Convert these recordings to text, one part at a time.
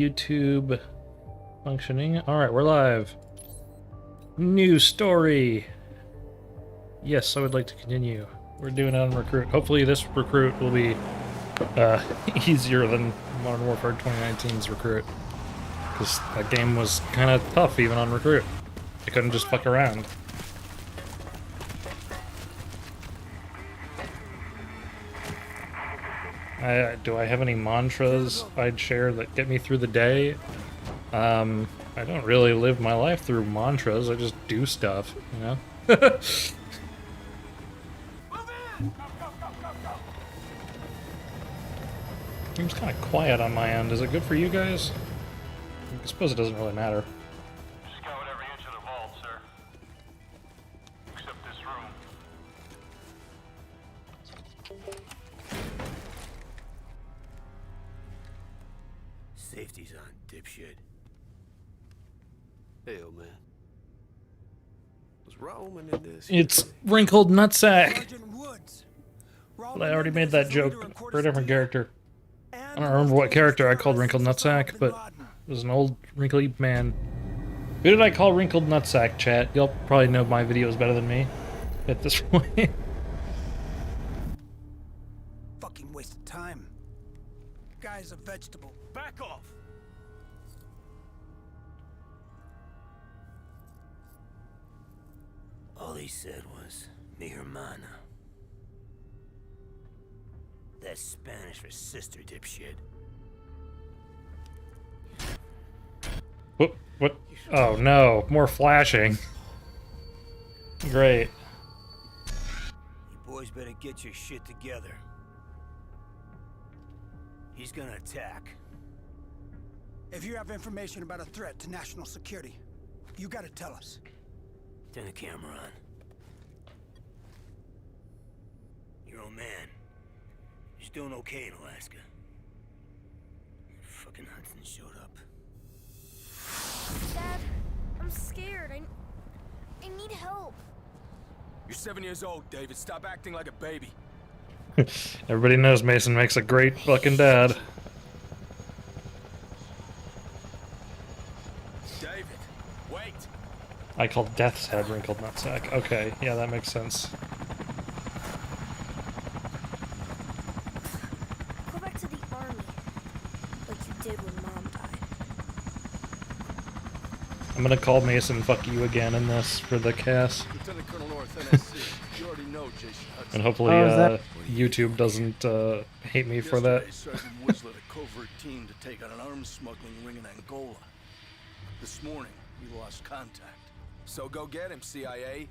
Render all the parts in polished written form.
YouTube functioning. Alright, we're live. New story. Yes, I would like to continue. We're doing it on Recruit. Hopefully this Recruit will be easier than Modern Warfare 2019's Recruit. Because that game was kind of tough even on Recruit. I couldn't just fuck around. Do I have any mantras I'd share that get me through the day? I don't really live my life through mantras, I just do stuff, you know? Seems kind of quiet on my end. Is it good for you guys? I suppose it doesn't really matter. Scout every inch of the vault, sir. Except this room. Safety's on, dipshit. Hey, old man. Was Roman in this? It's Wrinkled Nutsack! But I already made that joke for a different character. I don't remember what character I called Wrinkled Nutsack, but it was an old wrinkly man. Who did I call Wrinkled Nutsack, chat? You'll probably know my videos better than me at this point. Fucking waste of time. Guy's a vegetable. Back off! All he said was, mi hermana. That's Spanish for sister, dipshit. What? Oh no, more flashing. Great. You boys better get your shit together. He's gonna attack. If you have information about a threat to national security, you gotta tell us. Turn the camera on. Your old man. He's doing okay in Alaska. Fucking Hudson showed up. Dad, I'm scared. I need help. You're 7 years old, David. Stop acting like a baby. Everybody knows Mason makes a great fucking dad. David, wait. I call Death's Head Wrinkled Nutsack. Okay, yeah, that makes sense. Go back to the army, like you did when Mom died. I'm gonna call Mason fuck you again in this for the cast. Lieutenant Colonel North, NSC. You already know Jason Hudson. And hopefully YouTube doesn't hate me for that. Yesterday, Sergeant Woods led a covert team to take out an arms smuggling ring in Angola. This morning, we lost contact. So go get him, CIA.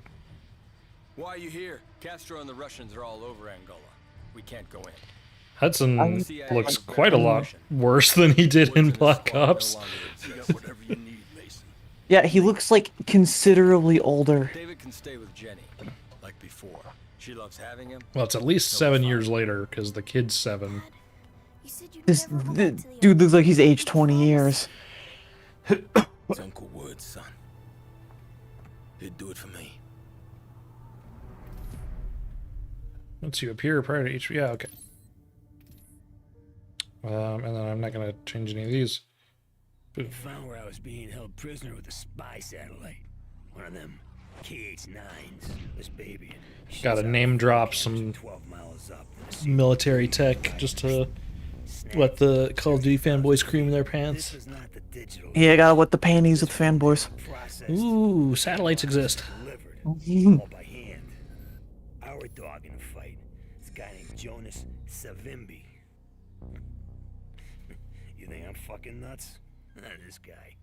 Why are you here? Castro and the Russians are all over Angola. We can't go in. Hudson looks quite a lot worse than he did in Black Ops. You got whatever you need, Mason. Yeah, he looks like considerably older. David can stay with Jenny, like before. She loves having him. Well, it's at least 7 years later, because the kid's 7. You said you'd This never go back to the dude army. looks like he's aged 20 years. It's Uncle Woods, son. He'd do it for me. Once you appear prior to each... Yeah, okay. And then I'm not going to change any of these. We found where I was being held prisoner with a spy satellite. One of them KH-9s. This baby. Gotta name drop some 12 miles up. military tech just to let the Call of Duty fanboys cream in their pants. This is not the digital Yeah, gotta wet the panties with fanboys. process. Ooh, satellites exist. Delivered all by hand. Our dog in the fight. This guy named Jonas Savimbi. You think I'm fucking nuts? This guy.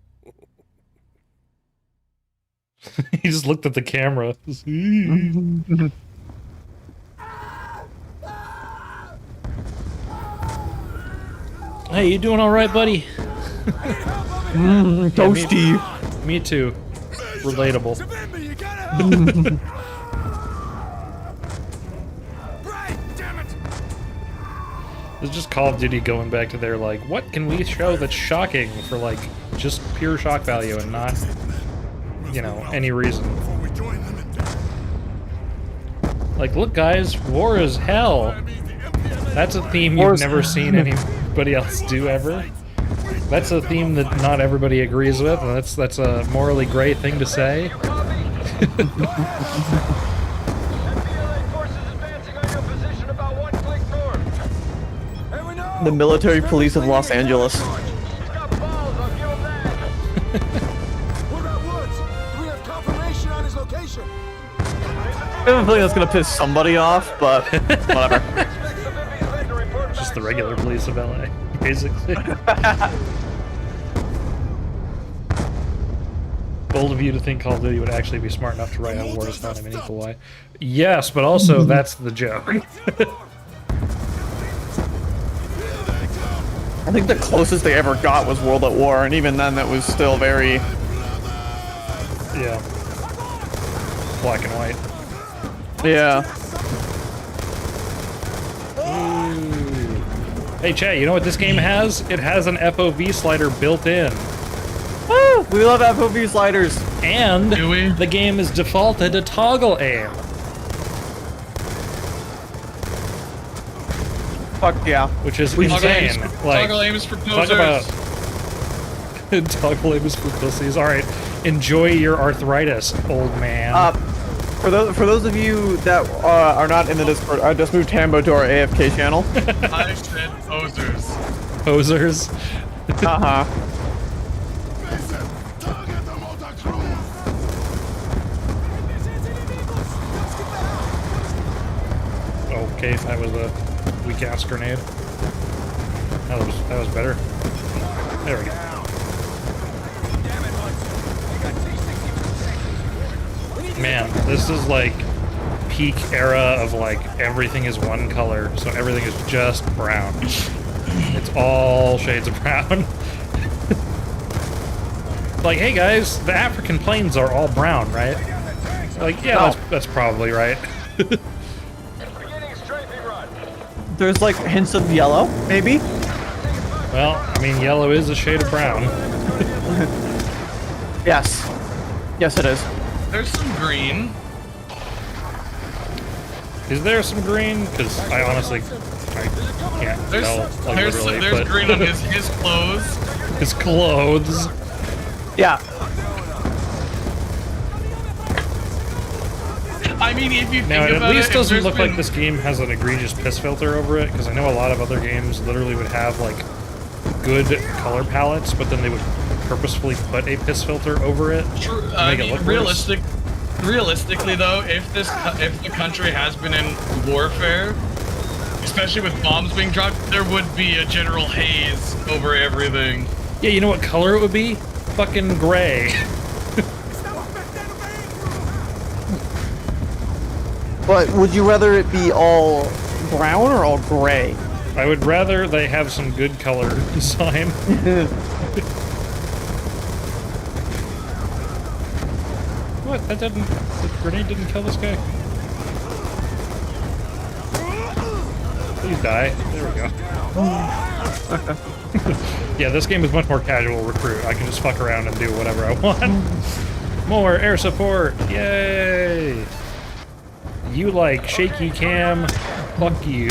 He just looked at the camera. Hey, you doing all right, buddy? Toasty. Me too. Relatable. Savimbi, you gotta help! Right, damn it! It's just Call of Duty going back to their, like, what can we show that's shocking for, like, just pure shock value and not, you know, any reason. Before we join them in Like, look, guys, war is hell. That's a theme you've never seen anybody else do ever. That's a theme that not everybody agrees with, and that's a morally gray thing to say. The military police of Los Angeles. What about Woods? Do we have confirmation on his location? I have a feeling that's gonna piss somebody off, but whatever. Just the regular police of LA, basically. Bold of you to think Call of Duty would actually be smart enough to write out war is not a meaningful way. Yes, but also that's the joke. I think the closest they ever got was World at War, and even then that was still very... Yeah. Black and white. Yeah. Hey, Che, you know what this game has? It has an FOV slider built in. Woo! We love FOV sliders. And Do we? the game is defaulted to toggle aim. Fuck yeah. Which is Toggle insane. aim is for- Like, toggle aim is for talk posers. about toggle aim is for pussies. All right, enjoy your arthritis, old man. For those of you that are not in the Discord, I just moved Tambo to our AFK channel. I said posers. Posers. Uh-huh. Okay, that was a weak ass grenade. That was better. There we go. Man, this is like peak era of like everything is one color, so everything is just brown. It's all shades of brown. Like, hey guys, the African plains are all brown, right? Like, yeah, that's probably right. There's like hints of yellow, maybe? Well, I mean, yellow is a shade of brown. Yes. Yes, it is. There's some green. Is there some green? Because I honestly, I can't There's tell, like, literally, there's but green on his clothes. his clothes. Yeah. I mean, if you think Now, it about at least if doesn't there's look like been- this game has an egregious piss filter over it, because I know a lot of other games literally would have, like, good color palettes, but then they would purposefully put a piss filter over it. True, to I make it mean, look worse. realistically though, if the country has been in warfare, especially with bombs being dropped, there would be a general haze over everything. Yeah, you know what color it would be? Fucking gray. But would you rather it be all brown or all gray? I would rather they have some good color design. What? That didn't... The grenade didn't kill this guy? Please die. There we go. Yeah, this game is much more casual recruit. I can just fuck around and do whatever I want. More air support! Yay! You like shaky cam? Fuck you.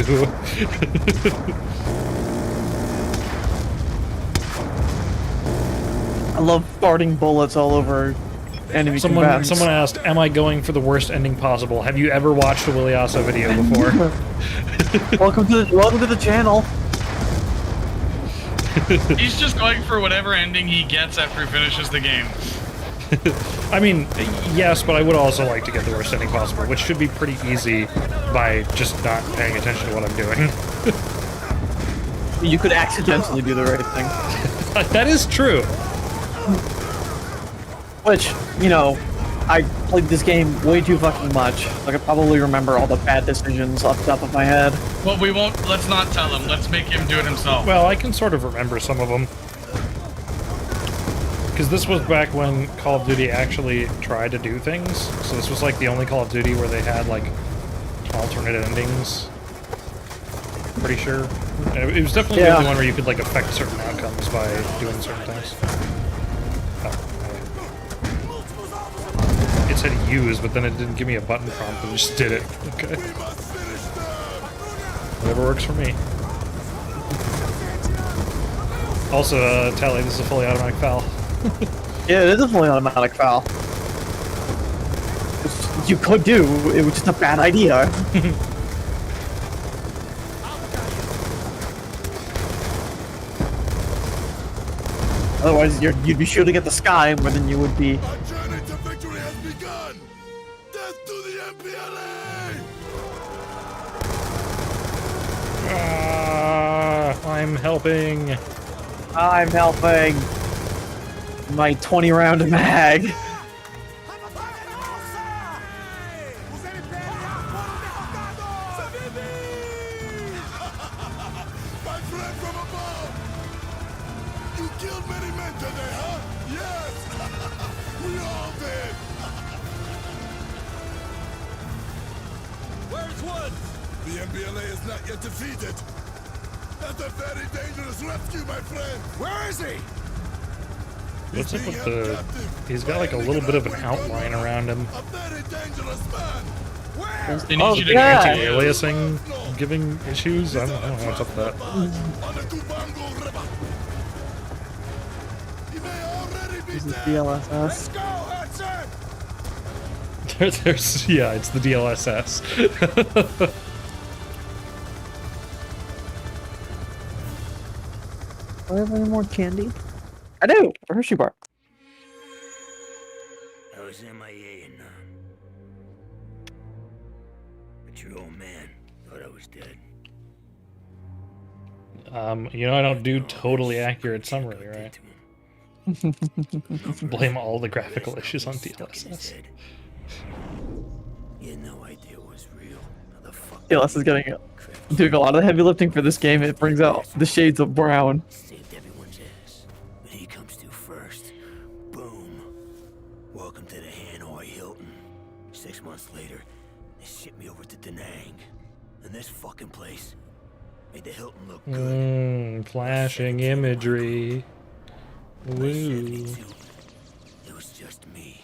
I love farting bullets all over enemy combatants. Someone asked, am I going for the worst ending possible? Have you ever watched a Williaso video before? Welcome to the channel. He's just going for whatever ending he gets after he finishes the game. I mean, yes, but I would also like to get the worst ending possible, which should be pretty easy by just not paying attention to what I'm doing. You could accidentally do the right thing. That is true. Which, you know, I played this game way too fucking much. Like, I probably remember all the bad decisions off the top of my head. Well, we won't. Let's not tell him. Let's make him do it himself. Well, I can sort of remember some of them. Because this was back when Call of Duty actually tried to do things. So this was like the only Call of Duty where they had like alternate endings. Pretty sure. It was definitely the only one where you could like affect certain outcomes by doing certain things. Oh, okay. It said use, but then it didn't give me a button prompt, it just did it. Okay. Whatever works for me. Also, Tally, this is a fully automatic foul. Yeah, it is a fully automatic foul. Which you could do, it was just a bad idea. Otherwise, you'd be shooting at the sky more than you would be. Our journey to victory has begun! Death to the MPLA! I'm helping. I'm helping. My 20-round mag. My friend from above! You killed many men today, huh? Yes! We all did! Where's Woods? The MPLA is not yet defeated. That's a very dangerous rescue, my friend! Where is he? What's up with the... He's got like a little bit of an outline around him. A very dangerous man! Where? They need you to yeah. Anti-aliasing giving issues? I don't know what's up with that. On the Tubango River. He may already be This is dead. DLSS. Let's go, Hudson! There's... Yeah, it's the DLSS. Do I have any more candy? I do! A Hershey bar. I was MIA and but your old man thought I was dead. You know, I don't do totally accurate summary, right? Blame all the graphical issues on DLSS. You had no idea it was real. How the fuck DLSS is doing a lot of the heavy lifting for this game. It brings out the shades of brown. saved everyone's ass. But he comes to first. Boom. Welcome to the Hanoi Hilton. 6 months later, they shipped me over to Da Nang. And this fucking place made the Hilton look good. Flashing imagery. By Woo. 72, it was just me.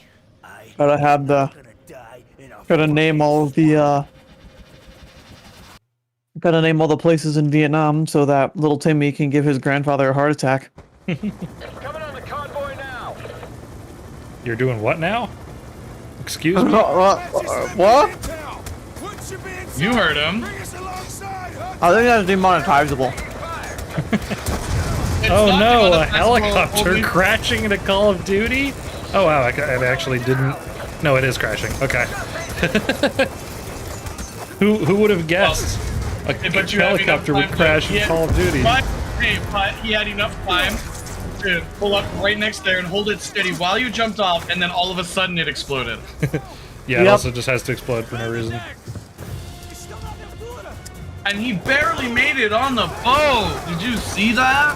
Gotta have the... Gotta name all of the, Gotta name all the places in Vietnam so that little Timmy can give his grandfather a heart attack. Coming on the convoy now. You're doing what now? Excuse me? What? You heard him. I think that's demonetizable. It's Oh not no, about a the festival, helicopter only- crashing into Call of Duty? Oh wow, it actually didn't... No, it is crashing. Okay. Who would have guessed a But you have enough helicopter would time crash to- in Call of Duty? But he had enough time to pull up right next there and hold it steady while you jumped off, and then all of a sudden it exploded. Yeah, it Yep. also just has to explode for no reason. And he barely made it on the boat. Did you see that?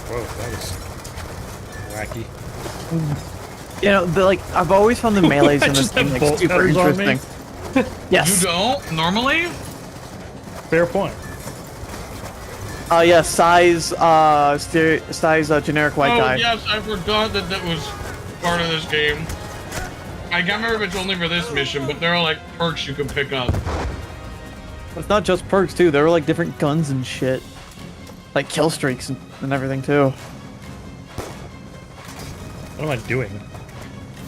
Whoa, that was wacky. You know, I've always found the melees in this Just have game like, bolt super cutters on me? interesting. Yes. You don't normally. Fair point. Yeah, size generic white Oh guy. yes, I forgot that that was part of this game. I can't remember if it's only for this mission, but there are like perks you can pick up. It's not just perks too. There were like different guns and shit, like kill streaks and everything too. What am I doing?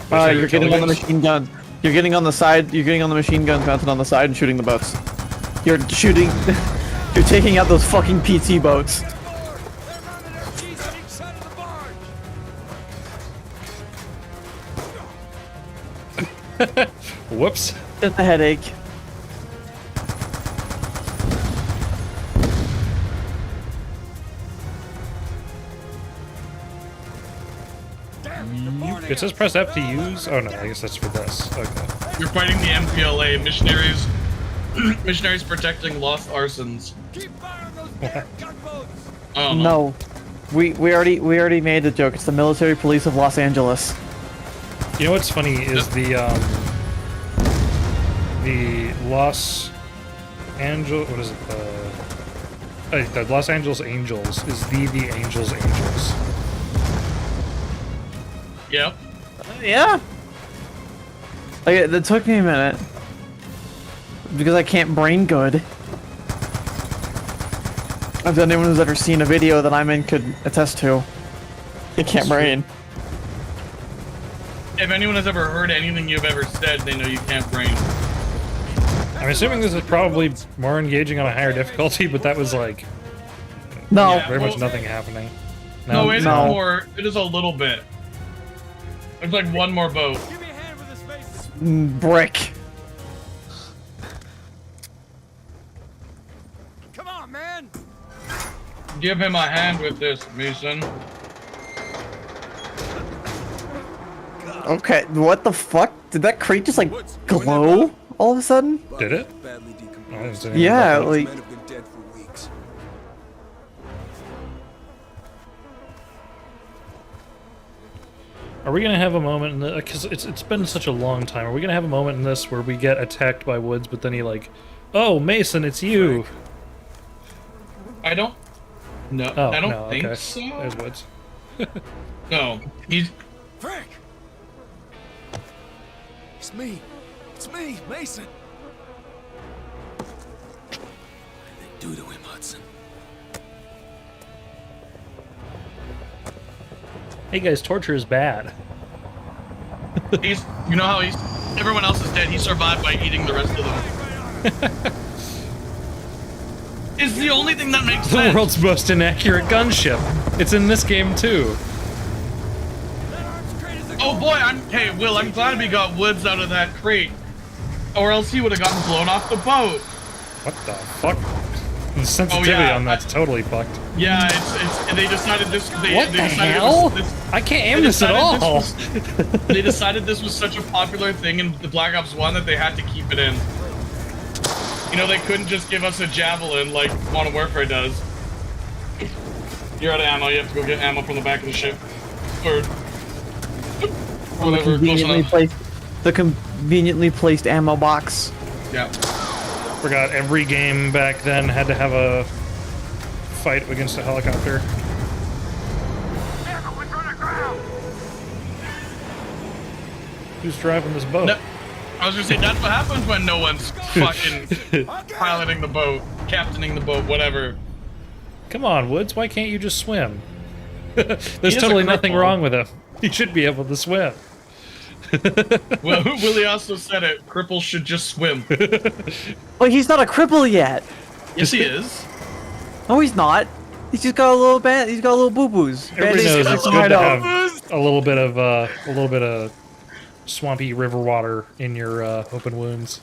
You're getting on the machine gun. You're getting on the side. You're getting on the machine guns mounted on the side and shooting the boats. You're shooting. You're taking out those fucking PT boats. Whoops. Just a headache. It says press F to use? Oh no, I guess that's for this. Okay. You're fighting the MPLA missionaries. Missionaries protecting lost arsons. Oh No, we already made the joke. It's the military police of Los Angeles. You know what's funny is the Los Angeles, what is it? The Los Angeles Angels is the Angels Angels. Yep. Yeah. Like, it took me a minute because I can't brain good. If anyone who's ever seen a video that I'm in could attest to. It can't brain. If anyone has ever heard anything you've ever said, they know you can't brain. I'm assuming this is probably more engaging on a higher difficulty, but that was like No. Yeah. very much nothing happening. No, it is No. more. It is a little bit. There's like one more boat. Give me a hand with this face. Brick. Come on, man. Give him a hand with this, Mason. Okay, what the fuck? Did that crate just like glow all of a sudden? Did it? Badly I decomposed. didn't see anything Yeah, about that. like Men have been dead for weeks. Are we gonna have a moment in the? Because it's been such a long time. Are we gonna have a moment in this where we get attacked by Woods, but then he like, oh Mason, it's you. I don't. No, Oh, I don't no, think okay. so. There's Woods. No, he's. Frank! It's me. It's me, Mason. What did they do to him, Hudson? Hey guys, torture is bad. He's. You know how he's. Everyone else is dead. He survived by eating the rest of them. It's the only thing that makes The sense. world's most inaccurate gunship. It's in this game too. Oh boy, Hey, Will, I'm glad we got Woods out of that crate, or else he would have gotten blown off the boat. What the fuck? The sensitivity yeah, on that's totally fucked. Yeah, it's. They decided this. They What the decided hell? This, I can't aim they this at decided all. they decided this was such a popular thing in the Black Ops 1 that they had to keep it in. You know, they couldn't just give us a javelin like Modern Warfare does. You're out of ammo. You have to go get ammo from the back of the ship, or whatever. Close enough. the conveniently placed ammo box. Yeah. Forgot every game back then had to have a fight against a helicopter. Careful, we're gonna ground. Who's driving this boat? No, I was gonna say that's what happens when no one's fucking piloting the boat, captaining the boat, whatever. Come on, Woods, why can't you just swim? There's is a totally nothing cripple. wrong with him. He should be able to swim. Well, Williaso said it. Cripples should just swim. Well, he's not a cripple yet. Yes, he is. No, he's not. He's just got a little band. He's got a little boo boos. Everybody knows it's good to have a little bit of swampy river water in your open wounds.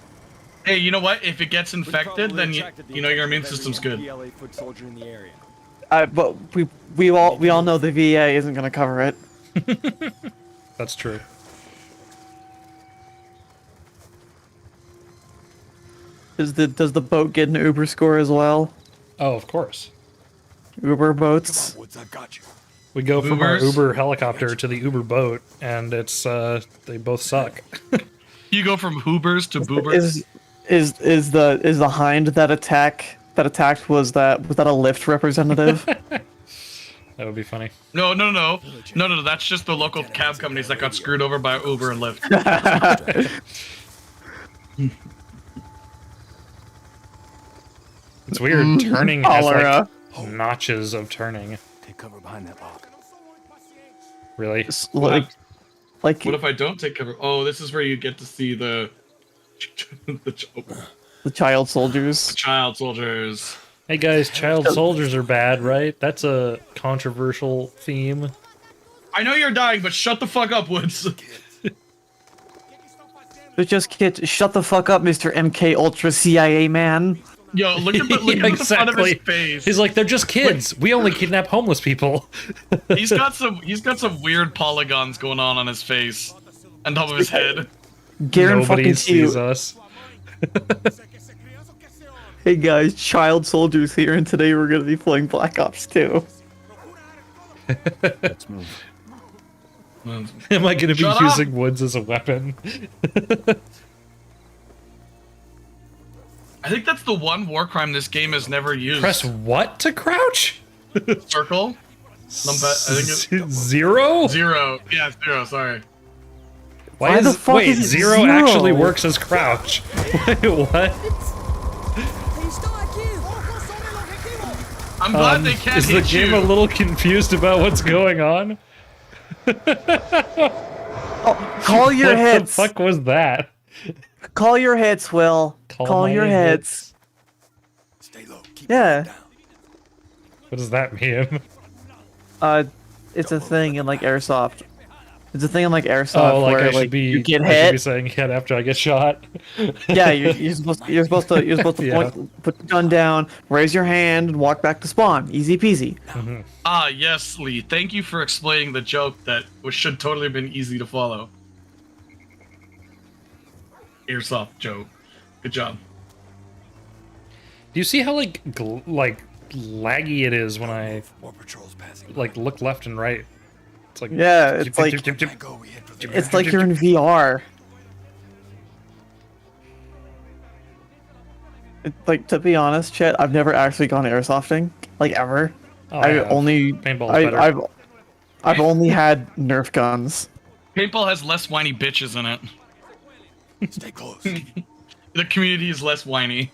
Hey, you know what? If it gets infected, then you know your immune system's good. But we all know the VA isn't gonna cover it. That's true. Does the boat get an Uber score as well? Oh, of course. Uber boats. Woods, I got you. We go from our Ubers? Uber helicopter to the Uber boat, and it's they both suck. You go from Hoobers to Boobers. Is the hind that attacked was that a Lyft representative? That would be funny. No. That's just the local cab companies that got screwed over by Uber and Lyft. It's weird. Turning has Cholera. like notches of turning. Take cover behind that log. Really? It's like What if I don't take cover? Oh, this is where you get to see the the child soldiers. child soldiers. Hey guys, child soldiers are bad, right? That's a controversial theme. I know you're dying, but shut the fuck up, Woods. They're just kids. Shut the fuck up, Mr. MK Ultra CIA man. Yo, look at the front of his face. He's like, they're just kids. We only kidnap homeless people. He's got some weird polygons going on his face, on top of his head. Garen Nobody fucking sees Q. us. Hey guys, child soldiers here, and today we're gonna be playing Black Ops 2. Let's move. Am I going to be Shut up! using Woods as a weapon? I think that's the one war crime this game has never used. Press what to crouch? circle. I think Zero? zero. Yeah, zero. Sorry. Why the fuck wait, is it zero zero? actually works as crouch. Wait, what? I'm glad they can't Is the hit game you. a little confused about what's going on? Oh, call your What hits. the fuck was that? Call your hits, Will. Call my your hits. Stay low. Keep Yeah. down. What does that mean? It's a thing in like airsoft. It's a thing in like airsoft Oh, like where I should like be. you get I should be hit. saying hit after I get shot. Yeah, you're supposed to Yeah. put the gun down, raise your hand, and walk back to spawn. Easy peasy. Ah, yes, Lee. Thank you for explaining the joke that should totally have been easy to follow. Airsoft joke. Good job. Do you see how like laggy it is when I More patrols passing. like look left and right? It's like Yeah, it's like Go. We head for the it's like you're in VR. Like, to be honest, Chet, I've never actually gone airSofting, like ever. Oh, I yeah. only Paintball's better. I've only had Nerf guns. Paintball has less whiny bitches in it. Stay close. The community is less whiny.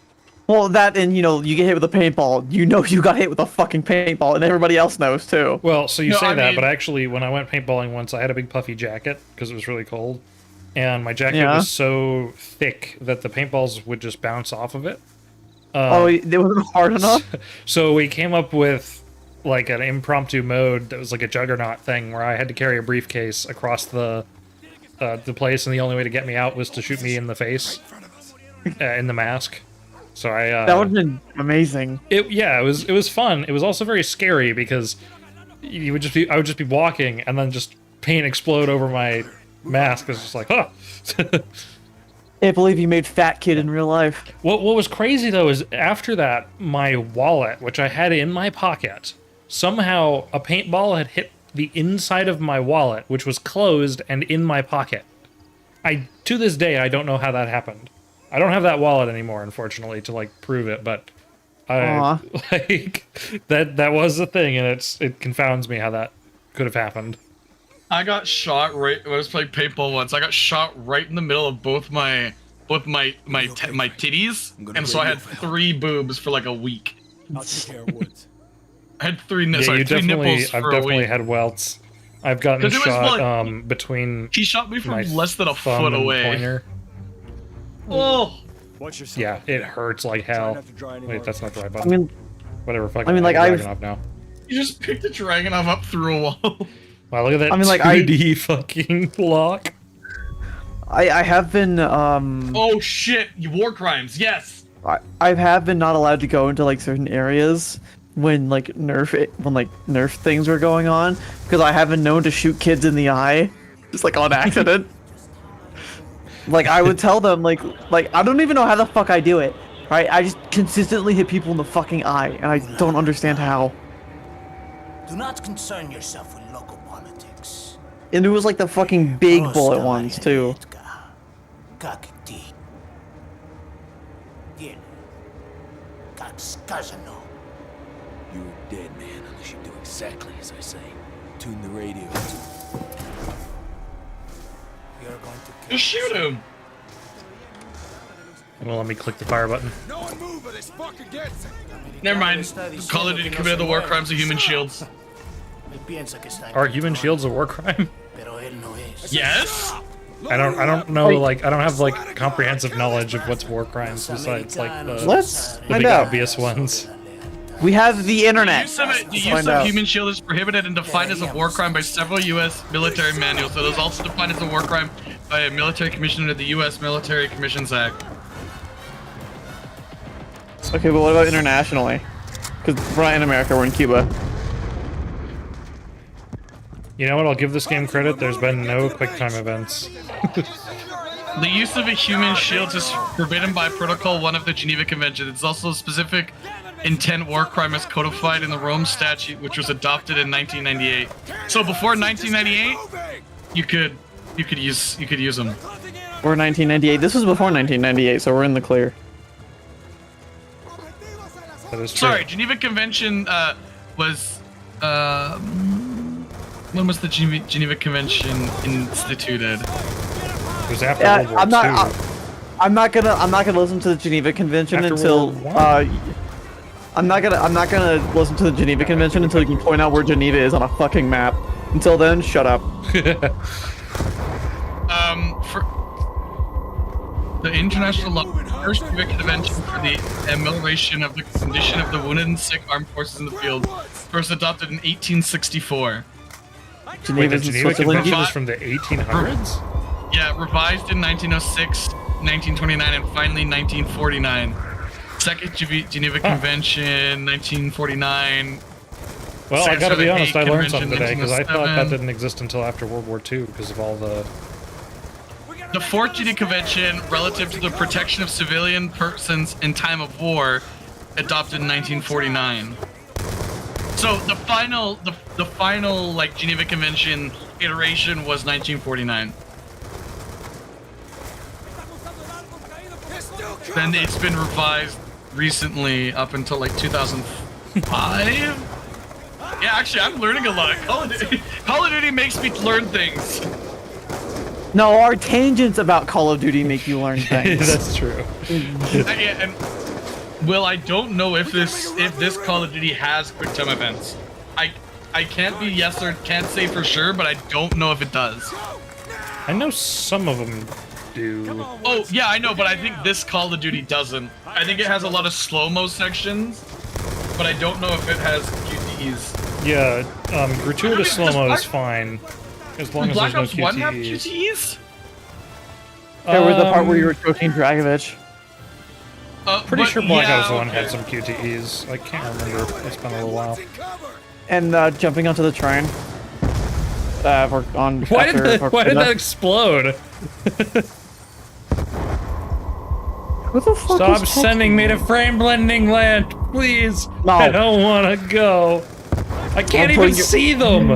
Well, that and you know, you get hit with a paintball, you know you got hit with a fucking paintball, and everybody else knows too. Well, so you No, say I that, mean- but actually, when I went paintballing once, I had a big puffy jacket because it was really cold, and my jacket Yeah. was so thick that the paintballs would just bounce off of it. Oh, it wasn't hard enough. So we came up with like an impromptu mode that was like a juggernaut thing where I had to carry a briefcase across the place, and the only way to get me out was to shoot me in the face, in the mask. So I That would have been amazing. it was fun. It was also very scary because I would just be walking and then just paint explode over my mask. It was just like, huh. Can't believe you made Fat Kid in real life. What was crazy though is after that, my wallet, which I had in my pocket, somehow a paintball had hit the inside of my wallet, which was closed and in my pocket. To this day, I don't know how that happened. I don't have that wallet anymore, unfortunately, to like prove it, but Aw. like that was a thing, and it confounds me how that could have happened. I got shot right when I was playing paintball once. I got shot right in the middle of both my titties, and so I had 3 boobs for like a week. I'll take care of Woods. I had 3 Yeah, sorry, you 3 definitely. nipples I've for a definitely week. had welts. I've gotten 'Cause it was shot like- between He shot me my from less than a thumb foot and away. pointer. Oh, Watch yourself. Yeah, it hurts like hell. not to draw any Wait, more that's not the right I button. mean, Whatever. Fuck. I mean, like, I'm I've- dragging off now. you just picked the Dragonov up through a wall. Wow, look at that I mean, like, 2D fucking lock. I have been Oh shit! War crimes. Yes. I have been not allowed to go into like certain areas when like Nerf things were going on because I have been known to shoot kids in the eye just like on accident. Like I would tell them like I don't even know how the fuck I do it. Right? I just consistently hit people in the fucking eye and I don't understand how. Do not concern yourself with local politics. And it was like the fucking big bullet ones too. Как ты? Bien. Как сказано. You're dead, man, unless you do exactly as I say. Tune the radio. You're going to Just shoot him. Well, let me click the fire button. No one move or this fucker gets it. Never mind. Call of Duty committed the war crimes of human shields. Are human shields a war crime? Yes. I don't know. Like, I don't have like comprehensive knowledge of what's war crimes besides like the Let's big find out. obvious ones. We have the internet. The Let's use find of out. human shield is prohibited and defined as a war crime by several U.S. military manuals. It is also defined as a war crime by a military commission under the U.S. Military Commissions Act. Okay, but what about internationally? Because we're not in America, we're in Cuba. You know what? I'll give this game credit. There's been no QuickTime events. The use of a human shield is forbidden by Protocol 1 of the Geneva Convention. It's also a specific intent war crime as codified in the Rome Statute, which was adopted in 1998. So before 1998, you could use them. We're 1998. This was before 1998, so we're in the clear. That is true. Sorry, Geneva Convention was when was the Geneva Convention instituted? It was after Yeah, World War I'm not. II. I'm not gonna listen to the Geneva Convention After until World War I'm not gonna listen to the Geneva Convention until you can point out where Geneva is on a fucking map. Until then, shut up. For the International Law, first Geneva Convention for the amelioration of the condition of the wounded and sick armed forces in the field, first adopted in 1864. Wait, the Geneva's in Geneva Switzerland. Convention is from the 1800s? Yeah, revised in 1906, 1929, and finally 1949. Second Geneva Convention, 1949. Well, I gotta be honest, I learned something today, because I thought that 1907. didn't exist until after World War II, because of all the... The Fourth Geneva Convention, relative to the protection of civilian persons in time of war, adopted in 1949. So the final like Geneva Convention iteration was 1949. Then it's been revised recently up until like 2005. Yeah, actually, I'm learning a lot. Call of Duty makes me learn things. No, our tangents about Call of Duty make you learn things. That's true. Yeah, and Will, I don't know if this Call of Duty has quick time events. I can't be yes or can't say for sure, but I don't know if it does. I know some of them do. Oh yeah, I know, but I think this Call of Duty doesn't. I think it has a lot of slow-mo sections, but I don't know if it has QTEs. Yeah, gratuitous slow-mo is fine, as long as Black there's no Ops 1 have QTEs. QTEs? There was the part where you were choking Dragovich. Pretty sure Black yeah, Ops 1 okay. had some QTEs. I can't remember. It's been a little while. And jumping onto the train. We're on. Why did that explode? Who the fuck Stop is sending me to frame blending land, please. No. I don't want to go. I can't even see them.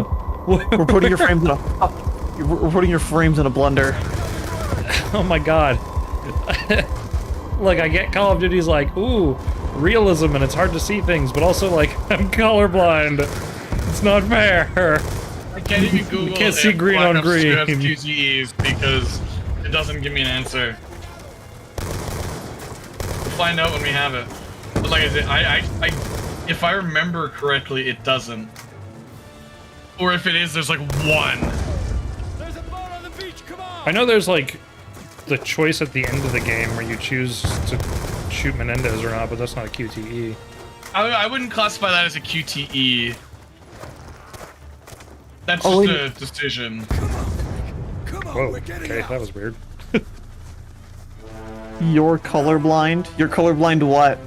We're putting your frames in a. We're putting your frames in a blender. Oh my god. Like, I get Call of Duty's like, ooh, realism and it's hard to see things, but also like, I'm colorblind. It's not fair. I can't even Google Can't see if green Black on Ops 2 has green. QTEs because it doesn't give me an answer. We'll find out when we have it. But like I said, if I remember correctly, it doesn't. Or if it is, there's like one. There's a boat on the beach, come on! I know there's like the choice at the end of the game where you choose to shoot Menendez or not, but that's not a QTE. I wouldn't classify that as a QTE. That's Oh, just wait. a decision. Whoa, okay, that was weird. You're colorblind? You're colorblind to what?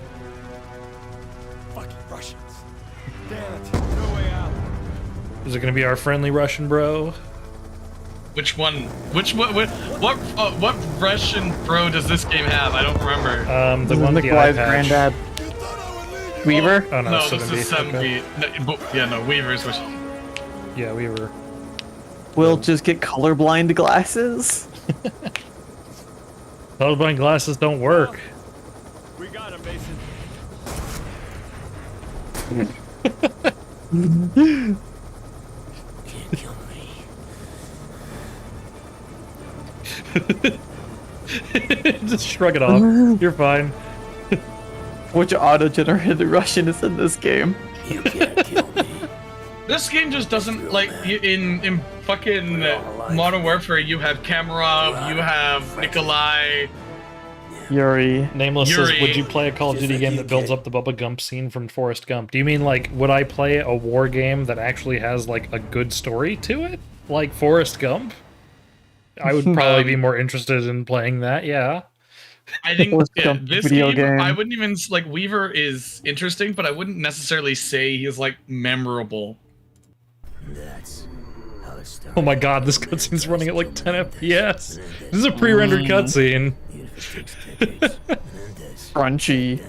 Fucking Russians. Damn it, no way out. Is it gonna be our friendly Russian bro? Which one? What Russian pro does this game have? I don't remember. The This one is with the eye patch. granddad. Weaver? Oh no, No, so this then is be- okay. 7B. No, yeah, no, Weaver's which. Yeah, we were. We'll just get colorblind glasses. Colorblind glasses don't work. We got him, Mason. Can't kill me. Just shrug it off. You're fine. Which auto-generated Russian is in this game? You can't kill me. This game just doesn't like in fucking Modern Warfare. You have Kamarov, you have Nikolai. Yuri. Nameless says, Yuri. would you play a Call of Duty game that builds up the Bubba Gump scene from Forrest Gump? Do you mean, like, would I play a war game that actually has, like, a good story to it? Like Forrest Gump? I would probably be more interested in playing that, yeah. I think Forrest yeah, Gump this video game, game. I wouldn't even like Weaver is interesting, but I wouldn't necessarily say he's like memorable. That's how it started. Oh my god, this cutscene's running at like 10 FPS. This is a pre-rendered cutscene. Even if it takes decades. Menendez Crunchy.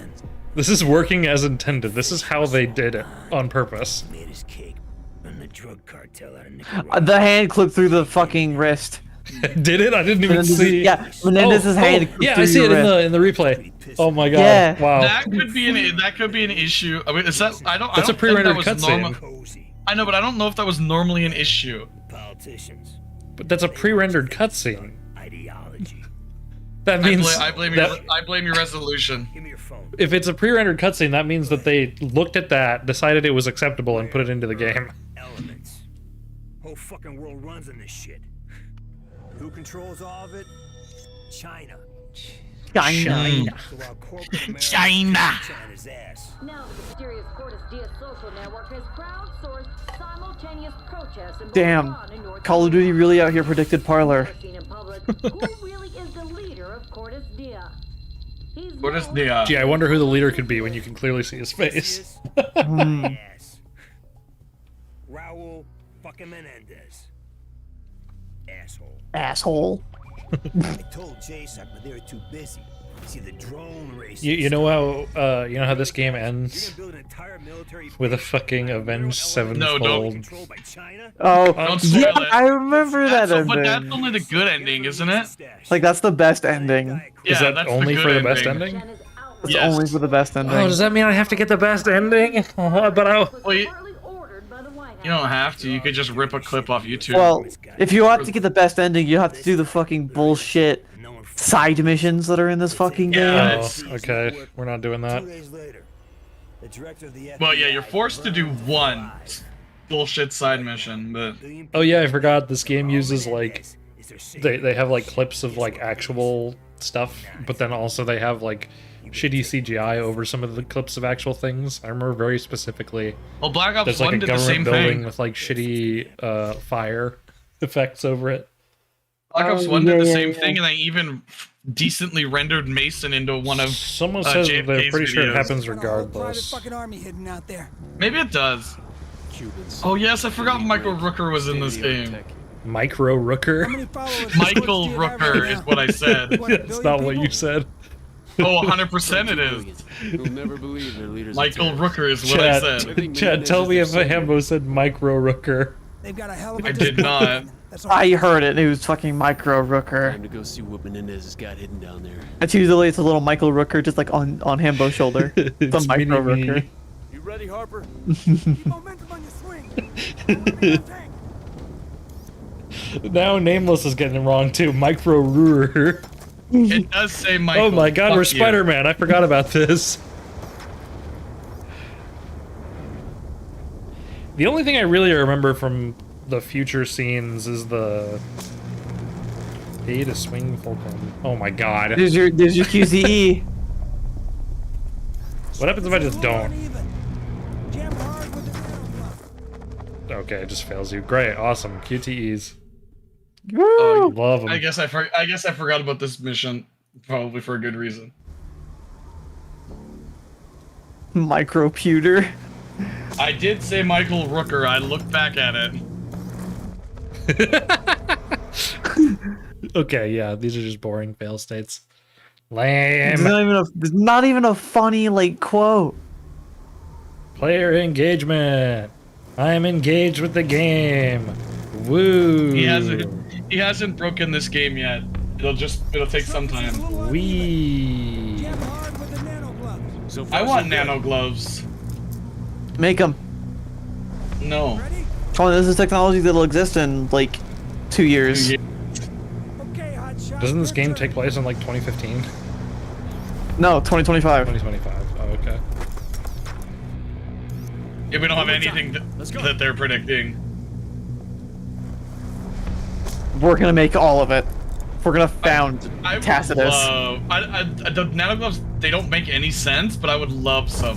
This is working as intended. This is how they did it on purpose. made his cake on the drug cartel out of Nicaragua. The hand clipped through the fucking wrist. Did it? I didn't even see. Yeah, Menendez's hand clipped yeah, through I see your it wrist. in the replay. Oh my god! Yeah. Wow. That could be an issue. I mean, is that I don't. That's I a don't think pre-rendered that was cutscene. normal- Cozy I know, but I don't know if that was normally an issue. politicians. But that's a pre-rendered cutscene. Ideology. That means I blame your resolution. Give me your phone. if it's a pre-rendered cutscene, that means that they looked at that, decided it was acceptable, and put it into the game. Elements. Whole fucking world runs on this shit. Who controls all of it? China. China. So while corporate America China. China's ass. Now the mysterious Cordis Dia social network has crowdsourced simultaneous protests in Damn. Bhutan and North Call of Duty really out here predicted Parlor. seen in public. Who really is the leader of Cordis Dia? He's Cordis known Dia. Gee, I wonder who the leader could be when you can clearly see his face. Ass. Raul fucking Menendez. Asshole. Asshole. I told Jason, but they were too busy. See the drone race. You know how this game ends with a fucking Avenged Sevenfold. Controlled by China? Oh, Don't spoil yeah, it. I remember that But ending. that's only the good ending, isn't it? Like, that's the best ending. Yeah, Is that that's only the for good the best ending. ending? It's Yes. only for the best ending. Oh, does that mean I have to get the best ending? But I. Well, you partly ordered by the White House. don't have to. You could just rip a clip off YouTube. Well, if you want to get the best ending, you have to do the fucking bullshit side missions that are in this fucking game. Yeah. Oh, okay. We're not doing that. 2 days later, the director of the Well, yeah, FBI you're forced to do one bullshit side mission, but Oh yeah, I forgot this game uses like they have like clips of like actual stuff, but then also they have like shitty CGI over some of the clips of actual things. I remember very specifically. well, Black Ops There's like 1 a did the same government building thing. with like shitty fire effects over it. Black Ops Oh, 1 did the yeah, same yeah. thing, and they even decently rendered Mason into one of Someone says that they're JFK's pretty sure it videos. happens Got a whole private regardless. fucking army hidden out there. Maybe it does. Oh yes, I forgot Michael Rooker was in this game. Micro How Rooker. many followers Michael do you have Rooker right is now? what I said. What, a That's billion not what people? you said. Oh, 100% it is. You'll never believe their leaders. Michael Rooker is what I Chad, said. Chad, tell me if a Hambo said Micro Rooker. They've got a hell of a I did display not. plan. That's all. I heard it. It was fucking Micro Time Rooker. to go see what Menendez has got hidden down there. It's usually it's a little Michael Rooker just like on Hambo's shoulder. It's a Micro mini-me. Rooker. You ready, Harper? Keep momentum on your swing. We're running out of tank. Now Nameless is getting it wrong too. Micro Rooker. It does say Michael. Oh my god, Fuck we're you. Spider-Man. I forgot about this. The only thing I really remember from the future scenes is the A to swing Fulcrum. Oh my god. There's your QZE. What happens if I just Hold on don't? even. Jam hard with the ground block. Okay, it just fails you. Great, awesome. QTEs. Woo! Love them. I guess I forgot about this mission, probably for a good reason. Microputer. I did say Michael Rooker. I looked back at it. Okay, yeah, these are just boring fail states. There's Lame. not even a funny like quote. Player engagement. I am engaged with the game. Woo. He hasn't broken this game yet. It'll take some time. Wee. Jam hard with the nano glove. So far, I want so good. nano gloves. Make them. No. Ready? Oh, this is technology that'll exist in like 2 years. Okay, hot shot. Doesn't this your game turn. take place in like 2015? No, 2025. 2025. Oh, okay. Yeah, we don't have anything that they're predicting. We're gonna make all of it. We're gonna found I would Tacitus. love. The nano gloves, they don't make any sense, but I would love some.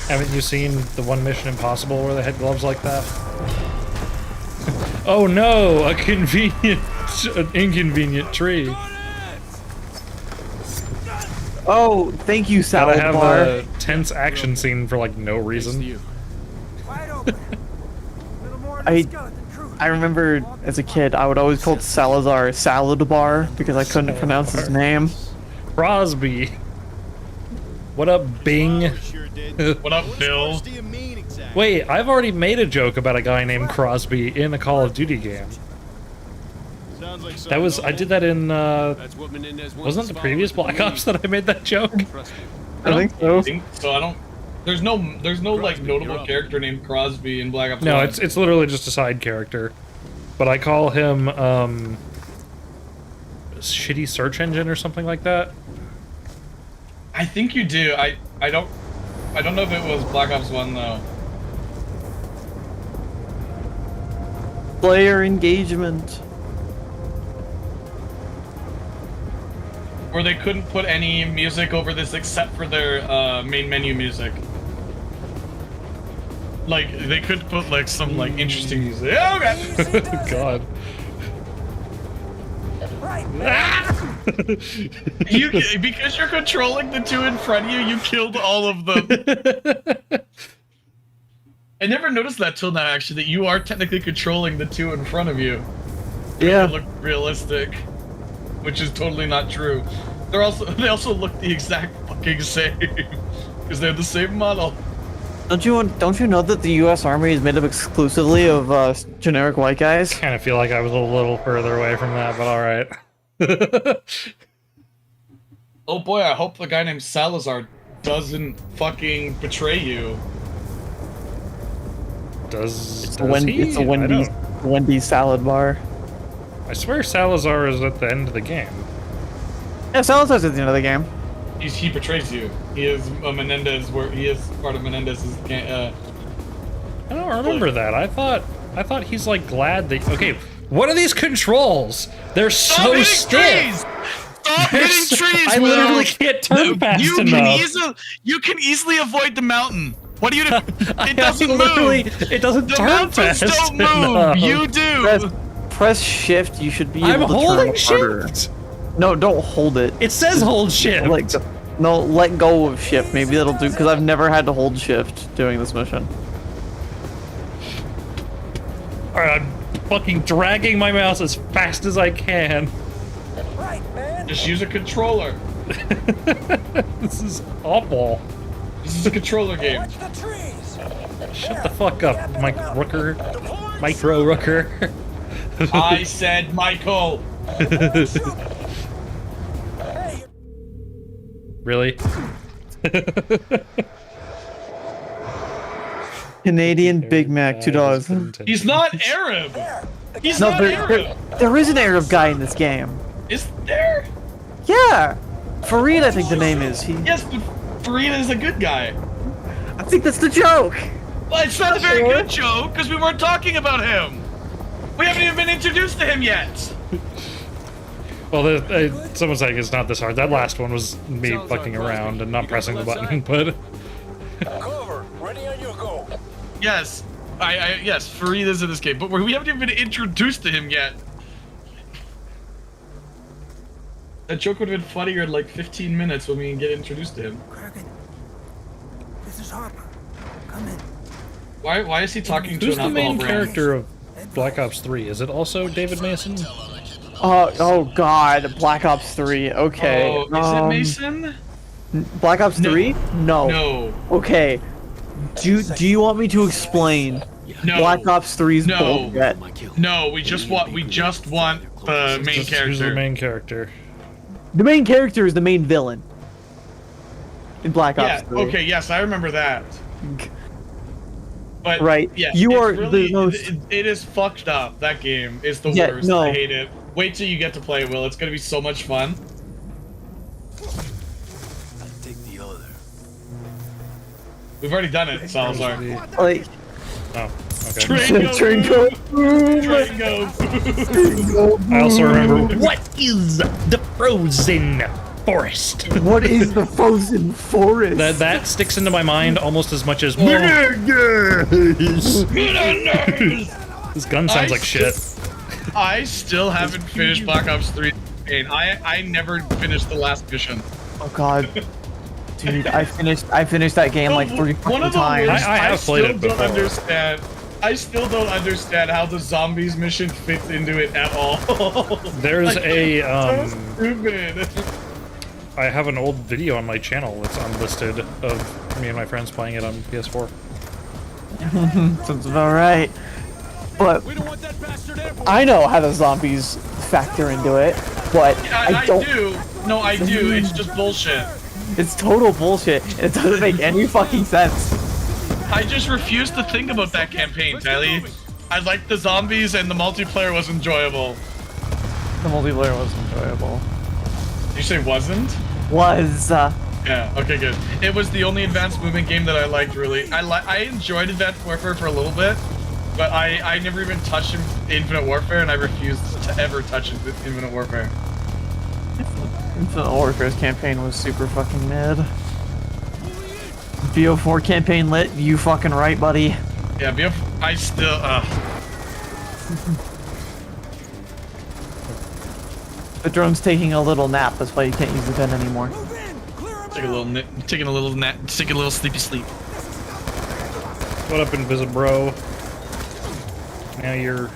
Haven't you seen the one Mission Impossible where they had gloves like that? Oh no, an inconvenient tree. Oh, thank you, Gotta Salad have Bar. a tense action scene for like no Thanks to reason. you. Wide open. Little more than I- a skeleton crew. I remember as a kid, I would always call Salazar Salad Bar because I couldn't pronounce his name. Crosby. What up, Bing? What up, Bill? Wait, I've already made a joke about a guy named Crosby in a Call of Duty game. That was I did that in That's what Menendez wants wasn't it his the previous followers Black to Ops that I made that joke? Trust me. I think so. So I don't. There's no like Crosby, notable you're up. character named Crosby in Black Ops. No, 1. it's literally just a side character. But I call him shitty search engine or something like that? I think you do. I don't know if it was Black Ops 1 though. Player engagement. Where they couldn't put any music over this except for their main menu music. Like they could put like some like interesting music. Oh god. God. You because you're controlling the two in front of you, you killed all of them. I never noticed that till now, actually, that you are technically controlling the two in front of you. Yeah. They look realistic, which is totally not true. They also look the exact fucking same because they're the same model. Don't you know that the U.S. Army is made up exclusively of generic white guys? Kind of feel like I was a little further away from that, but all right. Oh boy, I hope the guy named Salazar doesn't fucking betray you. Does It's a Wendy's salad bar. I swear Salazar is at the end of the game. Yeah, Salazar's at the end of the game. He betrays you. He is a Menendez. He is part of Menendez's. I don't remember that. I thought he's like glad that. Okay, what are these controls? They're so stiff. Stop hitting trees! I literally can't turn fast enough. You can easily avoid the mountain. What do you do? It doesn't move. It doesn't The turn mountains fast don't move. enough. You do. Press shift. You should be able I'm to holding turn harder. shift. No, don't hold it. It says hold shift. Let go of shift. Maybe that'll do, because I've never had to hold shift doing this mission. Alright, I'm fucking dragging my mouse as fast as I can. Right, man. Just use a controller. This is awful. This is a controller game. Watch the trees. Shut the fuck up, Mike Rooker. Micro Rooker. I said Michael. Hey, Really? Canadian Big Mac, $2. He's not Arab. He's No, not Arab. there is an Arab guy in this game. Is there? Yeah, Fareed, I think the name is. Yes, but Fareed is a good guy. I think that's the joke. Well, it's not a very good joke because we weren't talking about him. We haven't even been introduced to him yet. Well, someone's saying it's not this hard. That last one was me fucking around and not pressing the button, but... Cover, ready on your go. Yes, yes, Fareed is in this game, but we haven't even been introduced to him yet. That joke would have been funnier in like 15 minutes when we get introduced to him. Kraken. This is Harper. Come in. Why is he talking to Who's an the alcohol main brand? character of Black Ops 3? Is it also David Mason? Oh god, Black Ops 3. Okay. Oh, is it Mason? Black Ops 3? No. No. Okay. Do you want me to explain No. Black Ops 3's No. bullshit? No, we just want the main Who's the character. main character? The main character is the main villain in Black Ops 3. Okay, yes, I remember that. But Right. yeah, You it's are really, the most- it is fucked up. That game is the Yeah, worst. no. I hate it. Wait till you get to play it, Will. It's gonna be so much fun. Take the other. We've already done it, Salazar. Like, Oh, okay. Train go, Train go. I also remember, what is the frozen forest? what is the frozen forest? That sticks into my mind almost as much as This gun sounds like shit. I still haven't finished Black Ops 3 campaign. I never finished the last mission. Oh god. Dude, I finished that game like 3 One of the times. worst, I have played it still don't before. understand. I still don't understand how the zombies mission fits into it at all. There's a so stupid. I have an old video on my channel that's unlisted of me and my friends playing it on PS4. Sounds about right. But I know how the zombies factor into it, but I don't. do. No, I do. It's just bullshit. It's total bullshit. And it doesn't make any fucking sense. I just refuse to think about that campaign, Telly. I liked the zombies and the multiplayer was enjoyable. The multiplayer was enjoyable. Did you say wasn't? Was. Yeah, okay, good. It was the only advanced movement game that I liked, really. I enjoyed Advanced Warfare for a little bit, but I never even touched Infinite Warfare, and I refused to ever touch Infinite Warfare. Infinite Warfare's campaign was super fucking mid. BO4 campaign lit, you fucking right, buddy. Yeah, I still, The drone's taking a little nap, that's why you can't use the gun anymore. taking a little sleepy sleep. What up, Invisible Bro? Now you're...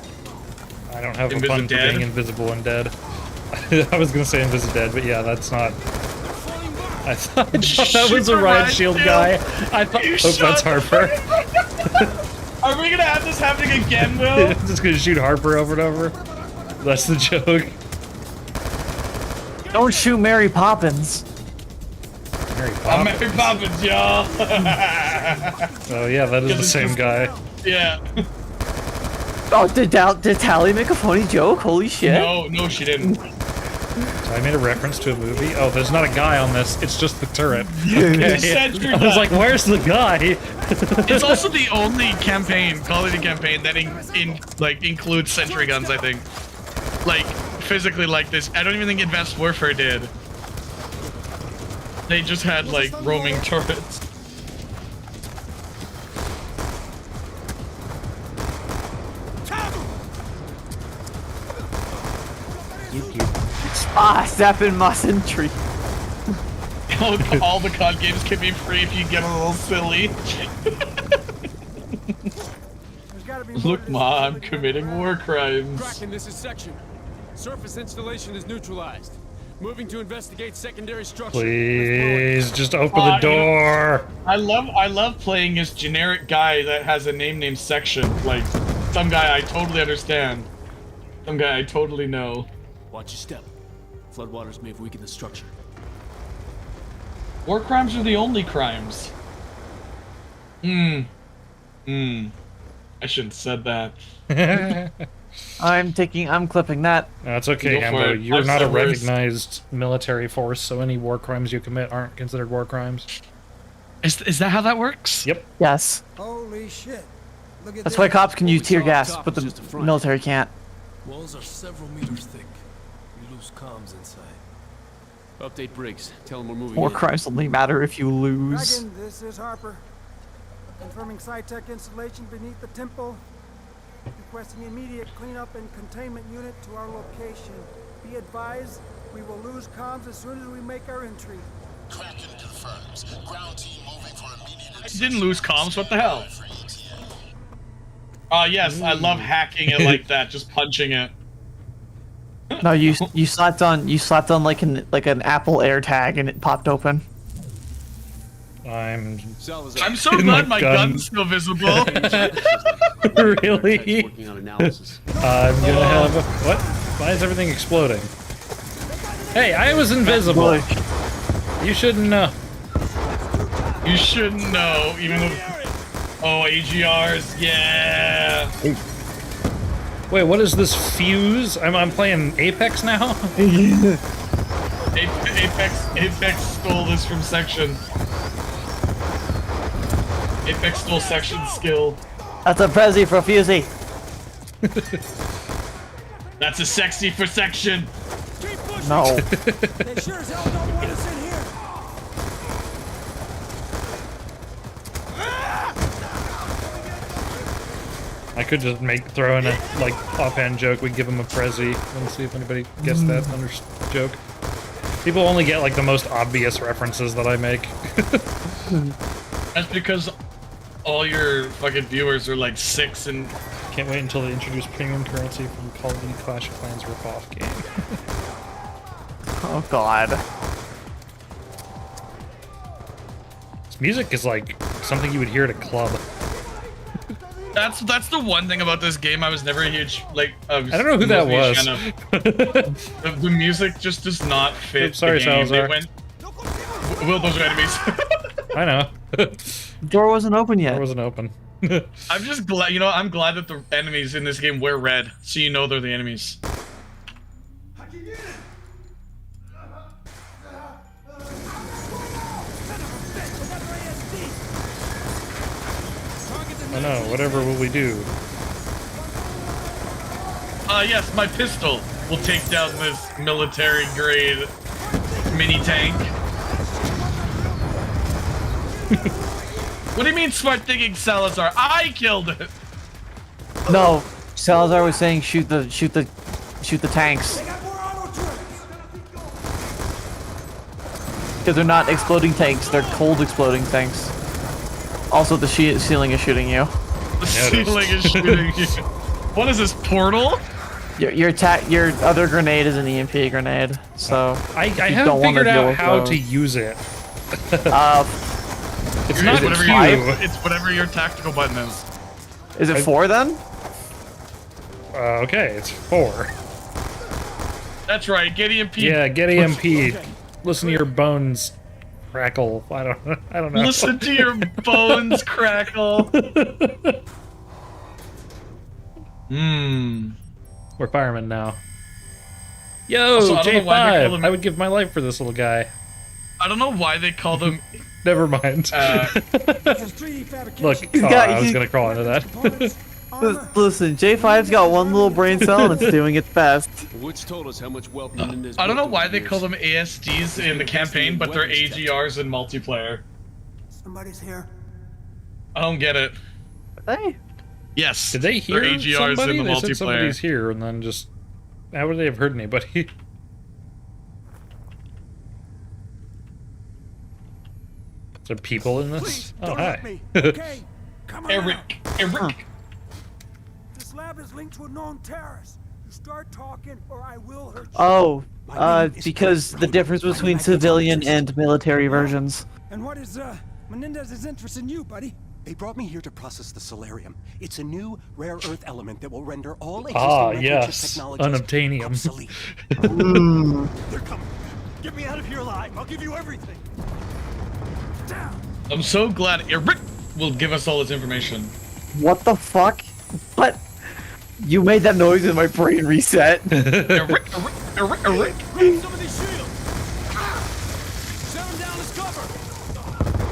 I don't have a fun for being invisible and dead. I was gonna say Invisidead, but yeah, that's not... I thought that was a riot shield guy. I thought... Oh, that's Harper. Are we gonna have this happening again, Will? Just gonna shoot Harper over and over? That's the joke. Don't shoot Mary Poppins. Mary Poppins? I'm Mary Poppins, y'all. Oh yeah, that is the same guy. Yeah. Oh, did Tally make a funny joke? Holy shit. No, she didn't. So I made a reference to a movie. Oh, there's not a guy on this. It's just the turret. Okay. I was like, where's the guy? It's also the only campaign, Call of Duty campaign, that includes sentry guns, I think. Like, physically like this. I don't even think Advanced Warfare did. They just had, like, roaming turrets. Step in my sentry. All the COD games can be free if you get a little silly. Look, Ma, I'm committing war crimes. Kraken, this is Section. Surface installation is neutralized. Moving to investigate secondary structure. Please, just open the door. I love playing this generic guy that has a name named Section. Like, some guy I totally understand. Some guy I totally know. Watch your step. Floodwaters may have weakened the structure. War crimes are the only crimes. I shouldn't have said that. I'm clipping that. That's okay, Hambo. You're not a recognized military force, so any war crimes you commit aren't considered war crimes. Is that how that works? Yep. Yes. Holy shit. Look at That's why cops can use tear gas, but the military can't. Walls are several meters thick. We lose comms inside. Update Briggs. Tell him we're moving. War crimes only matter if you lose. Dragon, this is Harper. Confirming SciTech installation beneath the temple. Requesting immediate cleanup and containment unit to our location. Be advised, we will lose comms as soon as we make our entry. Kraken confirms. Ground team moving for immediate. I didn't lose comms. What the hell? Yes, I love hacking it like that. Just punching it. No, you slapped on like an Apple AirTag and it popped open. I'm so glad my gun's still visible. Really? I'm gonna have a... What? Why is everything exploding? Hey, I was invisible. You shouldn't know. You shouldn't know, even though... Oh, AGRs, yeah! Wait, what is this fuse? I'm playing Apex now? Apex stole this from Section. Apex stole Section skill. That's a Prezi for Fusey. That's a sexy for Section. No. They sure as hell don't want us in here. I could just throw in a like offhand joke. We give him a Prezi and see if anybody gets that joke. People only get like the most obvious references that I make. That's because all your fucking viewers are like 6 and... Can't wait until they introduce premium currency from Call of Duty Clash of Clans ripoff game. Oh god. This music is like something you would hear at a club. That's the one thing about this game I was never a huge, like... I don't know who that was. The music just does not fit. Oops, sorry, the game. Salazar. Will, those are enemies. I know. Door wasn't open yet. Door wasn't open. I'm just glad, I'm glad that the enemies in this game wear red, so you know they're the enemies. Oh no, whatever will we do? Yes, my pistol will take down this military-grade mini tank. What do you mean smart thinking, Salazar? I killed it! No, Salazar was saying shoot the tanks. Because they're not exploding tanks, they're cold exploding tanks. Also, the ceiling is shooting you. The ceiling is shooting you. What is this, portal? Your other grenade is an EMP grenade, so I haven't figured out how to use it. It's not whatever Q. It's whatever your tactical button is. Is it 4 then? Okay, it's 4. That's right, get EMP. Yeah, get EMP. Listen to your bones crackle. I don't know. Listen to your bones crackle. We're firemen now. Yo, Also, I don't know why they call J5! them- I would give my life for this little guy. I don't know why they call them. Never mind. Look, I was gonna crawl into that. Listen, J5's got one little brain cell and it's doing its best. Woods told us how much weapon I don't know why they call them ASDs in the campaign, but they're AGRs in multiplayer. Somebody's here. I don't get it. Hey. Yes. Did they hear they're AGRs somebody? in the They said multiplayer. somebody's here, and then just... How would they have heard anybody? Is there people in this? Please, Oh, don't hi. hurt me. Okay, come on. Eric. This lab is linked to a known terrorist. You start talking, or I will hurt you. Oh, because the difference between civilian and military versions. And what is Menendez's interest in you, buddy? They brought me here to process the solarium. It's a new rare earth element that will render all existing microchip yes. technologies Unobtainium. obsolete. They're coming. Get me out of here alive. I'll give you everything. I'm so glad Eric will give us all this information. What the fuck? What? You made that noise and my brain reset. Eric. Grab some of these shields. Set them down as cover.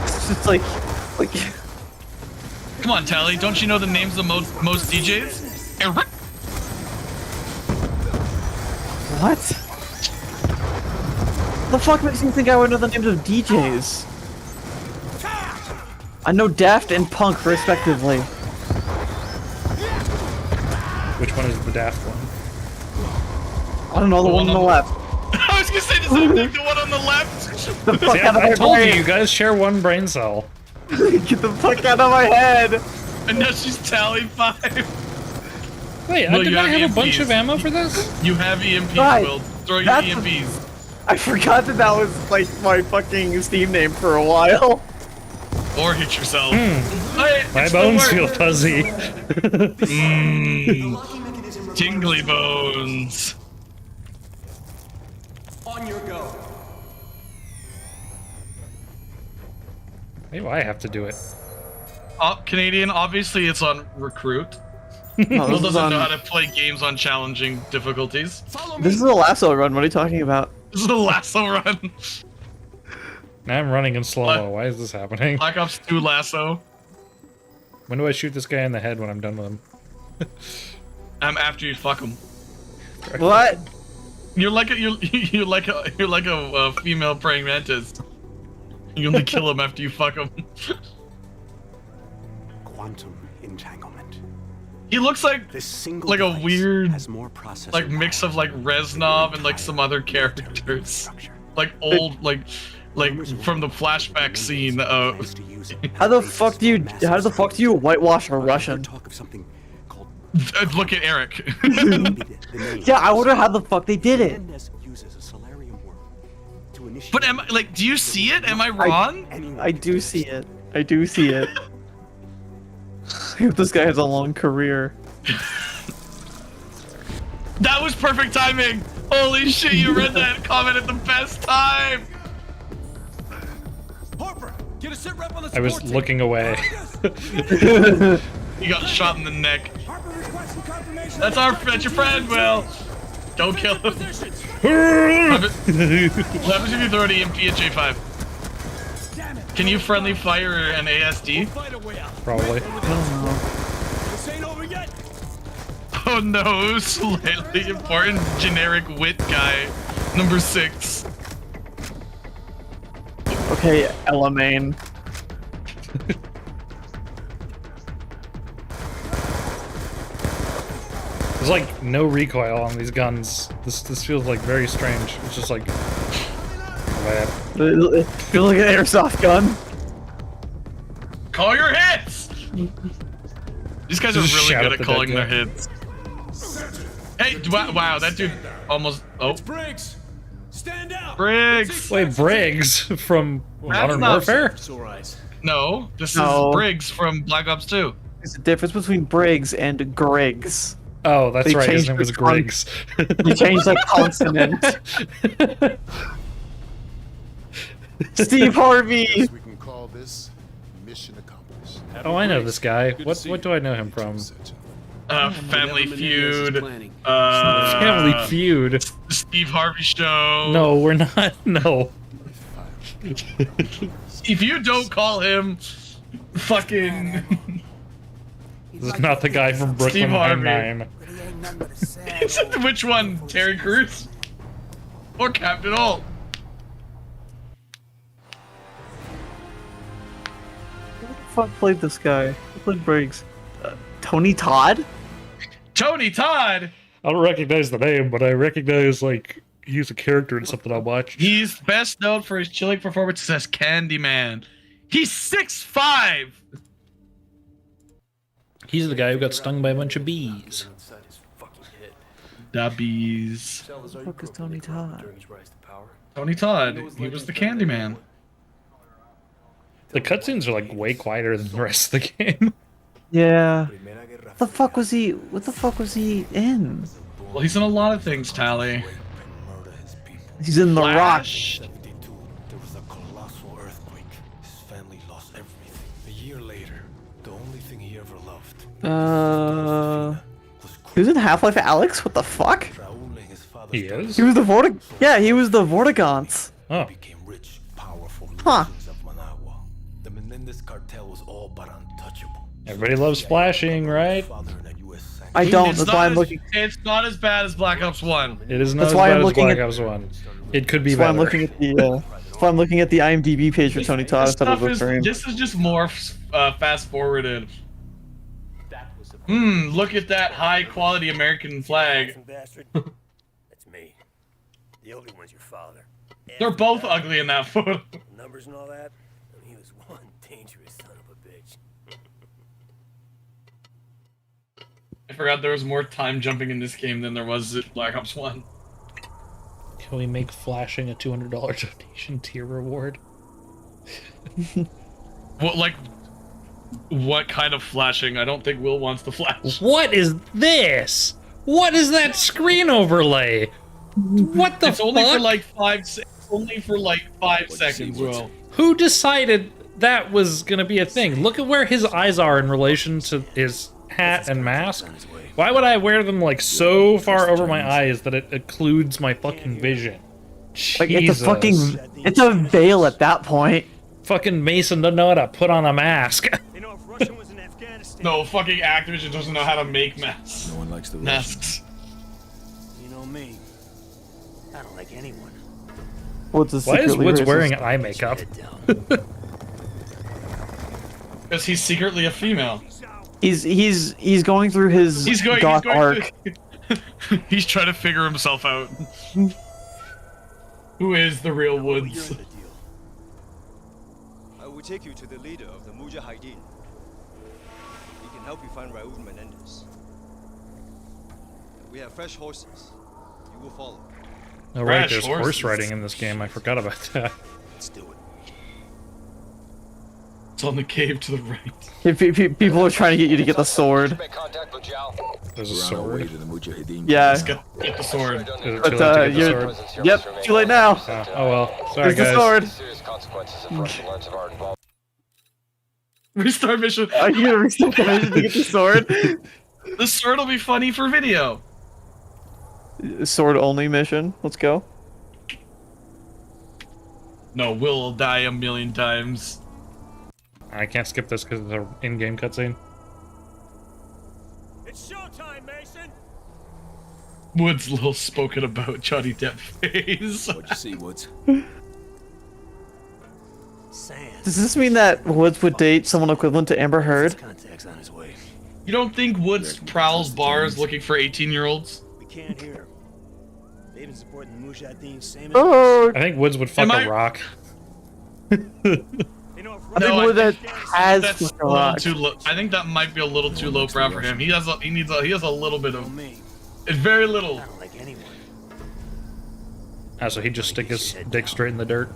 It's just like... Come on, Tally. Don't you know the names of most DJs? Eric. What? The fuck makes you think I would know the names of DJs? I know Daft and Punk, respectively. Which one is the daft one? I don't know, the one on the left. I was gonna say the same thing, the one on the left. The fuck See, out of I my told you, brain. you guys share one brain cell. Get the fuck out of my head. And now she's Tally 5. Wait, Will, did you I have a EMPs. bunch of ammo for this? You have EMPs, Right. Will. Throw your That's- EMPs. I forgot that was like my fucking Steam name for a while. Or hit yourself. My bones feel fuzzy. Tingly bones. On your go. Maybe I have to do it. Canadian, obviously it's on recruit. No, Will this is doesn't know on- how to play games on challenging difficulties. This is a lasso run. What are you talking about? This is a lasso run. Now I'm running in slow-mo. Why is this happening? Black Ops 2 lasso. When do I shoot this guy in the head when I'm done with him? I'm after you fuck him. What? You're like a female praying mantis. You only kill him after you fuck him. Quantum entanglement. He looks like This single a device weird has more processor like mix of like Reznov and like some other characters. Like old like from the flashback scene of How the fuck do you whitewash a Russian? Look at Eric. Yeah, I wonder how the fuck they did it. But am I, do you see it? Am I wrong? I do see it. I do see it. This guy has a long career. That was perfect timing. Holy shit, you read that comment at the best time. Harper, get a sit rep on the I was support looking away. You got shot in the neck. That's your friend, Will. Don't kill him. What happens if you throw an EMP at J5? Can you friendly fire an ASD? Probably. This ain't over yet. Oh no, slightly important generic wit guy. Number 6. Okay, Elamane. There's like no recoil on these guns. This feels like very strange. It's just like Feel like an airsoft gun. Call your hits! These guys are Just really shout good at at the calling their dead hits. Hey, wow, that dude almost. Oh, Briggs, stand out. Briggs! Wait, Briggs from Modern Warfare? Sore eyes. No, this No. is Briggs from Black Ops 2. There's a difference between Briggs and Griggs. Oh, that's They right. His changed name was the con- Griggs. You changed the consonant. Steve Harvey. We can call this mission accomplished. Oh, I know this guy. What do I know him from? Family Feud. Family Feud. Steve Harvey Show. No, we're not. No. If you don't call him fucking. This is not the guy from Brooklyn Steve Harvey. Nine-Nine. Which one? Terry Crews? Or Captain Holt? Who the fuck played this guy? Who played Briggs? Tony Todd? Tony Todd! I don't recognize the name, but I recognize, like, he's a character in something I watched. He's best known for his chilling performances as Candyman. He's 6'5". He's the guy who got stung by a bunch of bees. Da bees. Who the fuck is Tony Todd? Tony Todd. He was the Candyman. The cutscenes are, like, way quieter than the rest of the game. Yeah. What the fuck was he? What the fuck was he in? Well, he's in a lot of things, Tally. He's in The Flash. There was a colossal earthquake. His family lost everything. A year later, the only thing he ever loved. He was in Half-Life Alyx? What the fuck? He is? He was the Yeah, he was the Vortigaunt's. Oh. Rich, powerful Huh. legends of Managua. The Menendez cartel was all but untouchable. Everybody loves flashing, right? I don't. It's That's not why I'm as- looking. It's not as bad as Black Ops 1. It is not That's as why bad I'm as looking Black at- Ops 1. It could be That's why better. I'm looking at the. That's why I'm looking at the IMDb page for Tony Todd This instead of stuff the is, stream. this is just more fast forwarded. Look at that high quality American flag. Bastard. That's me. The ugly one's your father. They're both ugly in that photo. Numbers and all that. I mean, he was one dangerous son of a bitch. I forgot there was more time jumping in this game than there was at Black Ops 1. Can we make flashing a $200 donation tier reward? What kind of flashing? I don't think Will wants to flash. What is this? What is that screen overlay? What the It's only fuck? for like 5 seconds, Will. Who decided that was gonna be a thing? Look at where his eyes are in relation to his hat and mask. Why would I wear them like so far over my eyes that it occludes my fucking vision? Like Jesus. it's a fucking. It's a veil at that point. Fucking Mason doesn't know how to put on a mask. No, fucking Activision doesn't know how to make masks. No one likes the Masks. You know me. I don't like anyone. What's a Why is secretly Woods racist? wearing eye makeup? Because he's secretly a female. He's going through his goth arc. He's trying to figure himself out. Who is the real Woods? I will take you to the leader of the Mujahideen. He can help you find Raul Menendez. We have fresh horses. You will follow. Oh right, Crash there's horse horses. riding in this game. I forgot about that. Let's do it. It's on the cave to the right. People are trying to get you to get the sword. There's a sword. Yeah. Get the sword. Is it too But late to get the you're. sword? Yep. Too late now. Oh well. Sorry There's the guys. sword. Restart mission. Are you gonna restart the mission to get the sword? The sword will be funny for video. sword only mission. Let's go. No, Will die a million times. I can't skip this because it's an in-game cutscene. It's showtime, Mason. Woods' little spoken about Johnny Depp face. What'd you see, Woods? Does this mean that Woods would date someone equivalent to Amber Heard? Contact's on his way. You don't think Woods prowls bars looking for 18-year-olds? We can't hear him. They've been supporting the Mujahideen same as Oh, I think Woods would fuck a rock. I think Woods has that's fucked a a little rock. too low. I think that might be a little too low brow for him. He has a little bit of. It's very little. So he'd just stick his dick straight in the dirt.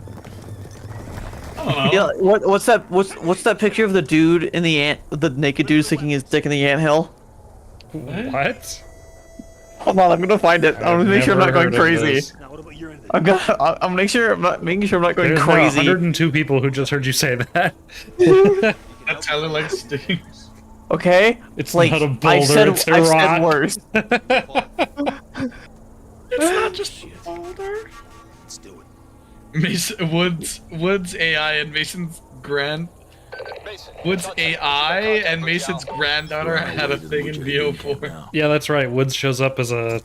Yeah, what's that picture of the dude in the naked dude sticking his dick in the anthill? What? Hold on, I'm gonna find it. I'm gonna make sure I'm not going crazy. I'm gonna make sure I'm not going There's crazy. 102 people who just heard you say that. That's Tyler likes sticking. Okay, It's like not a boulder, I said, it's a I rock. said worse. It's not just a boulder. Let's do it. Mason, Woods AI and Mason's Woods AI and Mason's granddaughter had a thing in VO4. Yeah, that's right. Woods shows up as a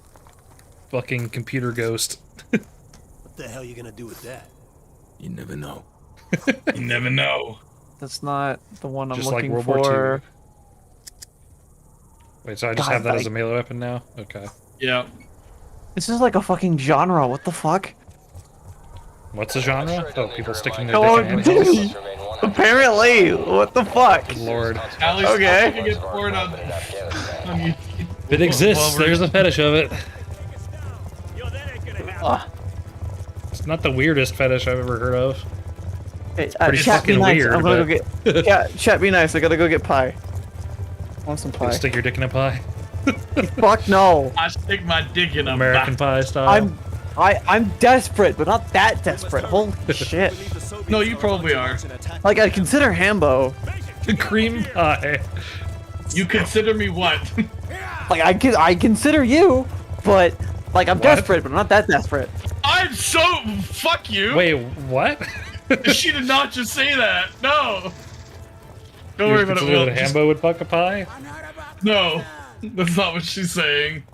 fucking computer ghost. What the hell are you gonna do with that? You never know. You never know. That's not the one I'm Just like looking World for. War II. Wait, so I just God, have that as like- a melee weapon now? Okay. Yeah. This is like a fucking genre. What the fuck? What's the genre? Oh, people sticking their Oh, dick in animals? apparently. What the fuck? Good lord. Allie's Okay. looking at porn on YouTube. If it exists, there's a fetish of it. It's not the weirdest fetish I've ever heard of. Hey, Pretty chat, be fucking nice. weird, I'm gonna but- go get. Chat, be nice. I gotta go get pie. I want some You pie. stick your dick in a pie? Fuck no. I stick my dick in a American pie. Pie style? I'm desperate, but not that desperate. Holy shit. No, you probably are. Like, I consider Hambo. Cream pie. You consider me what? Like, I consider you, but, like, I'm desperate, but not that desperate. I'm so... Fuck you. Wait, what? She did not just say that. No. Don't You worry about it, consider Will. that Just- Hambo would fuck a pie? No. That's not what she's saying.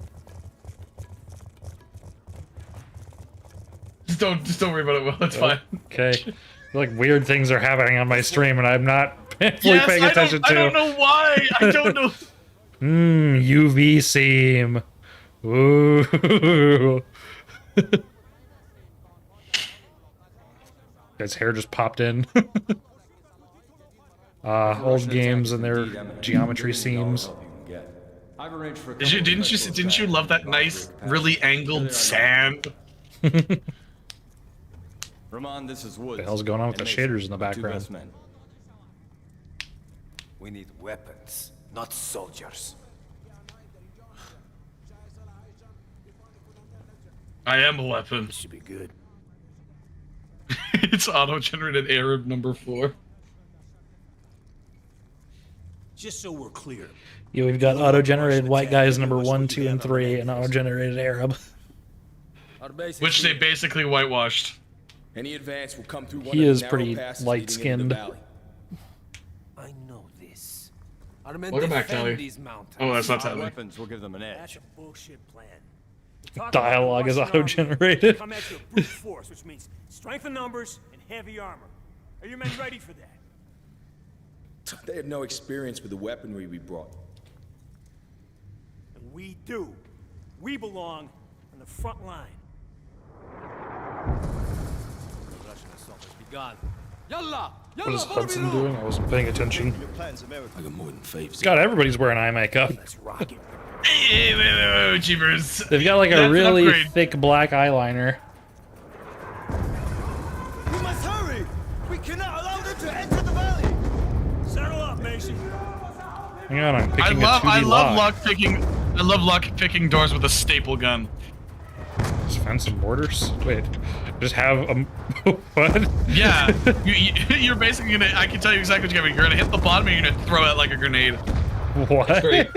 Just don't worry about it, Will. It's fine. Okay. Like, weird things are happening on my stream and I'm not fully Yes, paying attention to. I don't know why. I don't know. UV seam. Ooh. Guy's hair just popped in. Old games and their geometry seams. Didn't you love that nice, really angled sand? Roman, this is Woods. What the hell's going on with the And Mason, shaders in the my two background? best men. We need weapons, not soldiers. I am a weapon. This should be good. It's auto-generated Arab number 4. Just so we're clear. Yeah, we've got auto-generated white guys number 1, 2, and 3, and auto-generated Arab. Which they basically whitewashed. Any advance will come through one He of is the narrow pretty passes light-skinned. leading into the valley. I know this. Our men Welcome back, defend Kelly. these mountains. Oh, that's not Our Tyler. weapons will give them an That's edge. a bullshit plan. Dialogue is auto-generated. Come at you with brute force, which means strength in numbers and heavy armor. Are your men ready for that? They have no experience with the weaponry we brought. And we do. We belong on the front line. The Russian assault has begun. Yalla! What is Hudson doing? I wasn't paying attention. Your plans, America. I got more than favors. God, everybody's wearing eye makeup. Let's rock it. Hey, wait, Jeepers. They've got like That's a an really upgrade. thick black eyeliner. We must hurry! We cannot allow them to enter the valley! Settle up, Mason. Hang on, I'm picking I a 2D love lock. lock picking doors with a staple gun. Just found some mortars? Wait, just have a... what? Yeah, you're basically gonna. I can tell you exactly what you're gonna. You're gonna hit the bottom and you're gonna throw it like a grenade. What? Great.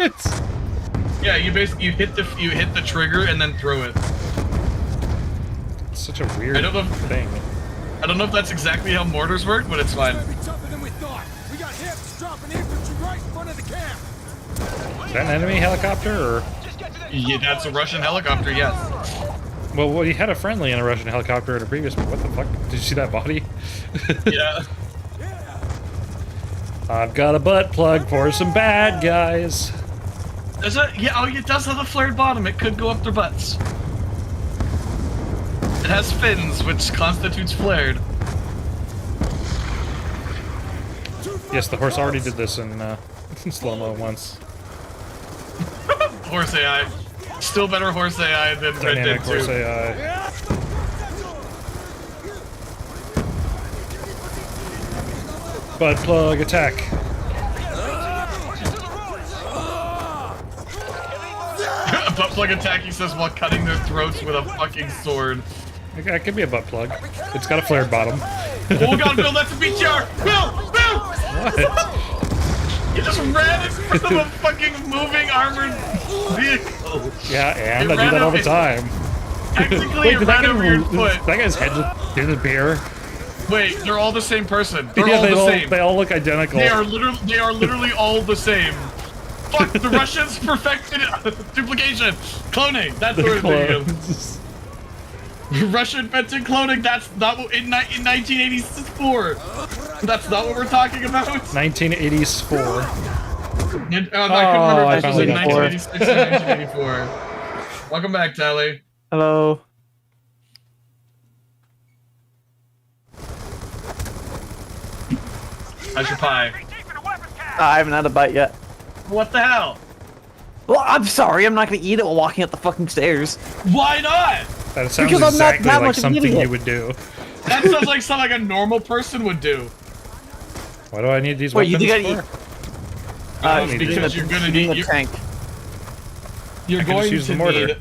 Yeah, you basically you hit the trigger and then throw it. It's such a weird thing. I don't know if that's exactly how mortars work, but it's fine. It's tougher than we thought. We got hips dropping infantry right in front of the camp. Is that an enemy helicopter or? Yeah, that's a Russian helicopter. Yes. Well, we had a friendly in a Russian helicopter in a previous one. What the fuck? Did you see that body? Yeah. I've got a butt plug for some bad guys. Does it? Yeah. Oh, it does have a flared bottom. It could go up their butts. It has fins, which constitutes flared. Yes, the horse already did this in slow-mo once. Horse AI. Still better horse AI than Red Dead 2. Horse AI. Butt plug attack. Butt plug attack, he says, while cutting their throats with a fucking sword. It could be a butt plug. It's got a flared bottom. Oh god, Bill, that's a BTR! Bill! Bill! What? You just ran in front of a fucking moving armored vehicle. Yeah, and I do that all the time. Technically, it ran over your foot. That guy's head just disappear. Wait, they're all the same person. They're Yeah, all the same. They all look identical. They are literally all the same. Fuck, the Russians perfected duplication. Cloning, that's what we're thinking of. Russia invented cloning, that's not what, in 1984. That's not what we're talking about? 1984. I couldn't remember if this was in 1986 or 1984. Welcome back, Tally. Hello. How's your pie? I haven't had a bite yet. What the hell? Well, I'm sorry, I'm not gonna eat it while walking up the fucking stairs. Why not? That sounds Because I'm not exactly that like much of an something idiot. you would do. That sounds like something like a normal person would do. Why do I need these Wait, you weapons think for? I Because you're gonna need a tank. You're I can going just use to the mortar. need.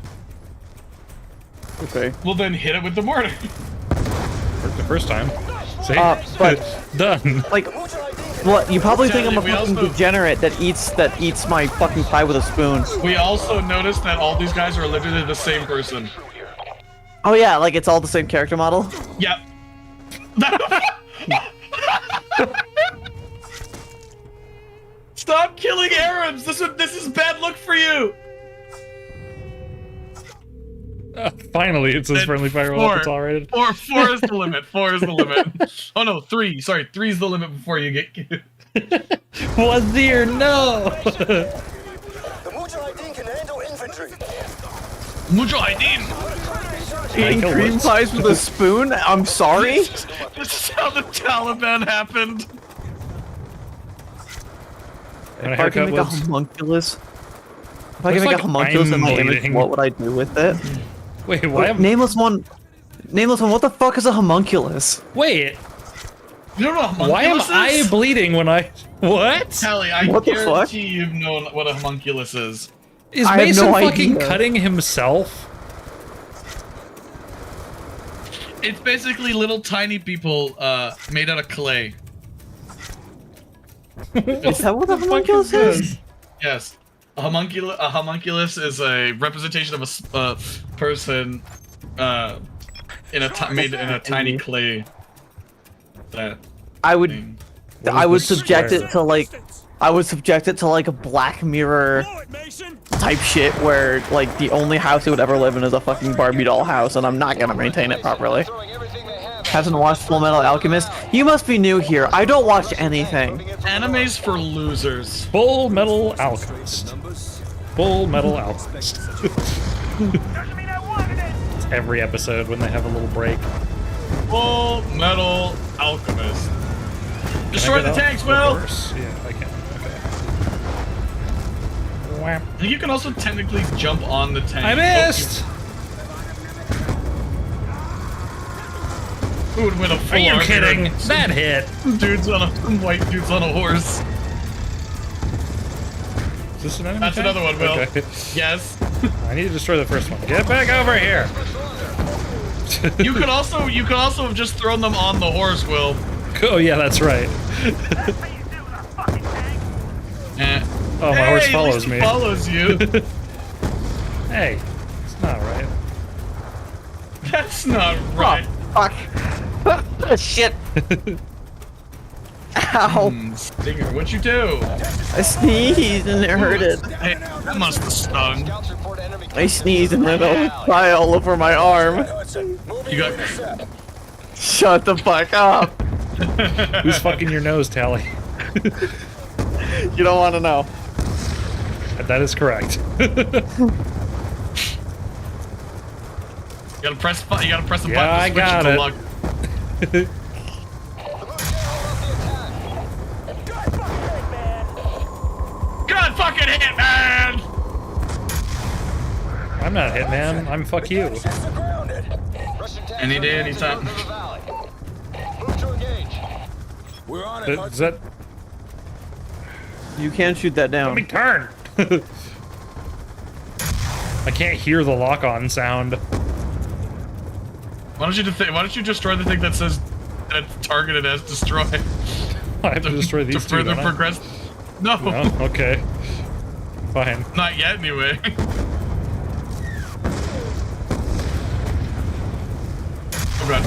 Okay. Well, then hit it with the mortar. Worked the first time. See? But done. like, what? You probably think I'm a We fucking also- degenerate that eats my fucking pie with a spoon. We also noticed that all these guys are literally the same person. Oh yeah, like it's all the same character model. Yep. Stop killing Arabs! This is bad luck for you! Finally, it says friendly fire weapon tolerated. Four is the limit. 4 is the limit. Oh no, 3. Sorry, 3 is the limit before you get killed. Wazir, no! The Mujahideen can handle infantry. Mujahideen! Eating cream pies with a spoon? I'm sorry? This is how the Taliban happened. And a If I can haircut make a was... homunculus, if I can Looks make like a homunculus in I'm my image, bleeding. what would I do with it? Wait, why am... Nameless one, what the fuck is a homunculus? Wait, You don't know what why am homunculus I is? bleeding when I... What? Tally, I What the fuck? guarantee you've known what a homunculus is. Is I have Mason no fucking idea. cutting himself? It's basically little tiny people made out of clay. Is that what a homunculus is? Yes. A homunculus is a representation of a person made in a tiny clay. That I would the subject square? it to like, a Black Mirror type shit where like the only house it would ever live in is a fucking Barbie doll house, and I'm not gonna maintain it properly. Hasn't watched Full Metal Alchemist? You must be new here. I don't watch anything. animes for losers. Full Metal Alchemist. Full Metal Alchemist. It's every episode when they have a little break. Full Metal Alchemist. Destroy the tanks, Will! Yeah, I can. Okay. Wham. You can also technically jump on the tank. I missed! Who would win a full Are you armor? kidding? That hit! White dudes on a horse. Is this an enemy That's tank? another one, Will. Okay. Yes. I need to destroy the first one. Get back over here! You could also have just thrown them on the horse, Will. Oh yeah, that's right. Eh. Oh, my horse Hey, at follows least he me. follows you. Hey, it's not right. That's not right. Fuck. Shit. Ow. Stinger, what'd you do? I sneezed and it hurted. Hey, that must have stung. I sneezed and then I was pie all over my arm. You got... Shut the fuck up. Who's fucking your nose, Tally? You don't want to know. That is correct. You gotta press the button to switch I got it. lock. God fucking Hitman! I'm not Hitman. I'm fuck you. Any day, anytime. We're on it. Is that... You can't shoot that down. Let me turn! I can't hear the lock-on sound. Why don't you destroy the thing that says that's targeted as destroy? I have to destroy these to further two, don't I? progress. No. No? Okay. Fine. Not yet, anyway. Oh god.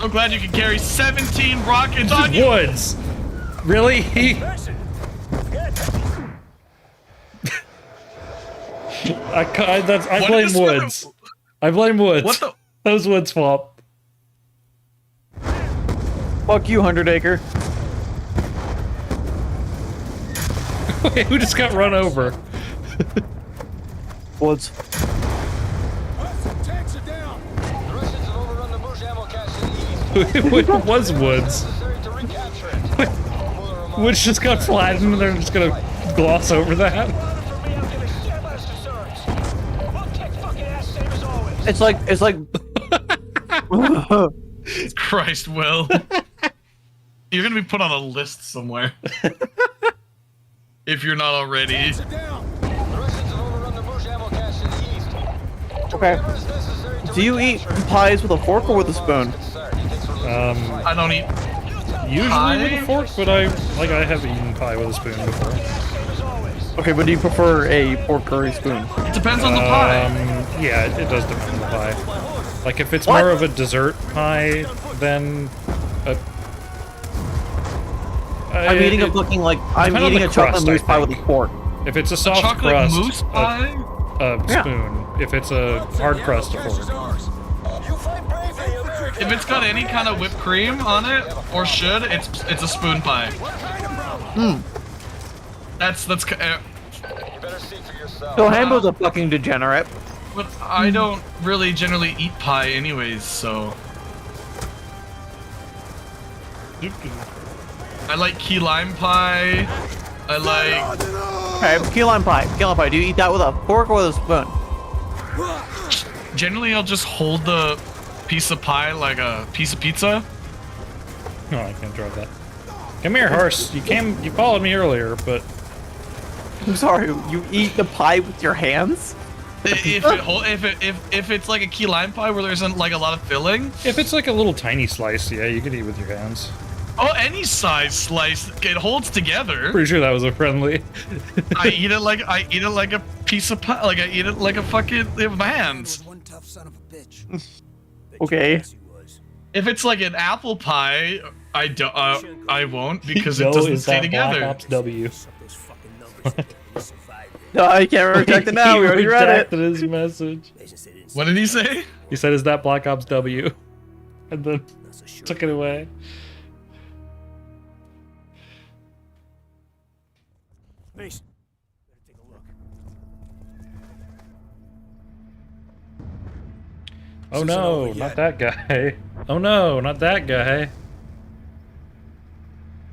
So glad you can carry 17 rockets on you. Woods. Really? I blame Woods. I blame Woods. What the? That was Woods' fault. Fuck you, 100 Acre. Wait, who just got run over? Woods. Tanks are down. It was Woods. Woods just got flattened and they're just gonna gloss over that. It's like Christ, Will. You're gonna be put on a list somewhere. If you're not already. Okay. Do you eat pies with a fork or with a spoon? I don't eat usually pie? with a fork, but I have eaten pie with a spoon before. Okay, but do you prefer a fork or a spoon? It depends on the pie. Yeah, it does depend on the pie. Like if it's more of a dessert pie, then I'm eating a chocolate mousse pie with a fork. If it's a soft chocolate crust, mousse pie? a spoon. If it's a hard crust, a fork. If it's got any kind of whipped cream on it, or should, it's a spoon pie. That's So Hambo's a fucking degenerate. But I don't really generally eat pie anyways, so. I like key lime pie. I like. Okay, key lime pie. Key lime pie. Do you eat that with a fork or with a spoon? Generally, I'll just hold the piece of pie like a piece of pizza. No, I can't drive that. Come here, horse. You followed me earlier, but. I'm sorry. You eat the pie with your hands? If it's like a key lime pie where there's like a lot of filling. If it's like a little tiny slice, yeah, you can eat with your hands. Oh, any size slice, it holds together. Pretty sure that was a friendly. I eat it like a piece of pie. Like I eat it like a fucking with my hands. One tough son of a bitch. Okay. If it's like an apple pie, I won't because it No, doesn't is stay that together. Black Ops W. No, I can't reject it now. We already read it. His message. What did he say? He said, "Is that Black Ops W?" And then took it away. Mason, better take a look. Oh no, not that guy. Oh no, not that guy.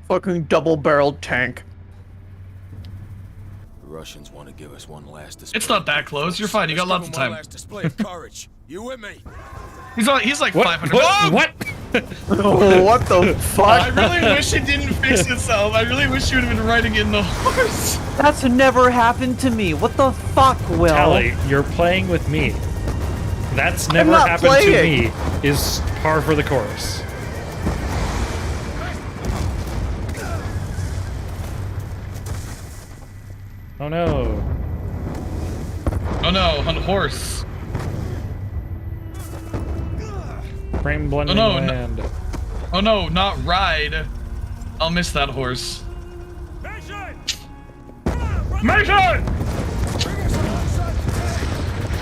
Fucking double-barreled tank. The Russians want to give us one last display. It's not that close. You're fine. You got lots of time. Last display of courage. You with me? He's like What? 500. What? Oh, what the fuck? I really wish it didn't fix itself. I really wish you would have been riding in the horse. That's never happened to me. What the fuck, Will? Tally, you're playing with me. That's never not happened playing. to me. Is par for the course. Oh no. Oh no, on a horse. Frame blending land. Oh no, not ride. I'll miss that horse. Mission!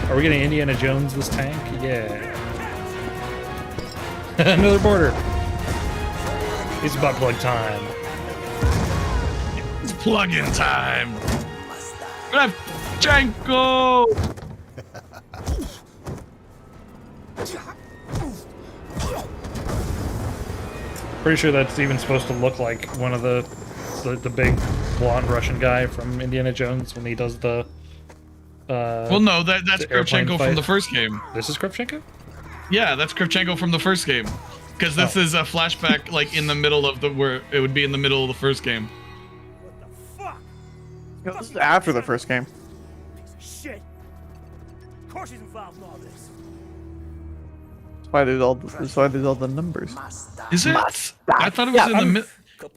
Are we getting Indiana Jones this tank? Yeah. Another border. It's butt plug time. It's plug-in time. Kravchenko! Pretty sure that's even supposed to look like one of the big blonde Russian guy from Indiana Jones when he does the. Well, no, that's Kravchenko from the first game. This is Kravchenko? Yeah, that's Kravchenko from the first game. Because this is a flashback, like in the middle of where it would be in the middle of the first game. This is after the first game. Shit. Of course he's involved in all this. That's why there's all the numbers. Is it? I thought it was in the middle.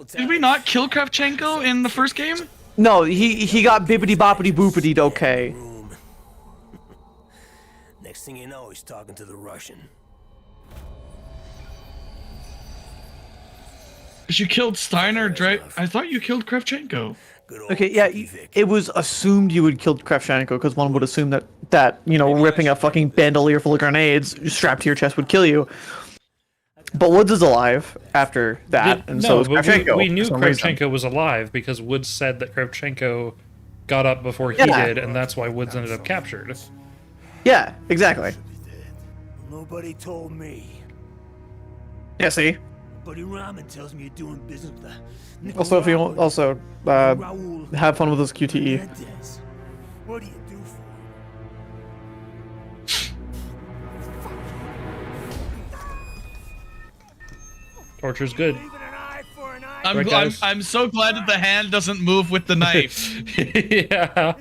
Did we not kill Kravchenko in the first game? No, he got bippity boppity boopity okay. Next thing you know, he's talking to the Russian. You killed Steiner, I thought you killed Kravchenko. Okay, yeah, it was assumed you would kill Kravchenko because one would assume that you know ripping a fucking bandolier full of grenades strapped to your chest would kill you. But Woods is alive after that, and so is Kravchenko. We knew Kravchenko was alive because Woods said that Kravchenko got up before he did, and that's why Woods ended up captured. Yeah, exactly. Nobody told me. Yeah, see. Buddy Rahman tells me you're doing business with the Also, if you want, have fun with this QTE. What do you do for Torture's good. I'm so glad that the hand doesn't move with the knife. Yeah.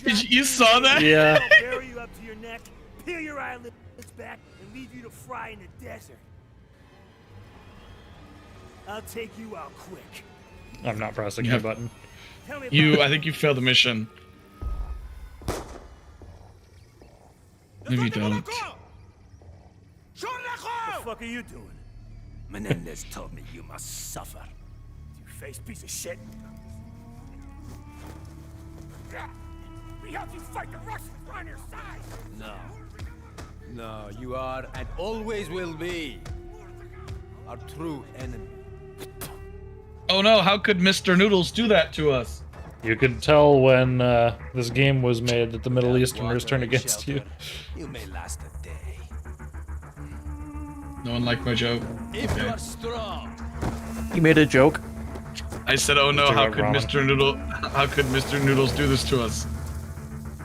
You saw that? Yeah. I'll bury you up to your neck, peel your eyelids back, and leave you to fry in the desert. I'll take you out quick. I'm not pressing that button. I think you failed the mission. Maybe you don't. What the fuck are you doing? Menendez told me you must suffer. You face piece of shit. We helped you fight the Russians. We're on your side. No, you are and always will be our true enemy. Oh no, how could Mr. Noodles do that to us? You could tell when this game was made that the Middle Easterners turned against you. You may last a day. No one liked my joke. If you are strong. You made a joke. I said, "Oh no, how could Mr. Noodles do this to us?"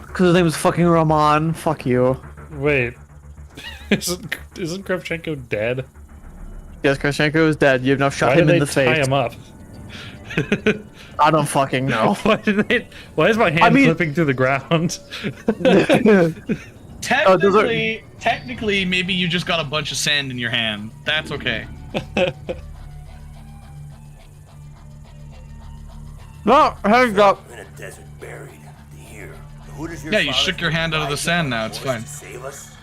Because his name was fucking Rahman. Fuck you. Wait, isn't Kravchenko dead? Yes, Kravchenko is dead. You have now shot him in the face. Why did they tie him up? I don't fucking know. Why is my hand flipping through the ground? Technically, maybe you just got a bunch of sand in your hand. That's okay. No, hands up. In a desert buried. Here. Who does your Yeah, you shook your hand out of the sand now. It's fine. Save us?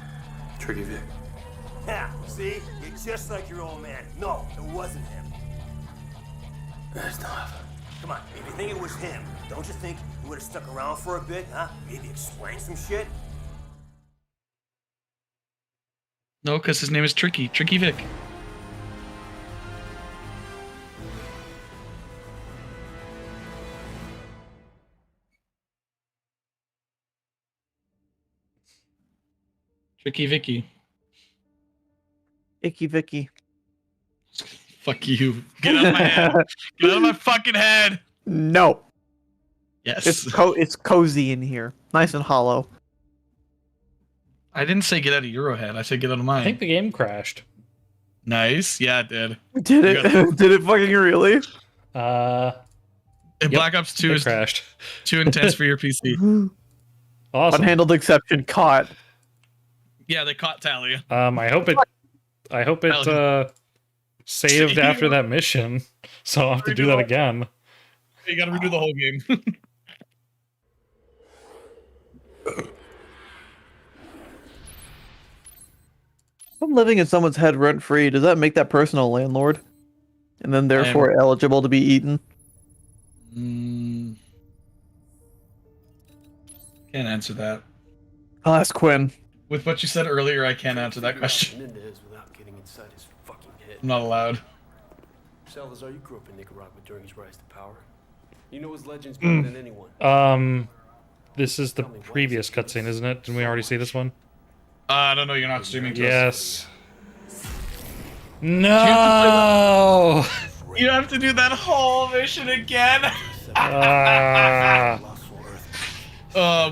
Tricky Vic. Yeah, see? You're just like your old man. No, it wasn't him. That's not. Come on, if you think it was him, don't you think you would have stuck around for a bit, huh? Maybe explain some shit? No, because his name is Tricky Vic. Tricky Vicky. Icky Vicky. Fuck you. Get out of my head. Get out of my fucking head. No. Yes. It's cozy in here. Nice and hollow. I didn't say get out of your head. I said get out of mine. I think the game crashed. Nice. Yeah, it did. Did it? Did it fucking really? Black Ops 2 is crashed. Too intense for your PC. Awesome. Unhandled exception caught. Yeah, they caught Talia. I hope it saved after that mission, so I'll have to do that again. You gotta redo the whole game. living in someone's head rent free, does that make that person a landlord? And then therefore eligible to be eaten? Can't answer that. I'll ask Quinn. With what you said earlier, I can't answer that question. Without getting inside his fucking head. I'm not allowed. Salazar, you grew up in Nicaragua during his rise to power. You know his legends better than anyone. This is the previous cutscene, isn't it? Didn't we already see this one? I don't know. You're not streaming. Yes. No. You have to do that whole mission again.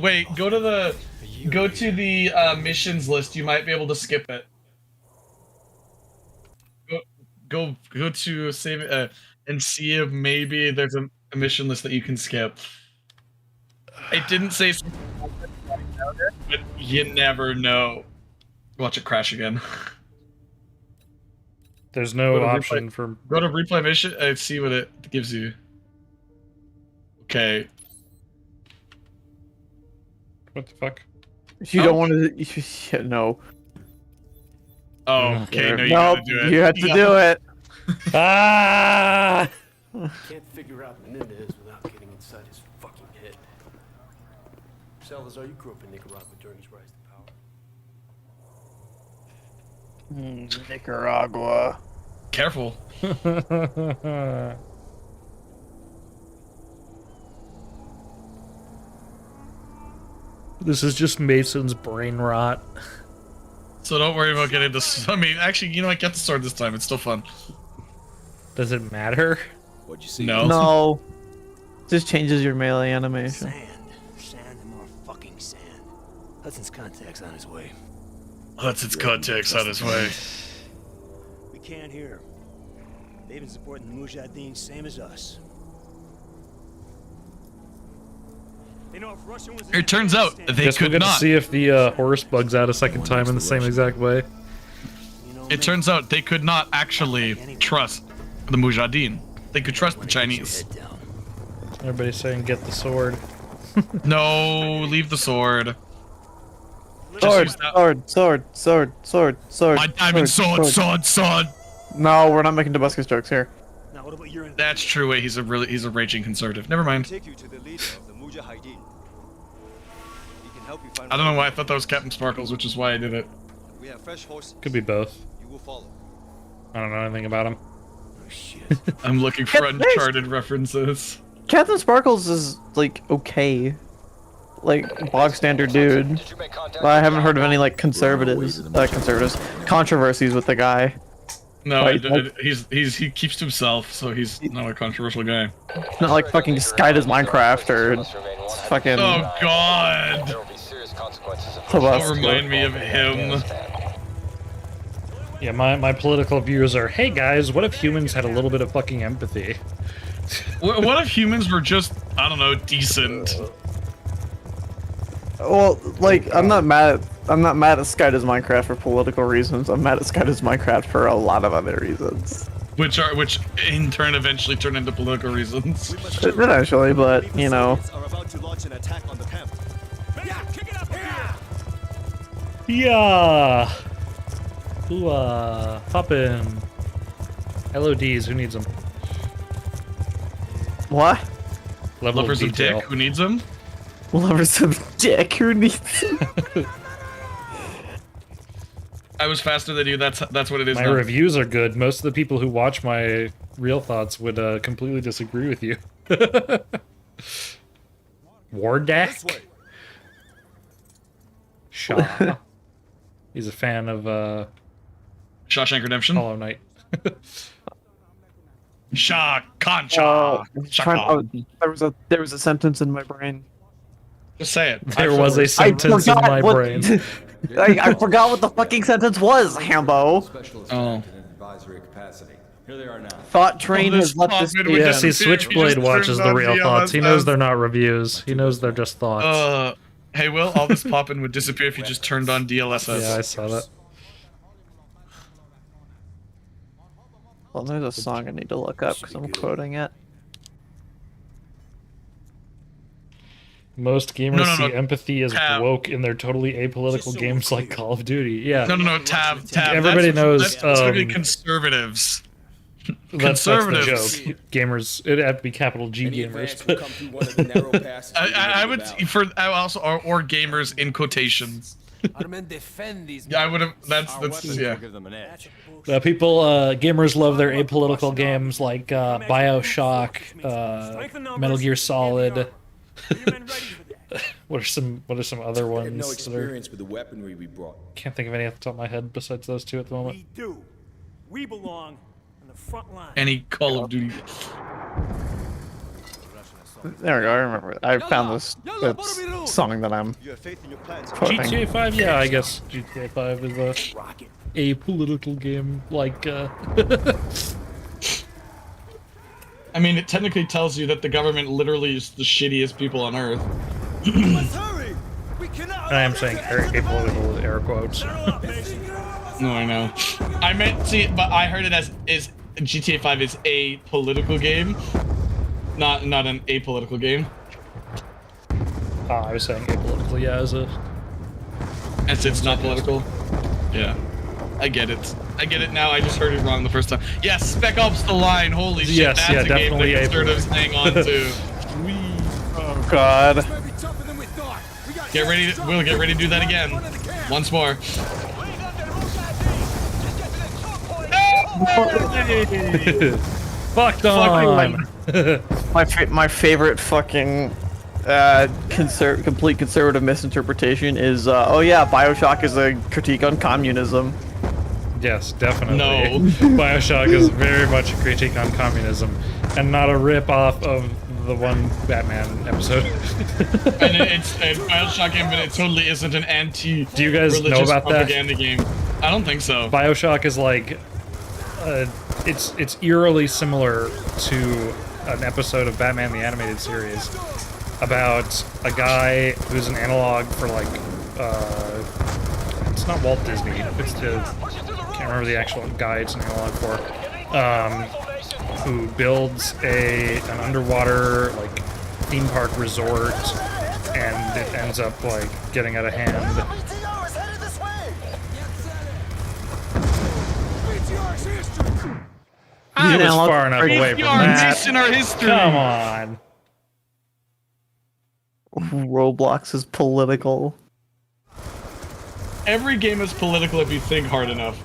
Wait. Go to the missions list. You might be able to skip it. Go to save it and see if maybe there's a mission list that you can skip. It didn't say, but you never know. Watch it crash again. There's no option for. Go to replay mission and see what it gives you. Okay. What the fuck? You don't want to. No. Oh, okay. No, you nope, gotta do it. You had to do it. Ah! Can't figure out Menendez without getting inside his fucking head. Salazar, you grew up in Nicaragua during his rise to power. Nicaragua. Careful. This is just Mason's brain rot. So don't worry about getting this. I mean, actually, you know what? Get the sword this time. It's still fun. Does it matter? What'd you see? No. No. Just changes your melee animation. Sand and more fucking sand. Hudson's contact's on his way. Hudson's contact's on his way. We can't hear. They've been supporting the Mujahideen same as us. You know, if Russia was It turns out they Guess we'll could get to not. see if the horse bugs out a second time in the same exact way. It turns out they could not actually trust the Mujahideen. They could trust the Chinese. Everybody's saying get the sword. No, leave the sword. Sword. My diamond sword. No, we're not making Damascus jokes here. Now, what about your That's true. Wait, he's a raging conservative. Never mind. Take you to the leader of the Mujahideen. He can help you find. I don't know why I thought that was Captain Sparkles, which is why I did it. We have fresh horses. Could be both. You will follow. I don't know anything about him. Oh shit. I'm looking for Uncharted references. Captain Sparkles is like okay, like bog standard dude. But I haven't heard of any like conservatives, controversies with the guy. No, Like, he keeps to himself, so he's not a controversial guy. Not like fucking Sky does Minecraft or fucking. Oh God! Don't remind me of him. Yeah, my political views are, hey guys, what if humans had a little bit of fucking empathy? What if humans were just, I don't know, decent? Well, like I'm not mad at Sky does Minecraft for political reasons. I'm mad at Sky does Minecraft for a lot of other reasons. Which in turn eventually turn into political reasons. Eventually, but you know. Are about to launch an attack on the camp. Yeah, kick it up here! Yeah. Ooh, poppin'. LODs, who needs them? What? Level Lovers of detail. dick, who needs them? Lovers of dick, who needs I was faster than you. That's what it is My now. reviews are good. Most of the people who watch my real thoughts would completely disagree with you. Wardak? Shaw. He's a fan of Shawshank Redemption. Hollow Knight. Shah Concha. There was a sentence in my brain. Just say it. There was a sentence in my brain. I forgot what the fucking sentence was, Hambo. Oh. Here they are now. Thought train has left this. Yeah, see, Switchblade watches the real thoughts. He knows they're not reviews. He knows they're just thoughts. Hey, Will, all this poppin' would disappear if you just turned on DLSS. Yeah, I saw that. Well, there's a song I need to look up because I'm quoting it. Most gamers No. see empathy as Tab. woke in their totally apolitical games like Call of Duty. Yeah. No, tab. Everybody knows, That's specifically conservatives. That's the Conservatives. joke. Gamers, it'd have to be capital G gamers. But I would also or gamers in quotations. Yeah, I would have. That's yeah. People, gamers love their apolitical games like Bioshock, Metal Gear Solid. What are some other ones? No experience with the weaponry we brought. Can't think of any off the top of my head besides those two at the moment. We do. We belong on the front line. Any Call of Duty. There we go. I remember. I found this song that I'm. quoting. GTA 5, yeah, I guess GTA 5 is a apolitical game. Like, I mean, it technically tells you that the government literally is the shittiest people on Earth. I am saying apolitical with air quotes. No, I know. I meant but I heard it as GTA 5 is a political game, not an apolitical game. I was saying apolitical, yeah, As it's not political. Yeah, I get it. I get it now. I just heard it wrong the first time. Yes, Spec Ops: The Line. Holy shit, Yes, that's yeah, a game that definitely conservatives hang on to. Oh God. Get ready. We'll get ready to do that again. Once more. Fucked on. My favorite fucking complete conservative misinterpretation is oh yeah, Bioshock is a critique on communism. Yes, definitely. No. Bioshock is very much a critique on communism, and not a rip-off of the one Batman episode. And it's a Bioshock game, but it totally isn't an anti-religious Do you guys know about propaganda game. I don't think so. Bioshock is like, it's eerily similar to an episode of Batman the Animated Series about a guy who's an analog for like, it's not Walt Disney, it's the, I can't remember the actual guy it's an analog for, who builds an underwater like theme park resort, and it ends up like getting out of hand. I was far enough away from that. In our history. Come on. Roblox is political. Every game is political if you think hard enough.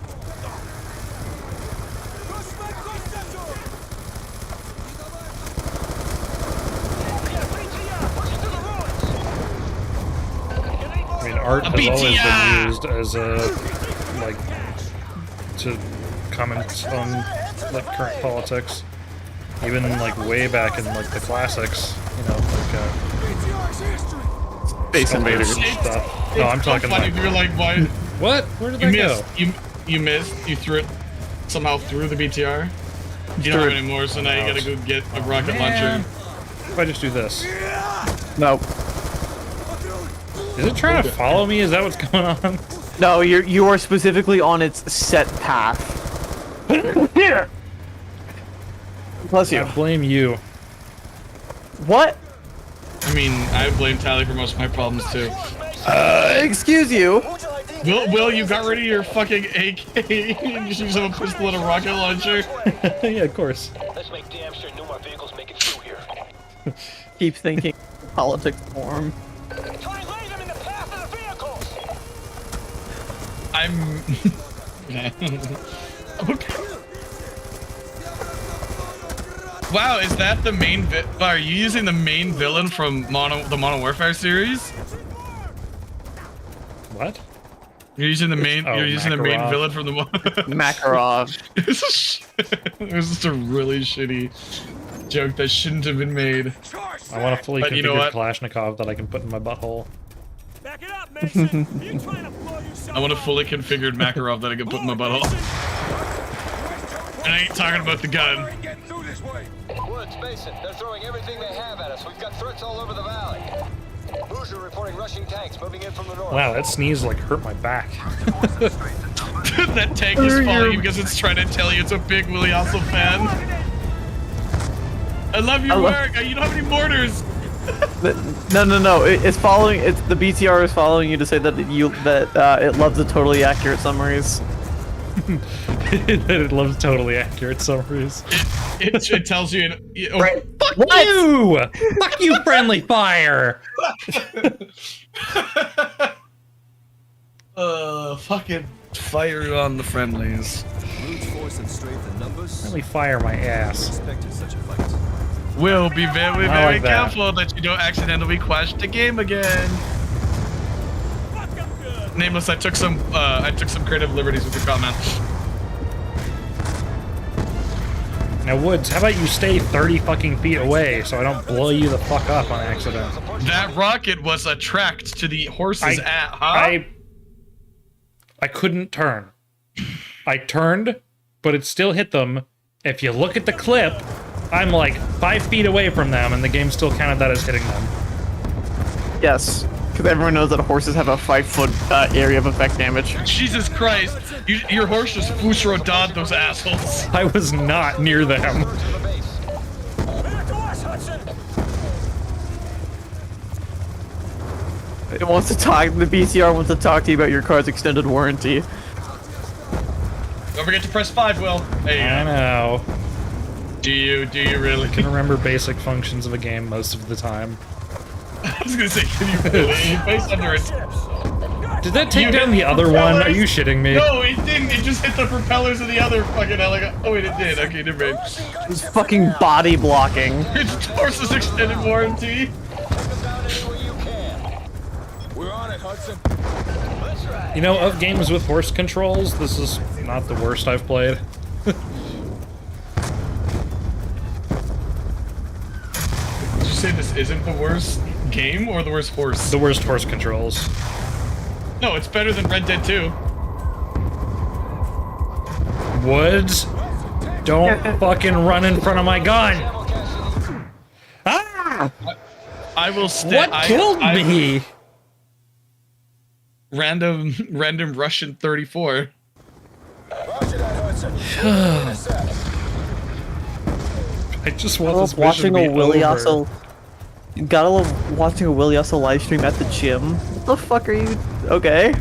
I mean, art has always been used as a, like, to comment on, like, current politics. Even, like, way back in, like, the classics, you know, like, Space Invaders stuff. No, I'm talking funny like... if you're like, why? What? Where did that go? You missed. You threw it somehow through the BTR. You don't have any more, so now you gotta go get a rocket launcher. If I just do this. Nope. Is it trying to follow me? Is that what's going on? No, you are specifically on its set path. Here. Bless you. I blame you. What? I mean, I blame Tally for most of my problems too. Excuse you. Will, you got rid of your fucking AK and just use a pistol and a rocket launcher? Yeah, of course. Let's make damn sure no more vehicles make it through here. Keep thinking politics form. Try and lay them in the path of the vehicles. Okay. Wow, is that the main are you using the main villain from the Modern Warfare series? What? You're using the main. Oh, you're using the main Makarov. villain from the Makarov. It was just a really shitty joke that shouldn't have been made. I want a fully But you know configured what? Kalashnikov that I can put in my butthole. Back it up, Mason. You trying to blow yourself I want a fully configured Makarov that I can put in my butthole. And I ain't talking about the gun. Woods, Mason, they're throwing everything they have at us. We've got threats all over the valley. Hoosier reporting rushing tanks moving in from the north. Wow, that sneeze like hurt my back. That tank is falling because it's trying to tell you it's a big Williaso fan. I love your work. You don't have any mortars. No. It's following. It's the BTR is following you to say that it loves the totally accurate summaries. That it loves totally accurate summaries. It tells you. Right. Fuck you! Fuck you, friendly fire! Fucking fire on the friendlies. Brute force and strength in numbers. Friendly fire my ass. Expected such a fight. Will be very, I very like that. careful that you don't accidentally crash the game again. Nameless, I took some creative liberties with your comment. Now, Woods, how about you stay 30 fucking feet away so I don't blow you the fuck up on accident? That rocket was attracted to the horse's ass, huh? I couldn't turn. I turned, but it still hit them. If you look at the clip, I'm like 5 feet away from them, and the game still counted that as hitting them. Yes, because everyone knows that horses have a 5-foot area of effect damage. Jesus Christ, your horse just Fushro-dod those assholes. I was not near them. It wants to talk. The BCR wants to talk to you about your car's extended warranty. Don't forget to press 5, Will. There you I go. know. Do you really? I can remember basic functions of a game most of the time. I was gonna say, can you really? You face under it. Did that take down the other one? Are you shitting me? No, it didn't. It just hit the propellers of the other fucking helicopter. Oh wait, it did. Okay, never mind. It's fucking body blocking. It's horse's extended warranty. We're on it, Hudson. You know, of games with horse controls, this is not the worst I've played. Did you say this isn't the worst game or the worst horse? The worst horse controls. No, it's better than Red Dead 2. Woods, don't fucking run in front of my gun. Ah! I will stay. What killed me? Random Russian 34. I just want this watching mission a to be Williaso. over. You gotta love watching a Williaso live stream at the gym. What the fuck are you? Okay.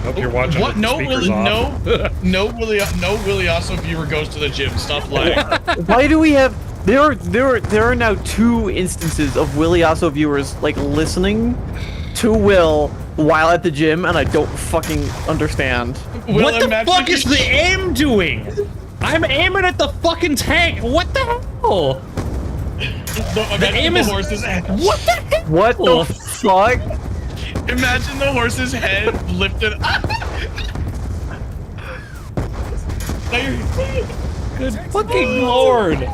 Hope you're watching What? with the No, speakers off. no Williaso viewer goes to the gym. Stop lying. Why do we have? There are now 2 instances of Williaso viewers like listening to Will while at the gym, and I don't fucking understand. What the fuck is the aim doing? I'm aiming at the fucking tank. What the hell? The aim is. Horse's head. What the hell? What the fuck? Imagine the horse's head lifted. Good fucking lord.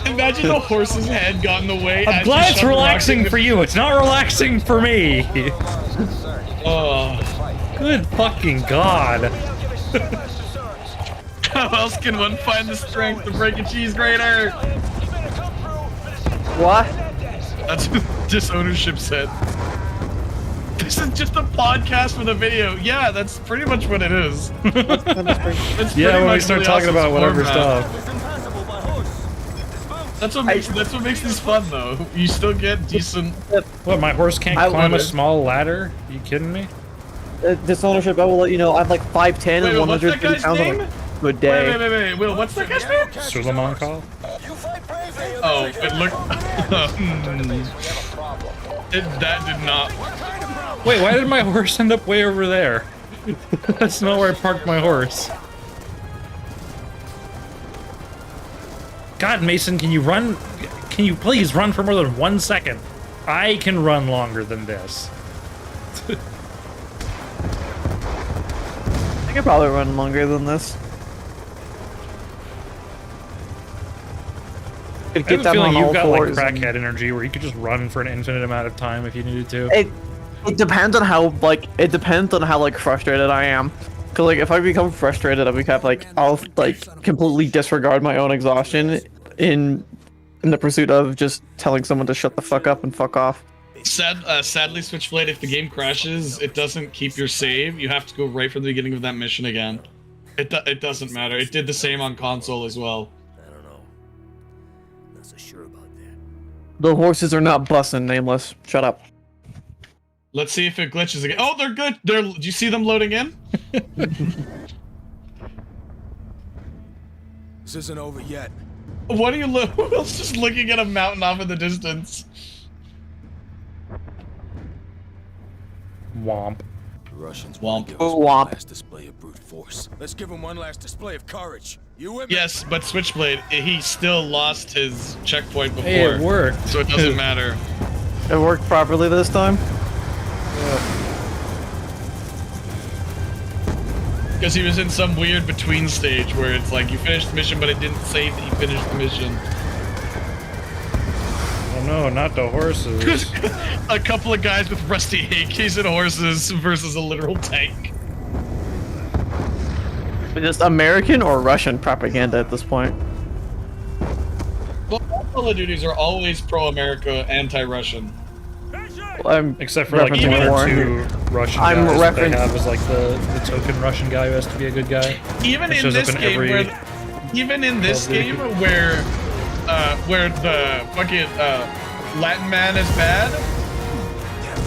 Imagine the horse's head got in the way. I'm glad it's relaxing for you. It's not relaxing for me. Oh. Good fucking god. How else can one find the strength to break a cheese grater? What? That's what Disownership said. This is just a podcast with a video. Yeah, that's pretty much what it is. That's Yeah, when we much start Williaso's talking about whatever format. stuff. That's what makes these fun, though. You still get decent. What? My horse can't climb a small ladder? Are you kidding me? Disownership, I will let you know. I'm like 5'10" Wait, and what's that 150 guy's pounds on name? a good day. Wait, Will, what's that guy's name? Suleiman call? Oh, it looked. That did not. Wait, why did my horse end up way over there? That's not where I parked my horse. God, Mason, can you run? Can you please run for more than 1 second? I can run longer than this. I could probably run longer than this. Could I have a feeling you've got like fours and- crackhead energy where you could just run for an infinite amount of time if you needed to. It depends on how frustrated I am. Cause like if I become frustrated, I'll completely disregard my own exhaustion in the pursuit of just telling someone to shut the fuck up and fuck off. Sadly, Switchblade, if the game crashes, it doesn't keep your save. You have to go right from the beginning of that mission again. It doesn't matter. It did the same on console as well. I don't know. Not so sure about that. The horses are not bussing, Nameless. Shut up. Let's see if it glitches again. Oh, they're good. Do you see them loading in? This isn't over yet. What are you who else just looking at a mountain off in the distance? Womp. The Russians Womp. want to give us one last display of brute force. Let's give them one last display of courage. You with me? Yes, but Switchblade, he still lost his checkpoint before. Hey, it worked. So it doesn't matter. It worked properly this time? Because he was in some weird between stage where it's like you finished the mission, but it didn't say that you finished the mission. Oh no, not the horses. A couple of guys with rusty AKs and horses versus a literal tank. Just American or Russian propaganda at this point? Well, all Call of Duties are always pro-America, anti-Russian. I'm except for like referencing one the or war. two Russian I'm guys that they referencing- have as like the token Russian guy who has to be a good guy. Even That in shows up this game, every where the fucking Latin man is bad,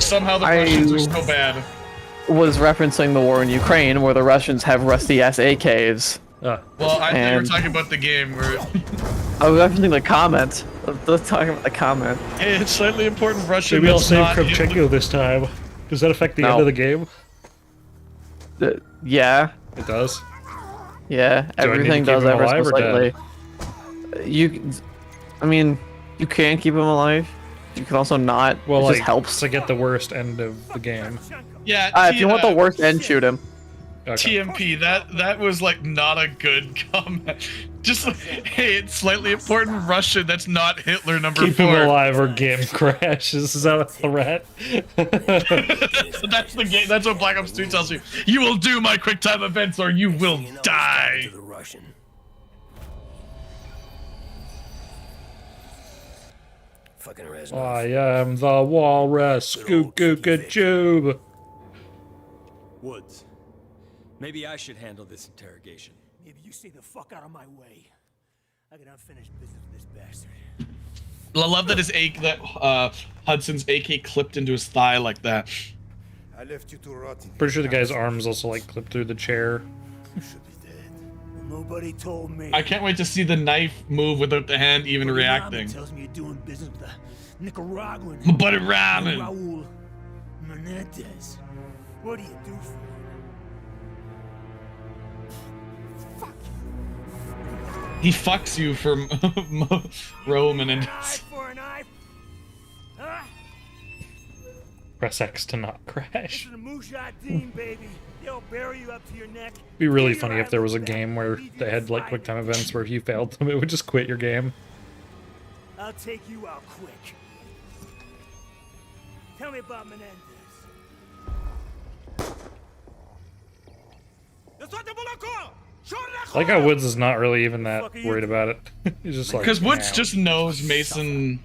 somehow the Russians are so bad. Was referencing the war in Ukraine where the Russians have rusty ass AKs. Well, I think we're talking about the game where I was referencing the comment. Let's talk about the comment. it's slightly important Russian. Maybe I'll that's save not Kravchenko this time. Does that affect the end of the game? Yeah. It does? Yeah, Do I need to everything keep does him ever so alive or dead? slightly. I mean, you can keep him alive. You can also not. Well, it like, just helps. to get the worst end of the game. Yeah. If you want the worst end, shoot him. TMP, that was like not a good comment. Just like, hey, it's slightly important Russian. That's not Hitler number Keep 4. him alive or game crashes. Is that a threat? That's the game. That's what Black Ops 2 tells you. You will do my quick time events or you will die. Fucking Reznov. I am the walrus. Skook-gook-a-joob. Woods. Maybe I should handle this interrogation. Maybe you stay the fuck out of my way. I got unfinished business with this bastard. I love that Hudson's AK clipped into his thigh like that. I left you to rot. Pretty sure the guy's arms also like clipped through the chair. Nobody told me. I can't wait to see the knife move without the hand even reacting. Tells me you're doing business with a Nicaraguan. My buddy Ramen. Raul Menendez. What do you do for him? He fucks you for Roman and For an eye. Huh? Press X to not crash. Listen to Mujahideen, baby. They'll bury you up to your neck. It'd be really funny if there was a game where they had like quick time events where if you failed them, it would just quit your game. I'll take you out quick. Tell me about Menendez. I like how Woods is not really even that worried about it. He's just like, because Woods "Nah." just knows Mason.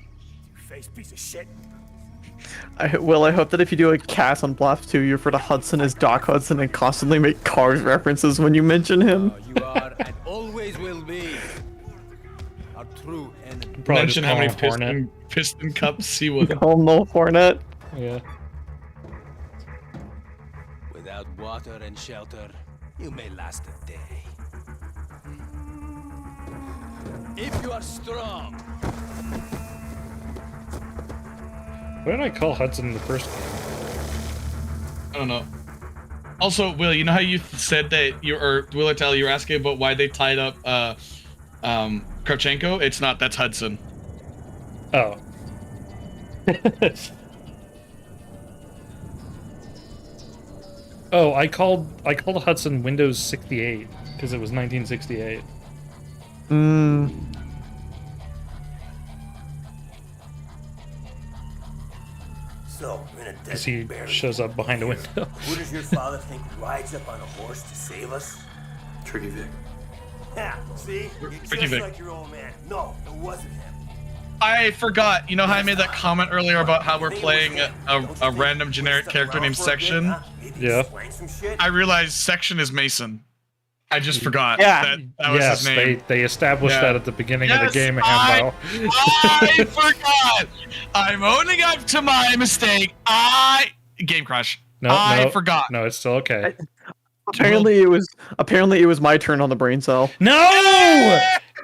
Face piece of shit. I hope that if you do a cast on Blast 2, you refer to Hudson as Doc Hudson and constantly make Cars references when you mention him. You are and always will be our true enemy. Probably Mention just how many call him Hornet. piston cups he was. Call him the Hornet. Yeah. Without water and shelter, you may last a day. If you are strong. What did I call Hudson in the first game? I don't know. Also, Will, you know how you said that you or Will I tell you were asking about why they tied up Kravchenko? It's not. That's Hudson. Oh. Oh, I called Hudson Windows 68 because it was 1968. So, we're in a Because desert he barren. shows up behind a window. Who does your father think rides up on a horse to save us? Tricky Vic. Yeah, see? You're Tricky just Vic. like your old man. No, it wasn't him. I forgot. You know how I made that comment earlier about how we're playing a random generic character named Section? Yeah. I realized Section is Mason. I just forgot. Yeah. That was yes, his name. they established that at the beginning of the game, I Hambo. forgot. I'm owning up to my mistake. Game crash. I forgot. No, it's still okay. Apparently it was my turn on the brain cell. No!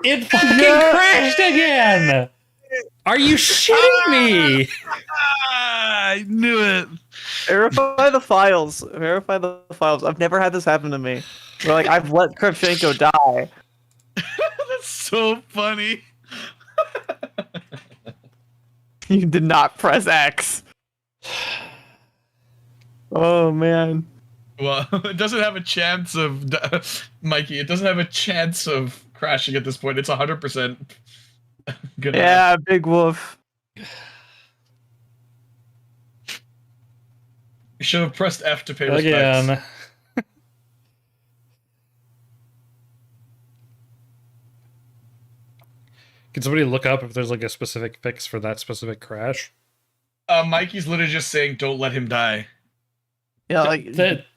It fucking crashed again! Are you shitting me? I knew it. Verify the files. Verify the files. I've never had this happen to me. Where, like, I've let Kravchenko die. That's so funny. You did not press X. Oh, man. Well, it doesn't have a chance of... Mikey, it doesn't have a chance of crashing at this point. It's 100% good. Yeah, big wolf. You should have pressed F to pay respects. Again. Can somebody look up if there's like a specific fix for that specific crash? Mikey's literally just saying, "Don't let him die." Yeah, like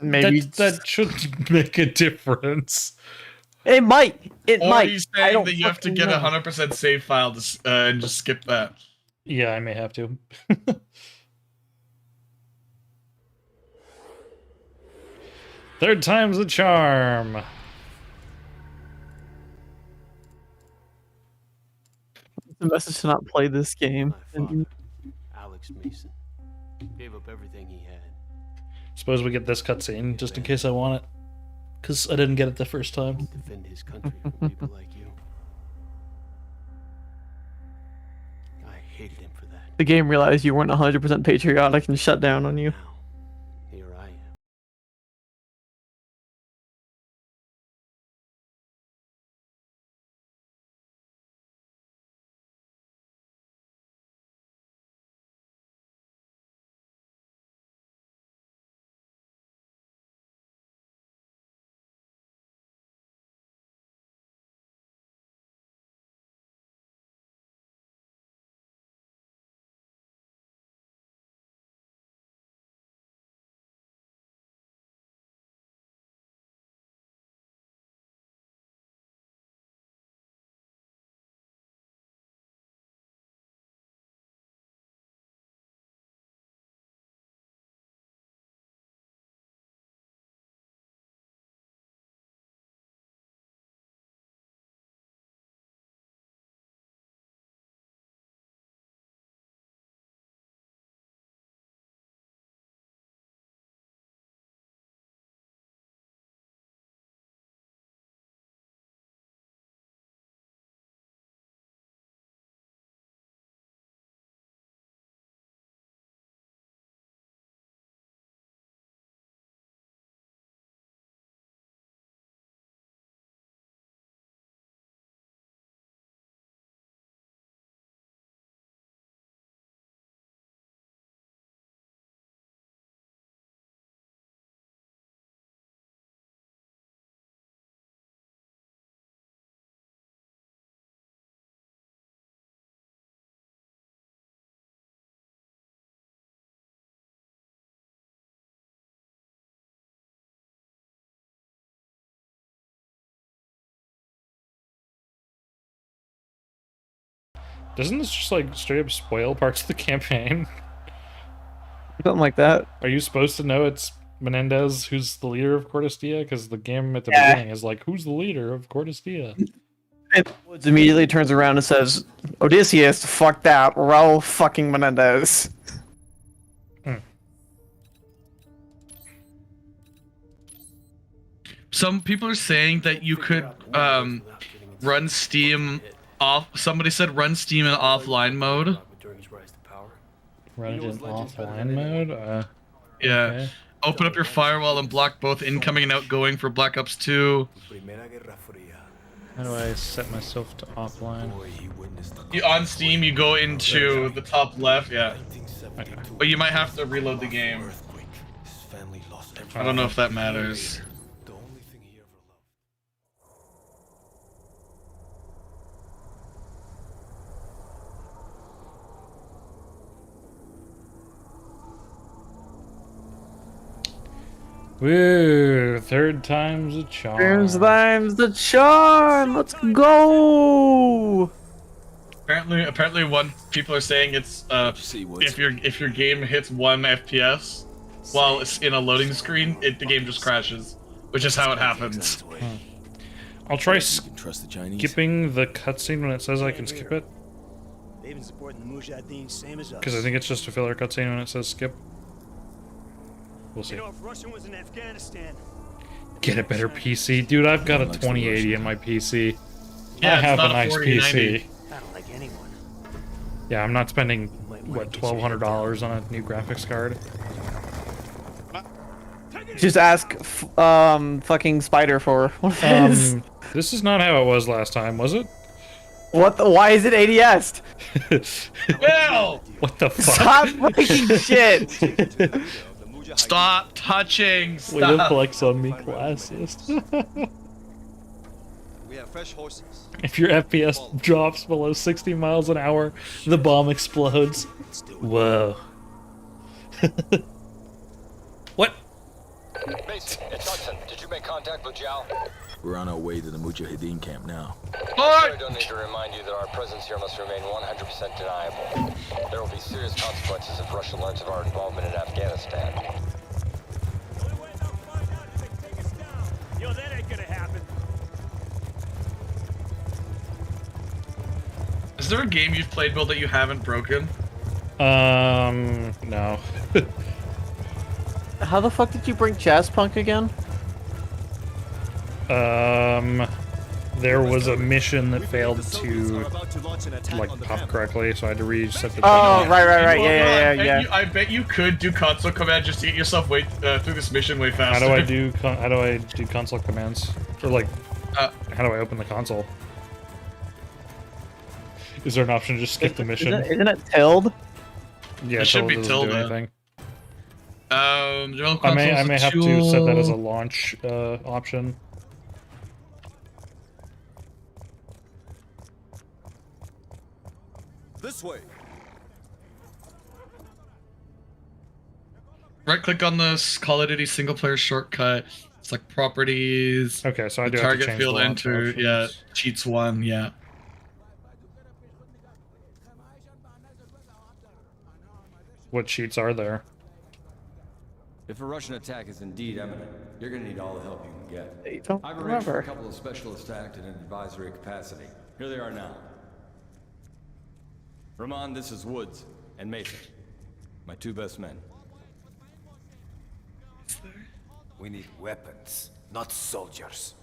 maybe that should make a difference. It might. It or might. he's saying that you have to get a 100% save file to, and just skip that. Yeah, I may have to. Third time's the charm. The message to not play this game. Alex Mason gave up everything he had. Suppose we get this cutscene just in case I want it, because I didn't get it the first time. Defend his country from people like you. I hated him for that. The game realized you weren't 100% patriotic and shut down on you. Here I am. Doesn't this just like straight up spoil parts of the campaign? Something like that. Are you supposed to know it's Menendez who's the leader of Cordestia? Because the game at the Yeah. beginning is like, who's the leader of Cordestia? And Woods immediately turns around and says, Odysseus, fuck that, Raul fucking Menendez. Some people are saying that you could run Steam off. Somebody said run Steam in offline mode. Run it in offline mode? Yeah. Okay. Open up your firewall and block both incoming and outgoing for Black Ops 2. How do I set myself to offline? On Steam, you go into the top left, yeah. Okay. But you might have to reload the game. I don't know if that matters. Woo! Third time's a charm. Third time's the charm. Let's go. Apparently, people are saying it's if your game hits 1 FPS while it's in a loading screen, the game just crashes, which is how it happens. I'll try skipping the cutscene when it says I can skip it. They've been supporting the Mujahideen same as us. Because I think it's just a filler cutscene when it says skip. We'll see. You know, if Russia was in Afghanistan. Get a better PC, dude. I've got a 2080 in my PC. Yeah, I have it's a not nice 4090. PC. I don't like anyone. Yeah, I'm not spending what $1,200 on a new graphics card. Just ask fucking Spider for one of his. This is not how it was last time, was it? What the? Why is it ADS? Well, what the fuck? Stop breaking shit. Stop touching stuff. Way to flex on me, classist. We have fresh horses. If your FPS drops below 60 miles an hour, the bomb explodes. Whoa. What? Mason, it's Hudson. Did you make contact with Jal? We're on our way to the Mujahideen camp now. I don't need to remind you that our presence here must remain 100% deniable. There will be serious consequences if Russia learns of our involvement in Afghanistan. Yo, that ain't gonna happen. Is there a game you've played, Bill, that you haven't broken? No. How the fuck did you bring Jazzpunk again? There was a mission that failed to like pop correctly, so I had to reset the. Oh, right, yeah. I bet you could do console command just to get yourself way through this mission way faster. How do I do console commands? Or like, how do I open the console? Is there an option to just skip the mission? Isn't it tilde? Yeah, it should be tilde. Anything. I may have to set that as a launch option. This way. Right click on this Call of Duty single player shortcut. It's like properties. Okay, so I do target have to change field the enter. options. Yeah, cheats 1. Yeah. What cheats are there? If a Russian attack is indeed imminent, you're gonna need all the help you can get. I don't I've arranged for remember. a couple of specialists to act in an advisory capacity. Here they are now. Rahman, this is Woods, and Mason, my 2 best men. We need weapons, not soldiers.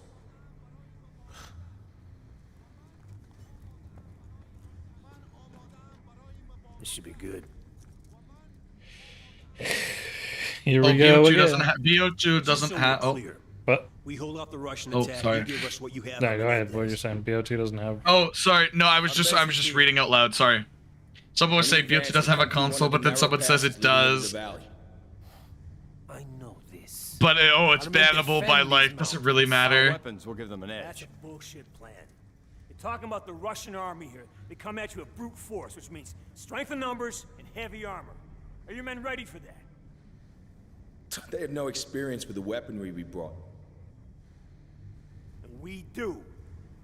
This should be good. Here we go BO2 again. doesn't have. BO2 doesn't have. Oh. What? We hold off the Russian Oh, attack. sorry. You give us what you have. No, go ahead. What are you saying? BO2 doesn't have. Oh, sorry. No, I was just reading out loud. Sorry. Someone was saying BO2 doesn't have a console, but then someone says it does. I know this. But it's bannable by life. Doesn't really matter. Weapons will give them an That's edge. a bullshit plan. You're talking about the Russian army here. They come at you with brute force, which means strength in numbers and heavy armor. Are your men ready for that? They have no experience with the weaponry we brought. And we do.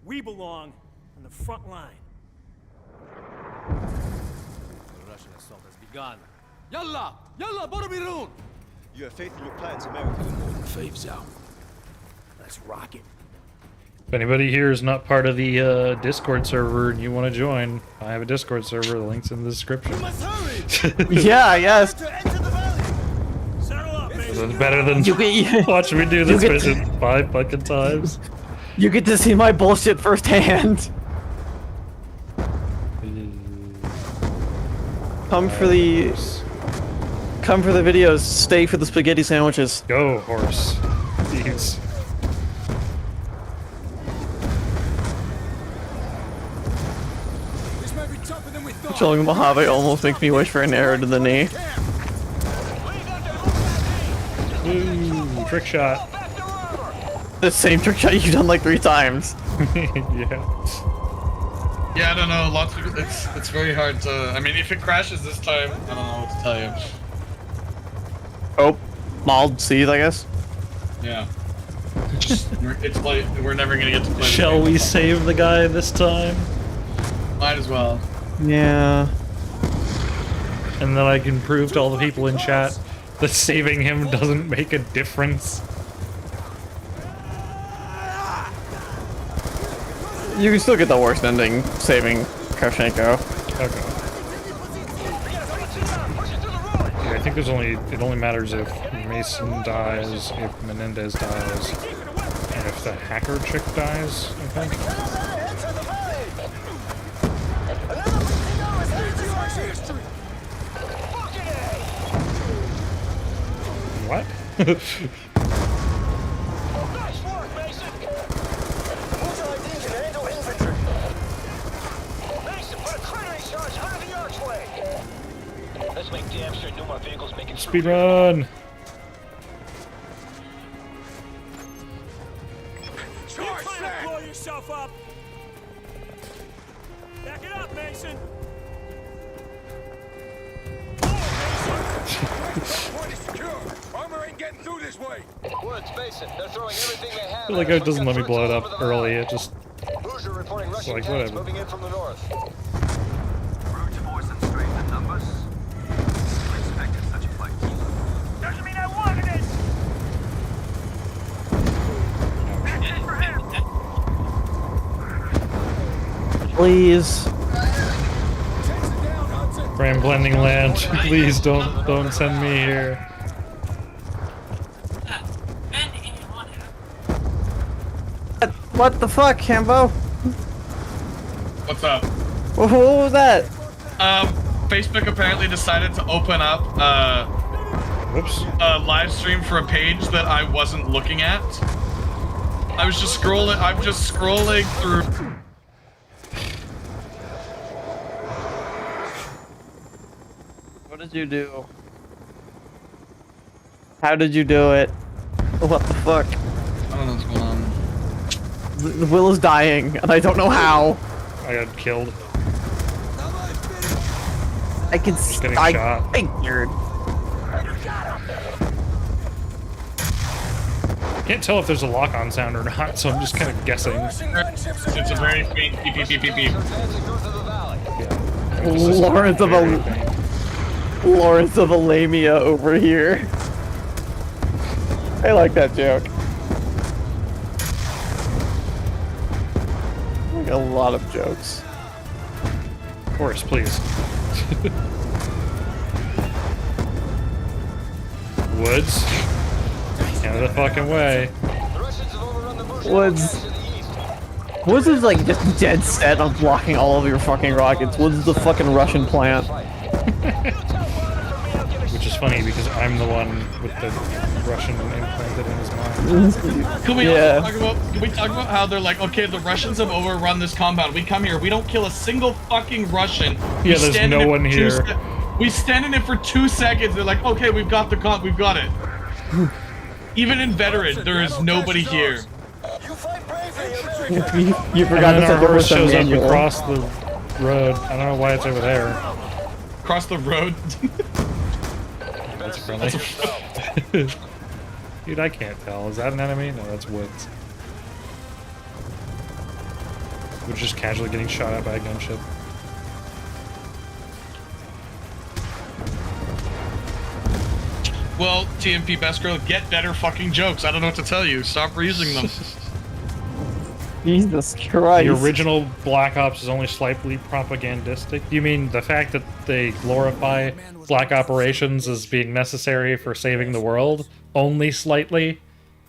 We belong on the front line. The Russian assault has begun. Yalla! Yalla, Borobirun! You have faith in your plans, America. Fave's out. Let's rock it. If anybody here is not part of the Discord server and you want to join, I have a Discord server. The link's in the description. Yeah, yes. It's better than watch me do this mission 5 fucking times. You get to see my bullshit firsthand. Come for the videos, stay for the spaghetti sandwiches. Go, horse. Jeez. This may be tougher than we thought. Killing Mojave almost makes me wish for an arrow to the knee. Ooh, trick shot. The same trick shot you've done like 3 times. Yeah. Yeah, I don't know. Lots of it's very hard to. I mean, if it crashes this time, I don't know what to tell you. Oh, mauled seeds, I guess. Yeah. It's like we're never gonna get to play. Shall we save the guy this time? Might as well. Yeah. And then I can prove to all the people in chat that saving him doesn't make a difference. You can still get the worst ending saving Kravchenko. Okay. Yeah, I think it only matters if Mason dies, if Menendez dies, and if the hacker chick dies, I think. What? Nice work, Mason! Mujahideen can handle infantry. Mason, put a cratering charge under the archway! Let's make damn sure no more vehicles make it through. Speed run! Charge that! Blow yourself up! Back it up, Mason! Point is secure. Armor ain't getting through this way. Woods, Mason, they're throwing everything they have. I feel like it doesn't let me blow it up early, it just... Hoosier reporting Russian like, tanks whatever. moving in from the north. Brute force and strength in numbers. Who expected such a fight? Doesn't mean I wanted it! Action for him! Please. Frame blending land, please don't send me here. What the fuck, Cambo? What's up? What was that? Facebook apparently decided to open up Whoops. a live stream for a page that I wasn't looking at. I'm just scrolling through. What did you do? How did you do it? What the fuck? I don't know what's going on. Will is dying, and I don't know how. I got killed. I can see. getting shot. Figured. Can't tell if there's a lock-on sound or not, so I'm just kind of guessing. It's a very faint beep beep beep beep beep. Lawrence of Alamia over here. I like that joke. Like a lot of jokes. Of course, please. Woods. Out of the fucking way. Woods. Woods is like just dead set on blocking all of your fucking rockets. Woods is the fucking Russian plant. Which is funny because I'm the one with the Russian implanted in his mind. Can we talk about how they're like, okay, the Russians have overrun this compound. We come here, we don't kill a single fucking Russian. Yeah, there's no one here. We stand in it for 2 seconds. They're like, okay, we've got it. Even in veteran, there is nobody here. You forgot to our set the horse shows up manual. across the road. I don't know why it's over there. Across the road. That's friendly. Dude, I can't tell. Is that an enemy? No, that's Woods. We're just casually getting shot at by a gunship. Well, TMP Best Girl, get better fucking jokes. I don't know what to tell you. Stop reusing them. Jesus Christ. The original Black Ops is only slightly propagandistic. You mean the fact that they glorify Black Operations as being necessary for saving the world? Only slightly?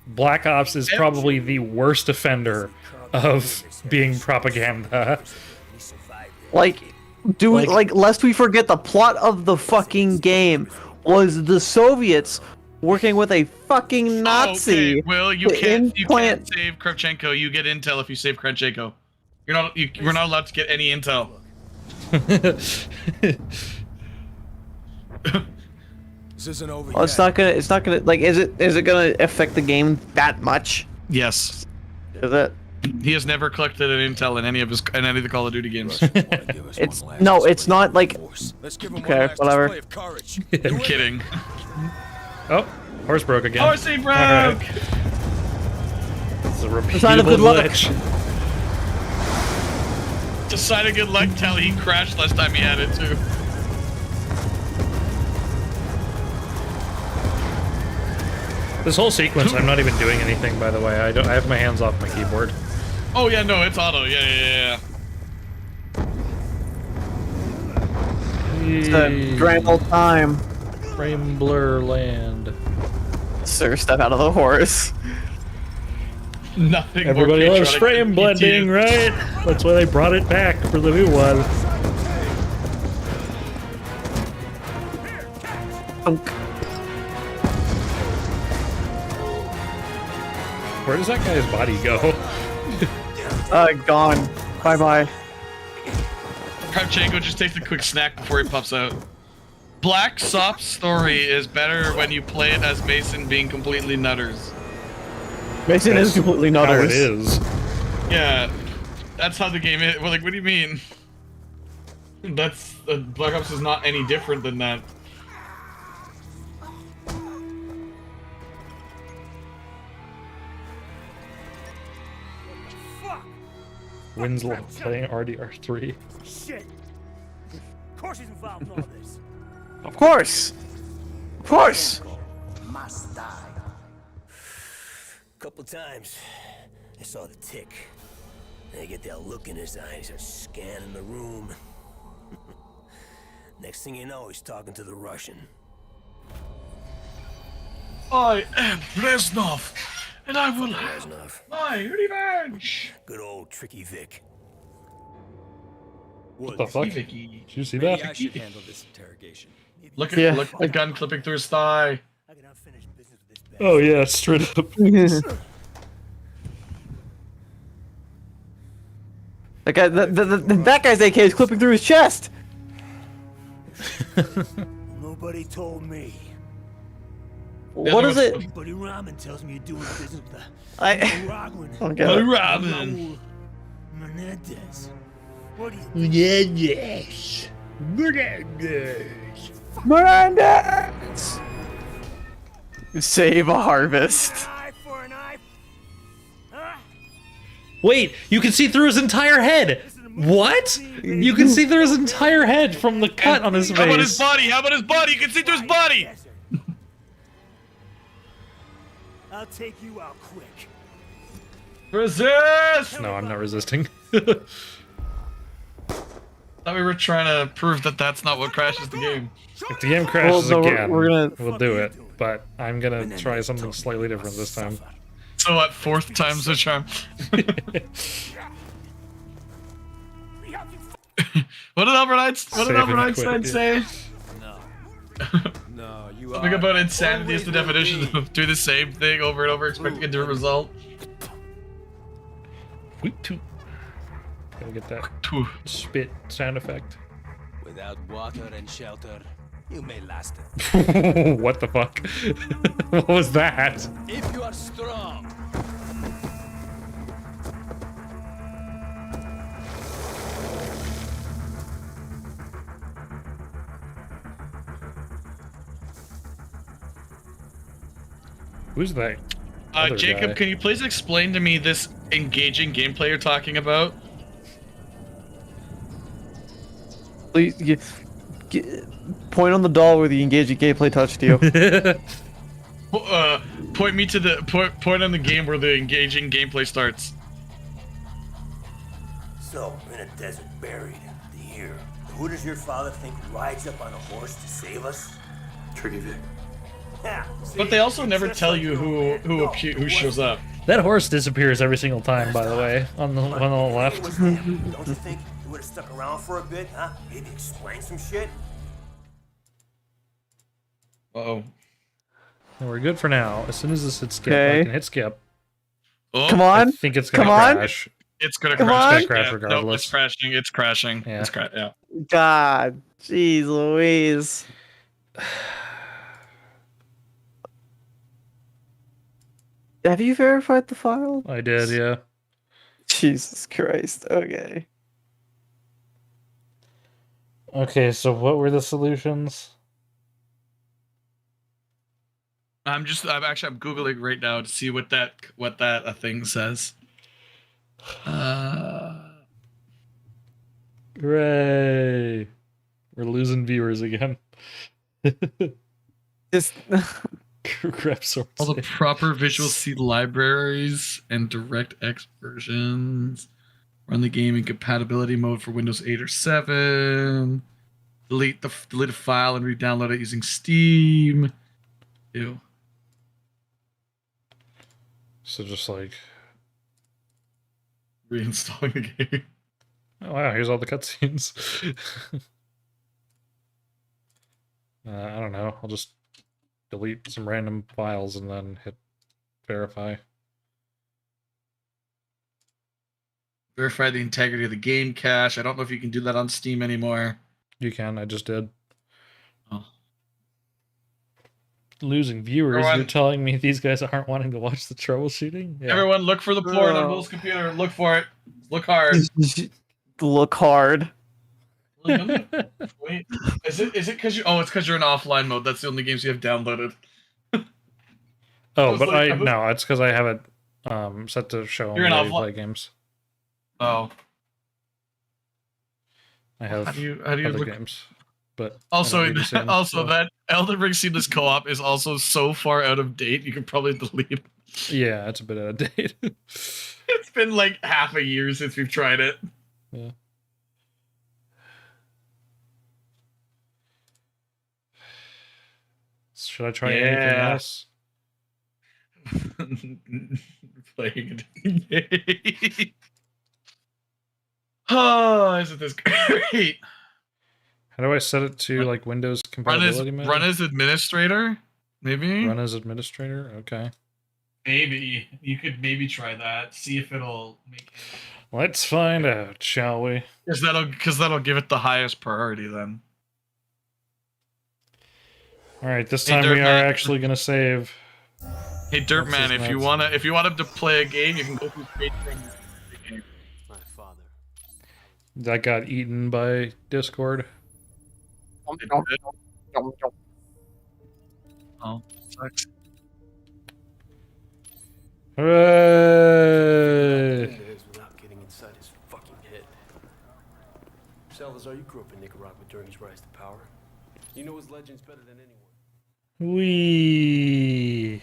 Black Ops is probably the worst offender of being propaganda. Like, lest we forget, the plot of the fucking game was the Soviets working with a fucking Nazi. Okay, Will, you can't save Kravchenko. You get intel if you save Kravchenko. We're not allowed to get any intel. This isn't over Well, it's not gonna like, is it gonna affect the game that much? Yes. Is it? He has never collected an intel in any of the Call of Duty games. It's not like, okay, whatever. I'm kidding. Oh, horse broke again. Horsey broke! All right. It's a sign of repeatable good luck. glitch. It's a sign of good luck. Tell he crashed last time he had it too. This whole sequence, I'm not even doing anything, by the way. I have my hands off my keyboard. Oh yeah, no, it's auto. Yeah. It's a grand old time. Frame blur land. Sir, step out of the horse. Nothing. Everybody more loves patriotic frame than blending, PTSD. right? That's why they brought it back for the new one. Where does that guy's body go? Gone. Bye-bye. Kravchenko just takes a quick snack before he puffs out. Black Sop's story is better when you play it as Mason being completely nutters. Mason is completely nutters. How it is. Yeah, that's how the game is. Well, like, what do you mean? That's Black Ops is not any different than that. Winslow playing RDR3. Shit! Of course he's involved in all this. Of course! Of course! Must die. Couple times, I saw the tick. And I get that look in his eyes, he's scanning the room. Next thing you know, he's talking to the Russian. I am Reznov, and I will have Reznov. my revenge. Good old Tricky Vic. What the fuck? Did you see Maybe that? I should handle this interrogation. Look at the gun clipping through his thigh. Oh yeah, straight up. That guy, that guy's AK is clipping through his chest. Nobody told me. What is it? Buddy Rahman tells me you're doing business with the I don't get it. Rahman. Menendez. What do you Yes. Miranda! Save a harvest. eye for an eye? Huh? Wait, you can see through his entire head. What? You can see through his entire head from the cut on his face. How about his body? How about his body? You can see through his body. I'll take you out quick. Resist! No, I'm not resisting. Thought we were trying to prove that that's not what crashes the game. If the game crashes Well, no, again, we're we'll do it. But I'm gonna try something slightly different this time. So what? Fourth time's the charm. What did Albert Einstein say? No, you Something about insanity is the definition of do the same thing over and over, expecting a different result. Gotta get that spit sound effect. Without water and shelter, you may last it. What the fuck? What was that? If you are strong. Who's that? other Jacob, guy? can you please explain to me this engaging gameplay you're talking about? Please, point on the doll where the engaging gameplay touched you. Point me to the point on the game where the engaging gameplay starts. So, in a desert buried, here, who does your father think rides up on a horse to save us? Tricky Vic. Yeah, But they also never tell you who shows up. That horse disappears every single time, by the way, on the one on the left. Don't you think you would have stuck around for a bit, huh? Maybe explain some shit? Uh-oh. And we're good for now. As soon as this hits skip, Okay. I can hit skip. Oh, Come on. I think it's gonna Come on. crash. It's gonna Come crash. on. It's gonna crash Yeah, regardless. Nope, it's crashing. It's crashing. Yeah. Yeah. God, jeez Louise. Have you verified the file? I did, yeah. Jesus Christ. Okay. Okay, so what were the solutions? I'm Googling right now to see what that thing says. Hooray! We're losing viewers again. Just grab swords. All the proper Visual C libraries and DirectX versions. Run the game in compatibility mode for Windows 8 or 7. Delete a file and re-download it using Steam. Ew. So just like reinstalling the game. Oh wow, here's all the cutscenes. I don't know. I'll just delete some random files and then hit verify. Verify the integrity of the game cache. I don't know if you can do that on Steam anymore. You can. I just did. Oh. Losing viewers. You're telling me these guys aren't wanting to watch the troubleshooting? Yeah. Everyone, look for the porn on Will's computer. Look for it. Look hard. Look hard. Wait, is it because you? Oh, it's because you're in offline mode. That's the only games you have downloaded. Oh, but no, it's because I have it set to show You're in only offline play games. Oh, I have how do you other look... games, but also so. that Elden Ring Seamless Co-op is also so far out of date. You could probably delete it. Yeah, it's a bit out of date. It's been like half a year since we've tried it. Yeah. Should I try anything else? Playing a game. Oh, isn't this great? How do I set it to like Windows compatibility mode? Run as administrator? Maybe? Run as administrator? Okay. Maybe. You could maybe try that. See if it'll make it. Let's find out, shall we? Because that'll give it the highest priority then. Alright, this time we are actually gonna save. Hey Dirtman, if you wanna him to play a game, you can go through Patreon. My father. That got eaten by Discord. Oh, sucks. Hooray! Without getting inside his fucking head. Salazar, you grew up in Nicaragua during his rise to power. You know his legends better than anyone. Wee.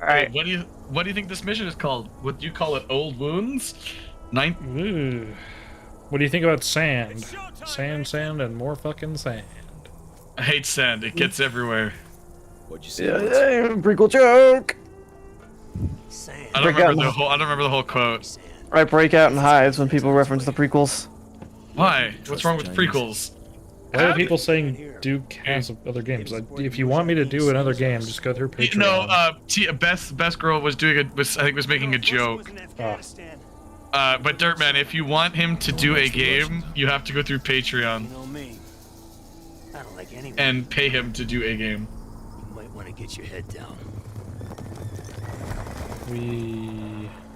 All right. What do you think this mission is called? Would you call it Old Wounds? Ooh. What do you think about sand? Sand, and more fucking sand. I hate sand. It gets everywhere. What'd you say? Yeah, prequel joke. I don't remember the whole quote. I break out in hives when people reference the prequels. Why? What's wrong with prequels? Why are people saying do cast of other games? If you want me to do another game, just go through Patreon. No, Best Girl was making a joke. But Dirtman, if you want him to do a game, you have to go through Patreon. You know me. I don't like anyone. And pay him to do a game. You might want to get your head down.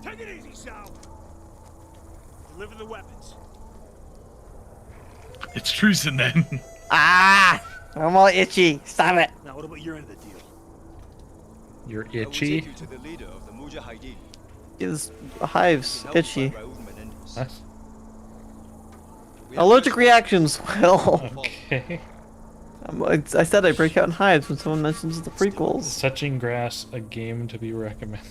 Take it easy, Sal. Deliver the weapons. It's treason then. Ah! I'm all itchy. Stop it. Now, what about your end of the deal? You're I will itchy? take you to the leader of the Mujahideen. His hives itchy. What? Allergic reactions. Well. Okay. I said I break out in hives when someone mentions the prequels. Touching Grass, a game to be recommended.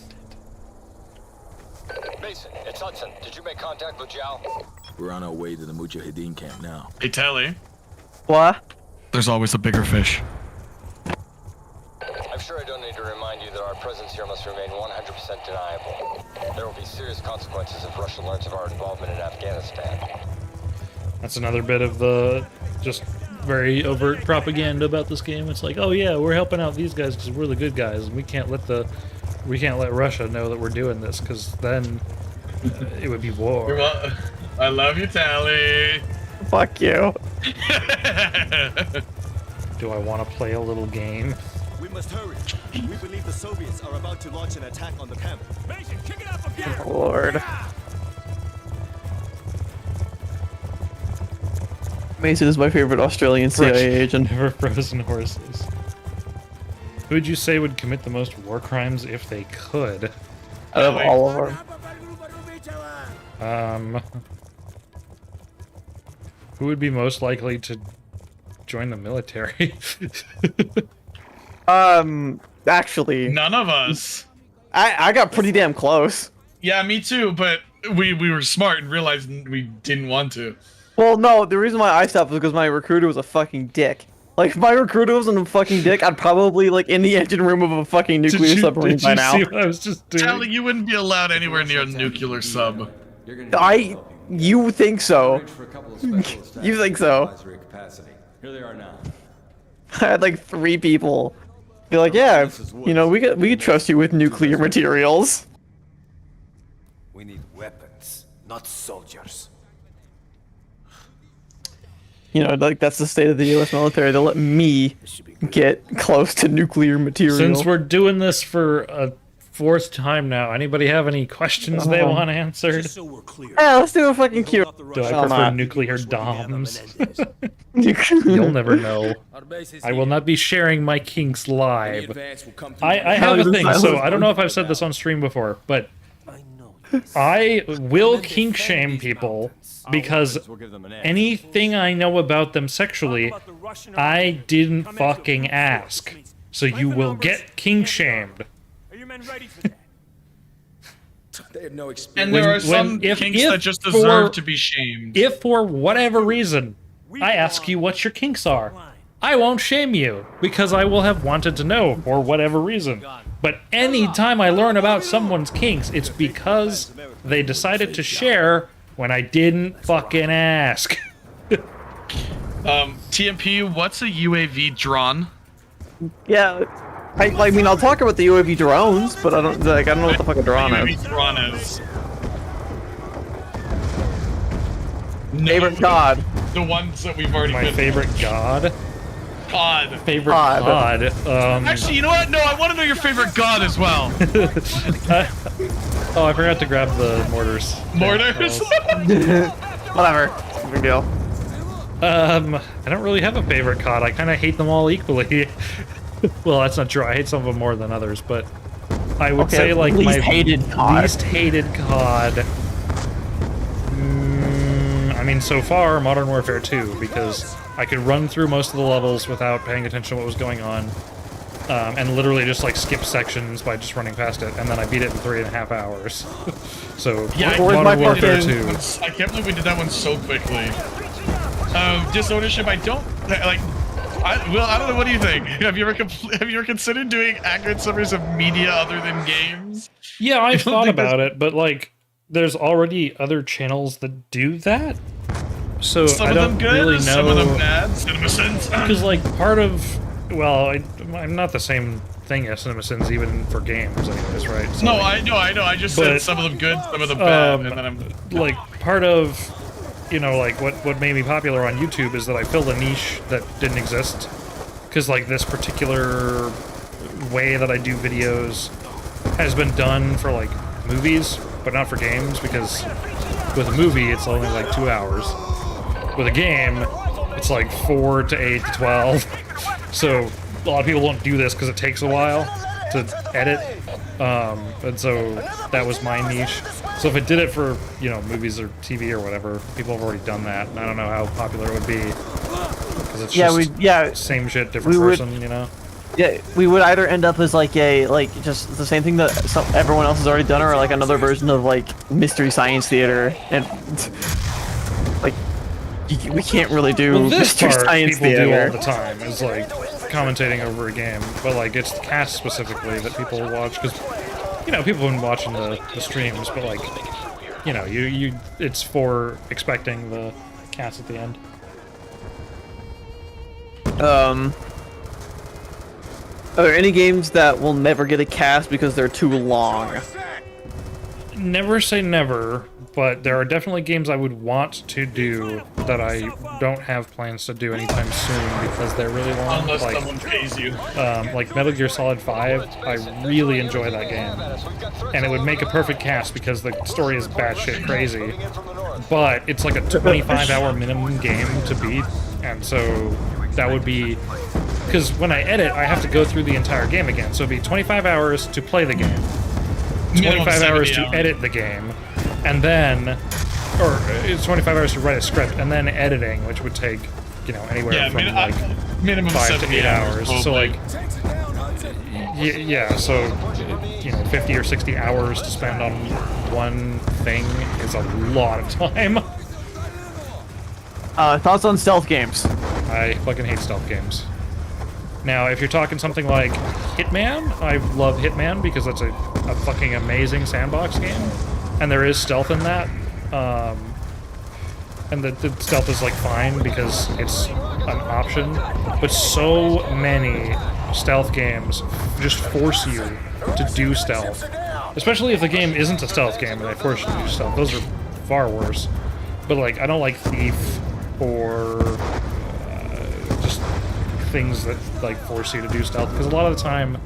Mason, it's Hudson. Did you make contact with Zhao? We're on our way to the Mujahideen camp now. Hey, Tally. What? There's always a bigger fish. I'm sure I don't need to remind you that our presence here must remain 100% deniable. There will be serious consequences if Russia learns of our involvement in Afghanistan. That's another bit of the just very overt propaganda about this game. It's like, oh yeah, we're helping out these guys because we're the good guys, and we can't let Russia know that we're doing this because then it would be war. I love you, Tally. Fuck you. Do I want to play a little game? We must hurry. We believe the Soviets are about to launch an attack on the camp. Mason, kick it up again. Lord. Mason is my favorite Australian CIA agent. Never frozen horses. Who would you say would commit the most war crimes if they could? Out of all of them. Who would be most likely to join the military? Actually, none of us. I got pretty damn close. Yeah, me too, but we were smart and realized we didn't want to. Well, no, the reason why I stopped was because my recruiter was a fucking dick. Like, if my recruiter wasn't a fucking dick, I'd probably, like, in the engine room of a fucking nuclear submarine by now. See what I was just doing? Charlie, you wouldn't be allowed anywhere near a nuclear sub. You think so? You think so? Here they are now. I had like 3 people be like, yeah, you know, we could trust you with nuclear materials. We need weapons, not soldiers. You know, like that's the state of the U.S. military. They'll let me get close to nuclear material. Since we're doing this for a 4th time now, anybody have any questions they want answered? Yeah, let's do a fucking Q. Do I prefer nuclear DOMs? You'll never know. I will not be sharing my kinks live. I have a thing, so I don't know if I've said this on stream before, but I will kink shame people because anything I know about them sexually, I didn't fucking ask. So you will get kink shamed. They have no experience. And there are some kinks that just deserve to be shamed. If for whatever reason I ask you what your kinks are, I won't shame you because I will have wanted to know for whatever reason. But any time I learn about someone's kinks, it's because they decided to share when I didn't fucking ask. TMP, what's a UAV drone? Yeah. I mean, I'll talk about the UAV drones, but I don't know what the fuck a drone is. UAV drone is. Favorite god. The ones that we've already My favorite god? God. Favorite god. Actually, you know what? No, I want to know your favorite god as well. Oh, I forgot to grab the mortars. Mortars? Whatever. Big deal. I don't really have a favorite god. I kind of hate them all equally. Well, that's not true. I hate some of them more than others, but I would say like my least hated COD. I mean, so far, Modern Warfare 2, because I could run through most of the levels without paying attention to what was going on, and literally just like skip sections by just running past it, and then I beat it in 3.5 hours. So yeah, Modern Warfare 2. I can't believe we did that one so quickly. Disownership, I don't like. Will, I don't know. What do you think? Have you ever considered doing accurate summaries of media other than games? Yeah, I've thought about it, but like, there's already other channels that do that. So some I of don't them good, really know. Some of them bad. CinemaSins. Because like part of, well, I'm not the same thing as CinemaSins even for games, anyways, right? So, no, like, I know. I just said some of them good, some of them bad, and then I'm like part of. You know, like, what made me popular on YouTube is that I filled a niche that didn't exist. Because, like, this particular way that I do videos has been done for, like, movies, but not for games, because with a movie, it's only, like, 2 hours. With a game, it's, like, 4 to 8 to 12. So, a lot of people don't do this because it takes a while to edit. And so, that was my niche. So if I did it for, you know, movies or TV or whatever, people have already done that, and I don't know how popular it would be. Because it's just same shit, different person, you know? Yeah, we would either end up as like just the same thing that everyone else has already done, or like another version of like Mystery Science Theater, and like we can't really do Mystery Science Theater. Do all the time is like commentating over a game, but like it's the cast specifically that people watch because. You know, people have been watching the streams, but like, you know, it's for expecting the cast at the end. Are there any games that will never get a cast because they're too long? Never say never, but there are definitely games I would want to do that I don't have plans to do anytime soon because they're really long. Unless like, someone pays you. Like Metal Gear Solid 5, I really enjoy that game. And it would make a perfect cast because the story is batshit crazy. but it's like a 25-hour minimum game to beat, and so that would be... Because when I edit, I have to go through the entire game again, so it'd be 25 hours to play the game, 25 hours to edit the game, and then... Or it's 25 hours to write a script, and then editing, which would take, you know, anywhere from like minimum 5 to 8 hours. So like, so you know, 50 or 60 hours to spend on one thing is a lot of time. Thoughts on stealth games? I fucking hate stealth games. Now, if you're talking something like Hitman, I love Hitman because that's a fucking amazing sandbox game, and there is stealth in that. And the stealth is like fine because it's an option, but so many stealth games just force you to do stealth, especially if the game isn't a stealth game and they force you to do stealth. Those are far worse. But like, I don't like Thief or just things that like force you to do stealth, because a lot of the time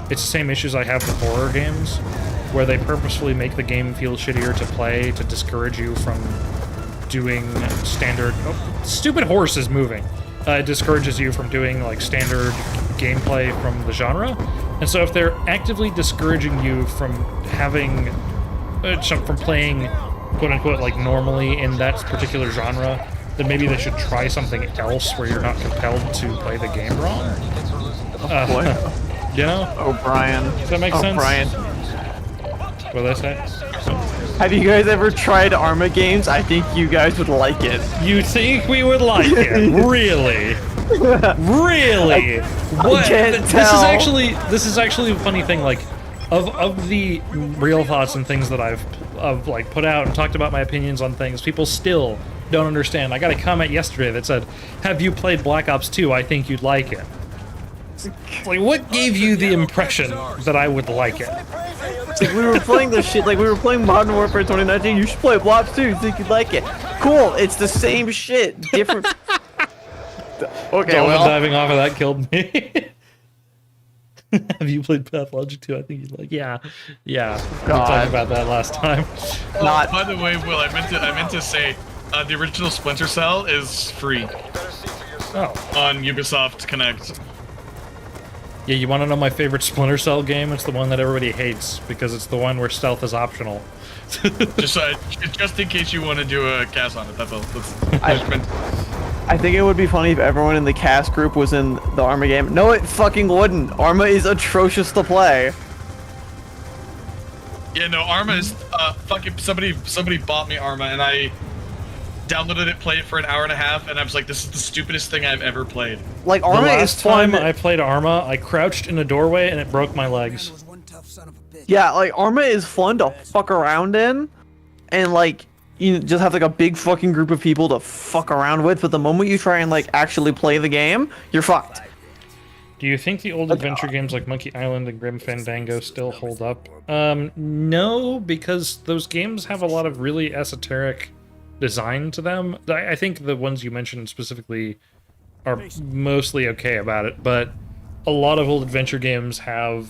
it's the same issues I have with horror games, where they purposefully make the game feel shittier to play to discourage you from doing standard... Oh, stupid horse is moving. It discourages you from doing like standard gameplay from the genre. And so if they're actively discouraging you from having... from playing, quote-unquote, like normally in that particular genre, then maybe they should try something else where you're not compelled to play the game wrong. You know? O'Brien. Does that make sense? O'Brien. What did I say? Have you guys ever tried Arma games? I think you guys would like it. You think we would like it? Really? Really? What? This is actually a funny thing. Like, of the real thoughts and things that I've like put out and talked about my opinions on things, people still don't understand. I got a comment yesterday that said, "Have you played Black Ops 2? I think you'd like it." Like, what gave you the impression that I would like it? Like, we were playing this shit, like we were playing Modern Warfare 2019, you should play Black Ops 2, you think you'd like it. Cool, it's the same shit, different... Okay, Dolphin diving off of that killed me. Have you played Pathologic 2? I think you'd like. Yeah. We talked about that last time. By the way, Will, I meant to say, the original Splinter Cell is free. On Ubisoft Connect. Yeah, you want to know my favorite Splinter Cell game? It's the one that everybody hates because it's the one where stealth is optional. just in case you want to do a cast on it. That's all. I think it would be funny if everyone in the cast group was in the Arma game. No, it fucking wouldn't. Arma is atrocious to play. Yeah, no, Arma is fucking somebody bought me Arma and I downloaded it, played it for an hour and a half, and I was like, this is the stupidest thing I've ever played. Like, Arma the last is fun. time I played Arma, I crouched in a doorway and it broke my legs. Yeah, like, Arma is fun to fuck around in, and like, you just have like a big fucking group of people to fuck around with, but the moment you try and like actually play the game, you're fucked. Do you think the old adventure games like Monkey Island and Grim Fandango still hold up? No, because those games have a lot of really esoteric design to them. I think the ones you mentioned specifically are mostly okay about it, but a lot of old adventure games have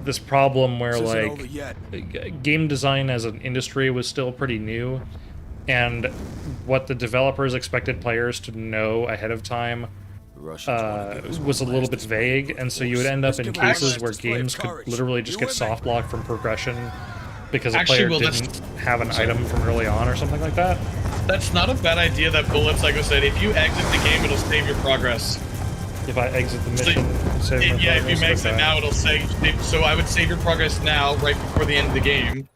this problem where like game design as an industry was still pretty new, and what the developers expected players to know ahead of time was a little bit vague, and so you would end up in cases where games could literally just get soft locked from progression because a player didn't have an item from early on or something like that. That's not a bad idea that Bullet Psycho said. If you exit the game, it'll save your progress. If I exit the mission, if you exit now, it'll save. So I would save your progress now, right before the end of the game,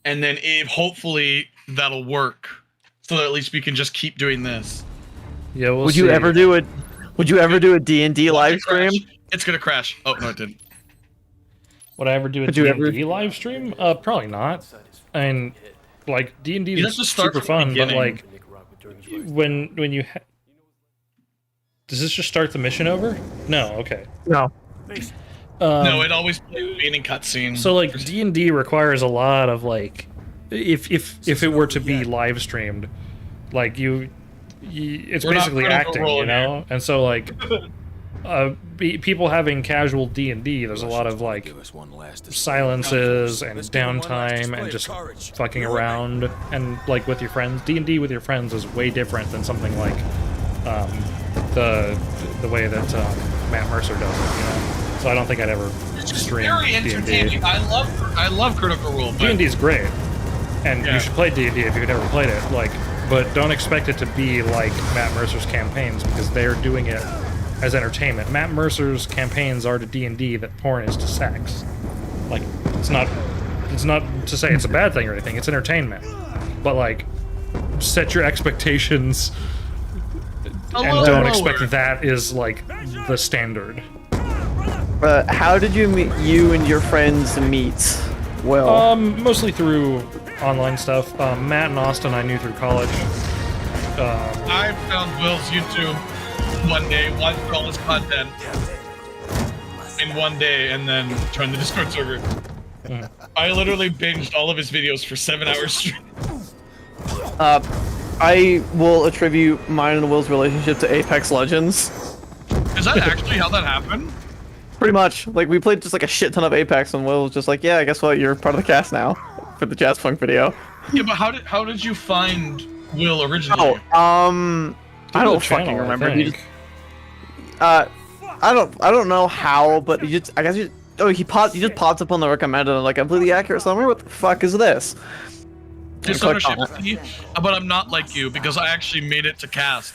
and then hopefully that'll work, so that at least we can just keep doing this. Yeah, we'll Would see. you ever do it? Would you ever do a D&D live stream? It's gonna crash. Oh no, it didn't. Would I ever do a D&D live stream? Probably not. I mean, like, D&D is super fun, but like, when you does this just start the mission over? No, okay. No. No, it always plays the beginning cutscene. So like, D&D requires a lot of like, if it were to be live streamed, like it's basically acting, you know? And so like, people having casual D&D, there's a lot of like silences and downtime and just fucking around and like with your friends. D&D with your friends is way different than something like the way that Matt Mercer does it, you know. So I don't think I'd ever stream Very D&D. entertaining. I love Critical Role. D&D is great, and you should play D&D if you've never played it. Like, but don't expect it to be like Matt Mercer's campaigns because they're doing it as entertainment. Matt Mercer's campaigns are to D&D that porn is to sex. Like, it's not to say it's a bad thing or anything. It's entertainment, but like, set your expectations and don't expect that is like the standard. How did you and your friends meet? Well, mostly through online stuff. Matt and Austin I knew through college. I found Will's YouTube one day, watched all his content in one day, and then joined the Discord server. I literally binged all of his videos for 7 hours straight. I will attribute mine and Will's relationship to Apex Legends. Is that actually how that happened? Pretty much. Like, we played just like a shit ton of Apex, and Will was just like, yeah, guess what? You're part of the cast now for the Jazz Funk video. Yeah, but how did you find Will originally? Oh, I don't fucking remember. He just, I don't know how, but he just, I guess he just popped up on the recommended and like completely accurate summary. What the fuck is this? Just ownership, but I'm not like you because I actually made it to cast.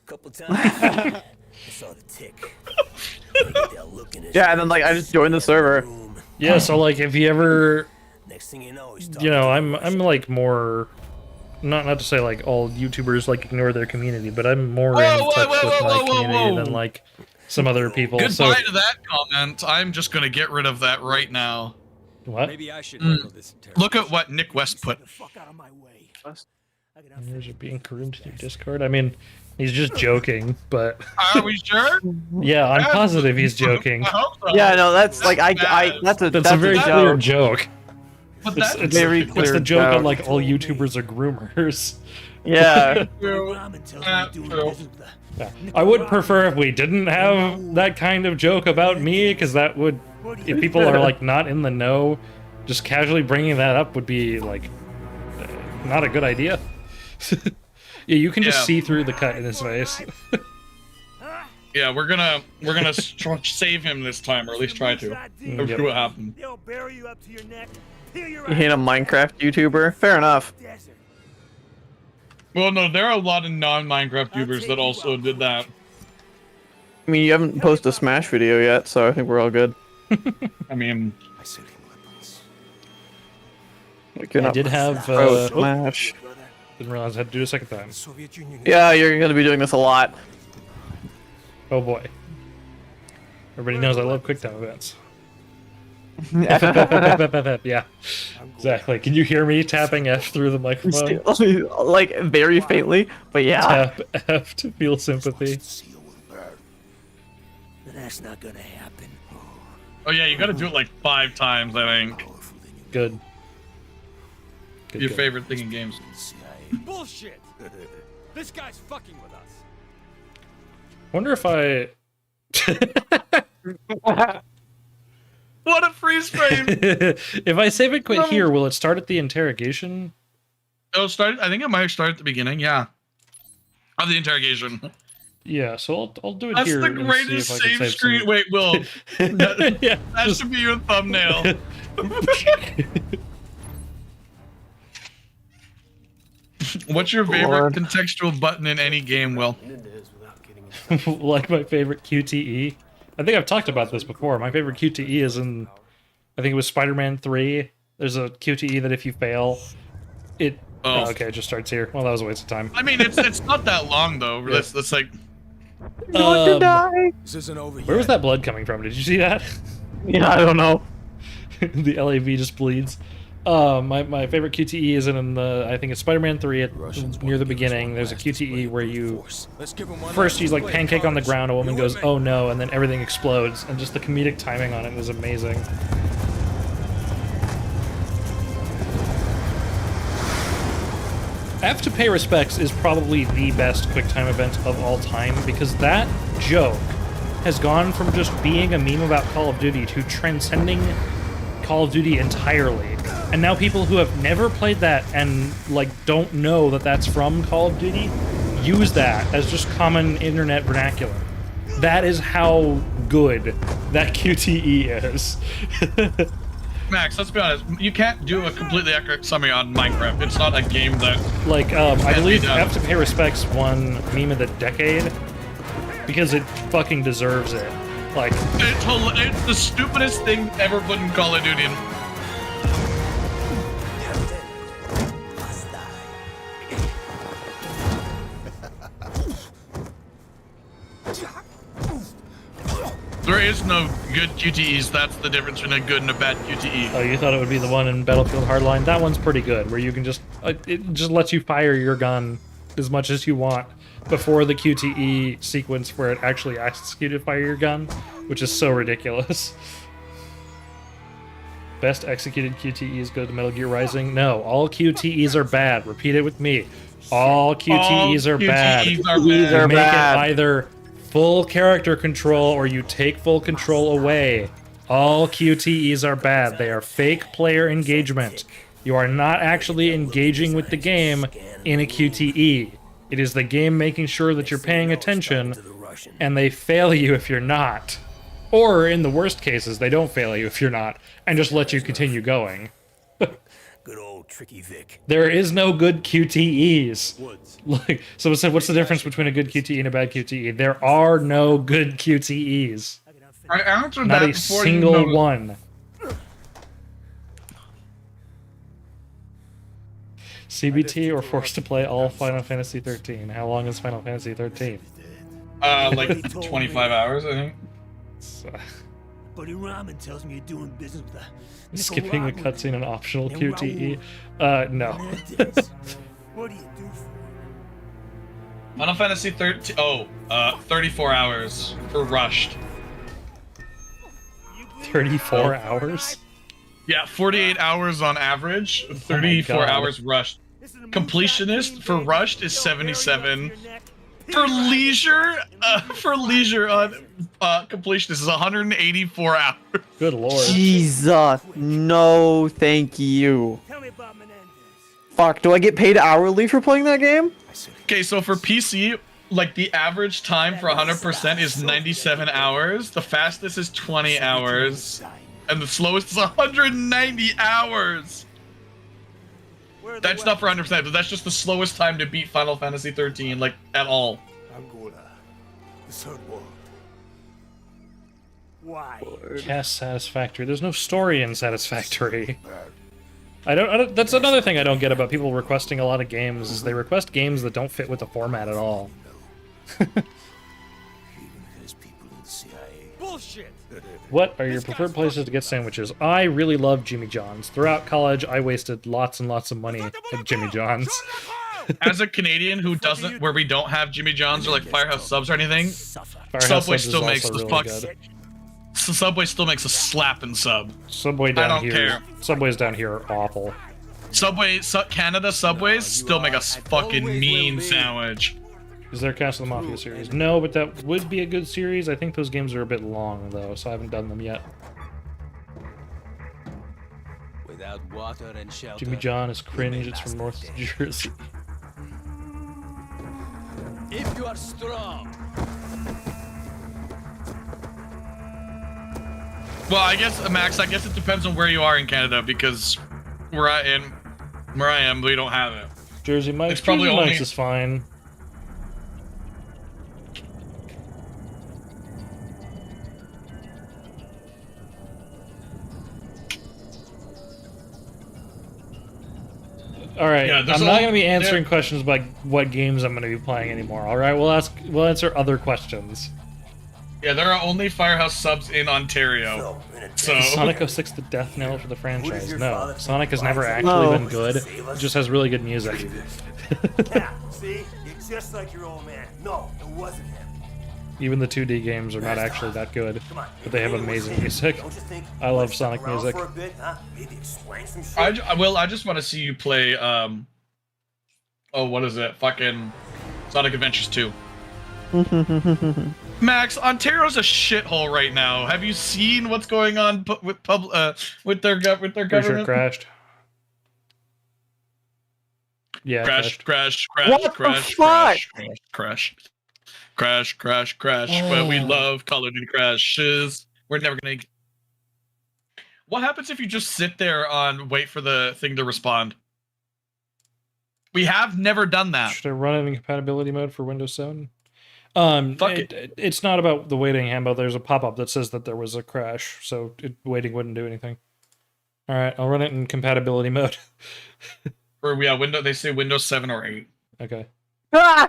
Couple times. I saw the tick. Yeah, and then like I just joined the server. Yeah, so like if you ever, Next thing you know, I'm like more, not to say like all YouTubers like ignore their community, but I'm more in touch with my community than like some other people. Goodbye to that comment. I'm just gonna get rid of that right now. What? Maybe I should handle this. Look at what Nick West put. Is it being groomed through Discord? I mean, he's just joking, but. Are we sure? Yeah, I'm positive he's joking. Yeah, no, that's like that's a very clear joke. But It's very clear It's the joke joke. that like all YouTubers are groomers. Yeah. True. Yeah. I would prefer if we didn't have that kind of joke about me, because that would, if people are like not in the know, just casually bringing that up would be like not a good idea. Yeah, you can just see through the cut in his face. Yeah, we're gonna save him this time, or at least try to. Or see what happened. They'll bury you up to your neck. You hate a Minecraft YouTuber? Fair enough. Well, no, there are a lot of non-Minecraft YouTubers that also did that. I mean, you haven't posted a Smash video yet, so I think we're all good. I mean, like, you're I not did have pro Smash. Didn't realize I had to do it a second time. Yeah, you're gonna be doing this a lot. Oh boy. Everybody knows I love QuickTime events. Yeah, exactly. Can you hear me tapping F through the microphone? Like, very faintly, but yeah. Tap F to feel sympathy. That's not gonna happen. oh yeah, you gotta do it like 5 times, I think. Good. Your favorite thing in games. Bullshit! This guy's fucking with us. Wonder if I. What a freeze frame! If I save and quit here, will it start at the interrogation? It'll start. I think it might start at the beginning. Yeah, of the interrogation. Yeah, so I'll do it That's here. the and see greatest if I can save screen. some- Wait, Will. That, Yeah, that should be your thumbnail. What's your favorite Lord. contextual button in any game, Will? Like my favorite QTE. I think I've talked about this before. My favorite QTE is in, I think it was Spider-Man 3. There's a QTE that if you fail, it. Oh, okay, it just starts here. Well, that was a waste of time. I mean, it's not that long though. Yeah. That's like. This isn't over yet. Where was that blood coming from? Did you see that? Yeah, I don't know. The LAV just bleeds. My favorite QTE is in the, I think it's Spider-Man 3 near the beginning. There's a QTE where you first you like pancake on the ground, a woman goes, "Oh no," and then everything explodes, and just the comedic timing on it was amazing. F to Pay Respects is probably the best QuickTime event of all time, because that joke has gone from just being a meme about Call of Duty to transcending Call of Duty entirely. And now people who have never played that and like don't know that that's from Call of Duty use that as just common internet vernacular. That is how good that QTE is. Max, let's be honest. You can't do a completely accurate summary on Minecraft. It's not a game that... Like, I believe Have to Pay Respects won Meme of the Decade because it fucking deserves it. Like, it's the stupidest thing ever put in Call of Duty. There is no good QTEs. That's the difference between a good and a bad QTE. Oh, you thought it would be the one in Battlefield Hardline? That one's pretty good, where you can just... it just lets you fire your gun as much as you want before the QTE sequence where it actually asks you to fire your gun, which is so ridiculous. Best executed QTEs go to Metal Gear Rising? No, all QTEs are bad. Repeat it with me. All QTEs are bad. QTEs are Make bad. it either full character control or you take full control away. All QTEs are bad. They are fake player engagement. You are not actually engaging with the game in a QTE. It is the game making sure that you're paying attention, and they fail you if you're not. Or, in the worst cases, they don't fail you if you're not, and just let you continue going. Good old Tricky Vic. There is no good QTEs. Like, someone said, what's the difference between a good QTE and a bad QTE? There are no good QTEs. I answered Not that a before single you one. CBT or forced to play all Final Fantasy 13? How long is Final Fantasy 13? like 25 hours, I think. Buddy Ramen tells me you're doing business with a Skipping a cutscene an optional and QTE? No. What do you do for Final Fantasy 13. 34 hours for rushed. 34 hours? Yeah, 48 hours on average. 34 God. hours rushed. Completionist for rushed is 77. For leisure on completionist is 184 hours. Good lord. Jesus, no, thank you. Fuck, do I get paid hourly for playing that game? Okay, so for PC, like the average time for 100% is 97 hours. The fastest is 20 hours. And the slowest is 190 hours. That's not for 100%, but that's just the slowest time to beat Final Fantasy 13, like, at all. Angola, the third world. Why? Cast Satisfactory. There's no story in Satisfactory. I don't. That's another thing I don't get about people requesting a lot of games, is they request games that don't fit with the format at all. Bullshit. What are your preferred places to get sandwiches? I really love Jimmy John's. Throughout college, I wasted lots and lots of money at Jimmy John's. As a Canadian who doesn't, where we don't have Jimmy John's or like Firehouse Subs or anything, Firehouse Subway Subs is still makes also the really fuck. good. So Subway still makes a slapping sub. Subway I down don't here. care. Subways down here are awful. Canada Subways still make a fucking mean sandwich. Is there a Cast of the Mafia series? No, but that would be a good series. I think those games are a bit long though, so I haven't done them yet. Without water and shelter. Jimmy John is cringe. It's from North Jersey. If you are strong. Well, I guess Max. I guess it depends on where you are in Canada, because where I am, we don't have it. Jersey Mike's. It's probably Jersey only. Mike's is fine. All right, Yeah, I'm there's not only- going to be answering questions about what games I'm going to be playing anymore. All right, we'll answer other questions. Yeah, there are only Firehouse Subs in Ontario. So Is Sonic 06 the death knell for the franchise? your No, father Sonic has never No. actually been good. It just has really good music. Yeah, see? You're just like your old man. No, it wasn't him. Even the 2D games are not actually that good, Come on. but they have maybe it was amazing him. music. Don't you think I you love wanna stick Sonic around music. For a bit, huh? Maybe explain some shit. I just want to see you play. Oh, what is it? Fucking Sonic Adventures 2. Max, Ontario's a shithole right now. Have you seen what's going on with their Pretty sure government? it crashed. Yeah, crash. What the fuck? Crash. But we love colored in crashes. We're never gonna. What happens if you just sit there on wait for the thing to respond? We have never done that. Should I run it in compatibility mode for Windows 7? It's not about the waiting, Hambo. There's a pop-up that says that there was a crash, so waiting wouldn't do anything. All right, I'll run it in compatibility mode. Or they say Windows 7 or 8. Okay. Ah!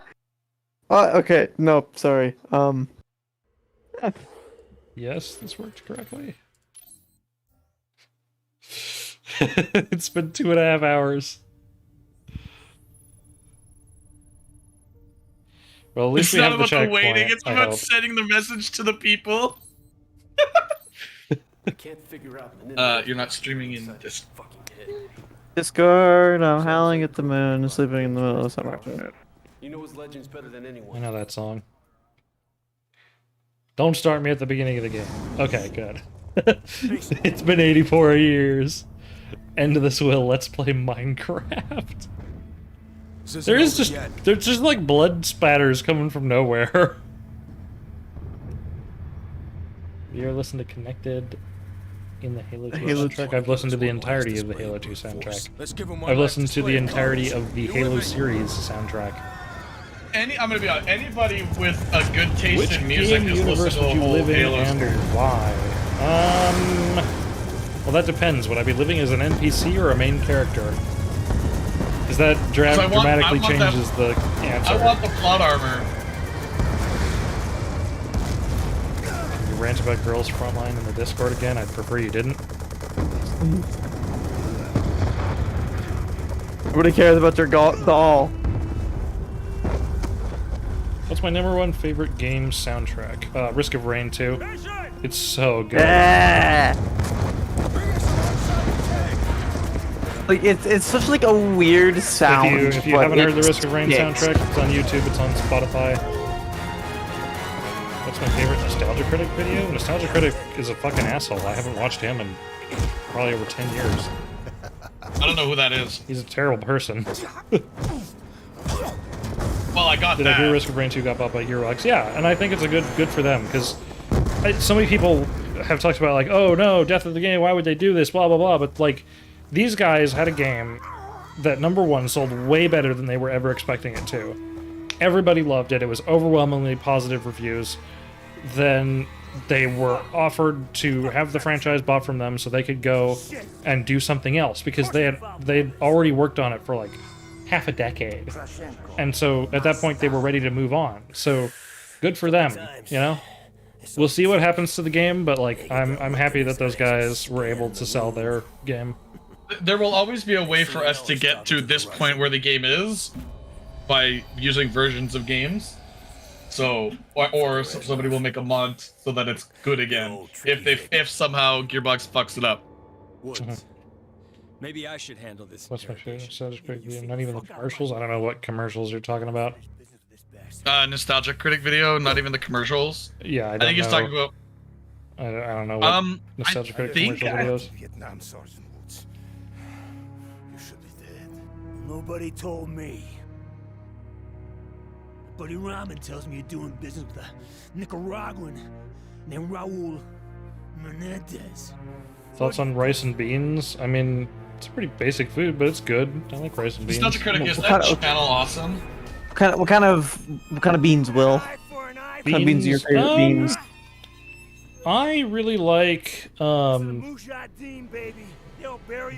Okay, no, sorry. Yes, this worked correctly. It's been 2.5 hours. Well, at least we have the checkpoint. It's not about the waiting, it's about sending the message to the people. I can't figure out. You're not streaming in this. Discord, I'm howling at the moon, sleeping in the middle of the summer. You know his legends better than anyone. I know that song. Don't start me at the beginning of the game. Okay, good. It's been 84 years. End of this will. Let's play Minecraft. There's just like blood spatters coming from nowhere. You're listening to Connected in the Halo 2 soundtrack. I've listened to the entirety of the Halo 2 soundtrack. I've listened to the entirety of the Halo series soundtrack. I'm gonna be honest. Anybody with a good taste Which in music game is universe listening would to you a whole live in Halo and series. why? Well, that depends. Would I be living as an NPC or a main character? Because that dramatically changes the answer. I want the plot armor. You rant about girls frontline in the Discord again? I'd prefer you didn't. Nobody cares about your doll. What's my #1 favorite game soundtrack? Risk of Rain 2. It's so good. Like it's such like a weird sound. If you haven't heard the Risk of Rain soundtrack, it's on YouTube, it's on Spotify. What's my favorite Nostalgia Critic video? Nostalgia Critic is a fucking asshole. I haven't watched him in probably over 10 years. I don't know who that is. He's a terrible person. Well, I got Did that. I hear Risk of Rain 2 got bought by Gearbox? Yeah, and I think it's a good for them, because so many people have talked about, like, oh no, death of the game, why would they do this, blah blah blah, but like, these guys had a game that #1 sold way better than they were ever expecting it to. Everybody loved it, it was overwhelmingly positive reviews. Then they were offered to have the franchise bought from them so they could go and do something else, because they'd already worked on it for like half a decade. And so at that point they were ready to move on. So good for them, you know? We'll see what happens to the game, but like I'm happy that those guys were able to sell their game. There will always be a way for us to get to this point where the game is by using versions of games. So, or somebody will make a mod so that it's good again. If somehow Gearbox fucks it up. Maybe I should handle this. What's my favorite video? Not even the commercials? I don't know what commercials you're talking about. Nostalgia Critic video, not even the commercials. Yeah, I think he's talking about. I don't know what Nostalgia Critic commercial videos. Vietnam Sergeant Woods. You should be dead. Nobody told me. Buddy Rahman tells me you're doing business with a Nicaraguan named Raul Menendez. Thoughts on rice and beans? I mean, it's a pretty basic food, but it's good. I like rice and beans. Nostalgia Critic, is that channel awesome? What kind of beans, Will? What kind of beans are your favorite beans? I really like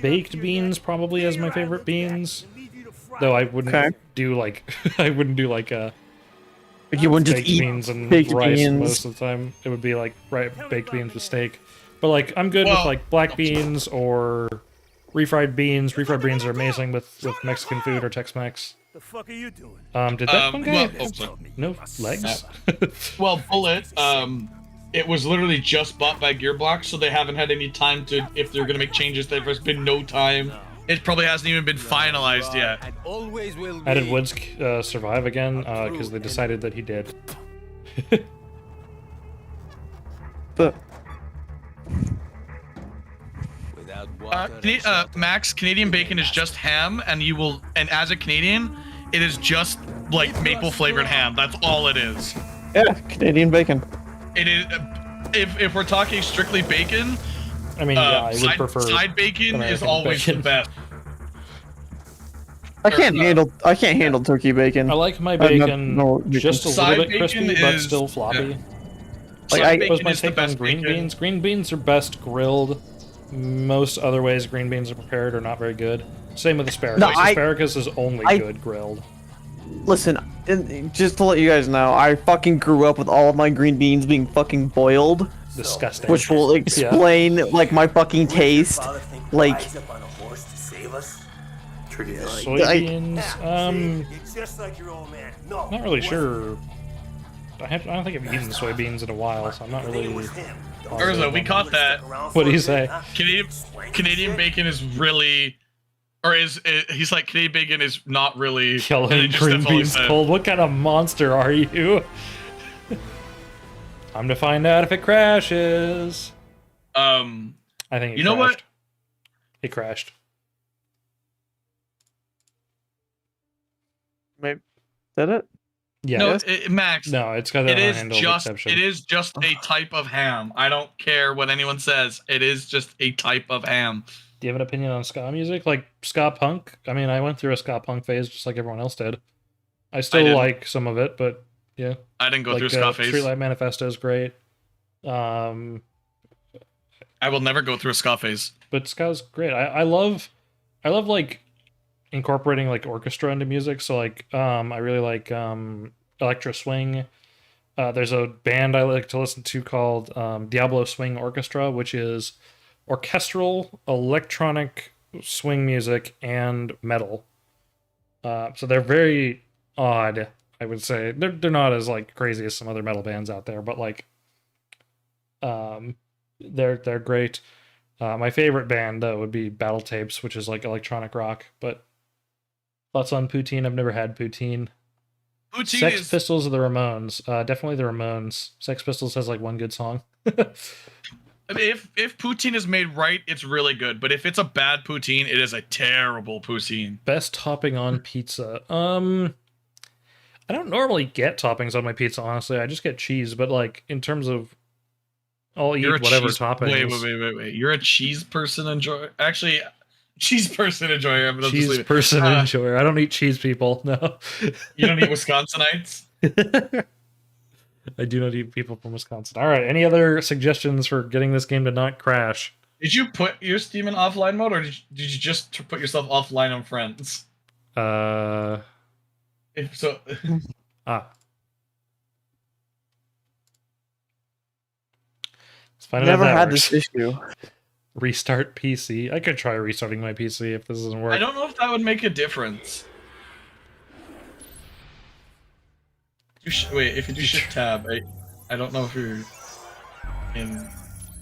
baked beans probably as my favorite beans. Though I wouldn't do like you wouldn't just eat beans and baked rice beans. most of the time. It would be like baked beans with steak. But like I'm good with like black beans or refried beans. Refried beans are amazing with Mexican food or Tex-Mex. The fuck are you doing? Did that one guy have no legs? Well, Bullet, it was literally just bought by Gearbox, so they haven't had any time to, if they're gonna make changes, there's been no time. It probably hasn't even been finalized yet. How did Woods survive again? Because they decided that he did. But Max, Canadian bacon is just ham, and as a Canadian, it is just like maple flavored ham. That's all it is. Yeah, Canadian bacon. It is. If we're talking strictly bacon, I mean, yeah, I would prefer side bacon American is always bacon. the best. I can't handle turkey bacon. I like my bacon just a little bit crispy, but still floppy. Like That was my take on green beans. Green beans are best grilled. Most other ways green beans are prepared are not very good. Same with asparagus. No, Asparagus is only good grilled. Listen, just to let you guys know, I fucking grew up with all of my green beans being fucking boiled. Disgusting. Which will explain like my fucking taste. Like soybeans. It's just like your old man. No. Not really sure. I don't think I've eaten soybeans in a while, so I'm not really. Urza, we caught that. What do you say? Canadian bacon is really, he's like Canadian bacon is not really. Killing green beans cold. What kind of monster are you? Time to find out if it crashes. I think it you know crashed. what? It crashed. Maybe did it? Yeah. No, Max. No, it's got it an is unhandled just exception. it is just a type of ham. I don't care what anyone says. It is just a type of ham. Do you have an opinion on ska music? Like ska punk? I mean, I went through a ska punk phase just like everyone else did. I still like some of it, but yeah. I didn't go through a ska phase. Streetlight Manifesto is great. I will never go through a ska phase. But ska's great. I love like incorporating like orchestra into music. So like I really like electro swing. There's a band I like to listen to called Diablo Swing Orchestra, which is orchestral electronic swing music and metal. So they're very odd, I would say. They're not as like crazy as some other metal bands out there, but like they're great. My favorite band though would be Battle Tapes, which is like electronic rock. But thoughts on poutine? I've never had poutine. Sex Pistols or the Ramones? Definitely the Ramones. Sex Pistols has like one good song. I mean, if poutine is made right, it's really good. But if it's a bad poutine, it is a terrible poutine. Best topping on pizza. I don't normally get toppings on my pizza, honestly. I just get cheese. But like in terms of, I'll eat whatever toppings. Wait. You're a cheese person enjoyer? Actually, cheese person enjoyer. Cheese person enjoyer. I don't eat cheese people. No. You don't eat Wisconsinites? I do not eat people from Wisconsin. All right. Any other suggestions for getting this game to not crash? Did you put your Steam in offline mode, or did you just put yourself offline on friends? If so. Never had this issue. Restart PC. I could try restarting my PC if this doesn't work. I don't know if that would make a difference. Wait, if you do shift tab, I don't know if you're in.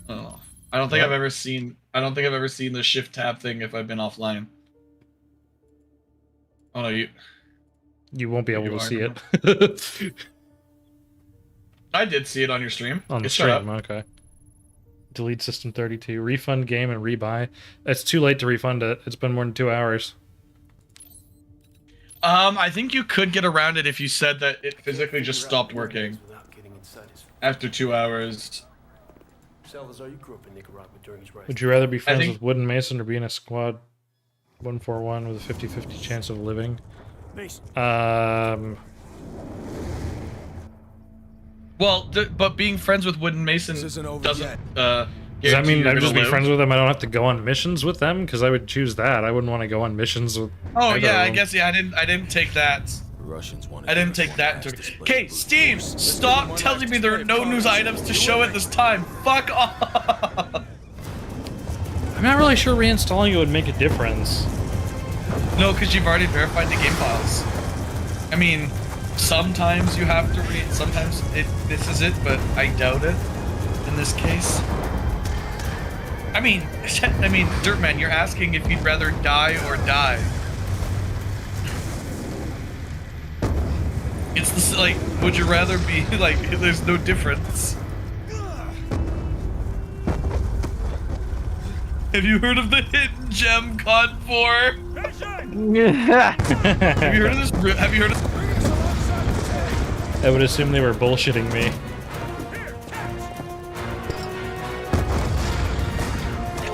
I don't know. I don't think I've ever seen the shift tab thing if I've been offline. Oh no, you won't be able to see it. I did see it on your stream. On the stream, okay. Delete System 32. Refund game and rebuy. It's too late to refund it. It's been more than 2 hours. I think you could get around it if you said that it physically just stopped working after 2 hours. Salazar, you grew up in Nicaragua during his rise. Would you rather be friends with Wooden Mason or be in a squad 141 with a 50-50 chance of living? Well, but being friends with Wooden Mason doesn't. Does that mean I just be friends with them? I don't have to go on missions with them? Because I would choose that. I wouldn't want to go on missions with. Oh yeah, I guess I didn't take that. Russians wanted. I didn't take that into. Okay, Steve, stop telling me there are no news items to show at this time. Fuck off. I'm not really sure reinstalling it would make a difference. No, because you've already verified the game files. I mean, sometimes you have to sometimes this is it, but I doubt it in this case. I mean, Dirtman, you're asking if you'd rather die or die. It's the like. Would you rather be like? There's no difference. Have you heard of the Hidden Gem Con 4? Have you heard of this? Have you heard of? I would assume they were bullshitting me.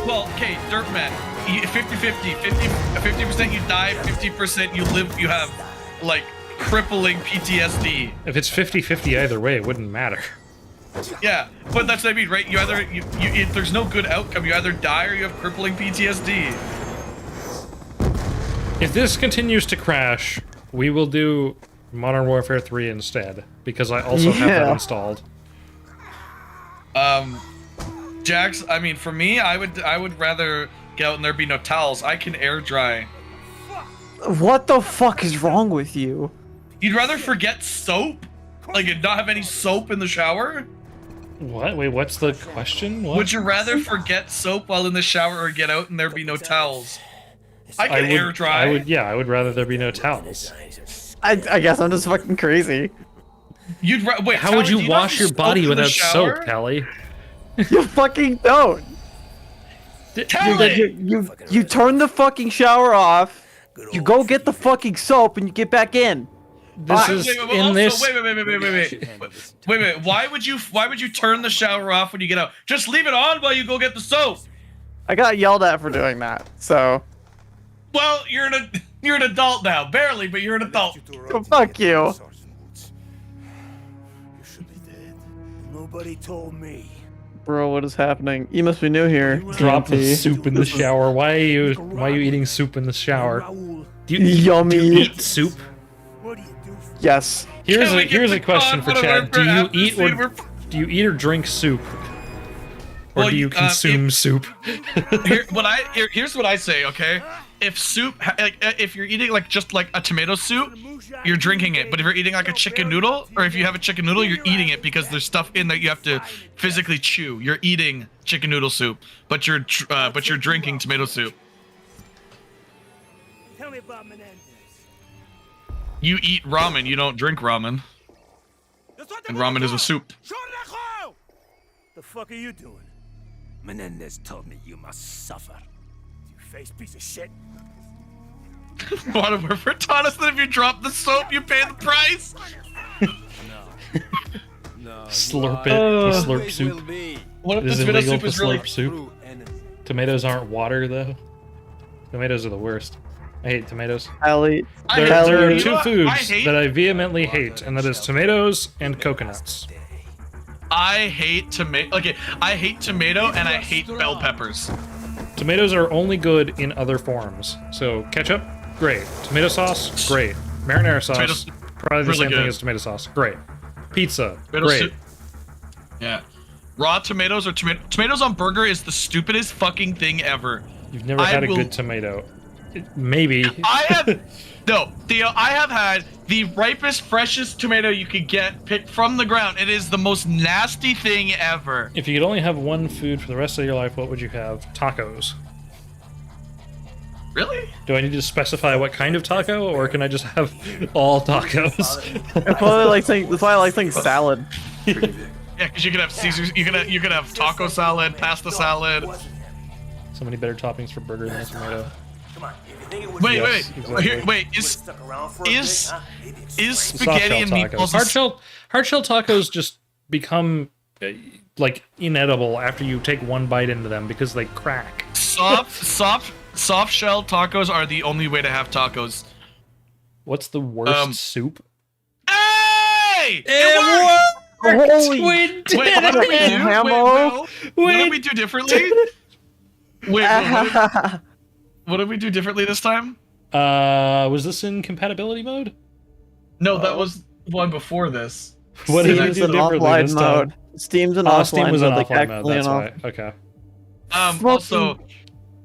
Well, okay, Dirtman, 50-50, 50% you die, 50% you live, you have, like, crippling PTSD. If it's 50-50 either way, it wouldn't matter. Yeah, but that's what I mean, right? You either, if there's no good outcome, you either die or you have crippling PTSD. If this continues to crash, we will do Modern Warfare 3 instead, because I also have that installed. Jax, I mean, for me, I would rather get out and there be no towels. I can air dry. What the fuck is wrong with you? You'd rather forget soap? Like, and not have any soap in the shower? What? Wait, what's the question? What? Would you rather forget soap while in the shower or get out and there be no towels? I can air dry. I would rather there be no towels. I guess I'm just fucking crazy. Wait, how would you wash your body without soap, Callie? You fucking don't. You turn the fucking shower off. You go get the fucking soap and you get back in. Wait. Why would you turn the shower off when you get out? Just leave it on while you go get the soap. I got yelled at for doing that, so. Well, you're an adult now, barely, but you're an adult. Oh, fuck you. Nobody told me. Bro, what is happening? You must be new here. Drop the soup in the shower. Why are you eating soup in the shower? Do you eat soup? Yes. Here's a question for Chad. Do you eat or drink soup? Or do you consume soup? Here's what I say, okay? If soup, if you're eating just like a tomato soup, you're drinking it. But if you're eating like a chicken noodle, or if you have a chicken noodle, you're eating it because there's stuff in that you have to physically chew. You're eating chicken noodle soup, but you're drinking tomato soup. Tell me about Menendez. You eat ramen, you don't drink ramen. And ramen is a soup. The fuck are you doing? Menendez told me you must suffer. You face piece of shit. Modern Warfare taught us that if you drop the soap, you pay the price. No. Slurp it. You slurp soup. What if it is the tomato illegal soup to is slurp really soup? Tomatoes aren't water, though. Tomatoes are the worst. I hate tomatoes. There are two foods that I vehemently hate, and that is tomatoes and coconuts. I hate tomato. Okay, I hate tomato and I hate bell peppers. Tomatoes are only good in other forms. So ketchup, great. Tomato sauce, great. Marinara sauce, probably the really same good. thing as tomato sauce, great. Pizza, Tomato great. soup. Yeah, raw tomatoes or tomatoes on burger is the stupidest fucking thing ever. You've never had a good tomato. Maybe. I have. No, Theo, I have had the ripest, freshest tomato you could get picked from the ground. It is the most nasty thing ever. If you could only have one food for the rest of your life, what would you have? Tacos. Really? Do I need to specify what kind of taco, or can I just have all tacos? That's why I like saying salad. Yeah, because you could have Caesar's. You could have taco salad, pasta salad. So many better toppings for burger than a tomato. Wait, Yes, exactly. Here, wait. Is spaghetti and meatballs hard shell tacos just become like inedible after you take one bite into them because they crack. Soft shell tacos are the only way to have tacos. What's the worst soup? Hey! It worked! Holy We did What did we do differently? What did we do differently this time? Was this in compatibility mode? No, that was one before this. What did we do differently this time? Mode. Steam's an offline Steam was mode. an like offline mode, that's actually why. Okay. Also,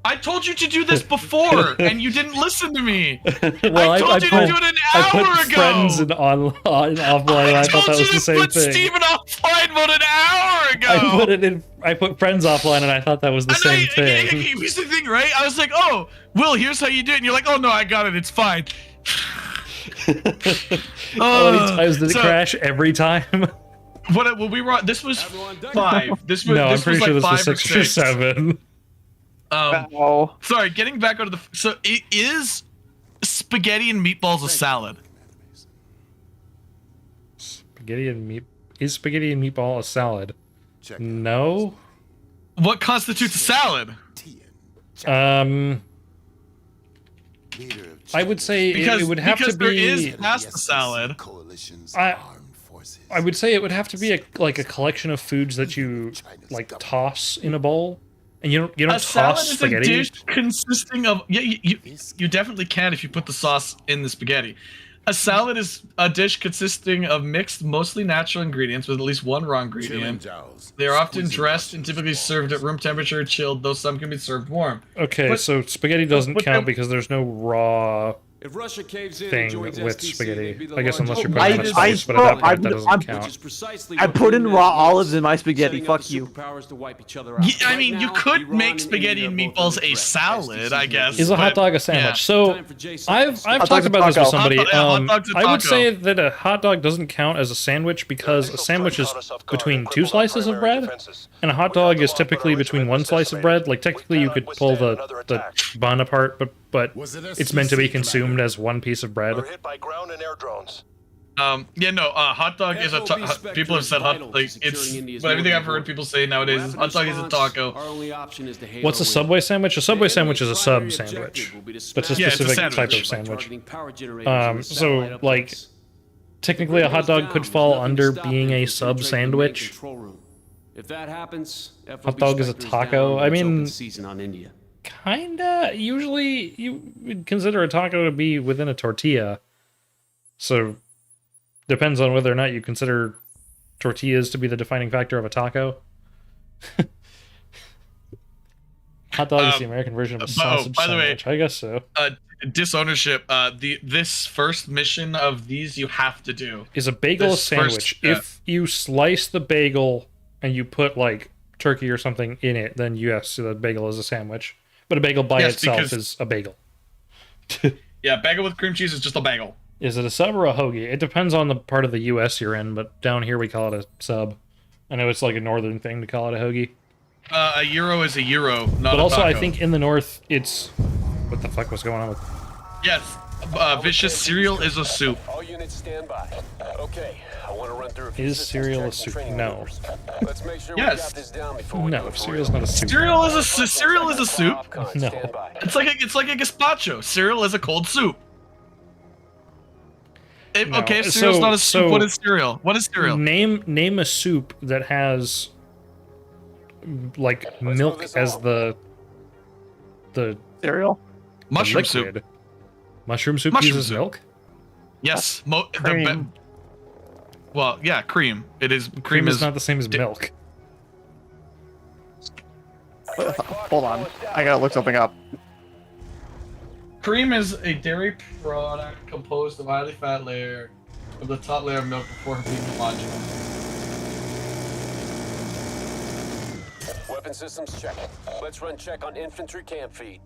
I told you to do this before, and you didn't listen to me. Well, I told you to do it an hour ago. Friends in offline. I thought that was the same put thing. Steam in offline mode an hour ago. I put friends offline, and I thought that was the same thing. Here's the thing, right? I was like, "Oh, Will, here's how you do it." And you're like, "Oh no, I got it. It's fine." How many times did it crash? Every time? What we were on, this was 5. This was No, I'm this pretty was sure like this was 6 or 7. Sorry, getting back onto the. So it is spaghetti and meatballs a salad. Is spaghetti and meatball a salad? No. What constitutes a salad? I would say Because it would have to be. there is pasta salad. I would say it would have to be a collection of foods that you like toss in a bowl, and you don't A salad toss is spaghetti. a dish consisting of you definitely can if you put the sauce in the spaghetti. A salad is a dish consisting of mixed, mostly natural ingredients with at least one raw ingredient. They are often dressed and typically served at room temperature, chilled, though some can be served warm. Okay, so spaghetti doesn't count because there's no raw If Russia caves in thing and joins with STC, spaghetti. they'd be the I guess unless you're largest- putting it in a sauce, but at that point that doesn't count. I put in raw olives in my spaghetti. Fuck you. I mean, you could make spaghetti and meatballs a salad, I guess. Is a hot dog a sandwich? So I've talked about this with somebody. I would say that a hot dog doesn't count as a sandwich because a sandwich is between 2 slices of bread, and a hot dog is typically between 1 slice of bread. Like technically, you could pull the bun apart, but it's meant to be consumed as one piece of bread. Hot dog is a people have said hot like it's but everything I've heard people say nowadays is hot dog is a taco. What's a Subway sandwich? A Subway sandwich is a sub sandwich. That's a specific type of sandwich. So like technically a hot dog could fall under being a sub sandwich. If that happens, hot dog is a taco. I mean, India. Kinda. Usually, you would consider a taco to be within a tortilla. So, depends on whether or not you consider tortillas to be the defining factor of a taco. Hot dog is the American version of a sausage sandwich. I guess so. Disownership. This first mission of these you have to do. Is a bagel a sandwich? If you slice the bagel and you put like turkey or something in it, then yes, the bagel is a sandwich. But a bagel by itself is a bagel. Yeah, bagel with cream cheese is just a bagel. Is it a sub or a hoagie? It depends on the part of the U.S. you're in, but down here we call it a sub. I know it's like a northern thing to call it a hoagie. A euro is a euro, not but a also, taco. I think in the north, it's... What the fuck was going on with... Yes, Vicious, cereal is a soup. All units stand by. Okay, I want to run through a few Is cereal a soup? No. Let's make sure Yes. we got this down before we No, cereal's not a soup. Cereal is a soup. No. It's like a gazpacho. Cereal is a cold soup. No. Okay, if cereal's not a soup, so what is cereal? What is cereal? Name a soup that has like milk as the cereal. Mushroom liquid. soup. Mushroom soup Mushroom uses soup. milk? Yes. Cream. Well, yeah, cream. It is. Cream is not the same as milk. Hold on. I gotta look something up. Cream is a dairy product composed of a highly fat layer of the top layer of milk before being homogeneous. Weapon systems check. Let's run check on infantry camp feed.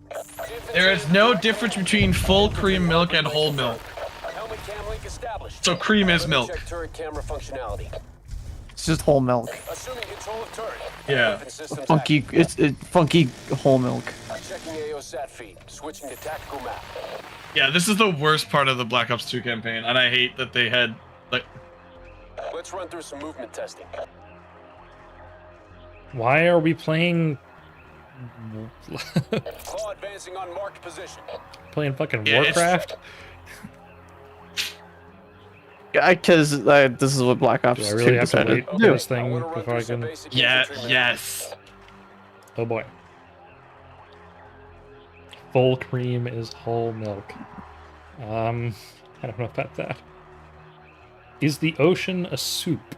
There is no difference between full cream milk and whole milk. Helmet cam link established. So cream is milk. Check turret camera functionality. It's just whole milk. Assuming control of turret. Yeah. Weapon systems Funky. It's funky whole milk. checking AO-SAT feed. Switching to tactical map. Yeah, this is the worst part of the Black Ops 2 campaign, and I hate that they had like. Let's run through some movement testing. Why are we playing Claw advancing on marked position. playing fucking Yeah, Warcraft? Because this is what Black Ops Do I really 2 have to decided wait to for do. this thing before I can... Yeah. Yes. Oh boy. Full cream is whole milk. I don't know about that. Is the ocean a soup?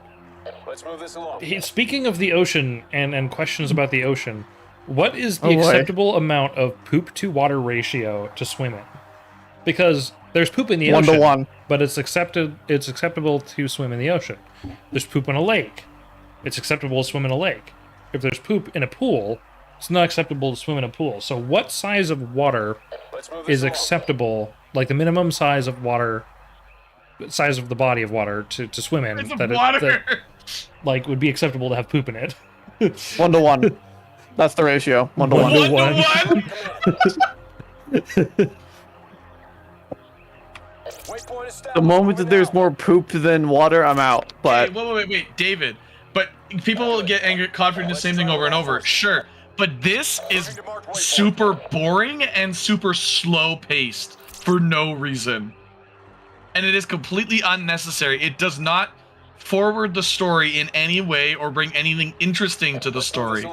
Let's move this along. Speaking of the ocean and questions about the ocean, what is the Oh, boy. acceptable amount of poop to water ratio to swim in? Because there's poop in the 1 ocean, to 1. but it's acceptable to swim in the ocean. There's poop in a lake. It's acceptable to swim in a lake. If there's poop in a pool, it's not acceptable to swim in a pool. So what size of water is acceptable, like the minimum size of water size of the body of water to swim in. It's That water. Like would be acceptable to have poop in it. 1 to 1. That's the ratio. 1 to 1. 1 to 1. The moment that there's more poop than water, I'm out. But Hey, wait, David. But people get angry, confident in the same thing over and over. Sure, but this is super boring and super slow paced for no reason, and it is completely unnecessary. It does not forward the story in any way or bring anything interesting to the story.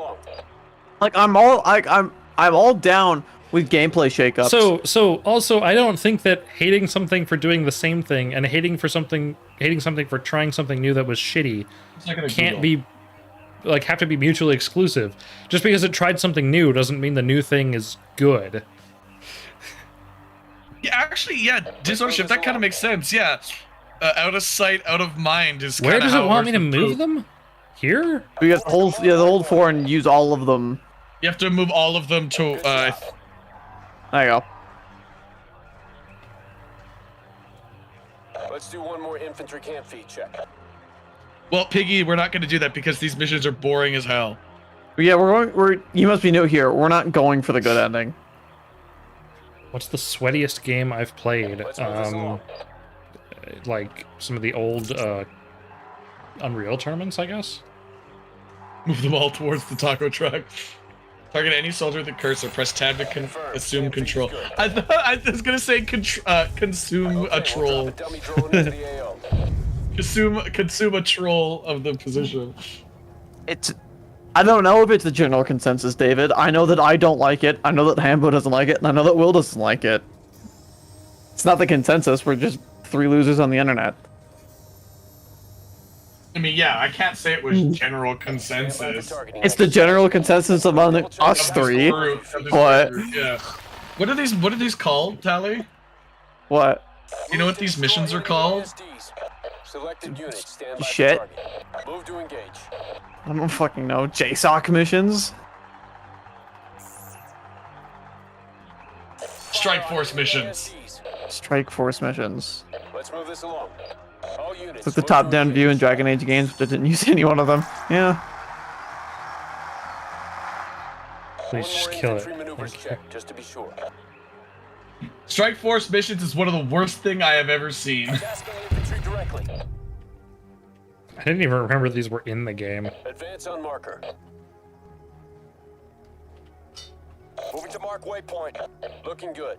like I'm all down with gameplay shakeups. So also, I don't think that hating something for doing the same thing and hating something for trying something new that was shitty can't be like have to be mutually exclusive. Just because it tried something new doesn't mean the new thing is good. Yeah, actually, yeah, disownership, that kind of makes sense. Yeah, out of sight, out of mind is. Where does it want me to works with move poop. them? Here? You have to hold 4 and use all of them. You have to move all of them to. There you go. Let's do one more infantry camp feed check. Well, Piggy, we're not going to do that because these missions are boring as hell. Yeah, you must be new here. We're not going for the good ending. What's the sweatiest game I've played? Like some of the old Unreal tournaments, I guess. Move them all towards the taco truck. Target any soldier with a cursor. Press tab to assume control. I was gonna say consume a troll. consume a troll of the position. I don't know if it's the general consensus, David. I know that I don't like it. I know that Hambo doesn't like it, and I know that Will doesn't like it. It's not the consensus. We're just 3 losers on the internet. I mean, yeah, I can't say it was general consensus. It's the general consensus among us 3. What? Yeah. What are these called, Tally? What? You know what these missions are called? Shit. Move to engage. I don't fucking know. JSOC missions? Strike Force missions. Strike Force missions. Let's move this along. All units. It's like the top-down view in Dragon Age games, but I didn't use any one of them. Yeah. Please just kill it. Check, just to be sure. Strike Force missions is one of the worst thing I have ever seen. I didn't even remember these were in the game. Advance on marker. Moving to mark waypoint. Looking good.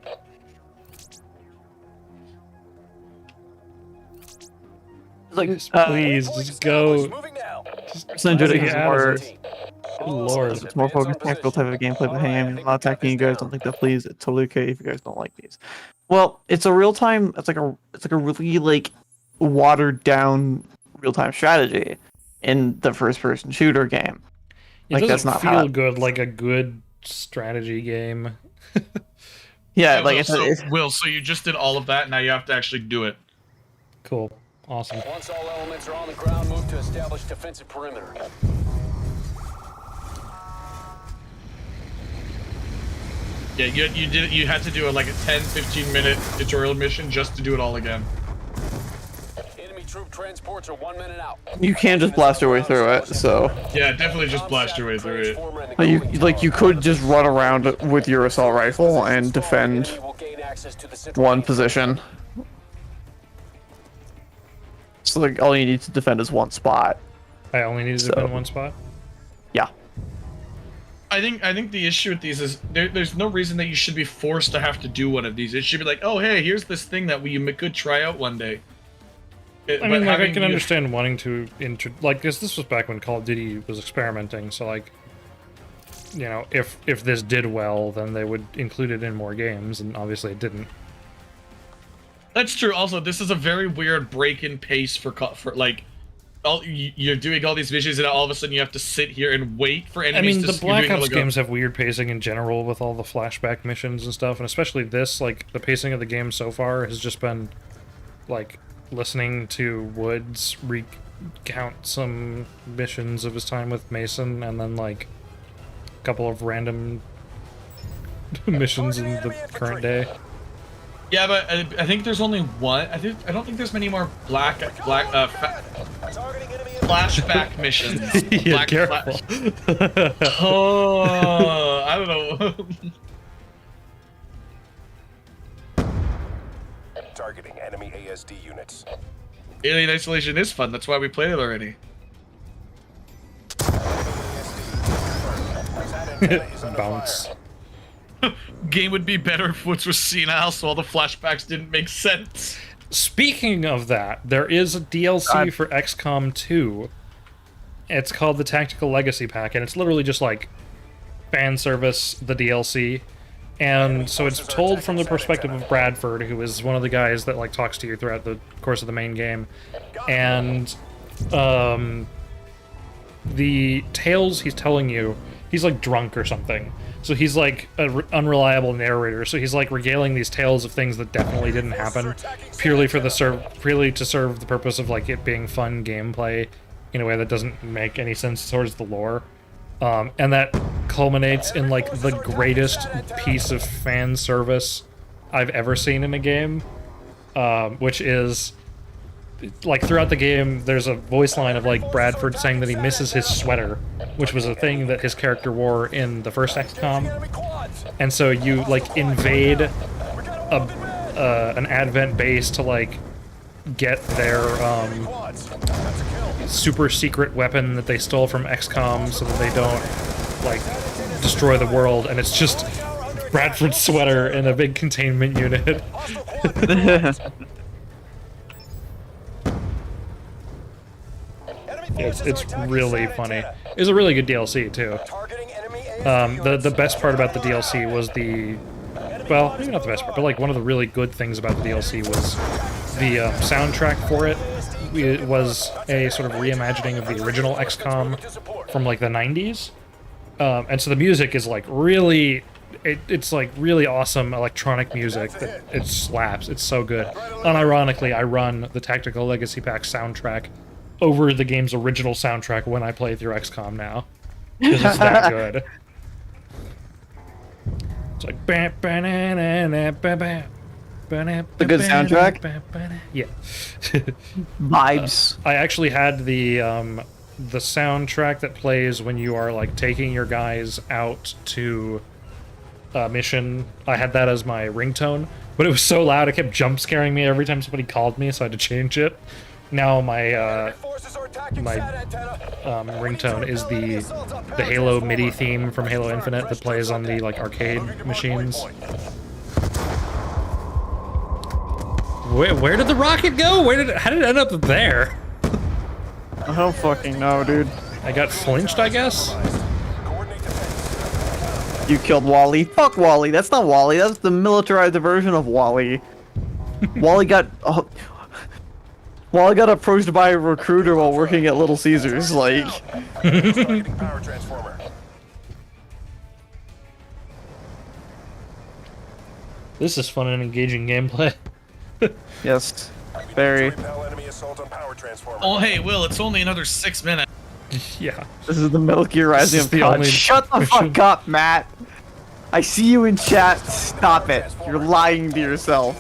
Like, please, just go. Just enjoy it because more. Good lord. It's more focused, tactical type of gameplay, but hey, I'm not attacking you guys. Don't think that, please. It's totally okay if you guys don't like these. Well, it's a real time. It's like a really like watered down real time strategy in the first person shooter game. It like doesn't that's not feel good like a good strategy game. Yeah, Will, like so you just did all of that. Now you have to actually do it. Cool. Awesome. Once all elements are on the ground, move to establish defensive perimeter. Yeah, you had to do like a 10-15 minute tutorial mission just to do it all again. Enemy troop transports are 1 minute out. You can just blast your way through it. So yeah, definitely just blast your way through it. you could just run around with your assault rifle and defend one position. So like all you need to defend is one spot. I only need to defend one spot? Yeah. I think the issue with these is there's no reason that you should be forced to have to do one of these. It should be like, oh hey, here's this thing that we could try out one day. I mean, like, I can understand wanting to like this was back when Call of Duty was experimenting, so like, you know, if this did well, then they would include it in more games, and obviously it didn't. That's true. Also, this is a very weird break in pace for like, you're doing all these missions and all of a sudden you have to sit here and wait for enemies. I mean, the Black Ops games have weird pacing in general with all the flashback missions and stuff, and especially this, like, the pacing of the game so far has just been, like, listening to Woods recount some missions of his time with Mason, and then, like, a couple of random missions in the current day. Yeah, but I think there's only one. I don't think there's many more flashback missions. Yeah, careful. Oh, I don't know. Targeting enemy ASD units. Alien Isolation is fun. That's why we played it already. Bounce. Game would be better if Woods was senile, so all the flashbacks didn't make sense. Speaking of that, there is a DLC for XCOM 2. It's called the Tactical Legacy Pack, and it's literally just like fan service, the DLC. And so it's told from the perspective of Bradford, who is one of the guys that like talks to you throughout the course of the main game. And the tales he's telling you, he's like drunk or something. So he's like an unreliable narrator. So he's like regaling these tales of things that definitely didn't happen, purely to serve the purpose of like it being fun gameplay in a way that doesn't make any sense towards the lore. And that culminates in like the greatest piece of fan service I've ever seen in a game, which is like throughout the game there's a voice line of like Bradford saying that he misses his sweater, which was a thing that his character wore in the first XCOM. And so you like invade an Advent base to like get their super secret weapon that they stole from XCOM so that they don't like destroy the world, and it's just Bradford's sweater in a big containment unit. It's really funny. It was a really good DLC too. The best part about the DLC was well, maybe not the best part, but like one of the really good things about the DLC was the soundtrack for it. It was a sort of reimagining of the original XCOM from like the 90s. And so the music is like really, it's like really awesome electronic music that it slaps. It's so good. Unironically, I run the Tactical Legacy Pack soundtrack over the game's original soundtrack when I play through XCOM now. Because it's that good. It's like... The good soundtrack? Yeah. Vibes. I actually had the soundtrack that plays when you are like taking your guys out to a mission. I had that as my ringtone, but it was so loud it kept jump scaring me every time somebody called me, so I had to change it. Now my ringtone is the Halo MIDI theme from Halo Infinite that plays on the like arcade machines. Where did the rocket go? How did it end up there? I don't fucking know, dude. I got flinched, I guess? You killed Wally. Fuck Wally. That's not Wally. That's the militarized version of Wally. Wally got approached by a recruiter while working at Little Caesars. Like. This is fun and engaging gameplay. Yes, very. Oh, hey, Will, it's only another 6 minutes. Yeah. This is the Metal Gear Rising of COD. Shut the fuck up, Matt. I see you in chat. Stop it. You're lying to yourself.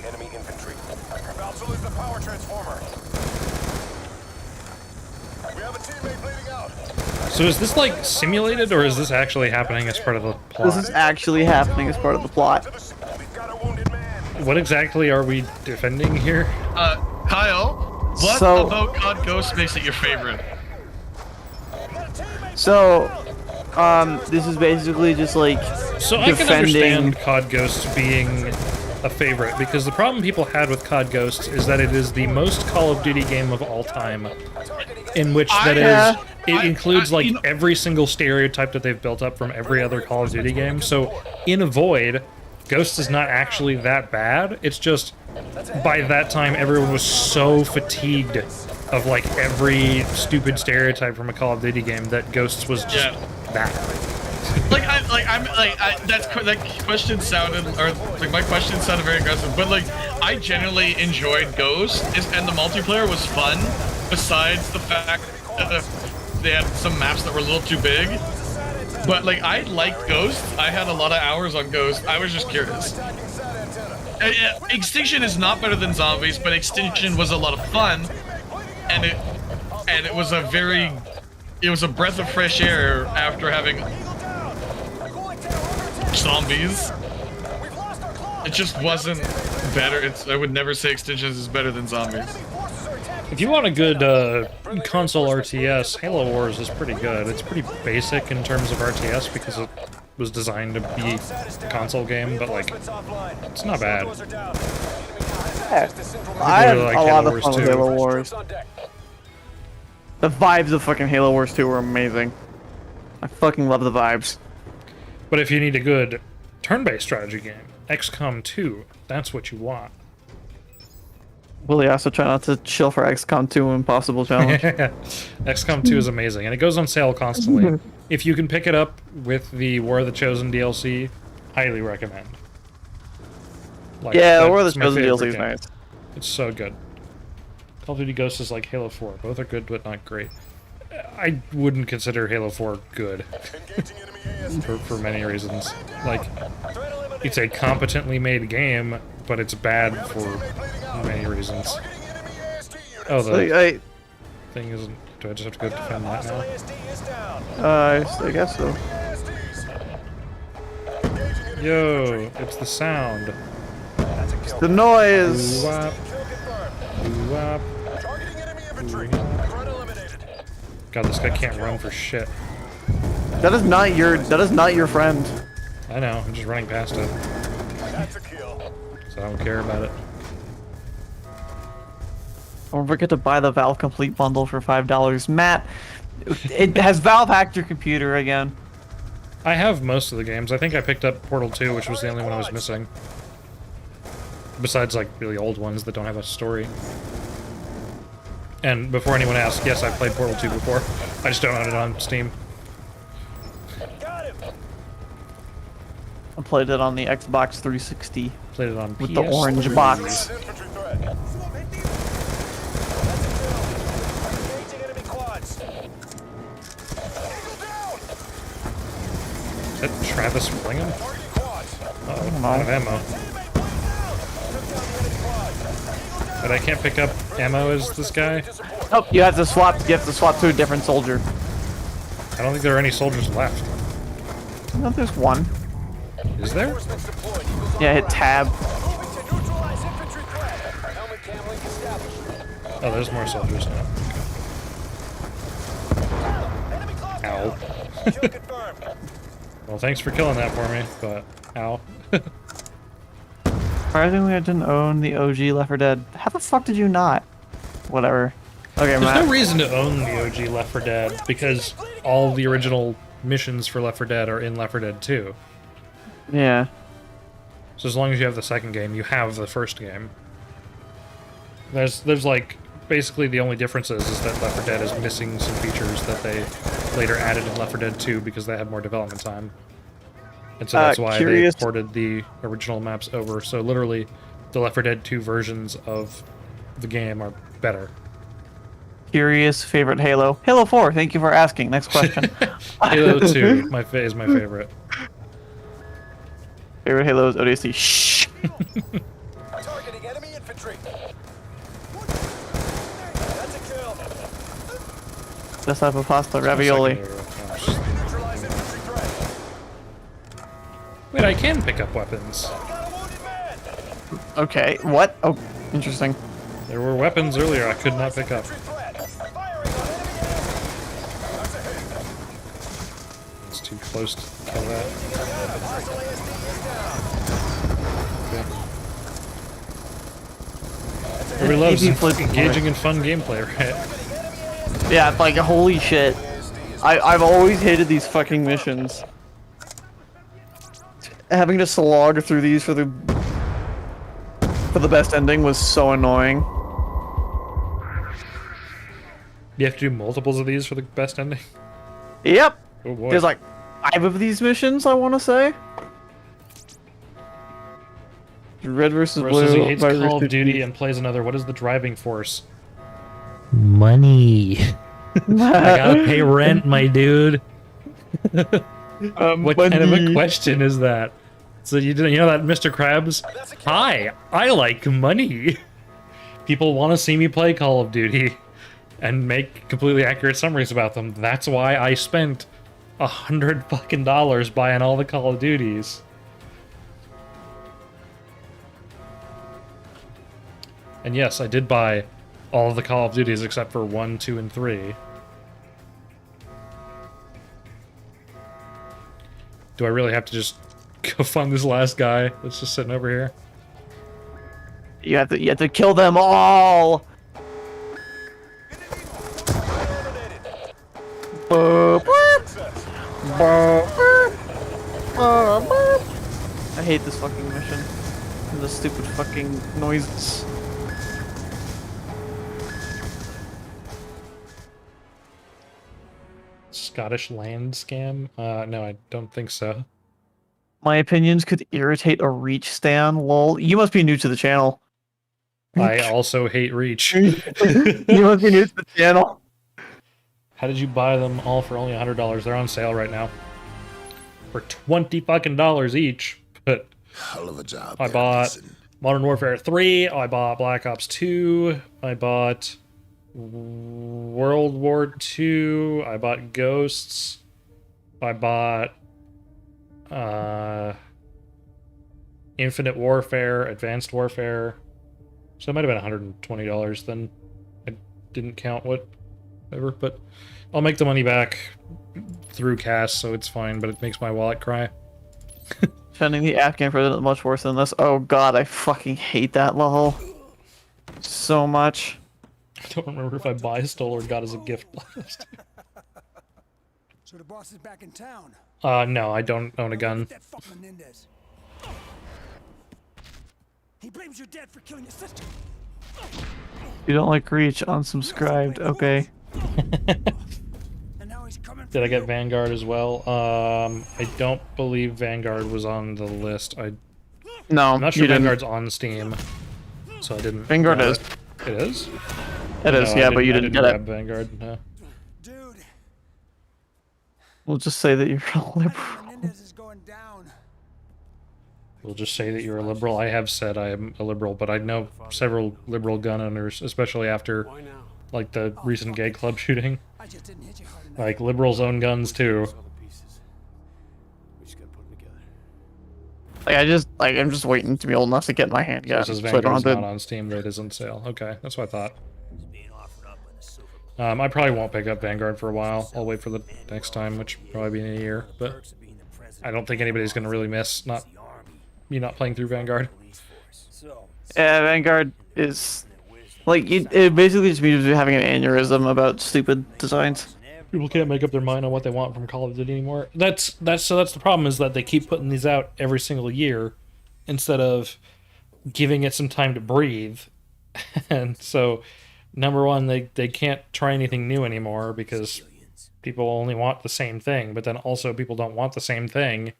So is this like simulated, or is this actually happening as part of the plot? This is actually happening as part of the plot. What exactly are we defending here? Kyle, what about COD Ghost makes it your favorite? So, this is basically just like So I can understand COD Ghosts being a favorite, because the problem people had with COD Ghosts is that it is the most Call of Duty game of all time, in which it includes like every single stereotype that they've built up from every other Call of Duty game. So in a Void, Ghosts is not actually that bad. It's just, by that time, everyone was so fatigued of like every stupid stereotype from a Call of Duty game that Ghosts was just that. That question sounded, or like my question sounded very aggressive, but like I genuinely enjoyed Ghost, and the multiplayer was fun. Besides the fact that they had some maps that were a little too big. But like I liked Ghost. I had a lot of hours on Ghost. I was just curious. Extinction is not better than Zombies, but Extinction was a lot of fun, and it was a breath of fresh air after having Zombies. It just wasn't better. I would never say Extinction is better than Zombies. If you want a good console RTS, Halo Wars is pretty good. It's pretty basic in terms of RTS because it was designed to be a console game, but like, it's not bad. I had a lot of fun with Halo Wars. The vibes of fucking Halo Wars 2 were amazing. I fucking love the vibes. But if you need a good turn-based strategy game, XCOM 2, that's what you want. Williaso, try not to chill for XCOM 2 Impossible Challenge. XCOM 2 is amazing, and it goes on sale constantly. If you can pick it up with the War of the Chosen DLC, highly recommend. Like, yeah, War of the Chosen DLC is nice. It's so good. Call of Duty Ghosts is like Halo 4. Both are good, but not great. I wouldn't consider Halo 4 good. for many reasons. Like, it's a competently made game, but it's bad for many reasons. Oh, the thing isn't... Do I just have to go defend that now? I guess so. Yo, it's the sound. It's the noise! Ooh-wop. Ooh-wop. God, this guy can't run for shit. That is not your friend. I know, I'm just running past it. So I don't care about it. Don't forget to buy the Valve Complete bundle for $5. Matt, it has Valve hacked your computer again. I have most of the games. I think I picked up Portal 2, which was the only one I was missing. Besides, like, really old ones that don't have a story. And before anyone asks, yes, I've played Portal 2 before. I just don't own it on Steam. I played it on the Xbox 360. Played it on with PS3. the orange box. Is that Travis Willingham? Uh-oh, out of ammo. But I can't pick up ammo as this guy? Nope, you have to swap to a different soldier. I don't think there are any soldiers left. No, there's one. Is there? Yeah, hit tab. Oh, there's more soldiers now. Ow. Well, thanks for killing that for me, but ow. Surprisingly, I didn't own the OG Left 4 Dead. How the fuck did you not? Whatever. Okay, There's Matt. no reason to own the OG Left 4 Dead, because all the original missions for Left 4 Dead are in Left 4 Dead 2. Yeah. So as long as you have the second game, you have the first game. There's like, basically the only difference is that Left 4 Dead is missing some features that they later added in Left 4 Dead 2 because they had more development time. And so that's why they ported the original maps over. So literally, the Left 4 Dead 2 versions of the game are better. Curious favorite Halo? Halo 4, thank you for asking. Next question. Halo 2 is my favorite. Favorite Halo is ODST. Shh! Targeting enemy infantry. That's a kill. Best type of pasta, ravioli. Wait, I can pick up weapons. Okay, what? Oh, interesting. There were weapons earlier I could not pick up. It's too close to kill that. Okay. Everybody loves engaging in fun gameplay, right? Yeah, it's like, holy shit. I've always hated these fucking missions. Having to slog through these for the best ending was so annoying. You have to do multiples of these for the best ending? Yep. Oh boy. There's like 5 of these missions, I want to say. Red versus Rose blue. says he hates Call of Duty and plays another. What is the driving force? Money. I gotta pay rent, my dude. What kind of a question is that? So you know that Mr. Krabs? Hi, I like money. People want to see me play Call of Duty and make completely accurate summaries about them. That's why I spent $100 fucking buying all the Call of Duties. And yes, I did buy all of the Call of Duties except for 1, 2, and 3. Do I really have to just go find this last guy that's just sitting over here? You have to kill them all. I hate this fucking mission. And the stupid fucking noises. Scottish land scam? No, I don't think so. My opinions could irritate a Reach stan. Lol. You must be new to the channel. I also hate Reach. You must be new to the channel. How did you buy them all for only $100? They're on sale right now. For $20 fucking each. But hell of a job. I bought Modern Warfare 3, I bought Black Ops 2, I bought World War 2, I bought Ghosts, I bought Infinite Warfare, Advanced Warfare. So it might have been $120 then. I didn't count whatever, but I'll make the money back through cash, so it's fine, but it makes my wallet cry. Defending the Afghan president is much worse than this. Oh god, I fucking hate that level so much. I don't remember if I buy, stole, or got as a gift last. So the boss is back in town. No, I don't own a gun. He blames your dad for killing his sister. You don't like Reach? Unsubscribed. Okay. Did I get Vanguard as well? I don't believe Vanguard was on the list. No, I'm not sure you didn't. Vanguard's on Steam, so I didn't. Vanguard is. It is? It is, No, yeah, but you didn't get grab it. Vanguard, no. We'll just say that you're a liberal. We'll just say that you're a liberal. I have said I am a liberal, but I know several liberal gun owners, especially after, like, the recent gay club shooting. Like, liberals own guns, too. Like, I'm just waiting to be old enough to get my handgun. This is So I don't Vanguard's have to... not on Steam, but it is on sale. Okay, that's what I thought. I probably won't pick up Vanguard for a while. I'll wait for the next time, which will probably be in a year, but I don't think anybody's going to really miss me not playing through Vanguard. Yeah, Vanguard is... Like, it basically just means you're having an aneurysm about stupid designs. People can't make up their mind on what they want from Call of Duty anymore. That's the problem, is that they keep putting these out every single year instead of giving it some time to breathe. And so, number one, they can't try anything new anymore because people only want the same thing, but then also people don't want the same thing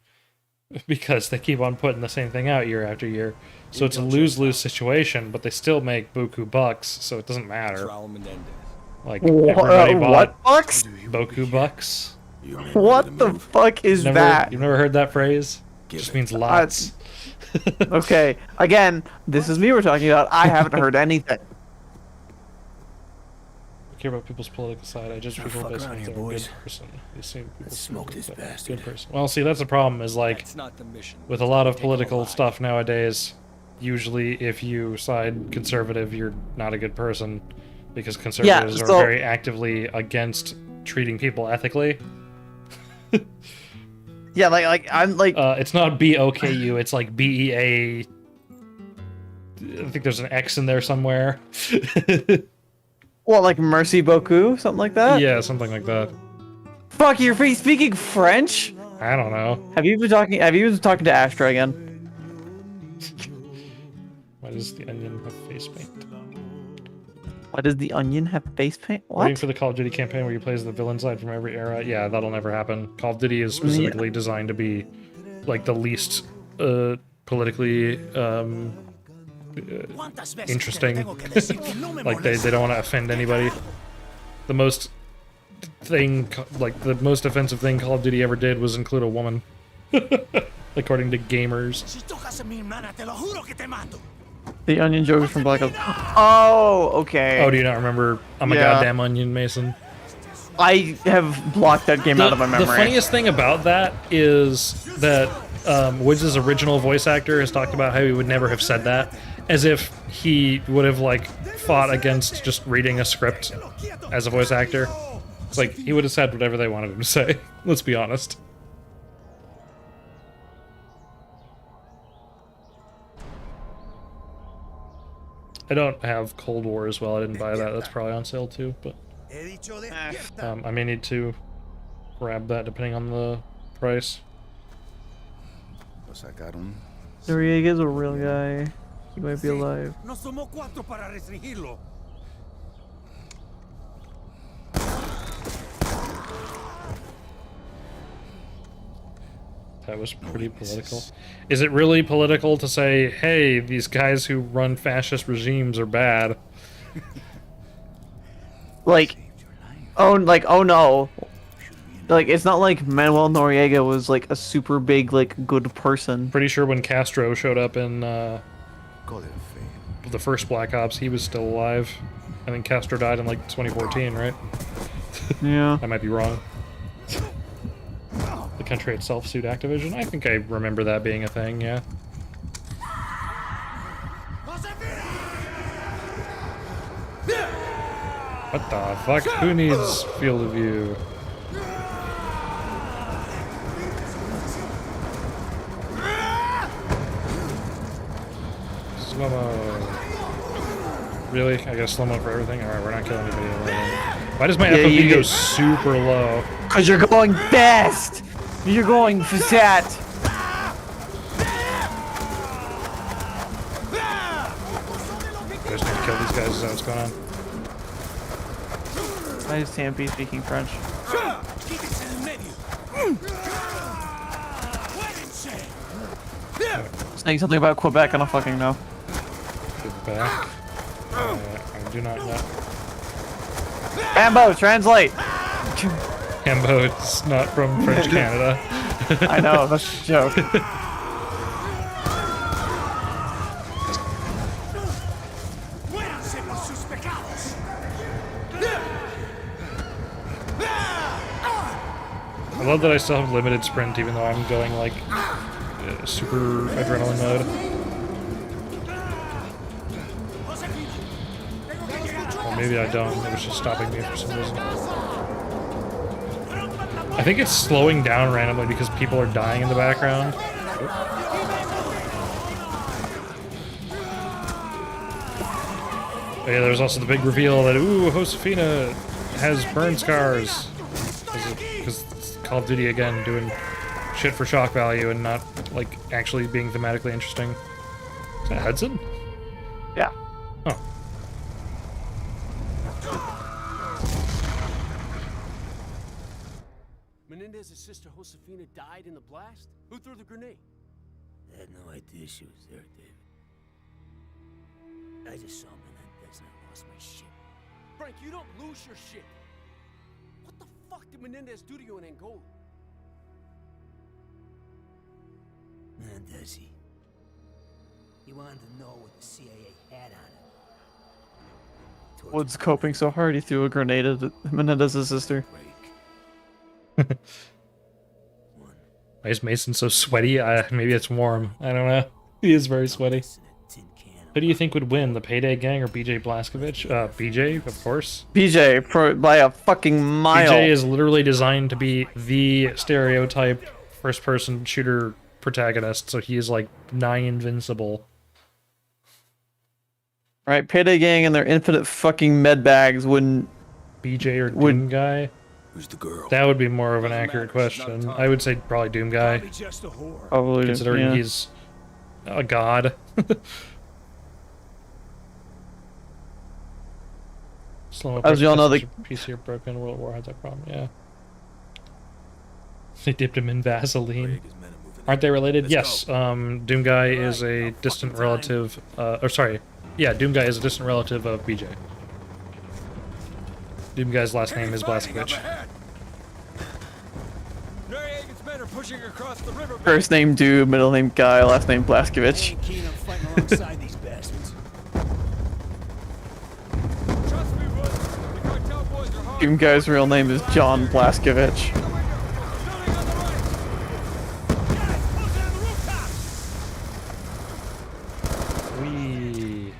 because they keep on putting the same thing out year after year. So it's a lose-lose situation, but they still make buku bucks, so it doesn't matter. Like, everybody bought what bucks? Boku bucks. What the fuck is that? You've never heard that phrase? It just means lots. Okay, again, this is me we're talking about. I haven't heard anything. I care about people's political side. I judge people based on if they're a good person. You see people smoke this bastard. Good person. Well, see, that's the problem, is like, with a lot of political stuff nowadays, usually if you side conservative, you're not a good person, because conservatives are very actively against treating people ethically. Yeah, like I'm like... it's not B-O-K-U, it's like B-E-A... I think there's an X in there somewhere. What, like Mercy Boku? Something like that? Yeah, something like that. Fuck, you're speaking French? I don't know. Have you been talking to Astra again? Why does the onion have face paint? Why does the onion have face paint? What? Waiting for the Call of Duty campaign where you play as the villain side from every era. Yeah, that'll never happen. Call of Duty is specifically designed to be like the least politically interesting. Like they don't want to offend anybody. The most offensive thing Call of Duty ever did was include a woman. according to gamers. The onion joke is from Black Ops. Oh, okay. Oh, do you not remember I'm a goddamn onion, Mason? I have blocked that game out of my memory. The funniest thing about that is that Woods' original voice actor has talked about how he would never have said that, as if he would have, like, fought against just reading a script as a voice actor. It's like, he would have said whatever they wanted him to say. Let's be honest. I don't have Cold War as well. I didn't buy that. That's probably on sale too, but I may need to grab that depending on the price. Noriega's a real guy. He might be alive. That was pretty political. Is it really political to say, hey, these guys who run fascist regimes are bad? Like, oh no. Like, it's not like Manuel Noriega was, like, a super big, like, good person. Pretty sure when Castro showed up in the first Black Ops, he was still alive. I think Castro died in, like, 2014, right? Yeah. I might be wrong. The country itself sued Activision? I think I remember that being a thing, yeah. What the fuck? Who needs field of view? Slow-mo. Really? I got slow-mo for everything? Alright, we're not killing anybody. Why does my FOV go super low? Because you're going fast! You're going fat! Just need to kill these guys, is that what's going on? Why is Tampy speaking French? Saying something about Quebec, I don't fucking know. Quebec? I do not know. Ambo, translate! Ambo, it's not from French Canada. I know, that's a joke. I love that I still have limited sprint even though I'm going like super adrenaline mode. Or maybe I don't, it was just stopping me for some reason. I think it's slowing down randomly because people are dying in the background. Oh yeah, there's also the big reveal that, ooh, Josefina has burn scars. Because it's Call of Duty again, doing shit for shock value and not, like, actually being thematically interesting. Is that Hudson? Yeah. Oh. Menendez's sister Josefina died in the blast? Who threw the grenade? I had no idea she was there, David. I just saw Menendez and I lost my shit. Frank, you don't lose your shit. What the fuck did Menendez do to you in Angola? Menendez, he wanted to know what the CIA had on him. Woods coping so hard he threw a grenade at Menendez's sister. Why is Mason so sweaty? Maybe it's warm. I don't know. He is very sweaty. Who do you think would win, the Payday Gang or BJ Blazkowicz? BJ, of course. BJ, by a fucking mile. BJ is literally designed to be the stereotype first-person shooter protagonist, so he is like nigh invincible. Right, Payday Gang and their infinite fucking med bags wouldn't... BJ or Doom Guy? Who's the girl? That would be more of an accurate question. I would say probably Doom Guy. Probably, considering yeah. he's a god. As we all know, the PC are broken. World War has that problem. Yeah. They dipped him in Vaseline. Aren't they related? Yes. Doom Guy is a distant relative. Or sorry. Yeah, Doom Guy is a distant relative of BJ. Doom Guy's last name is Blazkowicz. Noriega's men are pushing across the river. First name Dude, middle name Guy, last name Blaskovich. Keen on fighting alongside these bastards. Trust me, Wood. The cartel boys are hard. Team Guy's real name is John Blaskovich. Wee.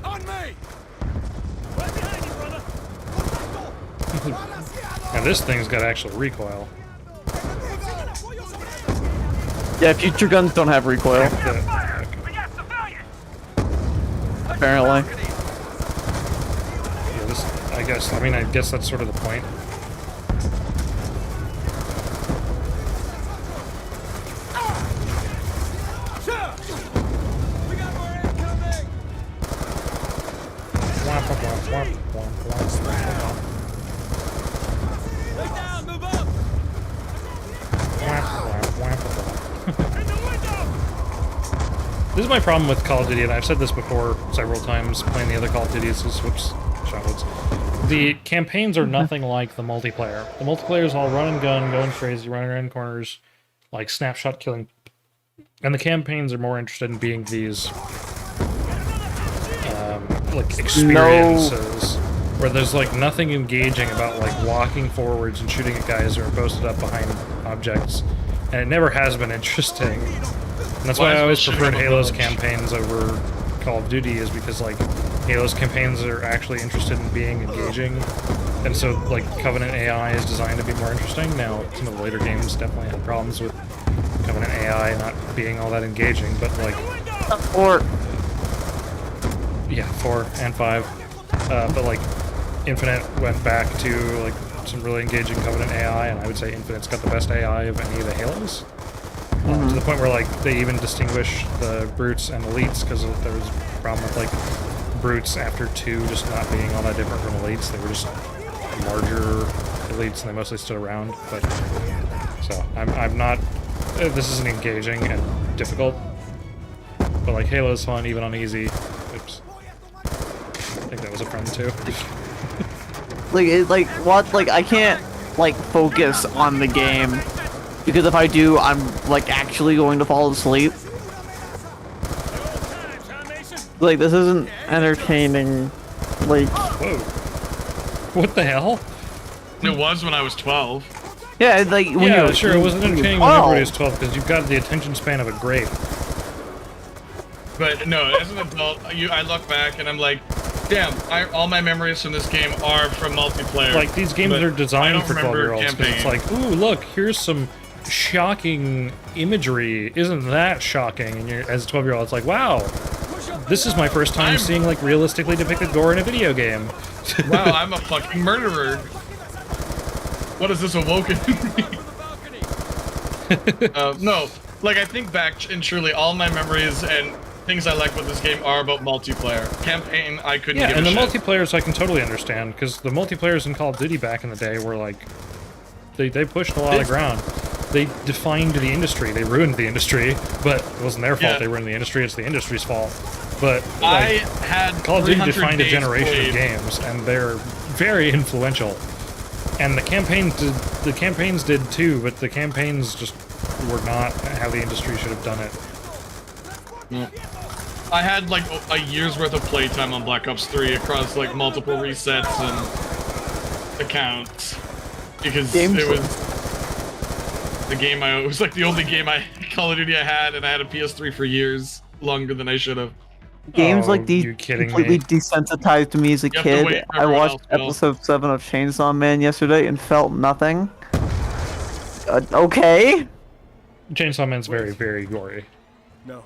On me! Right behind you, brother. Now this thing's got actual recoil. Yeah, future guns don't have recoil. Apparently. Yeah, this, I guess that's sort of the point. Lay down, move up! This is my problem with Call of Duty, and I've said this before several times playing the other Call of Duties. Whoops, shoutouts. The campaigns are nothing like the multiplayer. The multiplayer is all run and gun, going crazy, running around corners, like snapshot killing. And the campaigns are more interested in being these like experiences where there's like nothing engaging about like walking forwards and shooting at guys who are posted up behind objects, and it never has been interesting. And that's why I always preferred Halo's campaigns over Call of Duty, is because like Halo's campaigns are actually interested in being engaging, and so like Covenant AI is designed to be more interesting. Now some of the later games definitely had problems with Covenant AI not being all that engaging, but like 4 and 5, but like Infinite went back to like some really engaging Covenant AI, and I would say Infinite's got the best AI of any of the Halos. To the point where like they even distinguish the brutes and elites, because there was a problem with like brutes after 2 just not being all that different from elites. They were just larger elites and they mostly stood around. But so I'm not. This isn't engaging and difficult, but like Halo's fun even on easy. Oops. I think that was a friend too. I can't like focus on the game, because if I do, I'm like actually going to fall asleep. Like, this isn't entertaining. Like, whoa, what the hell? It was when I was 12. Yeah, like when yeah, you're, sure, it wasn't entertaining when everybody was 12 because you've got the attention span of a grape. But no, as an adult, I look back and I'm like, damn, all my memories from this game are from multiplayer. Like, these games are designed for 12-year-olds, because it's like, ooh, look, here's some shocking imagery. Isn't that shocking? And you're, as a 12-year-old, it's like, wow, this is my first time seeing, like, realistically depicted gore in a video game. Wow, I'm a fucking murderer. What is this awoken me? No, like, I think back, and truly all my memories and things I like with this game are about multiplayer. Campaign, I couldn't give a shit. Yeah, and the multiplayers I can totally understand, because the multiplayers in Call of Duty back in the day were like, they pushed a lot of ground. They defined the industry. They ruined the industry, but it wasn't their fault. They ruined the industry. It's the industry's fault. But like, Call of Duty defined a generation of games, and they're very influential. And the campaigns did too, but the campaigns just were not how the industry should have done it. I had like a year's worth of playtime on Black Ops 3 across like multiple resets and accounts, because it was the game it was like the only game Call of Duty I had, and I had a PS3 for years, longer than I should have. Games like these completely desensitized me as a kid. I watched episode 7 of Chainsaw Man yesterday and felt nothing. Okay. Chainsaw Man's very, very gory. No.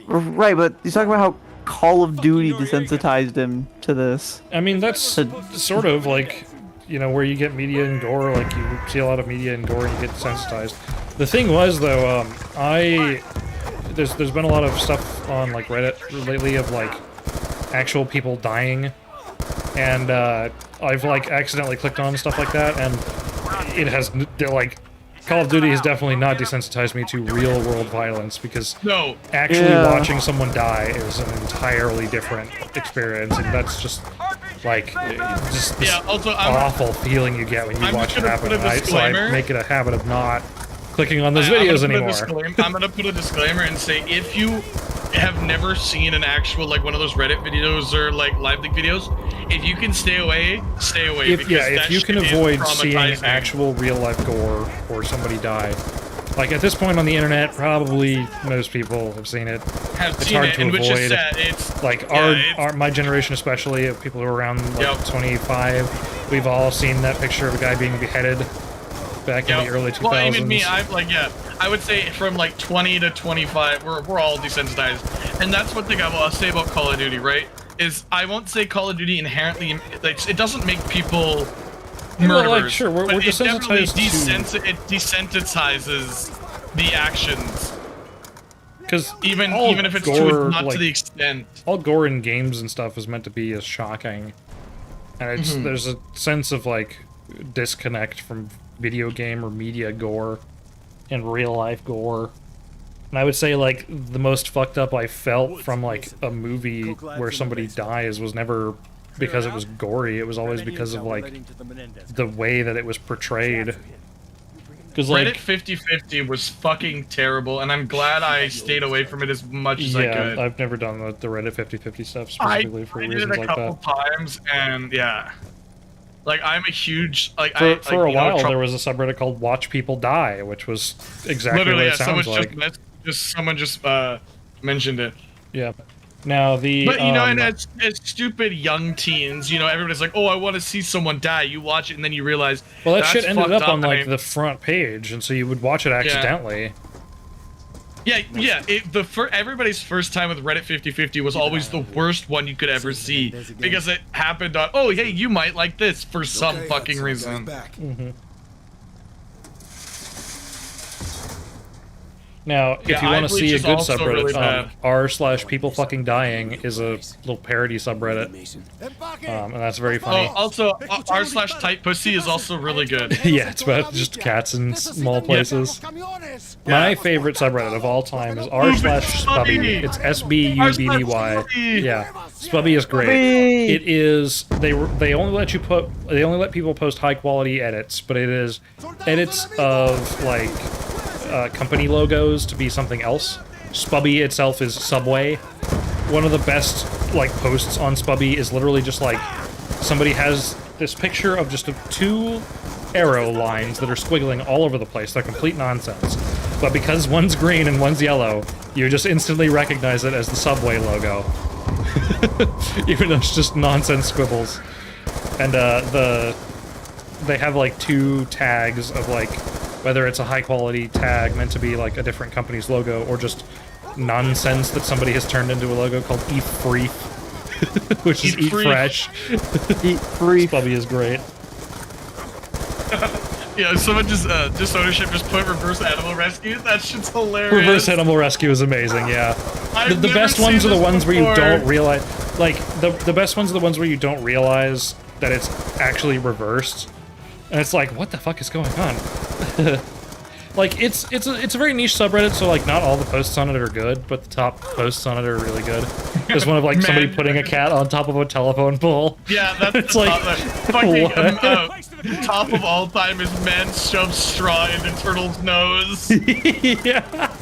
Right, but he's talking about how Call of Duty desensitized him to this. I mean, that's sort of like, you know, where you get media and gore, like you see a lot of media and gore and you get desensitized. The thing was, though, there's been a lot of stuff on like Reddit lately of like actual people dying, and I've like accidentally clicked on stuff like that, and it has like Call of Duty has definitely not desensitized me to real world violence, because actually watching someone die is an entirely different experience, and that's just Like, just this also, awful feeling you get when you watch it happen. So I make it a habit of not clicking on those videos anymore. I'm gonna put a disclaimer and say, if you have never seen an actual, like, one of those Reddit videos or, like, live leak videos, if you can stay away, stay away. If you can avoid seeing actual real-life gore or somebody die. Like, at this point on the internet, probably most people have seen it. It's hard to avoid. Which is sad. It's, like, my generation especially, of people who are around, like, 25, we've all seen that picture of a guy being beheaded back in the early 2000s. Well, even me, I would say from, like, 20 to 25, we're all desensitized. And that's one thing I will say about Call of Duty, right? Is I won't say Call of Duty inherently, like, it doesn't make people murderers, like, sure, we're but it definitely desensitized it desensitizes the actions. Because even if it's gore, not to the extent. All gore in games and stuff is meant to be as shocking. And it's there's a sense of, like, disconnect from video game or media gore and real life gore. And I would say, like, the most fucked up I felt from, like, a movie where somebody dies was never because it was gory. It was always because of, like, the way that it was portrayed. Because, like, Reddit 50/50 was fucking terrible, and I'm glad I stayed away from it as much as I could. Yeah, I've never done the Reddit 50/50 stuff specifically for reasons like that. I did it a couple times, and yeah. Like, I'm a huge, like, for a while, there was a subreddit called Watch People Die, which was exactly what it sounds like. Someone just mentioned it. Yeah. Now, But, you know, and as stupid young teens, you know, everybody's like, oh, I want to see someone die. You watch it, and then you realize, well, that shit ended up on, like, the front page, and so you would watch it accidentally. Yeah. Everybody's first time with Reddit 50/50 was always the worst one you could ever see, because it happened on, oh, hey, you might like this for some fucking reason. Now, if you want to see a good subreddit, r/peoplefuckingdying is a little parody subreddit, and that's very funny. Oh, also, r/typepussy is also really good. Yeah, it's about just cats in small places. My favorite subreddit of all time is r/Spubby. It's SBUBBY. Yeah, Spubby is great. It is they only let people post high quality edits, but it is edits of, like, company logos to be something else. Spubby itself is Subway. One of the best, like, posts on Spubby is literally just, like, somebody has this picture of just 2 arrow lines that are squiggling all over the place. They're complete nonsense. But because one's green and one's yellow, you just instantly recognize it as the Subway logo. Even though it's just nonsense squibbles. And they have, like, 2 tags of, like, whether it's a high-quality tag meant to be, like, a different company's logo, or just nonsense that somebody has turned into a logo called Eat Free, which is Eat Fresh. Eat Free. Spubby is great. Yeah, someone just ownership just put reverse animal rescue. That shit's hilarious. Reverse animal rescue is amazing. Yeah, the best ones are the ones where you don't realize. Like, the best ones are the ones where you don't realize that it's actually reversed. And it's like, what the fuck is going on? Like, it's a very niche subreddit, so, like, not all the posts on it are good, but the top posts on it are really good. There's one of, like, somebody putting a cat on top of a telephone pole. Yeah, that's it's like, top of all time is man shoves straw into turtle's nose. Yeah.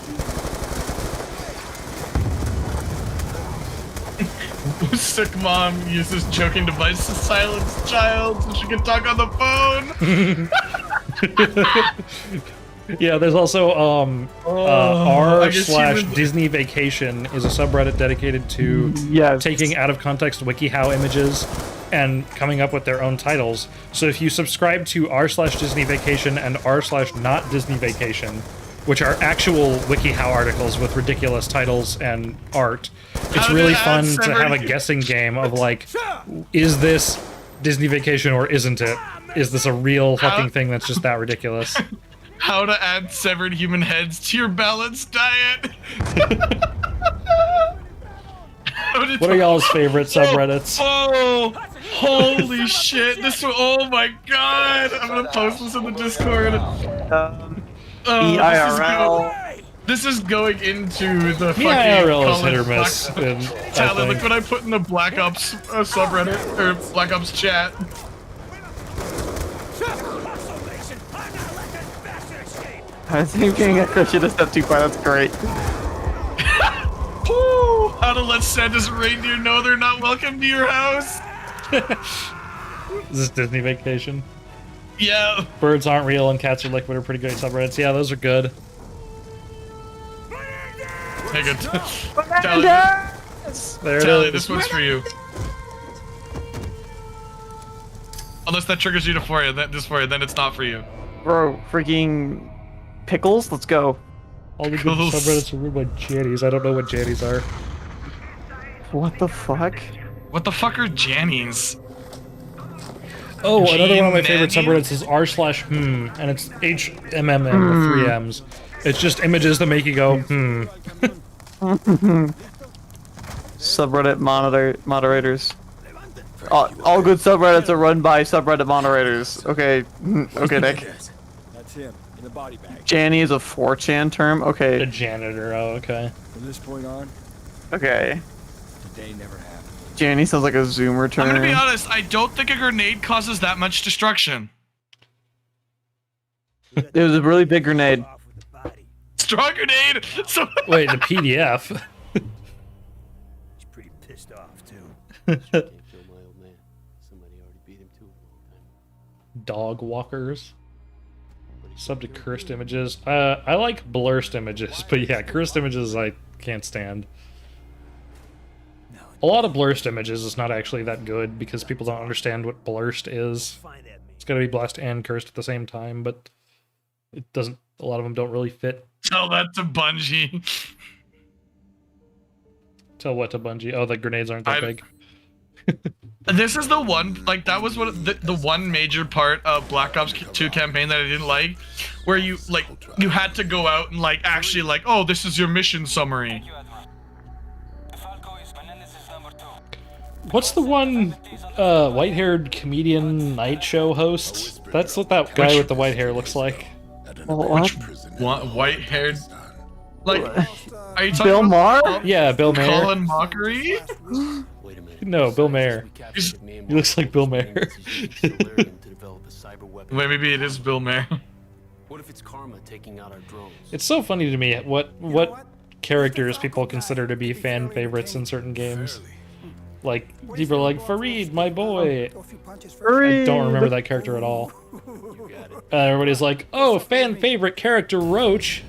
Sick mom uses joking device to silence child so she can talk on the phone. Yeah, there's also r/Disney Vacation is a subreddit dedicated to taking out of context WikiHow images and coming up with their own titles. So if you subscribe to r/Disney Vacation and r/Not Disney Vacation, which are actual WikiHow articles with ridiculous titles and art, it's really fun to have a guessing game of, like, is this Disney Vacation or isn't it? Is this a real fucking thing that's just that ridiculous? How to add severed human heads to your balanced diet. What are y'all's favorite subreddits? Oh, holy shit! Oh my god! I'm gonna post this in the Discord. EIRL. This is going into the fucking IRL is hit or college miss. Black- Tyler, look what I put in the Black Ops subreddit, or Black Ops chat. I think getting a Christian a step too far, that's great. Woo! How to let Santa's reindeer know they're not welcome to your house? Is this Disney Vacation? Yeah. Birds aren't real and cats are liquid are pretty great subreddits. Yeah, those are good. Hey, good. There it Tally, is. this one's for you. Unless that triggers you to for you, then it's not for you. Bro, freaking pickles, let's go. All the good subreddits are ruled by Jannies. I don't know what Jannies are. What the fuck? What the fuck are Jannies? Oh, another one of my favorite subreddits is r/hmm, and it's HMMM with 3 M's. It's just images that make you go, Subreddit moderators. All good subreddits are run by subreddit moderators. Okay, okay, Nick. That's him in the body bag. Janny is a 4chan term. Okay. A janitor. Oh, okay. From this point on, Okay. today never happened. Janny sounds like a Zoomer term. I'm gonna be honest, I don't think a grenade causes that much destruction. It was a really big grenade. Strong grenade! So Wait, the PDF? He's pretty pissed off, too. Dog walkers. Sub to cursed images. I like blurst images, but yeah, cursed images I can't stand. A lot of blurst images is not actually that good because people don't understand what blurst is. It's gotta be blessed and cursed at the same time, but it doesn't. A lot of them don't really fit. tell that to Bungie. Tell what to Bungie? Oh, the grenades aren't that big. This is the one, like, that was what the one major part of Black Ops 2 campaign that I didn't like, where you, like, you had to go out and, like, actually, like, oh, this is your mission summary. What's the one white-haired comedian night show host? That's what that guy with the white hair looks like. Which white-haired? Like, are you talking Bill about Maher? Yeah, Bill Maher. Colin Mockery? No, Bill Maher. He looks like Bill Maher. Wait, maybe it is Bill Maher. What if it's karma taking out our drones? It's so funny to me what characters people consider to be fan favorites in certain games. Like, people are like, Fareed, my boy. I don't remember that character at all. Everybody's like, oh, fan favorite character Roach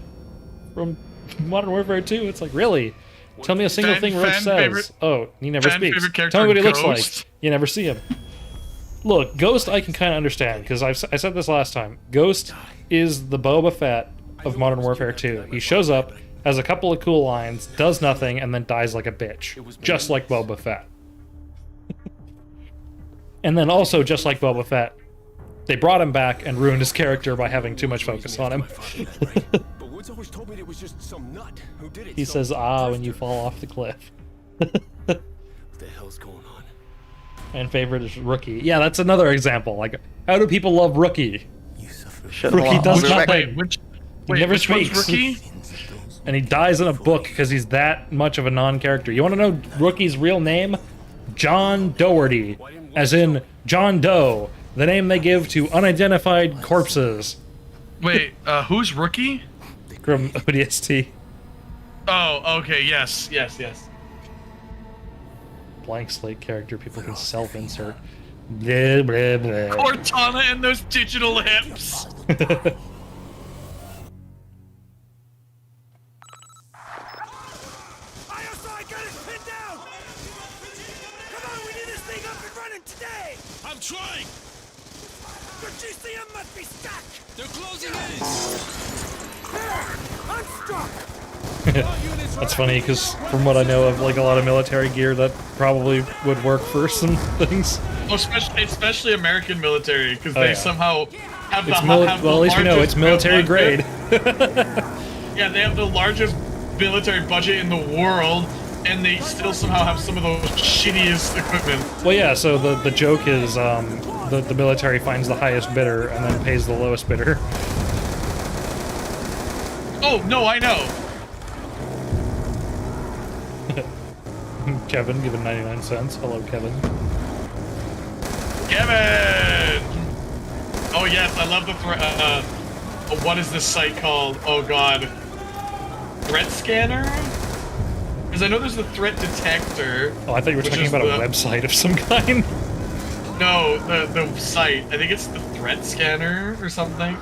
from Modern Warfare 2. It's like, really? Tell me a single thing Roach says. Oh, he never speaks. Tell me what he looks like. You never see him. Look, Ghost I can kind of understand, because I said this last time. Ghost is the Boba Fett of Modern Warfare 2. He shows up, has a couple of cool lines, does nothing, and then dies like a bitch. Just like Boba Fett. And then also, just like Boba Fett, they brought him back and ruined his character by having too much focus on him. He says, ah, when you fall off the cliff. What the hell's going on? And favorite is Rookie. Yeah, that's another example. Like, how do people love Rookie? Rookie does nothing. He never speaks. Rookie? And he dies in a book because he's that much of a non-character. You want to know Rookie's real name? John Doherty. As in, John Doe. The name they give to unidentified corpses. Wait, who's Rookie? From ODST. Oh, okay, yes. Blank slate character people can self-insert. Blah, blah, blah. Cortana and those digital hips. I'm trying! Your GCM must be stuck! They're closing I'm stuck! That's funny, because from what I know of, like, a lot of military gear, that probably would work for some things. Well, especially American military, because they somehow have the well, at least we know it's military grade. Yeah, they have the largest military budget in the world, and they still somehow have some of the shittiest equipment. Well, yeah, so the joke is the military finds the highest bidder and then pays the lowest bidder. Oh, no, I know. Kevin giving 99 cents. Hello, Kevin. Kevin! Oh yes, I love the what is this site called? Oh god. Threat scanner? Because I know there's the threat detector. Oh, I thought you were talking about a website of some kind. No, the site. I think it's the threat scanner or something.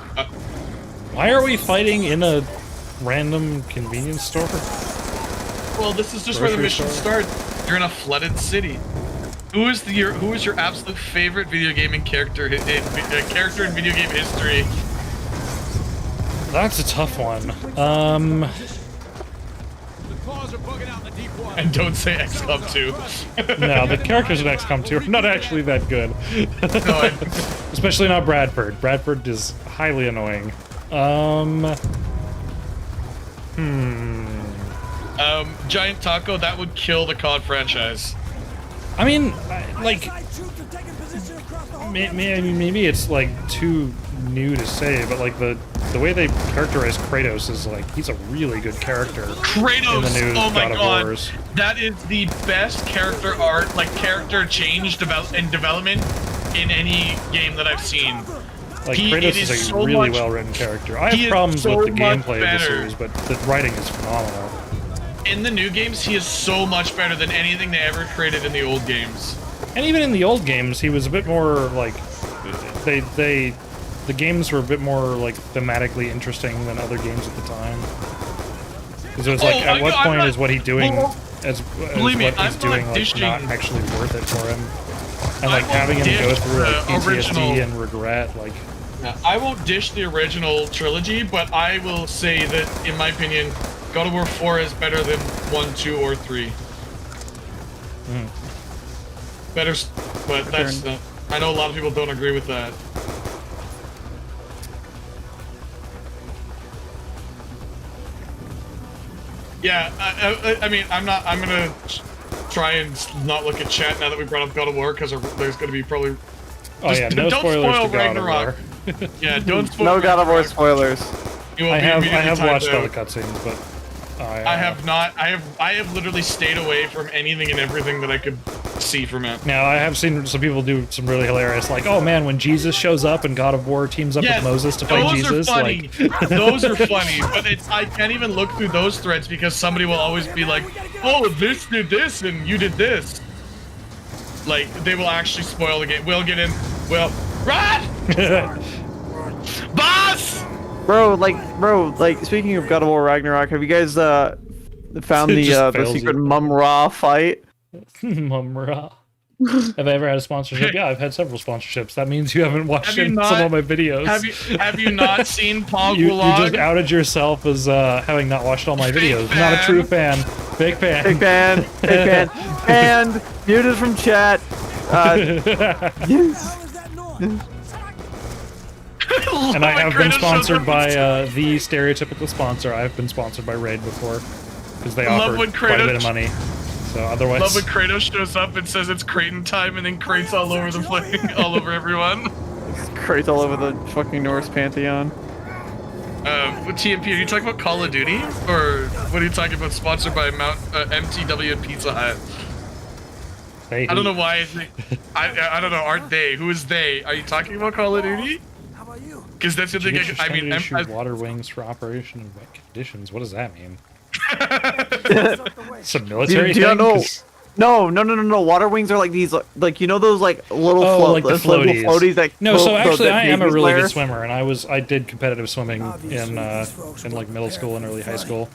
Why are we fighting in a random convenience store? Well, this is just where the mission starts. You're in a flooded city. Who is your absolute favorite video gaming character in video game history? That's a tough one. And don't say XCOM 2. No, the characters in XCOM 2 are not actually that good. Especially not Bradford. Bradford is highly annoying. Giant Taco, that would kill the COD franchise. I mean, like, maybe it's like too new to say, but like the way they characterize Kratos is like he's a really good character. Kratos, in the new oh my God of god, Wars. that is the best character art, like character change and development in any game that I've seen. Like Kratos is a so really well-written character. I have problems with the gameplay of the better. series, but the writing is phenomenal. In the new games, he is so much better than anything they ever created in the old games. And even in the old games, he was a bit more like the games were a bit more like thematically interesting than other games at the time. Because it was like, at what point is what he's doing as what he's doing like not actually worth it for him? And like having him go through like PTSD and regret, like. I won't dish the original trilogy, but I will say that, in my opinion, God of War 4 is better than 1, 2, or 3. Better, but that's. I know a lot of people don't agree with that. Yeah, I mean, I'm gonna try and not look at chat now that we brought up God of War, because there's gonna be probably. Oh yeah, no don't spoilers spoil to Ragnarok. Yeah, don't spoil. No God of War spoilers. I have watched all the cutscenes, but I have not. I have literally stayed away from anything and everything that I could see from it. Now I have seen some people do some really hilarious, like, oh man, when Jesus shows up and God of War teams up with Moses to fight Jesus. Those are funny. Like... Those are funny, but I can't even look through those threads because somebody will always be like, oh, this did this and you did this. Like, they will actually spoil the game. We'll get in. Well, run! Boss! Bro, like, speaking of God of War Ragnarok, have you guys found the secret Mum-Ra fight? Mum-Ra. Have I ever had a sponsorship? Yeah, I've had several sponsorships. That means you haven't watched some of my videos. Have you not seen Pog you Vlog? just outed yourself as having not watched all my videos. Not a true fan. Fake fan. Big fan. Fake fan. And muted from chat. Yes. And I have been sponsored by the stereotypical sponsor. I've been sponsored by Raid before because they offer quite a bit of money. So otherwise, love when Kratos shows up and says it's Kraton time, and then crates all over the place, all over everyone. Crates all over the fucking Norse pantheon. With TMP, are you talking about Call of Duty, or what are you talking about? Sponsored by MTW and Pizza Hut. I don't know why. I don't know. Aren't they? Who is they? Are you talking about Call of Duty? How about you? Because that's the thing. I mean, water wings for operation in wet conditions. What does that mean? Some military thing? No. Water wings are like these, like, you know those like little like the floaties. That no, so actually I am a really good swimmer, and I did competitive swimming in like middle school and early high school.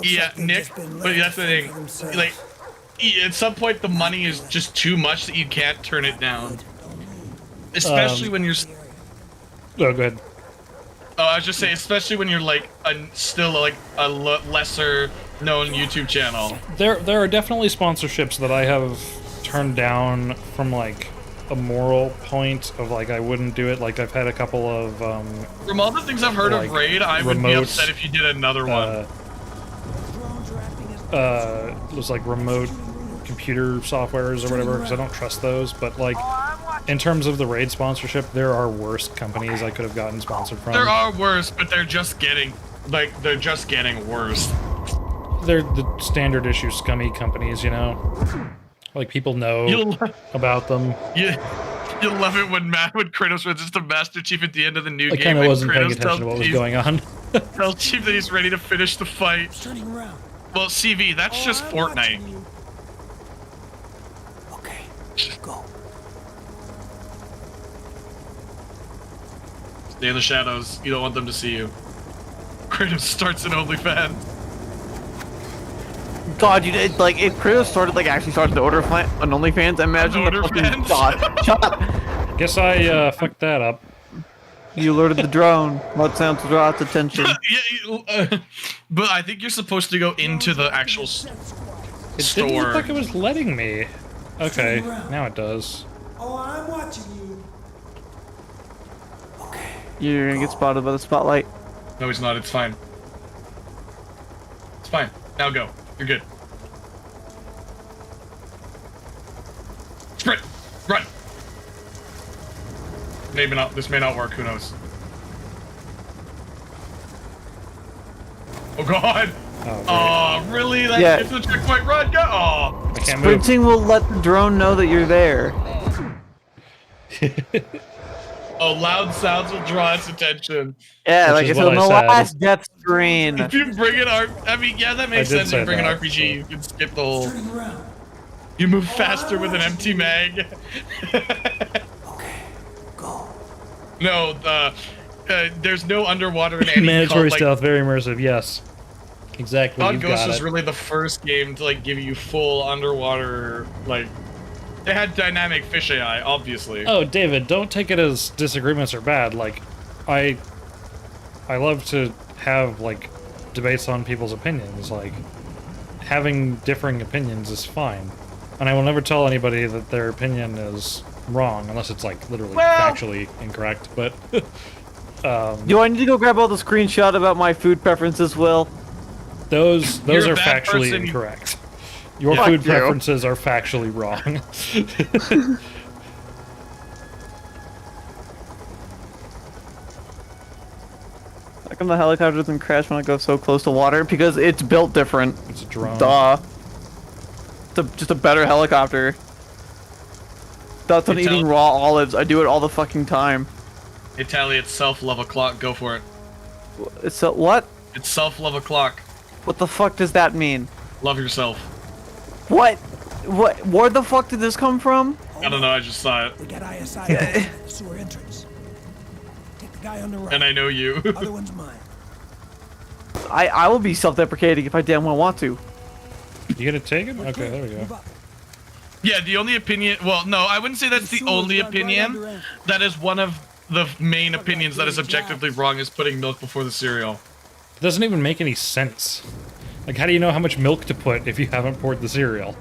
Yeah, Nick, but that's the thing. Like, at some point the money is just too much that you can't turn it down. Especially when you're. Oh, go ahead. Oh, I was just saying, especially when you're like still like a lesser known YouTube channel. There are definitely sponsorships that I have turned down from like a moral point of like I wouldn't do it. Like I've had a couple of from all the things I've heard like, of Raid, I would be upset if you did another one. It was like remote computer softwares or whatever, because I don't trust those. But like in terms of the Raid sponsorship, there are worse companies I could have gotten sponsored from. There are worse, but they're just getting worse. they're the standard issue scummy companies, you know? Like, people know about them. You'll love it when Kratos runs into Master Chief at the end of the new I game. kind of wasn't paying Kratos attention to what was Chief- going on. Tell Chief that he's ready to finish the fight. Turning around. Well, CV, that's just Fortnite. Okay, go. Stay in the shadows. You don't want them to see you. Kratos starts an OnlyFans. God, you did like if Kratos started actually started the an OnlyFans. Imagine the fucking God. Shut up. Guess I fucked that up. You alerted the drone. What sound to draw its attention? But I think you're supposed to go into the actual store. It didn't look like it was letting me. Okay, now it does. Oh, I'm watching you. You're gonna get spotted by the spotlight. No, he's not. It's fine. It's fine. Now go. You're good. Sprint! Run! Maybe not. This may not work. Who knows? Oh God! Oh, really? That's the checkpoint run? Go! Oh! I can't Sprinting will let the drone know that you're there. Oh, loud sounds will draw its attention. Yeah, like it's on the last death screen. If you bring an I mean, yeah, that makes sense. If you bring an that, RPG, you can skip the whole. You move faster with an empty mag. No, there's no underwater in any Mandatory stealth, very immersive. Yes, exactly. God You've Ghost got was it. really the first game to give you full underwater They had dynamic fish AI, obviously. Oh, David, don't take it as disagreements are bad. I love to have debates on people's opinions. Having differing opinions is fine, and I will never tell anybody that their opinion is wrong unless it's literally factually incorrect. But do I need to go grab all the screenshot about my food preferences, Will? Those are factually incorrect. Your Fuck food you. preferences are factually wrong. How come the helicopter doesn't crash when I go so close to water? Because it's built different. It's a drone. Duh. It's just a better helicopter. That's on eating raw olives. I do it all the fucking time. Hey, Tally, it's self-love o'clock. Go for it. It's what? It's self-love o'clock. What the fuck does that mean? Love yourself. What? Where the fuck did this come from? I don't know, I just saw it. We got ISI at the sewer entrance. Take the guy on the right. And I know you. Other one's mine. I will be self-deprecating if I damn well want to. You gonna take it? Okay, there we go. Yeah, the only opinion... Well, no, I wouldn't say that's the only opinion. That is one of the main opinions that is objectively wrong, is putting milk before the cereal. It doesn't even make any sense. How do you know how much milk to put if you haven't poured the cereal?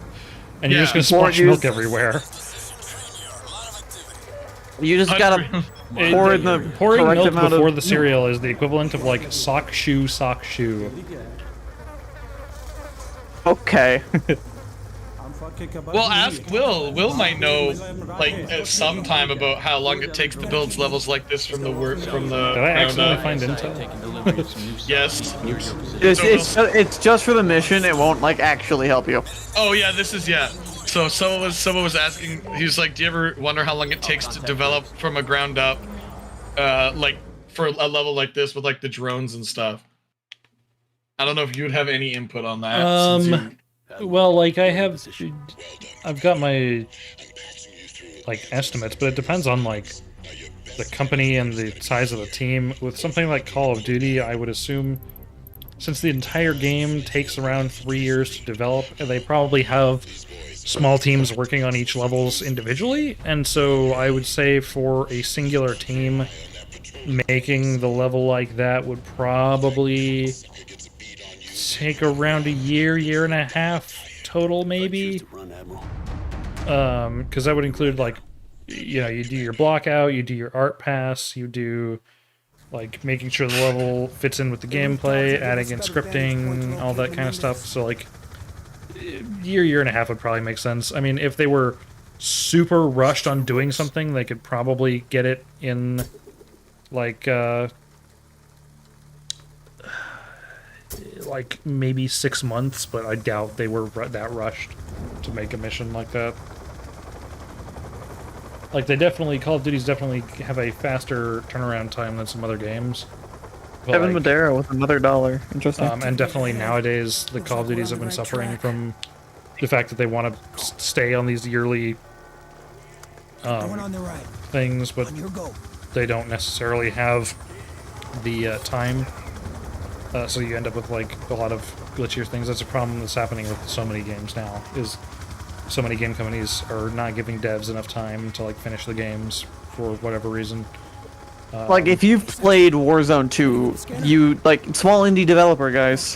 And you're just gonna splash milk everywhere. You just gotta pour in the pouring correct milk amount before of the cereal is the equivalent of sock shoe. Okay. Well, ask Will. Will might know, at some time about how long it takes to build levels like this from the Did I accidentally find intel? Yes. It's just for the mission. It won't actually help you. Oh yeah, this is So someone was asking. He was like, "Do you ever wonder how long it takes to develop from a ground up, for a level like this with the drones and stuff?" I don't know if you would have any input on that. Well, I've got my estimates, but it depends on the company and the size of the team. With something like Call of Duty, I would assume, since the entire game takes around 3 years to develop, they probably have small teams working on each levels individually, and so I would say for a singular team, making the level like that would probably take around a year and a half total, maybe. Because that would include you do your block out, you do your art pass, you do making sure the level fits in with the gameplay, adding in scripting, all that kind of stuff. So year and a half would probably make sense. I mean, if they were super rushed on doing something, they could probably get it in like maybe 6 months, but I doubt they were that rushed to make a mission like that. Like they definitely, Call of Duty's definitely have a faster turnaround time than some other games. But Kevin like, Madera with another $1. Interesting. and definitely nowadays the Call of Duties have been suffering from the fact that they want to stay on these yearly things, but they don't necessarily have the time. So you end up with like a lot of glitchier things. That's a problem that's happening with so many games now, is so many game companies are not giving devs enough time to like finish the games for whatever reason. Like if you've played Warzone 2, you like small indie developer guys.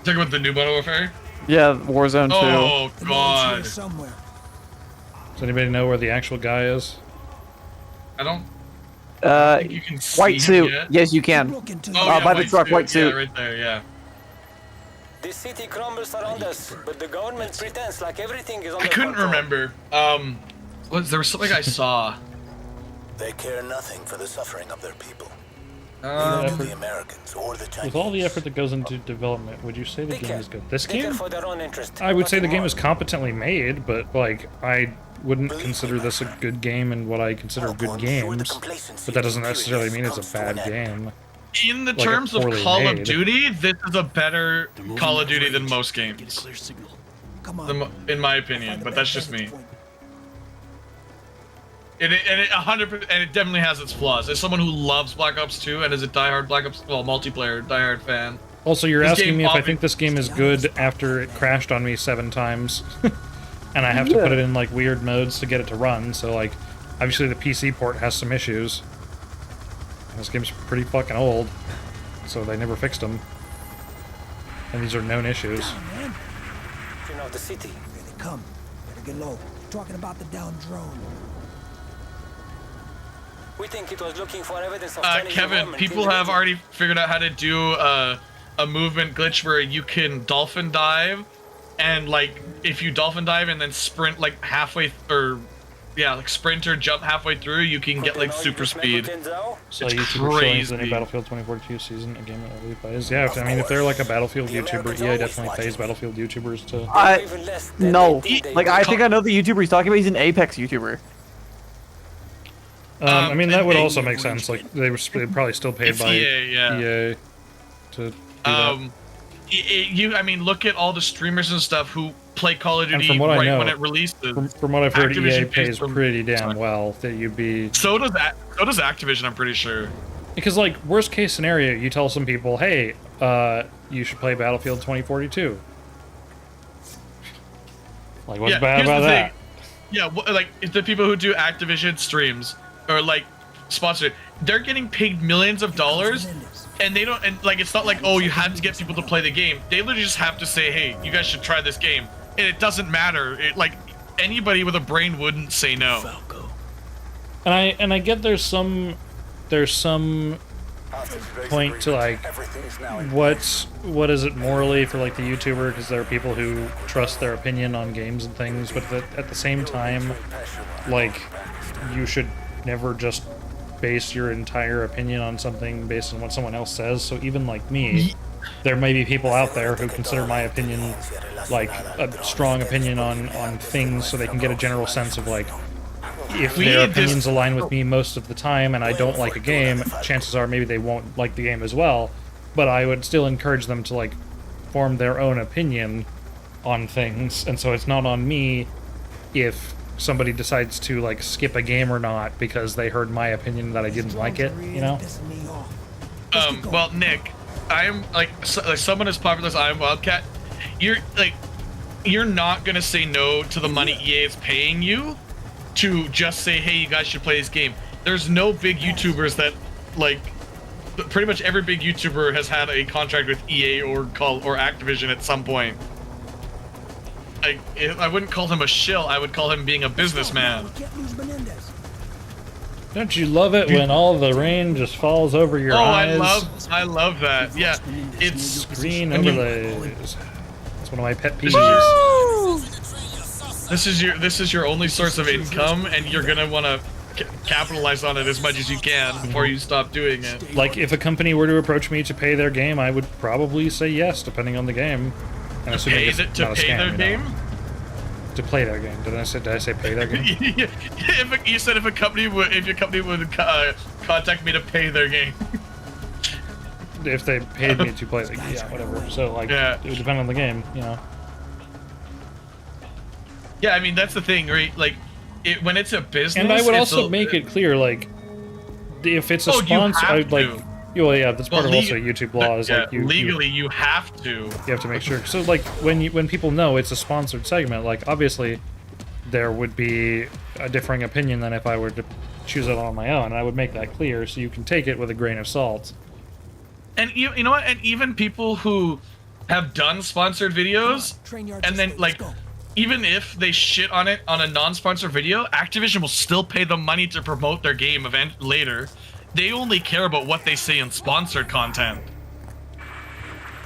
Talking about the new Modern Warfare? Yeah, Warzone 2. Oh god. Does anybody know where the actual guy is? I don't. You can white suit. Yet. Yes, you can. Oh, by the truck, white suit. Yeah, right there. Yeah. The city crumbles around us, but the government pretends like everything is under I couldn't control. remember. There was something I saw. They care nothing for the suffering of their people. Effort, The Americans or the Chinese. with all the effort that goes into development, would you say the game is good? This They care game? for their own interest. I would say the game is competently made, but like I wouldn't consider this a good game in what I consider good games. But that doesn't necessarily mean it's a bad game. In the Like, terms of poorly Call of made. Duty, this is a better Call of Duty than most games. In my opinion, but that's just me. And it 100%, and it definitely has its flaws. As someone who loves Black Ops 2 and is a diehard Black Ops, well, multiplayer diehard fan. Also, you're this asking game me if I think this game is good after it crashed on me 7 times. And I have to put it in like weird modes to get it to run, so like obviously the PC port has some issues. This game's pretty fucking old, so they never fixed them. And these are known issues. You know the city. Here they come. Better get low. Talking about the down drone. We think it was looking for evidence of Chinese Kevin, involvement in people the have region. already figured out how to do a movement glitch where you can dolphin dive, and like if you dolphin dive and then sprint like halfway, like sprint or jump halfway through, you can get like super speed. So It's YouTuber showing the new crazy. Battlefield 2042 season, a game that really plays. Yeah, I mean, if they're like a Battlefield YouTuber, EA definitely pays Battlefield YouTubers to. No. Like I think I know the YouTuber he's talking about. He's an Apex YouTuber. I mean, that would also make sense. Like they were probably still paid It's by EA, yeah. EA to do that. I mean, look at all the streamers and stuff who play Call of And Duty from what I right know, when it releases. From what I've heard, Activision EA pays from- pretty damn well. That you'd be. So does Activision, I'm pretty sure. Because like worst case scenario, you tell some people, hey, you should play Battlefield 2042. Like what's bad here's about the that? thing. Yeah, like if the people who do Activision streams or like sponsored, they're getting paid millions of dollars, and they don't. And like it's not like, oh, you have to get people to play the game. They literally just have to say, hey, you guys should try this game, and it doesn't matter. It like anybody with a brain wouldn't say no. And I get there's some point to like what is it morally for like the YouTuber, because there are people who trust their opinion on games and things, but at the same time, like you should never just base your entire opinion on something based on what someone else says. So even like me, there may be people out there who consider my opinion like a strong opinion on things, so they can get a general sense of like, if their opinions align with me most of the time and I don't like a game, chances are maybe they won't like the game as well. But I would still encourage them to like form their own opinion on things, and so it's not on me if somebody decides to like skip a game or not because they heard my opinion that I didn't like it, you know? Well, Nick, I am like someone as popular as I am, Wildcat. You're not gonna say no to the money EA is paying you to just say, hey, you guys should play this game. There's no big YouTubers that like. Pretty much every big YouTuber has had a contract with EA or Activision at some point. I wouldn't call him a shill. I would call him being a businessman. Don't you love it when all the rain just falls over your eyes? I love that. Yeah, it's green overlays. It's one of my pet peeves. This is your only source of income, and you're gonna wanna capitalize on it as much as you can before you stop doing it. Like, if a company were to approach me to pay their game, I would probably say yes, depending on the game. And assuming it's not a scam, their game? To play their game. Did I say pay their game? You said if your company would contact me to pay their game. If they paid me to play the game, yeah, whatever. So, like, it would depend on the game, you know. Yeah, I mean, that's the thing, right? Like, when it's a business... And I would also make it clear, like, if it's a sponsor... Well, yeah, that's part of also YouTube laws. Yeah, like legally, you have to. You have to make sure. So, like, when people know it's a sponsored segment, like, obviously, there would be a differing opinion than if I were to choose it on my own. And I would make that clear so you can take it with a grain of salt. And you know what? And even people who have done sponsored videos, and then, like, even if they shit on it on a non-sponsored video, Activision will still pay them money to promote their game event later. They only care about what they say in sponsored content.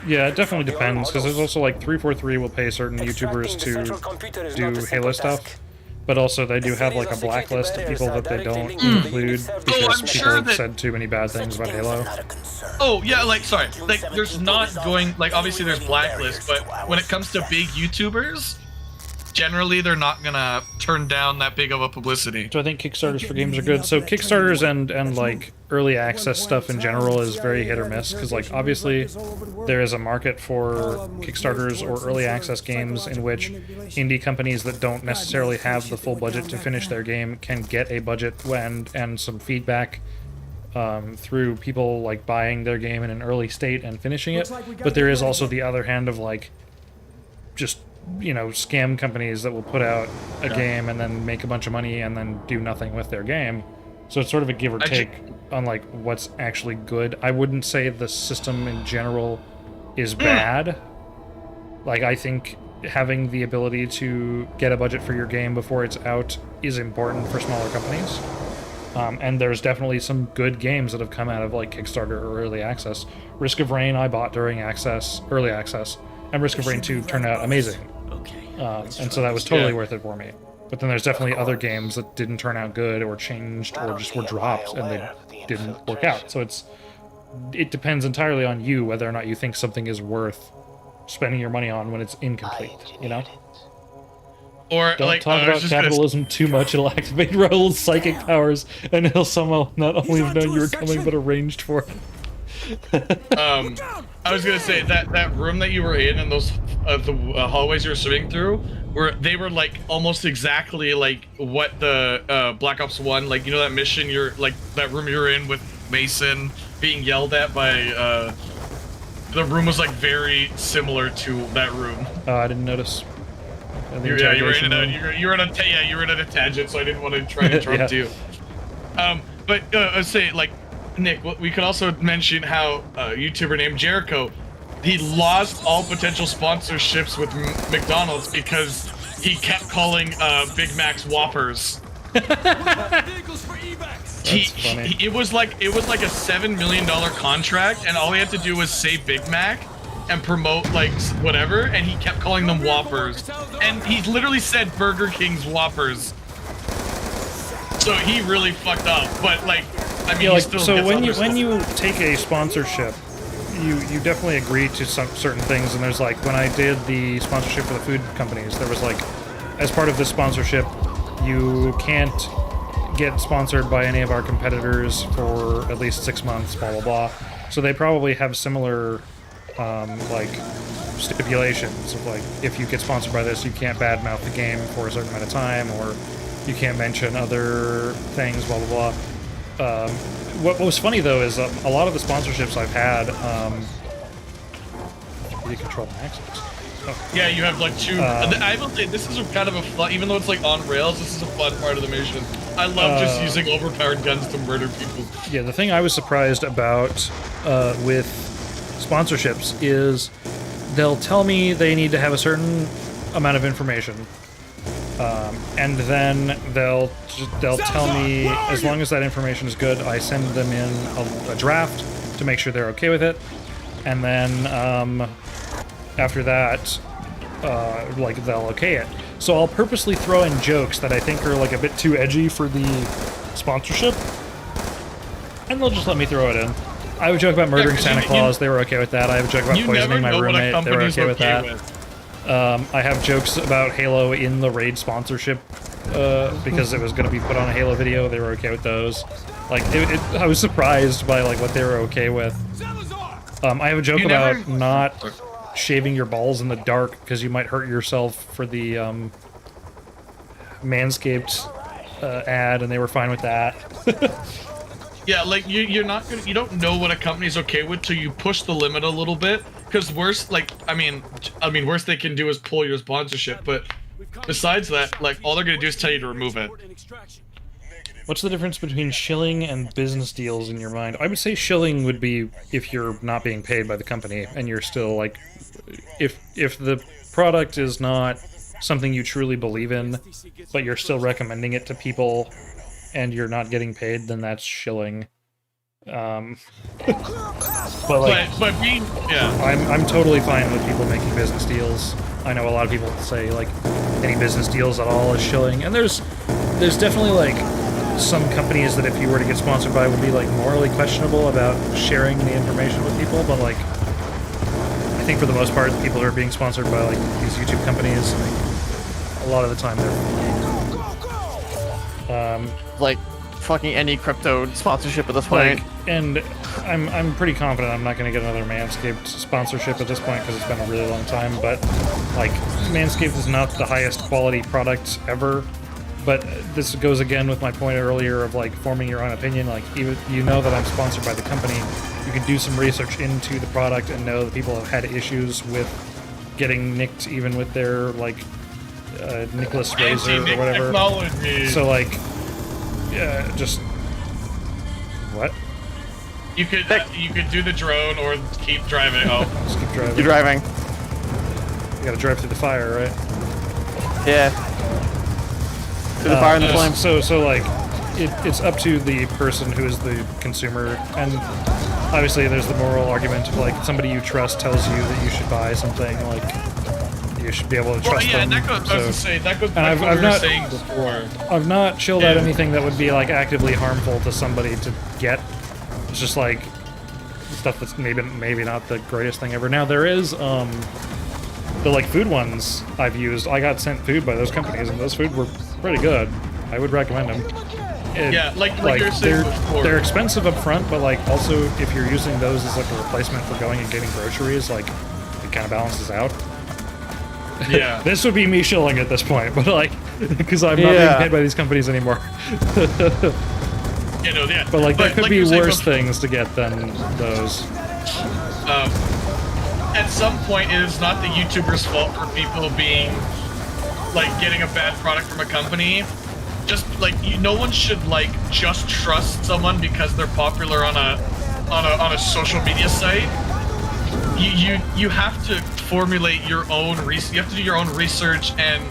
Yeah, it definitely depends, because there's also, like, 343 will pay certain YouTubers to do Halo stuff, but also they do have, like, a blacklist of people that they don't include because people have said too many bad things about Halo. Oh, yeah, like, sorry, like, there's not going, like, obviously there's blacklist, but when it comes to big YouTubers, generally they're not gonna turn down that big of a publicity. So I think Kickstarters for games are good. So Kickstarters and like early access stuff in general is very hit or miss, because like obviously there is a market for Kickstarters or early access games in which indie companies that don't necessarily have the full budget to finish their game can get a budget and some feedback through people like buying their game in an early state and finishing it. But there is also the other hand of like just, you know, scam companies that will put out a game and then make a bunch of money and then do nothing with their game. So it's sort of a give or take on like what's actually good. I wouldn't say the system in general is bad. Like, I think having the ability to get a budget for your game before it's out is important for smaller companies. And there's definitely some good games that have come out of like Kickstarter or early access. Risk of Rain I bought during early access, and Risk of Rain 2 turned out amazing. And so that was totally worth it for me. But then there's definitely other games that didn't turn out good or changed or just were dropped and they didn't work out. So it depends entirely on you whether or not you think something is worth spending your money on when it's incomplete, you know? Or don't like, talk about capitalism too much, it'll activate Raul's psychic powers and he'll somehow not only have known you were coming but arranged for it. I was gonna say that room that you were in and those the hallways you were swimming through were like almost exactly like what the Black Ops 1, like, you know, that mission that room you're in with Mason being yelled at by the room was like very similar to that room. Oh, I didn't notice. You were in a tangent, so I didn't want to try to interrupt you. But I'd say, like, Nick, we could also mention how a YouTuber named Jericho, he lost all potential sponsorships with McDonald's because he kept calling Big Macs Whoppers. It was like a $7 million contract, and all he had to do was say Big Mac and promote like whatever, and he kept calling them Whoppers, and he literally said Burger King's Whoppers. So he really fucked up, but like, I mean, yeah, like, still so when you take a sponsorship, you definitely agree to some certain things. And there's like, when I did the sponsorship for the food companies, there was like, as part of this sponsorship, you can't get sponsored by any of our competitors for at least 6 months, blah blah blah. So they probably have similar like stipulations of like, if you get sponsored by this, you can't badmouth the game for a certain amount of time, or you can't mention other things, blah blah blah. What was funny though is a lot of the sponsorships I've had, you control my access. Oh. Yeah, you have like two. I will say this is kind of a fun, even though it's like on rails, this is a fun part of the mission. I love just using overpowered guns to murder people. Yeah, the thing I was surprised about with sponsorships is they'll tell me they need to have a certain amount of information. And then they'll tell me, as long as that information is good, I send them in a draft to make sure they're okay with it. And then after that, like, they'll okay it. So I'll purposely throw in jokes that I think are like a bit too edgy for the sponsorship, and they'll just let me throw it in. I have a joke about murdering Santa Claus. They were okay with that. I have a joke about poisoning my roommate. They were okay with that. I have jokes about Halo in the raid sponsorship because it was going to be put on a Halo video. They were okay with those. Like, I was surprised by like what they were okay with. I have a joke about not shaving your balls in the dark because you might hurt yourself for the Manscaped ad, and they were fine with that. Yeah, like you don't know what a company's okay with till you push the limit a little bit. Because worst, like, I mean, worst they can do is pull your sponsorship. But besides that, like, all they're gonna do is tell you to remove it. What's the difference between shilling and business deals in your mind? I would say shilling would be if you're not being paid by the company and you're still like, if the product is not something you truly believe in, but you're still recommending it to people and you're not getting paid, then that's shilling. But being, yeah, I'm totally fine with people making business deals. I know a lot of people say like any business deals at all is shilling, and there's definitely like some companies that if you were to get sponsored by would be like morally questionable about sharing the information with people, but like I think for the most part, the people who are being sponsored by like these YouTube companies, like, a lot of the time they're like fucking any crypto sponsorship at this point. Like, and I'm pretty confident I'm not going to get another Manscaped sponsorship at this point because it's been a really long time, but like Manscaped is not the highest quality product ever. But this goes again with my point earlier of like forming your own opinion. Like, even you know that I'm sponsored by the company, you can do some research into the product and know that people have had issues with getting nicked, even with their like Nicholas Razor or whatever. Technology. So like, just what? You could do the drone or keep driving. Oh, just keep driving. You're driving. You gotta drive through the fire, right? Yeah. Through the fire and the flame. So like, it's up to the person who is the consumer, and obviously there's the moral argument of like somebody you trust tells you that you should buy something, like you should be able to trust them. And that goes, I was to say, that goes back to what we were saying before. I've not chilled out anything that would be like actively harmful to somebody to get. It's just like stuff that's maybe not the greatest thing ever. Now there is the like food ones I've used. I got sent food by those companies, and those food were pretty good. I would recommend them. Yeah, like you're saying before. They're expensive up front, but like also if you're using those as like a replacement for going and getting groceries, like it kind of balances out. Yeah. This would be me shilling at this point, but like because I'm not being paid by these companies anymore. But like there could be worse things to get than those. At some point, it is not the YouTuber's fault for people being like getting a bad product from a company. Just like no one should like just trust someone because they're popular on a social media site. You have to formulate your own research. You have to do your own research, and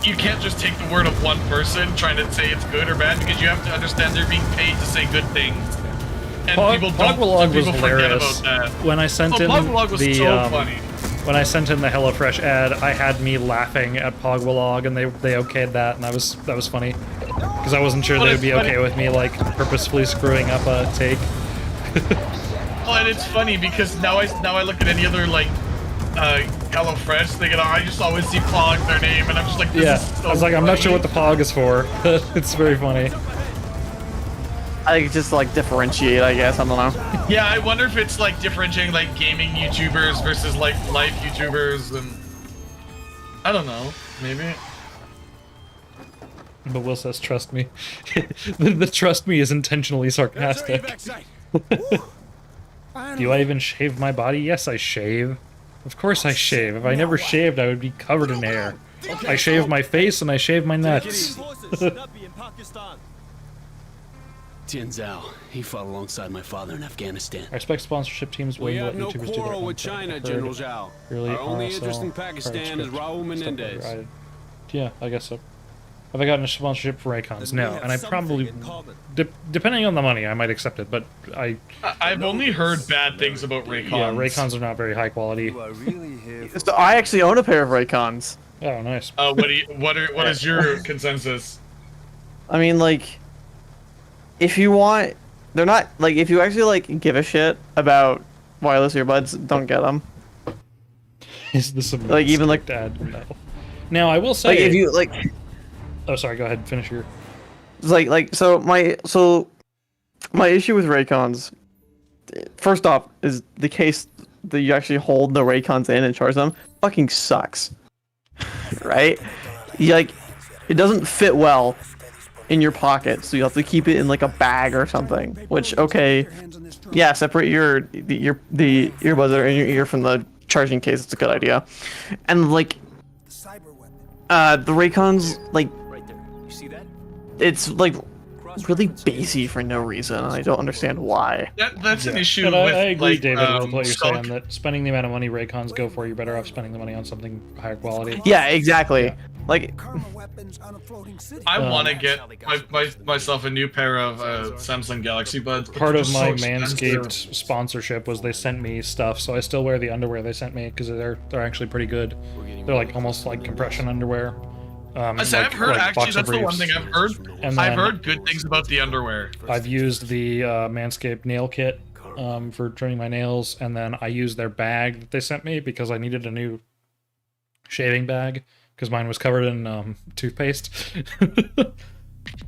you can't just take the word of one person trying to say it's good or bad, because you have to understand they're being paid to say good things. And people forget about that. When I sent in when I sent in the HelloFresh ad, I had me laughing at Pogwalog, and they okayed that, and that was funny because I wasn't sure they would be okay with me like purposefully screwing up a take. Well, and it's funny because now I look at any other like HelloFresh thing, and I just always see Pog their name, and I'm just like, this is so I was like, I'm not sure what the Pog is for. It's very funny. I think just like differentiate, I guess. I don't know. Yeah, I wonder if it's like differentiating like gaming YouTubers versus like life YouTubers, and I don't know, maybe. But Will says, "Trust me." the trust me is intentionally sarcastic. Do I even shave my body? Yes, I shave. Of course I shave. If I never shaved, I would be covered in hair. I shave my face and I shave my nuts. Tian Zhao, he fought alongside my father in Afghanistan. I expect sponsorship teams We will have let no YouTubers do quarrel their with China, General Zhao. Our only interest in Pakistan is Raul Menendez. Yeah, I guess so. Have I gotten a sponsorship for Raycons? No, and I probably, depending on the money, I might accept it, but I've only heard bad things about Raycons. Yeah, Raycons are not very high quality. So I actually own a pair of Raycons. Oh, nice. What is your consensus? I mean, like, if you want, they're not like if you actually like give a shit about wireless earbuds, don't get them. Is this a like even like ad? No. Now I will say, like if you like. Oh, sorry. Go ahead. Finish your. So my issue with Raycons, first off, is the case that you actually hold the Raycons in and charge them fucking sucks. Right? Like, it doesn't fit well in your pocket, so you have to keep it in like a bag or something. Which, okay, yeah, separate the earbuds that are in your ear from the charging case. It's a good idea. And like, the Raycons, like, it's like really bassy for no reason, and I don't understand why. That's an issue. But with, I agree, like, David, with what you're saying, that spending the amount of money Raycons go for, you're better off spending the money on something higher quality. Yeah, exactly. Yeah. Like, I want to get myself a new pair of Samsung Galaxy Buds. Part of my Manscaped sponsorship was they sent me stuff, so I still wear the underwear they sent me because they're actually pretty good. They're like almost like compression underwear. I've heard actually that's the one thing I've heard. And I've heard good things about the underwear. I've used the Manscaped nail kit for trimming my nails, and then I used their bag that they sent me because I needed a new shaving bag because mine was covered in toothpaste.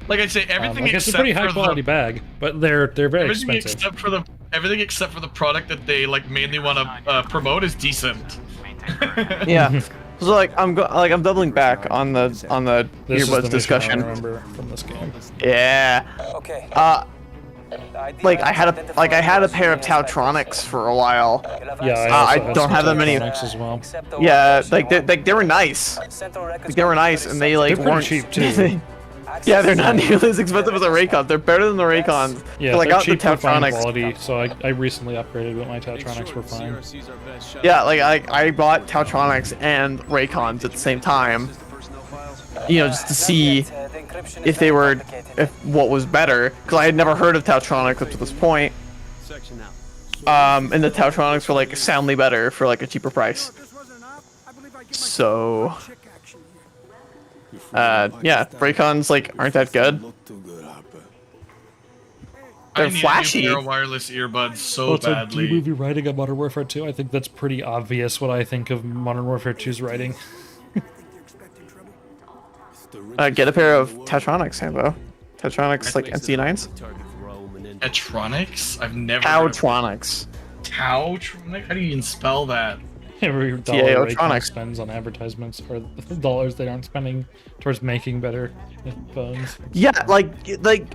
Like I say, everything like except it's a pretty for high quality bag, but they're very expensive. Everything except for the product that they like mainly want to promote is decent. Yeah. So like I'm doubling back on the earbuds discussion. I remember from this game. Yeah. Okay. Like I had a pair of Tautronics for a while. Yeah, I don't have that many. As well. Yeah, like they were nice. Like, they were nice, and they like weren't cheap too. Yeah, they're not nearly as expensive as the Raycons. They're better than the Raycons. Yeah, like, they're cheap for fine quality, so I recently upgraded, but my Tautronics were fine. Yeah, like I bought Tautronics and Raycons at the same time. You know, just to see if what was better, because I had never heard of Tautronics up to this point. And the Tautronics were like soundly better for like a cheaper price. So yeah, Raycons like aren't that good. They're flashy. I need a new pair of wireless earbuds so badly. It's a movie writing of Modern Warfare 2. I think that's pretty obvious what I think of Modern Warfare 2's writing. Get a pair of Tautronics, Hambo. Tautronics like NC9s. Tautronics? I've never. Tautronics. Tautronics? How do you even spell that? Every dollar Raycon spends on advertisements are the dollars they aren't spending towards making better phones. Yeah, like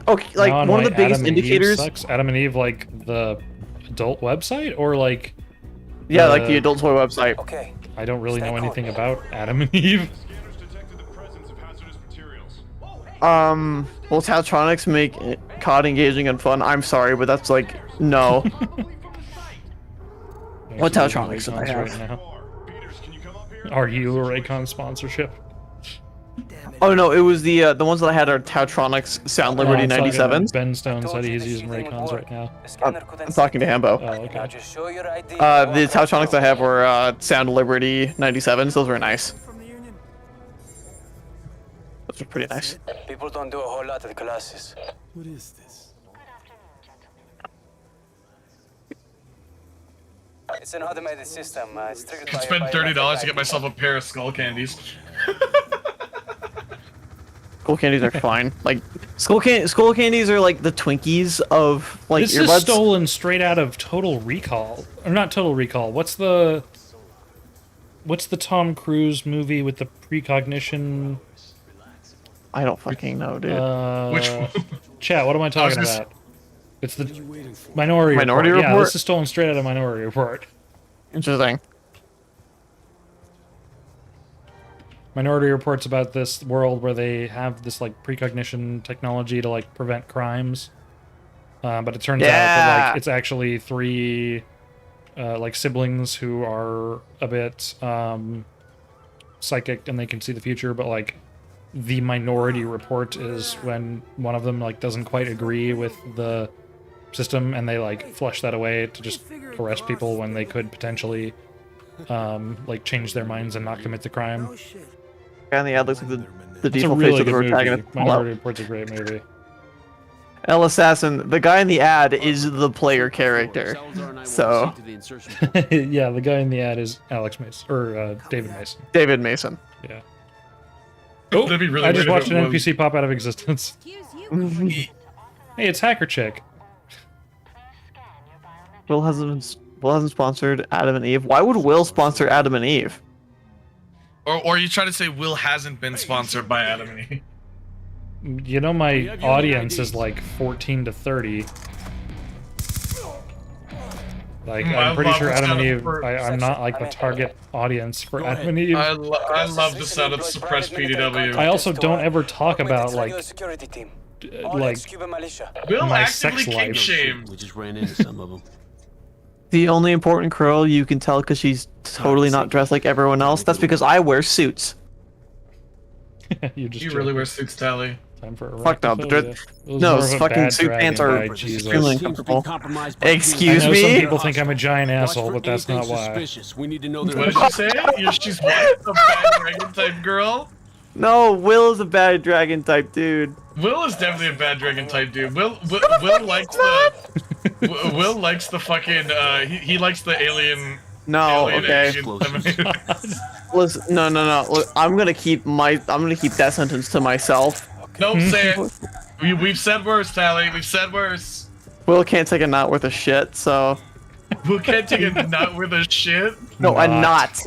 okay, like one of the biggest indicators. Adam and Eve, like the adult website, or like. Yeah, like the adult toy website. Okay. I don't really know anything about Adam and Eve. Well, Tautronics make COD engaging and fun. I'm sorry, but that's like no. What Tautronics do I have? Right now? Are you a Raycon sponsorship? Oh no, it was the ones that I had are Tautronics Sound Liberty 97s. Ben Stone said he's using Raycons right now. I'm talking to Hambo. Oh, okay. The Tautronics I have were Sound Liberty 97s. Those were nice. Those are pretty nice. People don't do a whole lot of classes. What is this? It's an automated system. It's triggered by I spent $30 to get myself a pair of skull candies. Skull candies are fine. Like skull candies are like the Twinkies of like this earbuds. This is stolen straight out of Total Recall, or not Total Recall. What's the Tom Cruise movie with the precognition? I don't fucking know, dude. Which one? Chat, what am I talking about? It's the Minority Report. Yeah, this is stolen straight out of Minority Report. Interesting. Minority Report's about this world where they have this like precognition technology to like prevent crimes, but it turns out that like it's actually three like siblings who are a bit psychic and they can see the future, but like the Minority Report is when one of them like doesn't quite agree with the system and they like flush that away to just arrest people when they could potentially like change their minds and not commit the crime. Guy in the ad looks like the It's a default really face of the good movie. protagonist. Minority Report's a great movie. El Assassin, the guy in the ad is the player character. So Yeah, the guy in the ad is Alex Mason or David Mason. David Mason. Yeah. Oh, That'd be really I just weird watched if an it was. NPC pop out of existence. Hey, it's Hacker Chick. Will hasn't sponsored Adam and Eve. Why would Will sponsor Adam and Eve? Or you try to say Will hasn't been sponsored by Adam and Eve. You know my audience is like 14 to 30. Like, I'm pretty sure Adam and Eve, I'm not like the target audience for Adam and Eve. I love the sound of suppressed PDW. I also don't ever talk about like Will my actively sex kink life. shame. We just ran into some of them. The only important girl you can tell because she's totally not dressed like everyone else. That's because I wear suits. You just You really wear suits, Tally. Time for a Fuck no, Raptophilia. It was no, more of a fucking bad suit dragon pants are guy, Jesus. extremely uncomfortable. Excuse I know me? some people think I'm a giant asshole, but that's not why. We need to know What did she say? She's what? A bad dragon type girl? No, Will is a bad dragon type dude. Will is definitely a bad dragon type dude. Will likes the Will likes the fucking he likes the alien. No, alien okay. action. Listen, no. Look, I'm gonna keep that sentence to myself. Nope, say it. We've said worse, Tally. We've said worse. Will can't take a knot worth of shit, so. Will can't take a nut with a shit. No, a knot.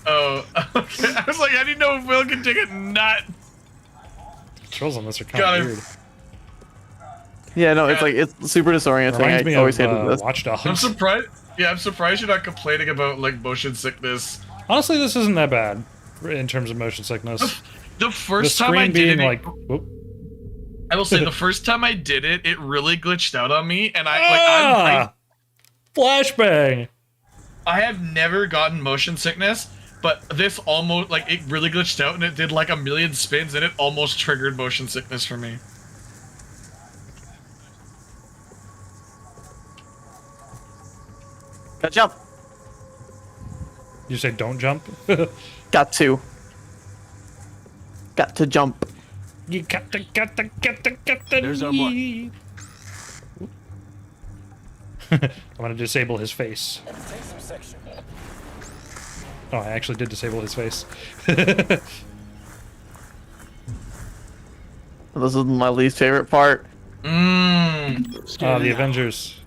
Oh, okay. I was like, how do you know if Will can take a nut? Controls on this are kind Got of him. weird. Yeah, no, it's super disorienting. Reminds me I always of hated this. Watch Dogs. I'm surprised. Yeah, I'm surprised you're not complaining about like motion sickness. Honestly, this isn't that bad in terms of motion sickness. The first the time I screen did being it, like, whoop. I will say the first time I did it, it really glitched out on me, and I flashbang. I have never gotten motion sickness, but this almost like it really glitched out, and it did like a million spins, and it almost triggered motion sickness for me. Got jump. You say don't jump? Got to jump. You got to. There's our mark. I'm gonna disable his face. Oh, I actually did disable his face. This is my least favorite part. The Avengers.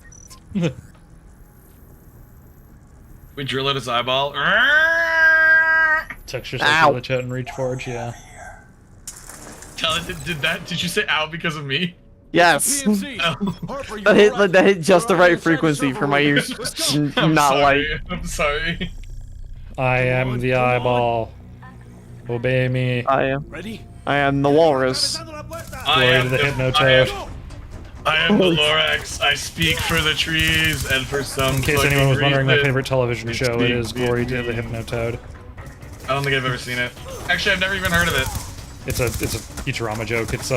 We drill at his eyeball. Textures like glitch out and reach forward, yeah. Tell it, did you say ow because of me? Yes. that hit just the right frequency for my ears. I'm sorry. I am the eyeball. Obey me. I am. I am the walrus. Glory to the Hypnotoad. I am the Lorax. I speak for the trees and for some. In case anyone was wondering, my reason, favorite television show speak, is Glory to the Hypnotoad. I don't think I've ever seen it. Actually, I've never even heard of it. It's a Futurama joke. It's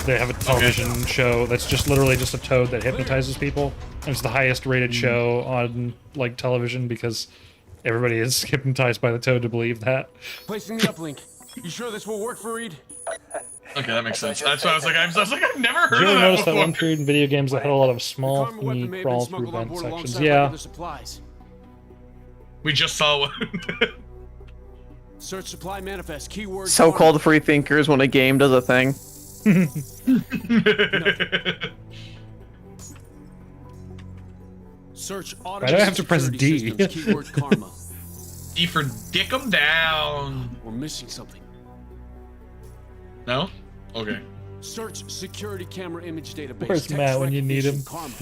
they have a television show that's just literally just a toad that hypnotizes people. And it's the highest rated show on like television because everybody is hypnotized by the toad to believe that. Placing the uplink. You sure this will work for Reed? Okay, that makes sense. That's why I was like, I've never heard Did you of ever that notice that before. one period in video games that had a lot of small, funny crawl through vent sections? Yeah. We just saw one. Search supply manifest keyword. So-called free thinkers when a game does a thing. Search Why do I have to press D? Keyword karma. D for dick 'em down. We're missing something. No? Okay. Search security camera image database. Where's Matt when you need him? Karma.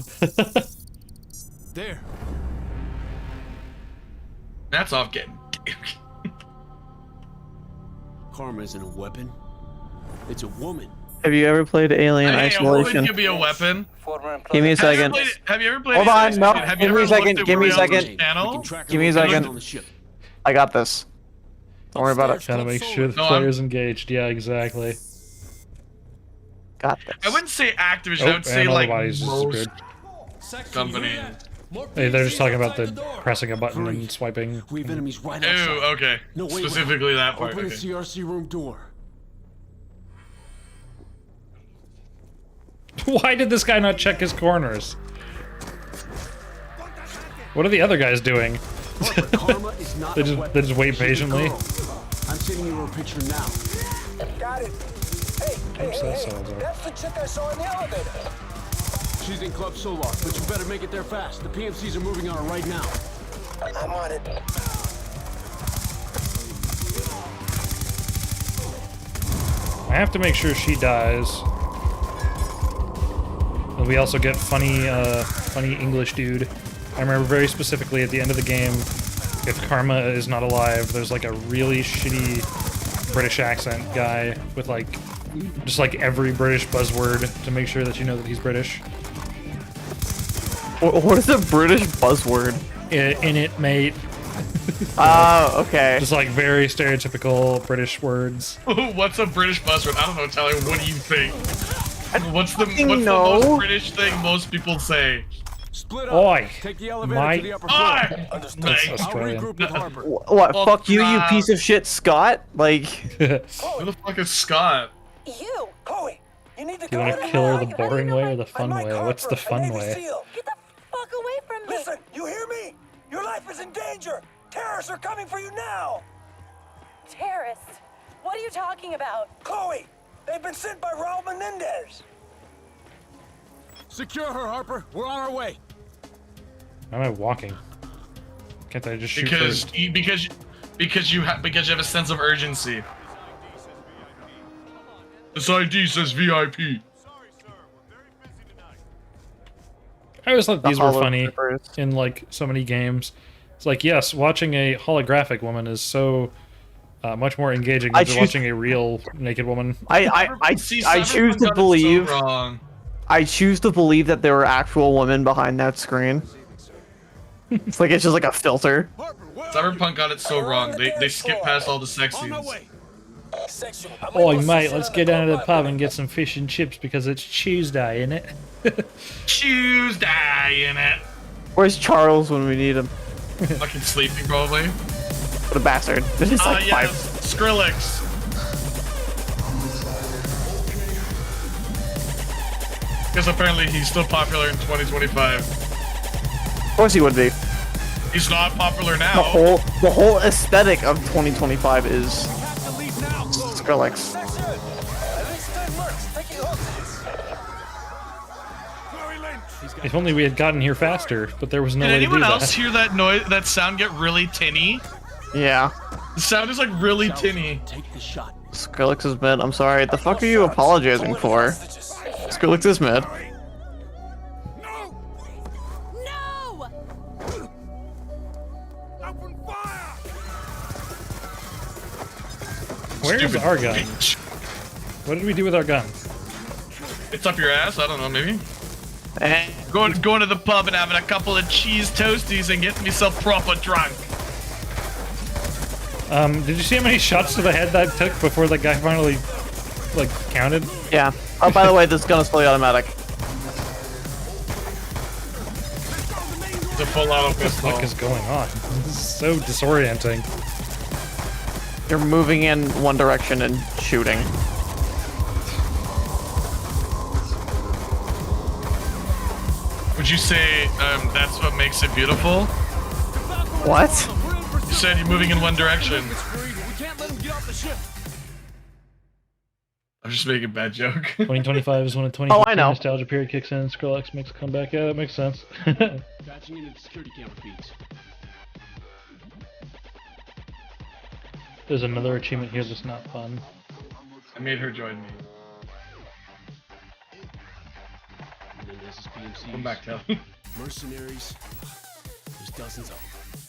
There. That's off getting. Karma isn't a weapon. It's a woman. Have you ever played Alien Hey, a Isolation? woman could be a weapon. Give me a second. Have you ever played? Hold on, no. Have you Give me a ever second. looked at Give me a Williaso's second. channel? Give me a second. I got this. Don't worry about it. Gotta make sure the player's engaged. Yeah, exactly. Got this. I wouldn't say Activision. Oh, I would say and all the like bodies just most disappeared. companies. Hey, they're just talking about the pressing a button and swiping. We have enemies right outside. Oh, okay. No, wait, Specifically that part. Open Okay. the CRC room door. Why did this guy not check his corners? What are the other guys doing? Karma is not they a just weapon. they just wait She's a patiently. girl. I'm sending you her picture now. Got it. Hey, Oops, that sounds right. that's the chick I saw in the elevator. She's in Club Solar, but you better make it there fast. The PMCs are moving on her right now. I'm on it. I have to make sure she dies. And we also get funny English dude. I remember very specifically at the end of the game, if Karma is not alive, there's like a really shitty British accent guy with like, just like every British buzzword to make sure that you know that he's British. What is a British buzzword? In it, mate. Oh, okay. Just like very stereotypical British words. What's a British buzzword? I don't know, Tyler. What do you think? What's the know. most British thing most people say? Split up. Oi, Take the elevator mate. to the upper floor. That's Australian. I'll regroup with Harper. What? Oh, Fuck you, you crap. piece of shit, Scott. Like, Who the fuck is Scott? You, Chloe, you need to You go want to kill her the boring way or the fun way? What's the fun way? Get the fuck away from me! Listen, you hear me? Your life is in danger. Terrorists are coming for you now. Terrorists? What are you talking about? Chloe, they've been sent by Raul Menendez. Secure her, Harper. We're on our way. Why am I walking? Can't I just shoot Because first? because you have a sense of urgency. This ID says VIP. I always thought these were hollow funny troopers. in like so many games. It's like, yes, watching a holographic woman is so much more engaging than watching a real naked woman. I See, choose Cyberpunk to got it believe. so wrong. I choose to believe that there were actual women behind that screen. It's like it's just like a filter. Cyberpunk got it so wrong. They skip past all the sex scenes. Oi, mate, let's get down to the pub and get some fish and chips because it's Tuesday, innit? Tuesday in it. Where's Charles when we need him? Fucking sleeping probably. What a bastard. This is like Yes, five. Skrillex. Because apparently he's still popular in 2025. Of course he would be. He's not popular now. The whole aesthetic of 2025 is Skrillex. If only we had gotten here faster, but there was no Did way to do anyone else that. hear that noise? That sound get really tinny? Yeah. The sound is like really tinny. Take the shot. Skrillex is mid. I'm sorry. The fuck are you apologizing for? Skrillex is mid. No! Where's Stupid our gun? bitch. What did we do with our gun? It's up your ass. I don't know. Maybe Eh. going to the pub and having a couple of cheese toasties and getting myself proper drunk. Did you see how many shots to the head that took before the guy finally, like, counted? Yeah. Oh, by the way, this gun is fully automatic. It's a full auto What the pistol. fuck is going on? This is so disorienting. You're moving in one direction and shooting. Would you say that's what makes it beautiful? What? You said you're moving in one direction. I'm just making a bad joke. 2025 is when a 20 Oh, I know. nostalgia period kicks in. Skrillex makes a comeback. Yeah, that makes sense. Patching into the security camera feeds. There's another achievement here that's not fun. I made her join me. Menendez's PMCs. Come back, Tel. Mercenaries. There's dozens of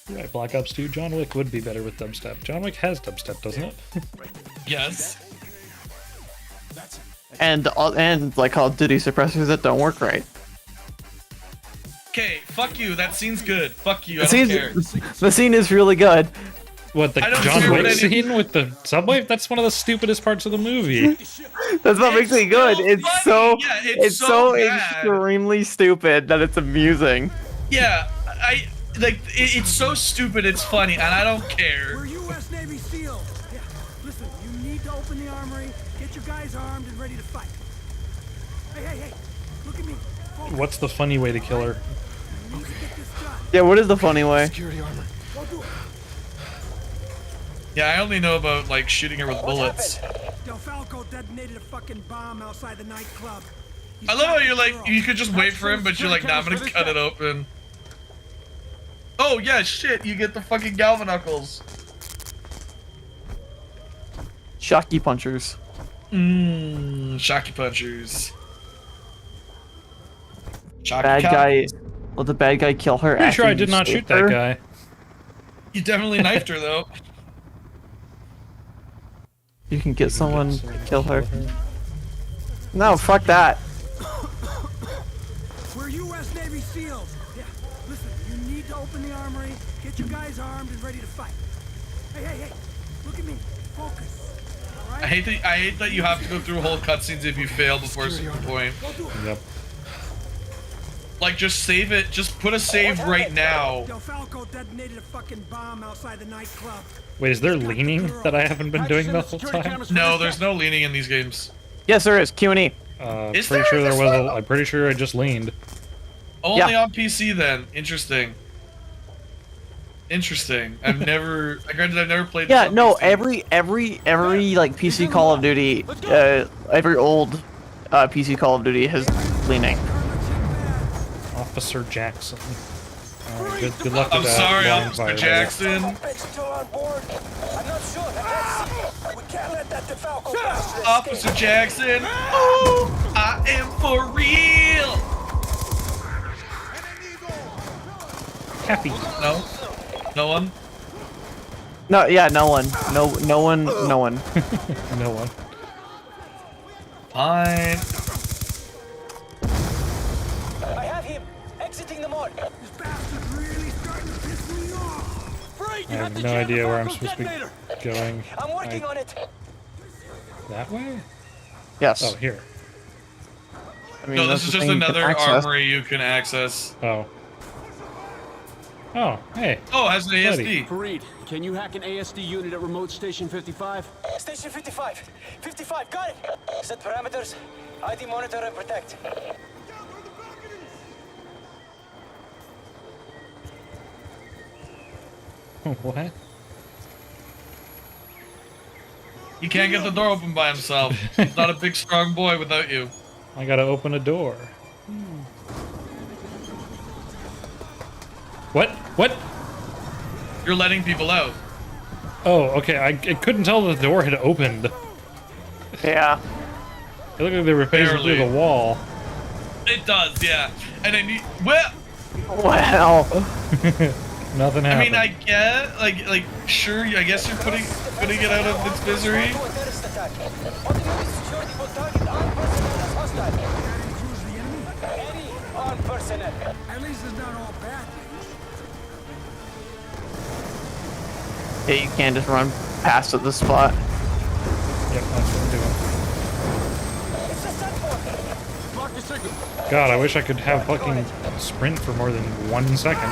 them. Right, Black Ops 2. John Wick would be better with dubstep. John Wick has dubstep, doesn't it? Yes. And like Call of Duty suppressors that don't work right. Okay, fuck you. That scene's good. Fuck you. I don't care. The scene is really good. What, the I don't John care what Wick any- scene with the subway? That's one of the stupidest parts of the movie. That's what makes it good. so It's funny. so Yeah, it's so bad. extremely stupid that it's amusing. Yeah, it's so stupid. It's funny, and I don't care. We're U.S. Navy SEALs. Yeah, listen, you need to open the armory, get your guys armed and ready to fight. Hey, look at me. What's the funny way to kill her? Yeah, what is the funny way? Security armor. Yeah, I only know about like shooting her with bullets. Del Falco detonated a fucking bomb outside the nightclub. I love how you're like, you could just wait for him, but you're like, nah, I'm gonna cut it open. Oh yeah, shit, you get the fucking Galvanuckles. Shocky punchers. Shocky punchers. Shocky Bad guy. Let the bad guy kill her. Pretty sure after I did you not save shoot that her. guy. You definitely knifed her though. You can get someone to kill her. No, fuck that. We're U.S. Navy SEALs. Yeah, listen, you need to open the armory, get your guys armed and ready to fight. Hey, look at me. Focus. All right? I hate that you have to go through whole cutscenes if you fail before a certain point. Yep. Like, just save it. Just put a save right now. Del Falco detonated a fucking bomb outside the nightclub. Wait, is there leaning that I haven't been doing the whole time? No, there's no leaning in these games. Yes, there is. Q&E. Pretty sure there was. I'm pretty sure I just leaned. Only on PC then. Interesting. I've never. Granted, I've never played. Yeah, this on no. PC. Every like PC Call of Duty, every old PC Call of Duty has leaning. Officer Jackson. Alright, good luck with I'm that. sorry, blind Officer fire. Jackson. Officer Jackson. Oh, I am for real. Happy. No. No one. No, yeah, no one. No one. No one. Fine. I have him exiting the mall. This bastard's really starting to piss me off. I have no idea where I'm supposed to be going. I'm working on it. That way? Yes. Oh, here. I mean, No, that's this is the just thing you can another access. armory you can access. Oh. Oh, hey. Oh, it has an Buddy. ASD. Fareed, can you hack an ASD unit at remote station 55? Station 55. 55, got it. Set parameters. ID monitor and protect. What? He can't get the door open by himself. He's not a big, strong boy without you. I gotta open a door. What? What? You're letting people out. Oh, okay. I couldn't tell that the door had opened. Yeah. It looked like they were phasing through the wall. It does, yeah. And then you, well. Wow. Nothing happened. I mean, I get, like, sure. I guess you're putting it out of its misery. At least it's not all bad. Yeah, you can't just run past at the spot. Yep, that's what I'm doing. God, I wish I could have fucking sprint for more than 1 second.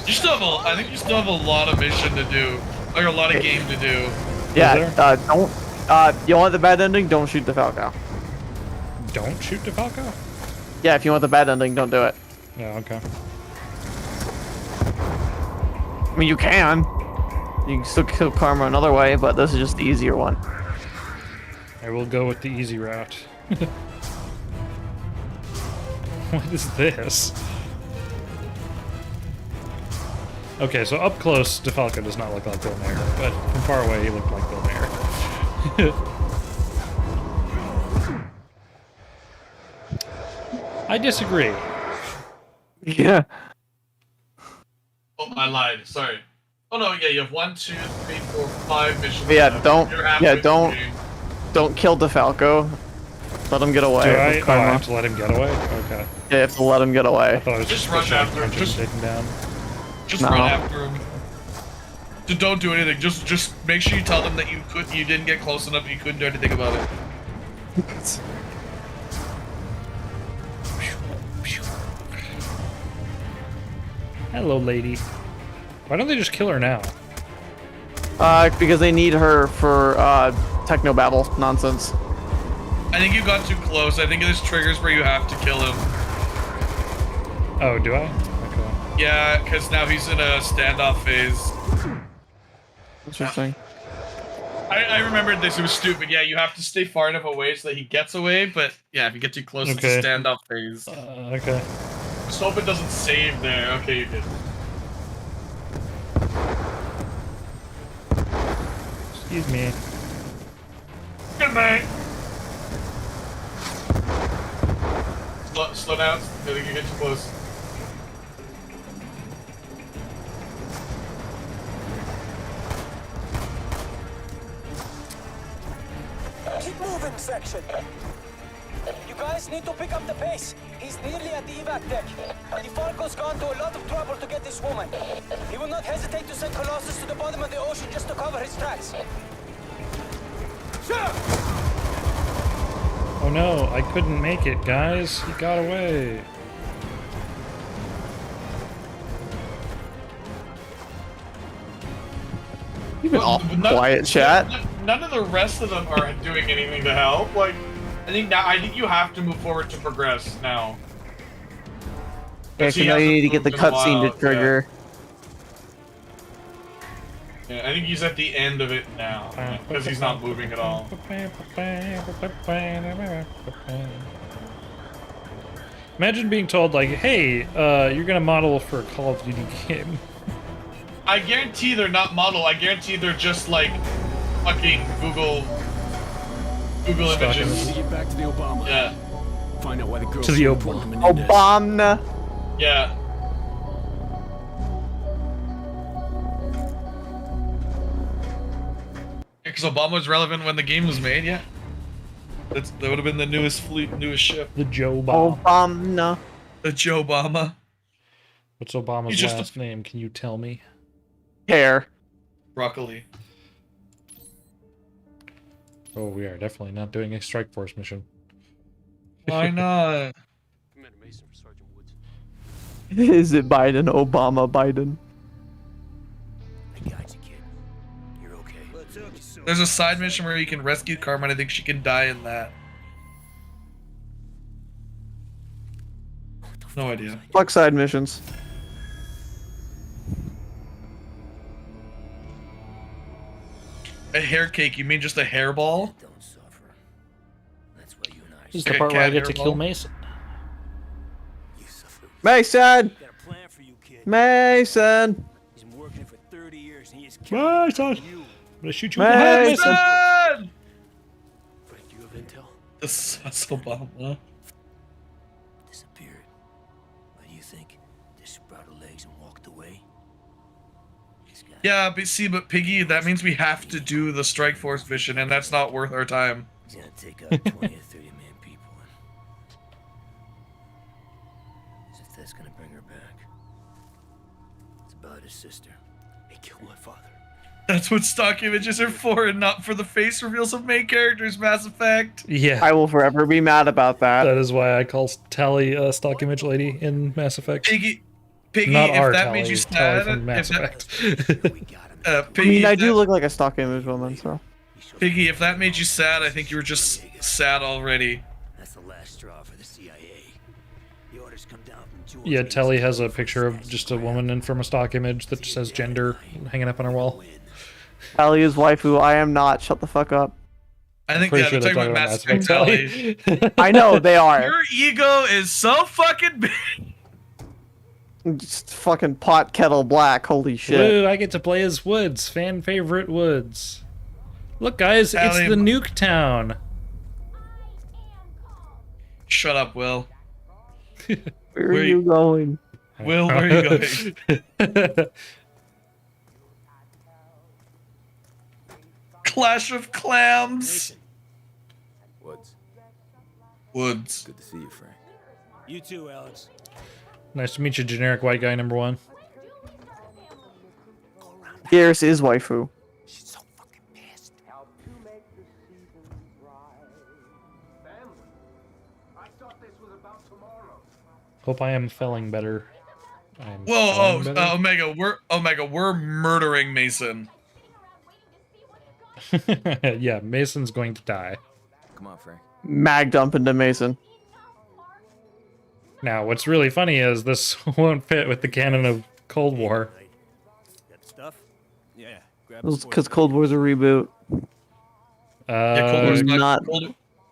You still have I think you still have a lot of mission to do, like a lot of game to do. Yeah, don't. You want the bad ending? Don't shoot the Falco. Don't shoot the Falco? Yeah, if you want the bad ending, don't do it. Yeah, okay. I mean, you can. You can still kill Karma another way, but this is just the easier one. I will go with the easy route. What is this? Okay, so up close, DeFalco does not look like Bill Mayer, but from far away, he looked like Bill Mayer. I disagree. Yeah. Oh, I lied. Sorry. Oh no, yeah, you have 1, 2, 3, 4, 5 missions. Yeah, left. don't. You're halfway Yeah, through don't. the game. Don't kill DeFalco. Let him get away. Do with I? Oh, I Karma. have to let him get away? Okay. Yeah, you have to let him get away. I thought I was Just just run supposed to after him. punch him, take him down. Just No. run after him. Just don't do anything. Just make sure you tell them that you didn't get close enough. You couldn't do anything about it. Hello, lady. Why don't they just kill her now? Because they need her for technobabble nonsense. I think you got too close. I think there's triggers where you have to kill him. Oh, do I? Okay. Yeah, because now he's in a standoff phase. Interesting. I remembered this. It was stupid. Yeah, you have to stay far enough away so that he gets away. But yeah, if you get too close, it's a standoff phase. Okay. Just hope it doesn't save there. Okay, you did. Excuse me. Good night. Slow down. I think you get too close. Keep moving, section. You guys need to pick up the pace. He's nearly at the evac deck. The Falco's gone to a lot of trouble to get this woman. He will not hesitate to send Colossus to the bottom of the ocean just to cover his tracks. Sure. Oh no, I couldn't make it, guys. He got away. You've been all quiet, chat. None of the rest of them are doing anything to help. Like, I think you have to move forward to progress now. Yeah, so now you need to get the cutscene to trigger. Yeah, I think he's at the end of it now because he's not moving at all. Imagine being told, like, hey, you're gonna model for a Call of Duty game. I guarantee they're not model. I guarantee they're just like fucking Google images. Get back to the Obama. Yeah. Find out why the girl. To the Obama. Obama. Yeah. Because Obama was relevant when the game was made. Yeah. That would have been the newest ship. The Joe Obama. Obama. The Joe Obama. What's Obama's last name? Can you tell me? Hair. Broccoli. Oh, we are definitely not doing a Strike Force mission. Why not? Is it Biden? Obama Biden. I got you, kid. You're okay. There's a side mission where you can rescue Carmen. I think she can die in that. No idea. Fuck side missions. A hair cake? You mean just a hairball? Don't suffer. That's why you and I. This is the part where I get to kill Mason. Mason! Got a plan for you, kid. Mason! He's been working for 30 years and he is Mason! I'm gonna shoot you in the Mason! head, Mason! Frank, do you have intel? That's Obama. Disappeared. Why do you think? Just sprouted legs and walked away? Yeah, but Piggy, that means we have to do the Strike Force mission, and that's not worth our time. He's gonna take out 20 or 30 man people. As if that's gonna bring her back. It's about his sister. He killed my father. That's what stock images are for, and not for the face reveals of main characters, Mass Effect. Yeah. I will forever be mad about that. That is why I call Tally stock image lady in Mass Effect. Piggy, not if our that Tally, made you Tally sad, from Mass Effect. Piggy, I mean, I do look like a stock image woman, so. Piggy, if that made you sad, I think you were just sad already. That's the last straw for the CIA. The orders come down from George. Yeah, Telly has a picture of just a woman in from a stock image that says gender hanging up on her wall. Telly is waifu. I am not. Shut the fuck up. I think Pretty they're sure talking about Mass Effect Telly. Telly. I know, they are. Your ego is so fucking big. Just fucking pot kettle black. Holy shit. Woo, I get to play as Woods, fan favorite Woods. Look, guys, it's the Nuke Town. Shut up, Will. Where are you going? Will, where are you going? Clash of Clams. Woods. Good to see you, Frank. You too, Alex. Nice to meet you, generic white guy number one. Garrus is waifu. Hope I am felling better. I'm Whoa, feeling better. Omega, we're murdering Mason. Yeah, Mason's going to die. Come on, Frank. Mag dump into Mason. Now, what's really funny is this won't fit with the canon of Cold War. Got the stuff? Yeah. Grab Because Cold War's a reboot. Yeah, Cold War's not.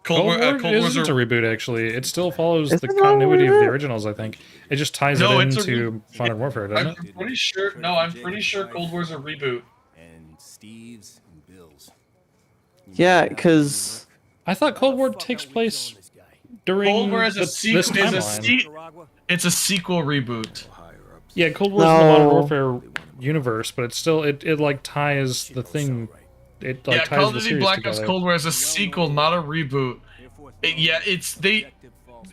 Cold War isn't a reboot, actually. It still follows the continuity of the originals, I think. It just ties it into Modern Warfare, doesn't it? I'm pretty sure. No, I'm pretty sure Cold War's a reboot. And Steve's and Bill's. Yeah, because I thought Cold War takes place during Cold War is a this sequel. timeline. It's a sequel reboot. Yeah, Cold War's in the Modern Warfare universe, but it's still it like ties the thing. It like Yeah, ties Call of the Duty series Black Ops together. Cold War is a sequel, not a reboot.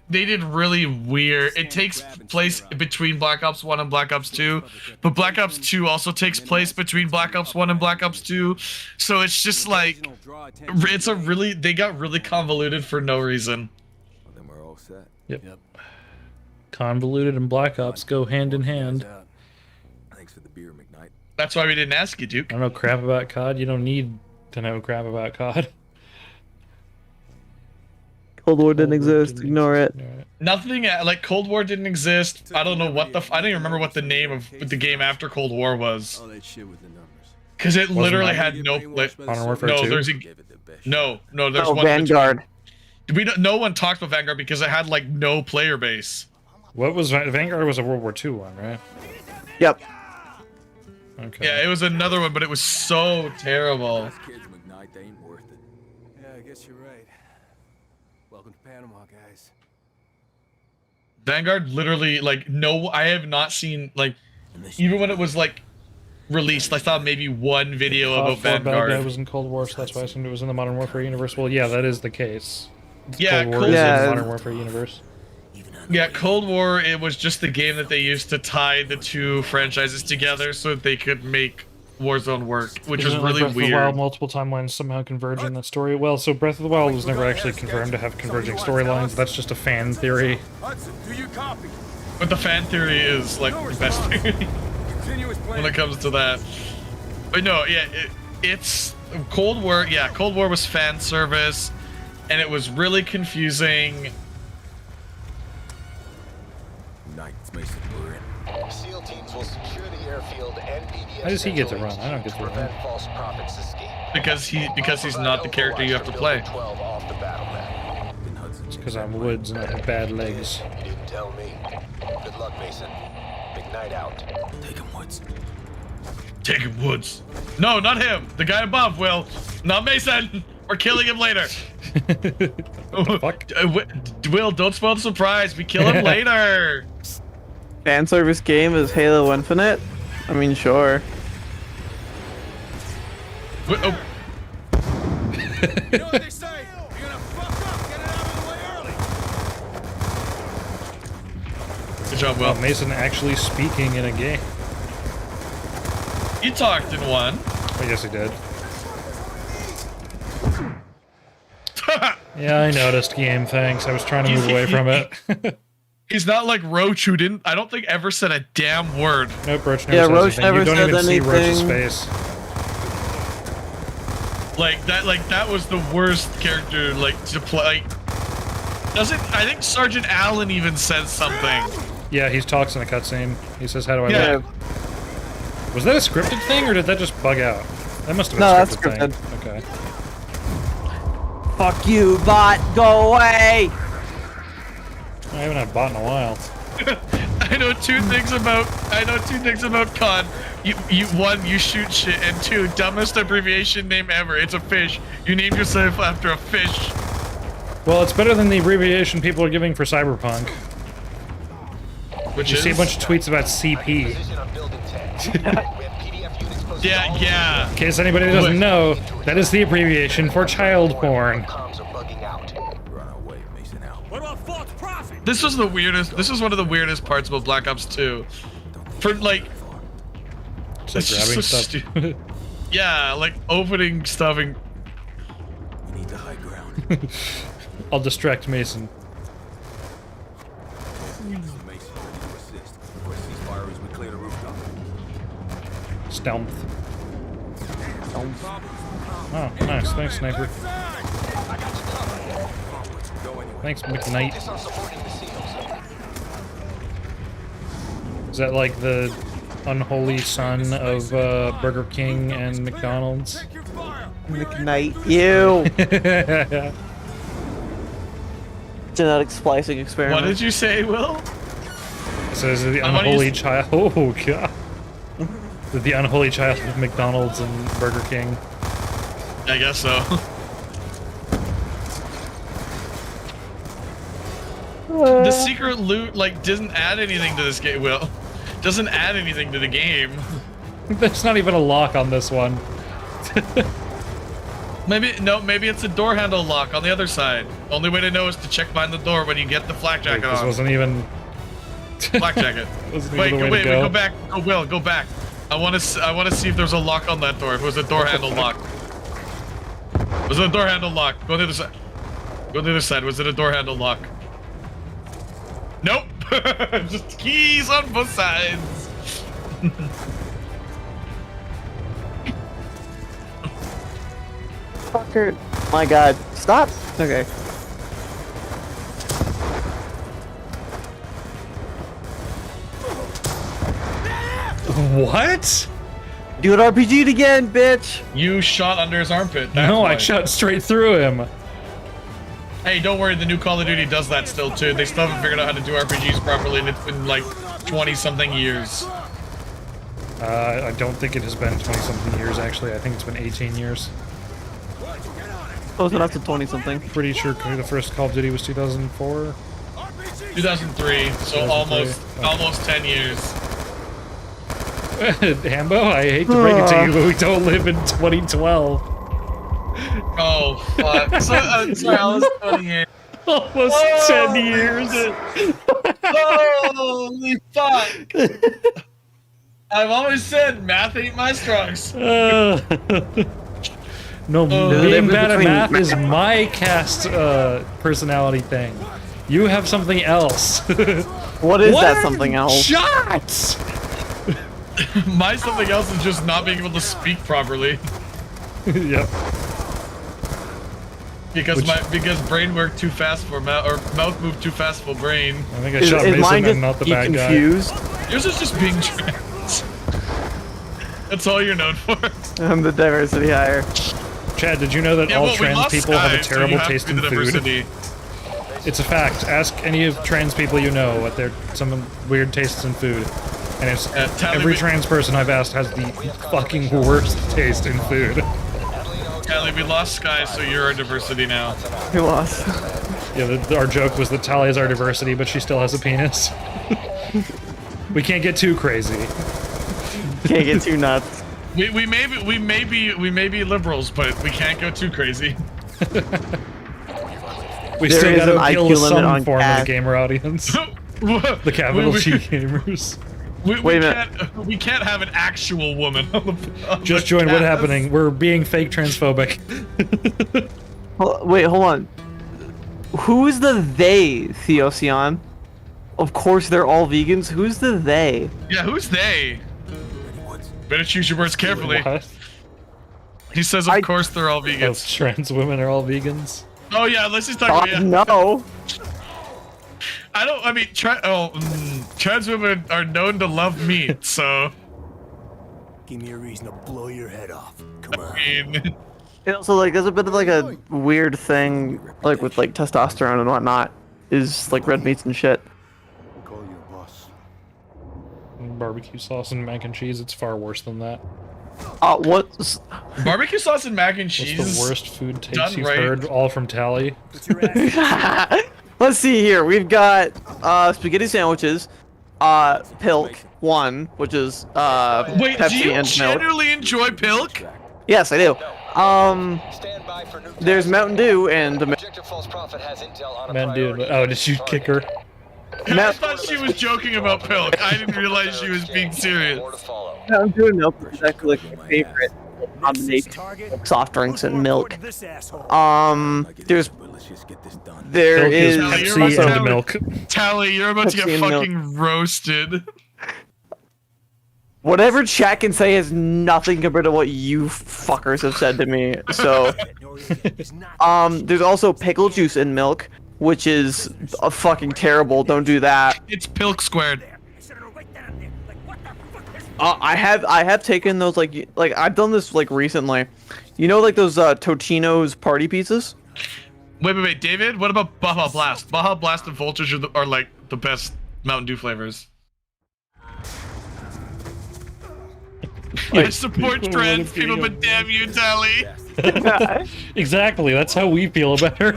They did really weird. It takes place between Black Ops 1 and Black Ops 2, but Black Ops 2 also takes place between Black Ops 1 and Black Ops 2. So it's just like they got really convoluted for no reason. Well, then we're all set. Yep. Convoluted and Black Ops go hand in hand. Thanks for the beer, McKnight. That's why we didn't ask you, Duke. I don't know crap about COD. You don't need to know crap about COD. Cold War didn't exist. Ignore it. Nothing like Cold War didn't exist. I don't know what the I don't even remember what the name of the game after Cold War was. All that shit with the numbers. Because it Wasn't literally that had no Modern Warfare 2? there's there's one Vanguard. No one talked about Vanguard because it had like no player base. What was Vanguard? Was a World War II one, right? Yep. Okay. Yeah, it was another one, but it was so terrible. Kids, McKnight, they ain't worth it. Yeah, I guess you're right. Welcome to Panama, guys. Vanguard literally I have not seen even when it was released, I saw maybe one video about Vanguard. Bad Guy was in Cold War, so that's why I assumed it was in the Modern Warfare universe. Well, yeah, that is the case. Yeah, Cold War is in the Modern Warfare universe. Yeah, Cold War, it was just the game that they used to tie the two franchises together so that they could make Warzone work, which was Isn't it like really Breath of the weird. Wild, multiple timelines somehow converge in that story. Well, so Breath of the Wild was never actually confirmed to have converging storylines. That's just a fan theory. Hudson, do you copy? But the fan theory is the best theory when it comes to that. But no, yeah, it's Cold War. Yeah, Cold War was fan service, and it was really confusing. Knight's Mason, we're in. SEAL teams will secure the airfield and BDS. How does he get to run? I don't get to run. Prevent false prophets escape. Because he's not the character you have to play. 12 off the battle map. It's because I'm Woods and I have bad legs. You didn't tell me. Good luck, Mason. McKnight out. Take him, Woods. Take him, Woods. No, not him. The guy above, Will. Not Mason. We're killing him later. Fuck. Will, don't spoil the surprise. We kill him later. Fan service game is Halo Infinite? I mean, sure. You know what they say? You're gonna fuck up. Get it out of the way early. Good job, Will. Oh, Mason actually speaking in a game. You talked in one. I guess he did. Yeah, I noticed game, thanks. I was trying to move away from it. He's not like Roach, who didn't, I don't think, ever said a damn word. Nope, Roach never says Roach anything. never You don't said even see Roach's anything. face. That was the worst character, to play. I think Sergeant Allen even says something. Yeah, he talks in a cutscene. He says, how do I Yeah. live? Was that a scripted thing, or did that just bug out? That must have been No, a that's scripted scripted. thing. Okay. Fuck you, bot. Go away. I haven't had bot in a while. I know two things about COD. One, you shoot shit, and two, dumbest abbreviation name ever. It's a fish. You named yourself after a fish. Well, it's better than the abbreviation people are giving for Cyberpunk. Which you is? see a bunch of tweets about CP. Yeah. In case anybody doesn't know, that is the abbreviation for child porn. What about false prophet? This was one of the weirdest parts about Black Ops 2. For It's it's grabbing just so stuff. stupid. Yeah, opening stuff and We need the high ground. I'll distract Mason. Mason, ready to assist. Request ceasefire Stealth. Oh, nice. Thanks, sniper. Thanks, McKnight. Is that like the unholy son of Burger King and McDonald's? McKnight. Ew. Genetic splicing experiment. What did you say, Will? So is it the unholy child? Oh, God. The unholy child of McDonald's and Burger King. I guess so. The secret loot, like, doesn't add anything to this game, Will. Doesn't add anything to the game. There's not even a lock on this one. Maybe it's a door handle lock on the other side. Only way to know is to check behind the door when you get the flak jacket on. This wasn't even... Flak jacket. Wait, go back. Oh, Will, go back. I want to see if there's a lock on that door. If it was a door handle lock. Was it a door handle lock? Go on the other side. Go on the other side. Was it a door handle lock? Nope. Just keys on both sides. Fucker. My God. Stop. Okay. What? Do an RPG'd again, bitch. You shot under his armpit. No, I shot straight through him. Hey, don't worry, the new Call of Duty does that still too. They still haven't figured out how to do RPGs properly, and it's been like 20-something years. I don't think it has been 20-something years, actually. I think it's been 18 years. Close enough to 20-something. Pretty sure the first Call of Duty was 2004? 2003, so 2003. almost 10 years. Hambo, I hate to break it to you, but we don't live in 2012. Oh, fuck. Sorry, I was 28. Almost 10 years. Holy fuck. I've always said math ain't my strong suit. No, being bad at math is my cast personality thing. You have something else. What is that something else? Shots! My something else is just not being able to speak properly. Yep. Because brain worked too fast for mouth, or mouth moved too fast for brain. I think I shot Mason and not the bad confused? guy. Yours is just being trans. That's all you're known for. I'm the diversity hire. Chad, did you know that all trans people have a terrible taste in food? It's a fact. Ask any of trans people you know what their some weird tastes in food. And it's every trans person I've asked has the fucking worst taste in food. Tally, we lost Sky, so you're our diversity now. We lost. Yeah, our joke was that Tally is our diversity, but she still has a penis. We can't get too crazy. Can't get too nuts. We may be liberals, but we can't go too crazy. We still gotta appeal to some form of the gamer audience. The capital G gamers. We can't have an actual woman on the Just join What Happening. We're being fake transphobic. Wait, hold on. Who's the they, Theosian? Of course they're all vegans. Who's the they? Yeah, who's they? Better choose your words carefully. What? He says, of course they're all vegans. Those trans women are all vegans? Oh yeah, let's just talk about No. I mean, trans women are known to love meat, so... Give me a reason to blow your head off. Come on. I And also, like, there's a bit of, like, a weird thing, like, with, like, testosterone and whatnot, is, like, red meats and shit. Call your boss. Barbecue sauce and mac and cheese, it's far worse than that. What? Barbecue sauce and mac and cheese. What's the worst food takes done you've right. heard? All from Tally. Let's see here. We've got spaghetti sandwiches, Pilk 1, which is Wait, Pepsi do you and milk. generally enjoy Pilk? Yes, I do. There's Mountain Dew and Mountain Dew. Oh, did you kick her? I thought she was joking about Pilk. I didn't realize she was being serious. Mountain Dew and milk is actually like my favorite combination of soft drinks and milk. There is Pepsi and milk. Tally, you're about to Pepsi get and fucking roasted. Whatever chat can say is nothing compared to what you fuckers have said to me. So, there's also pickle juice in milk, which is fucking terrible. Don't do that. It's pilk squared. I have taken those like I've done this like recently. You know, like those Totino's party pizzas. Wait, David. What about Baja Blast? Baja Blast and Vultures are like the best Mountain Dew flavors. I support trans people, but damn you, Tally. Exactly. That's how we feel about her.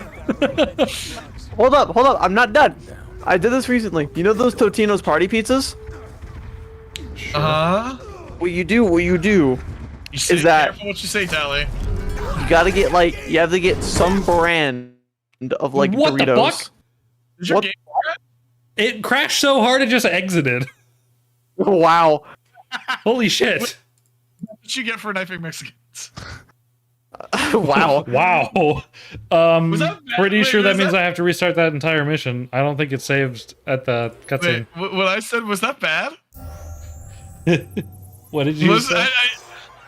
Hold up. I'm not done. I did this recently. You know those Totino's party pizzas? What you do is that careful what you say, Tally. you gotta get you have to get some brand of like what Doritos. The fuck? Is your game it crashed so hard it just exited. Wow. Holy shit. What did you get for knifing Mexicans? Wow. Wow. Pretty sure that means that... I have to restart that entire mission. I don't think it saved at the cutscene. Wait, what I said, was that bad? What did you say?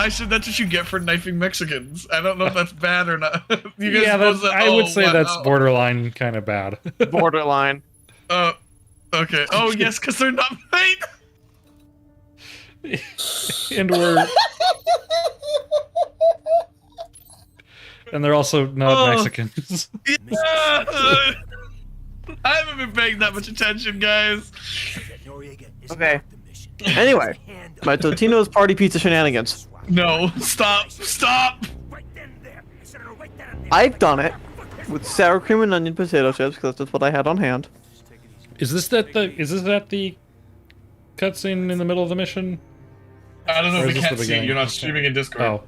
I said that's what you get for knifing Mexicans. I don't know if that's bad or not. You guys Yeah, I would say that's wow. borderline kind of bad. Borderline. Okay. Oh, yes, because they're not white. And they're also not Mexicans. Yeah. I haven't been paying that much attention, guys. Okay. Anyway, my Totino's party pizza shenanigans. No, stop. I've done it with sour cream and onion potato chips because that's what I had on hand. Is this at the cutscene in the middle of the mission? I don't know Or if is we this can't the see it. beginning? You're not streaming in Discord. Oh.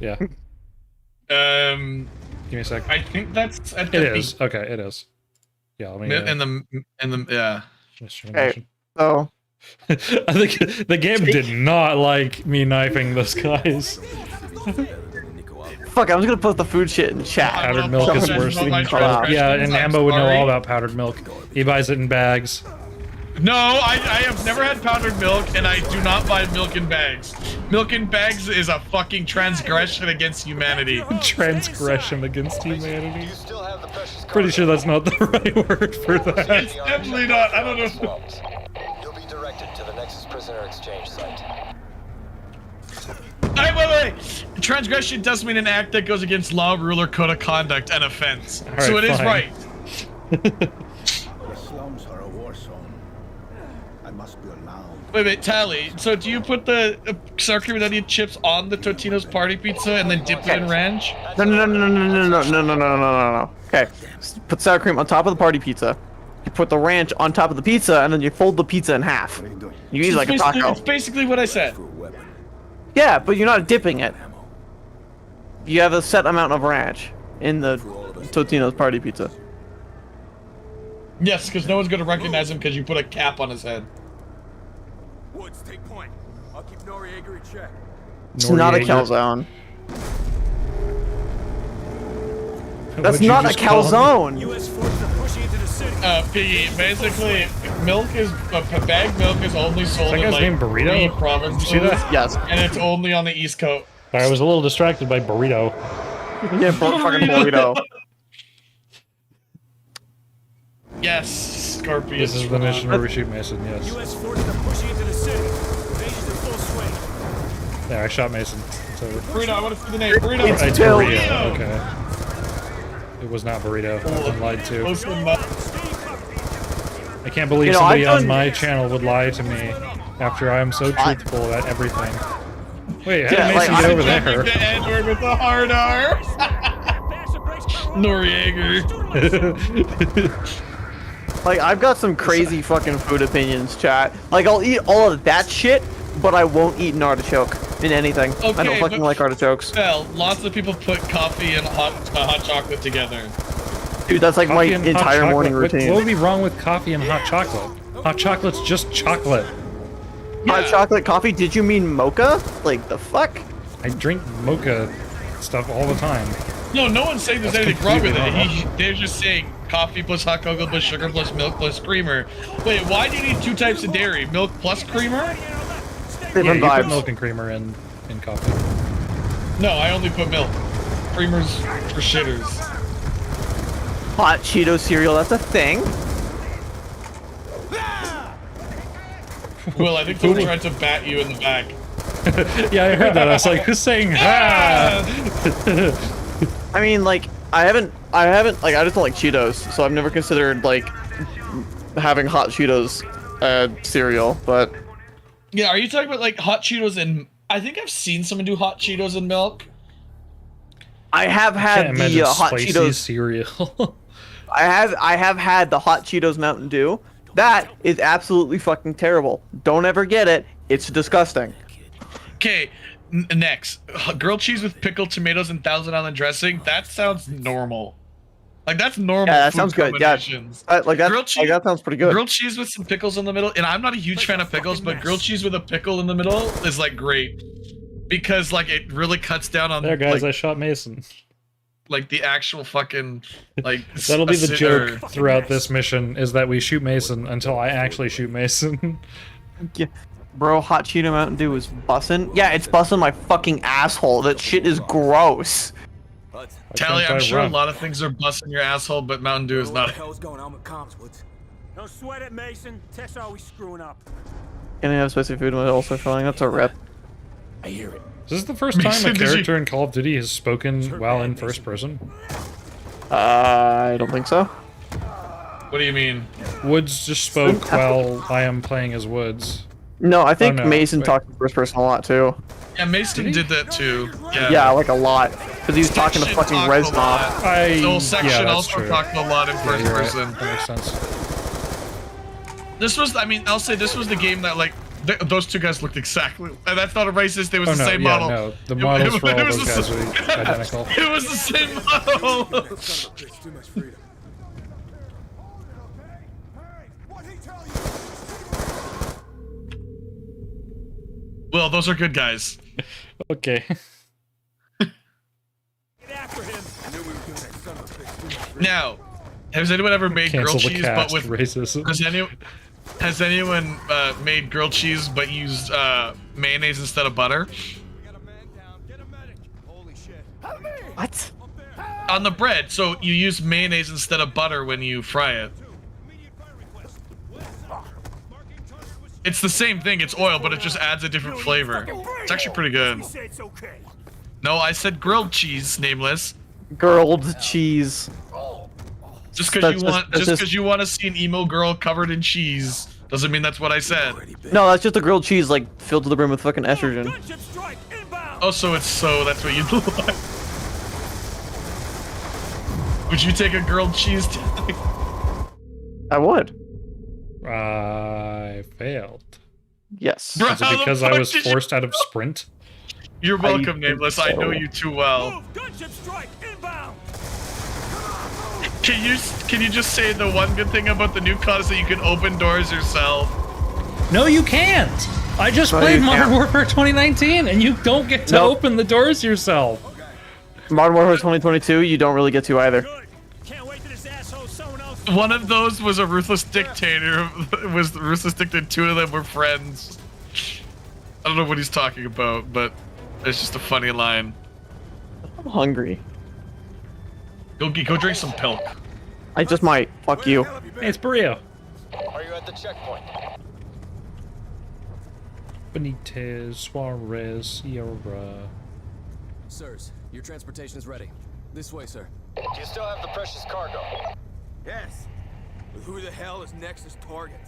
Yeah. Give me a sec. I think that's at It is. Okay, it is. Yeah, let me... in the yeah. Okay, so... I think the game did not like me knifing those guys. Fuck, I was gonna post the food shit in chat. Powdered milk is worse than yeah, and Ambo would know all about powdered milk. He buys it in bags. No, I have never had powdered milk, and I do not buy milk in bags. Milk in bags is a fucking transgression against humanity. Transgression against humanity. Pretty sure that's not the right word for that. It's definitely not. I don't know. You'll be directed to the Nexus prisoner exchange site. Wait. Transgression does mean an act that goes against law, rule, or code of conduct, and offense. Right, so it is fine. right. The slums are a war zone. I must be allowed. Wait, Tally. So do you put the sour cream and onion chips on the Totino's party pizza and then dip it in ranch? No. Okay, put sour cream on top of the party pizza. You put the ranch on top of the pizza, and then you fold the pizza in half. You eat it like a taco. It's basically what I said. Yeah, but you're not dipping it. You have a set amount of ranch in the Totino's party pizza. Yes, because no one's gonna recognize him because you put a cap on his head. Woods, take point. I'll keep Noriega in check. It's not a calzone. That's not a calzone. U.S. forces are pushing into the city. Piggy, basically, bagged milk is only sold That in guy's like named Burrito? 3 provinces. You see that? Yes. And it's only on the East Coast. I was a little distracted by burrito. Yeah, fucking burrito. Yes, Scorpion. This is the mission where we shoot Mason, yes. U.S. forces are pushing into the city. Invasion's in full swing. Yeah, I shot Mason. It's over. Burrito, I want to see the name. Burrito. It's burrito. Okay. It was not burrito. I've been lied to. I can't believe somebody on my channel would lie to me after I am so truthful at everything. Wait, how did Mason get over there? The N-word with the hard R. Noriega. Like, I've got some crazy fucking food opinions, chat. Like, I'll eat all of that shit, but I won't eat an artichoke in anything. Okay, I don't fucking like artichokes. Well, lots of people put coffee and hot chocolate together. Dude, that's like my Coffee and hot entire chocolate. morning routine. What would be wrong with coffee and hot chocolate? Hot chocolate's just chocolate. Hot chocolate coffee? Did you mean mocha? Like, the fuck? I drink mocha stuff all the time. No one's saying there's That's anything wrong with completely it. They're just saying coffee plus hot cocoa plus sugar plus milk plus creamer. Wait, why do you need 2 types of dairy? Milk plus creamer? Different Yeah, you vibes. put milk and creamer in coffee. No, I only put milk. Creamers for shitters. Hot Cheeto cereal, that's a thing. Will, I think someone tried to bat you in the back. Yeah, I heard that. I was like, who's saying ah? I mean, like, I haven't, like, I just don't like Cheetos, so I've never considered, like, having hot Cheetos cereal, but... Yeah, are you talking about, like, hot Cheetos and... I think I've seen someone do hot Cheetos and milk. I have had the hot Cheetos cereal. I have had the hot Cheetos Mountain Dew. That is absolutely fucking terrible. Don't ever get it. It's disgusting. Okay, next. Grilled cheese with pickled tomatoes and Thousand Island dressing. That sounds normal. Like, that's normal. Yeah, that food sounds good. Yeah, combinations. that sounds pretty good. Grilled cheese with some pickles in the middle. And I'm not a huge fan of pickles, but grilled cheese with a pickle in the middle is, like, great. Because, like, it really cuts down on... There, guys, like, I shot Mason. like, the actual fucking, like... That'll be the joke throughout this mission, is that we shoot Mason until I actually shoot Mason. Yeah. Bro, hot Cheeto Mountain Dew is bussin'. Yeah, it's bussin' my fucking asshole. That shit is gross. Tally, I'm sure a lot of things are busting your asshole, but Mountain Dew is not. What the hell's going on with comms, Woods? Don't sweat it, Mason. Tech's always screwing up. Can I have spicy food when also filling? That's a rip. I hear it. Is this the first time a character in Call of Duty has spoken while in first person? I don't think so. What do you mean? Woods just spoke while I am playing as Woods. No, I think no, Mason wait. talked in first person a lot too. Yeah, Mason did that too. Yeah, Yeah, like a lot. Because he was talking to fucking Reznov. The whole section that's also true. talked a lot in first you're right. person. That makes sense. This was, I mean, I'll say this was the game that, like, those two guys looked exactly. And that's not a racist. It was the same model. No, the models for all it was those guys are identical. It was the same model. Too much freedom. Well, those are good guys. Okay. Now, has anyone ever made Cancel grilled the cheese cast, but with racism. Has anyone made grilled cheese but used mayonnaise instead of butter? What? On the bread, so you use mayonnaise instead of butter when you fry it. It's the same thing, it's oil, but it just adds a different flavor. It's actually pretty good. No, I said grilled cheese, Nameless. Grilled cheese. Just because you want to see an emo girl covered in cheese doesn't mean that's what I said. No, that's just a grilled cheese, like, filled to the brim with fucking estrogen. Oh, so that's what you like. Would you take a grilled cheese? I would. I failed. Yes. Bro, Is it because I was forced out of sprint? You're welcome, Nameless. I know you too well. Can you just say the one good thing about the new COD is that you can open doors yourself? No, you can't. I just played Modern Warfare 2019, and you don't get to open the doors yourself. Modern Warfare 2022, you don't really get to either. One of those was a ruthless dictator. Was the ruthless dictator? Two of them were friends. I don't know what he's talking about, but it's just a funny line. I'm hungry. Go drink some pilk. I just might. Fuck you. Hey, it's Burrito. Are you at the checkpoint? Benitez, Suarez, Sierra. Sirs, your transportation is ready. This way, sir. Do you still have the precious cargo? Yes. But who the hell is Nexus' target?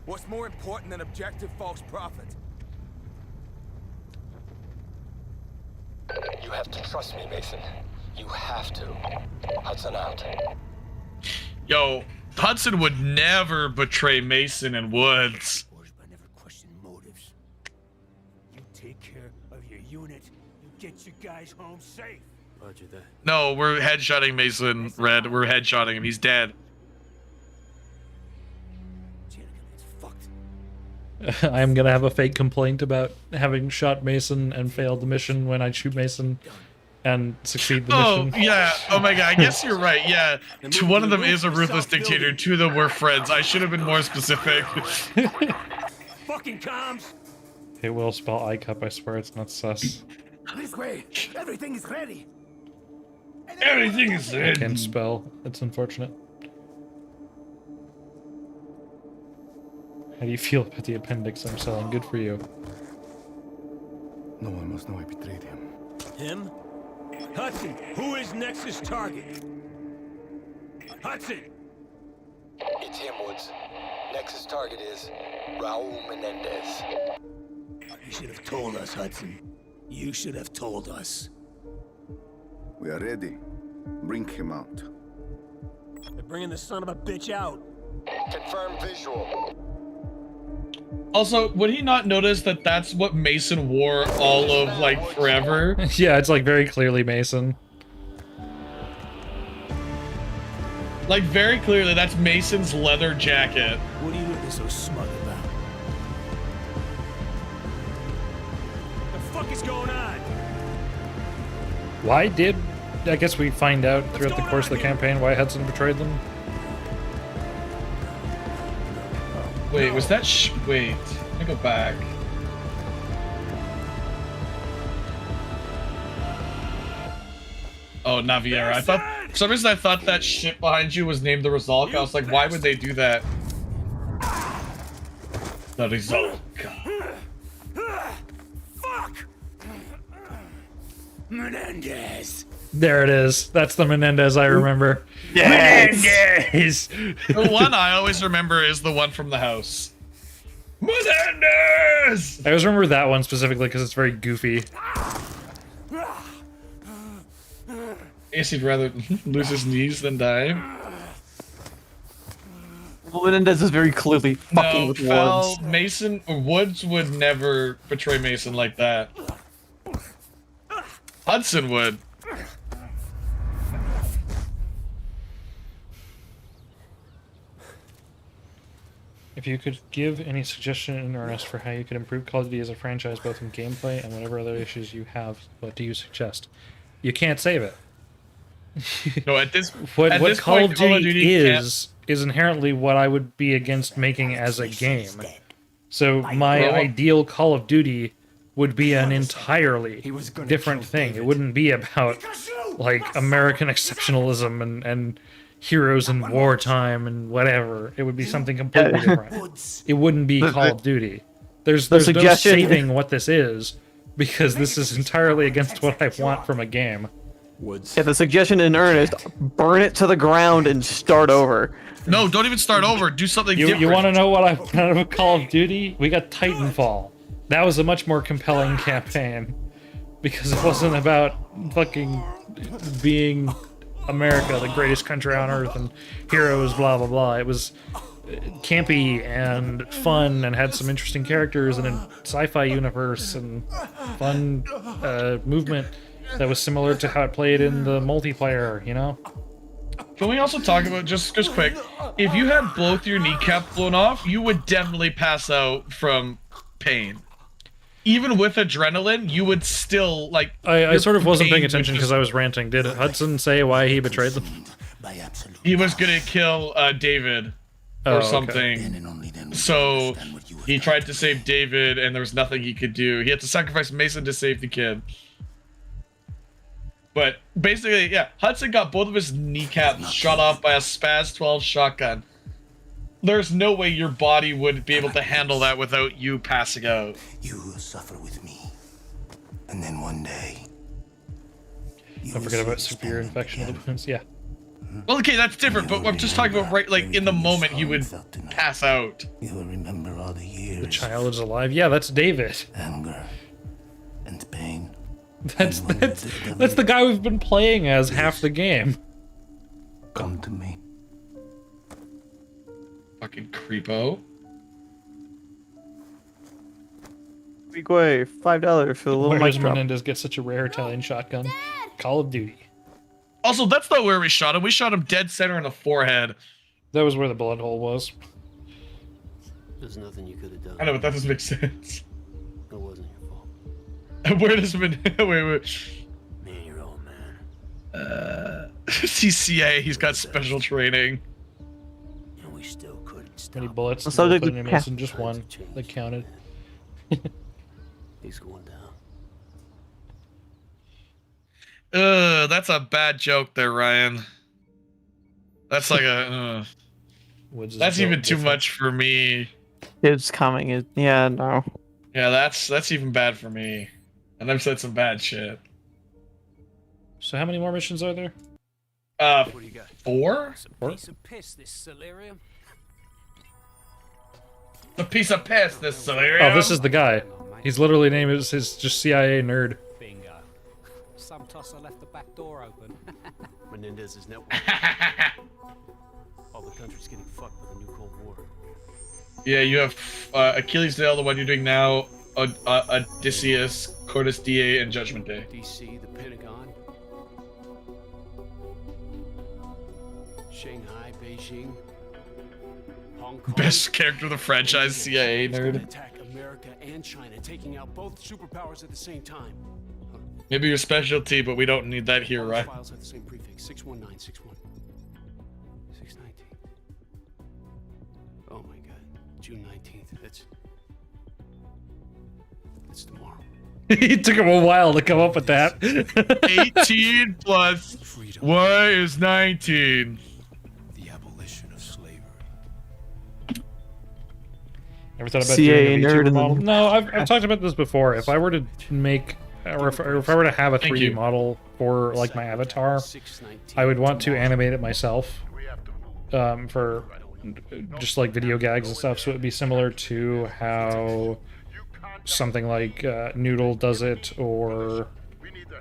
What's more important than objective false profit? You have to trust me, Mason. You have to. Hudson out. Yo, Hudson would never betray Mason and Woods. You take care of your unit. You get your guys home safe. Roger that. No, we're headshotting Mason, Red. We're headshotting him. He's dead. I am gonna have a fake complaint about having shot Mason and failed the mission when I shoot Mason and succeed the mission. Oh, yeah. Oh my god, I guess you're right. Yeah. One of them is a ruthless dictator. Two of them were friends. I should have been more specific. fucking comms? It will spell iCup, I swear it's not sus. This way. Everything is ready. Everything is I ready. can't spell. It's unfortunate. How do you feel about the appendix I'm selling? Good for you. No one must know I betrayed him. Him? Hudson, who is Nexus target? Hudson! It's him, Woods. Nexus target is Raul Menendez. You should have told us, Hudson. You should have told us. We are ready. Bring him out. They're bringing the son of a bitch out. Confirm visual. Also, would he not notice that that's what Mason wore all of, like, forever? Yeah, it's like very clearly Mason. Like, very clearly, that's Mason's leather jacket. What are you looking so smug about? The fuck is going on? Why did... I guess we find out throughout the course of the campaign why Hudson betrayed them? Wait, was that wait, let me go back. Oh, Naviera. I thought, for some reason I thought that shit behind you was named the Rizalka. I was like, why would they do that? The Rizalka. Fuck! Menendez! There it is. That's the Menendez I remember. Yes! Menendez! The one I always remember is the one from the house. Menendez! I always remember that one specifically because it's very goofy. I guess he'd rather lose his knees than die. Well, Menendez is very clearly fucking with Woods. Mason or Woods would never betray Mason like that. Hudson would. If you could give any suggestion in earnest for how you could improve Call of Duty as a franchise, both in gameplay and whatever other issues you have, what do you suggest? You can't save it. No, at this what this Call point, of Duty is inherently what I would be against making as a game. So my ideal Call of Duty would be an entirely different thing. It wouldn't be about like American exceptionalism and heroes in wartime and whatever. It would be something completely different. It wouldn't be Call of Duty. There's no saving what this is because this is entirely against what I want from a game. Yeah, the suggestion in earnest, burn it to the ground and start over. No, don't even start over. Do something different. You want to know what I want out of Call of Duty? We got Titanfall. That was a much more compelling campaign because it wasn't about fucking being America, the greatest country on earth, and heroes, blah blah blah. It was campy and fun and had some interesting characters and a sci-fi universe and fun movement that was similar to how it played in the multiplayer, you know? Can we also talk about, just quick, if you had both your kneecaps blown off, you would definitely pass out from pain. Even with adrenaline, you would still, like... I sort of wasn't paying attention because I was ranting. Did Hudson say why he betrayed them? He was gonna kill David or something. Okay. So he tried to save David and there was nothing he could do. He had to sacrifice Mason to save the kid. But basically, yeah, Hudson got both of his kneecaps shot off by a Spaz 12 shotgun. There's no way your body would be able to handle that without you passing out. You will suffer with me. And then one day... Don't forget about severe infection of the wounds, yeah. Well, okay, that's different, but I'm just talking about right, like, in the moment he would pass out. You will remember all the years. The child is alive? Yeah, that's David. Anger and pain. That's the guy we've been playing as half the game. Come to me. Fucking creepo. Weequay, $5 for the little Where mic does drop. Menendez get such a rare Italian shotgun? Call of Duty. Also, that's not where we shot him. We shot him dead center in the forehead. That was where the bullet hole was. There's nothing you could have done. I know, but that doesn't make sense. It wasn't your fault. Where does wait. Man, you're old man. CCA, he's got special training. And we still couldn't many bullets. The subject Put is missing just one. They counted. He's going down. That's a bad joke there, Ryan. That's like a. That's even too much for me. It's coming. Yeah, no. Yeah, that's even bad for me. And I've said some bad shit. So how many more missions are there? What do you got? 4? Piece of piss, this Solarium. A piece of piss, this Solarium. Oh, this is the guy. He's literally named is his just CIA nerd. Bingo. Some tosser left the back door open. Menendez's network. All the country's getting fucked with a new Cold War. Yeah, you have Achilles Dale, the one you're doing now, Odysseus, Cordis DA, and Judgment Day. DC, the Pentagon. Shanghai, Beijing. Hong Kong. Best character of the franchise, CIA nerd. Attack America and China, taking out both superpowers at the same time. Maybe your specialty, but we don't need that here, right? Files have the same prefix, 61961. 619. Oh my god. June 19th. That's tomorrow. It took him a while to come up with that. 18 plus Y is 19. The abolition of slavery. Ever thought about CIA doing a nerd VTuber and model? then- No, I've talked about this before. If I were to make, or if I were to have a 3D model for like my avatar, I would want to animate it myself, for just like video gags and stuff. So it would be similar to how something like Noodle does it, or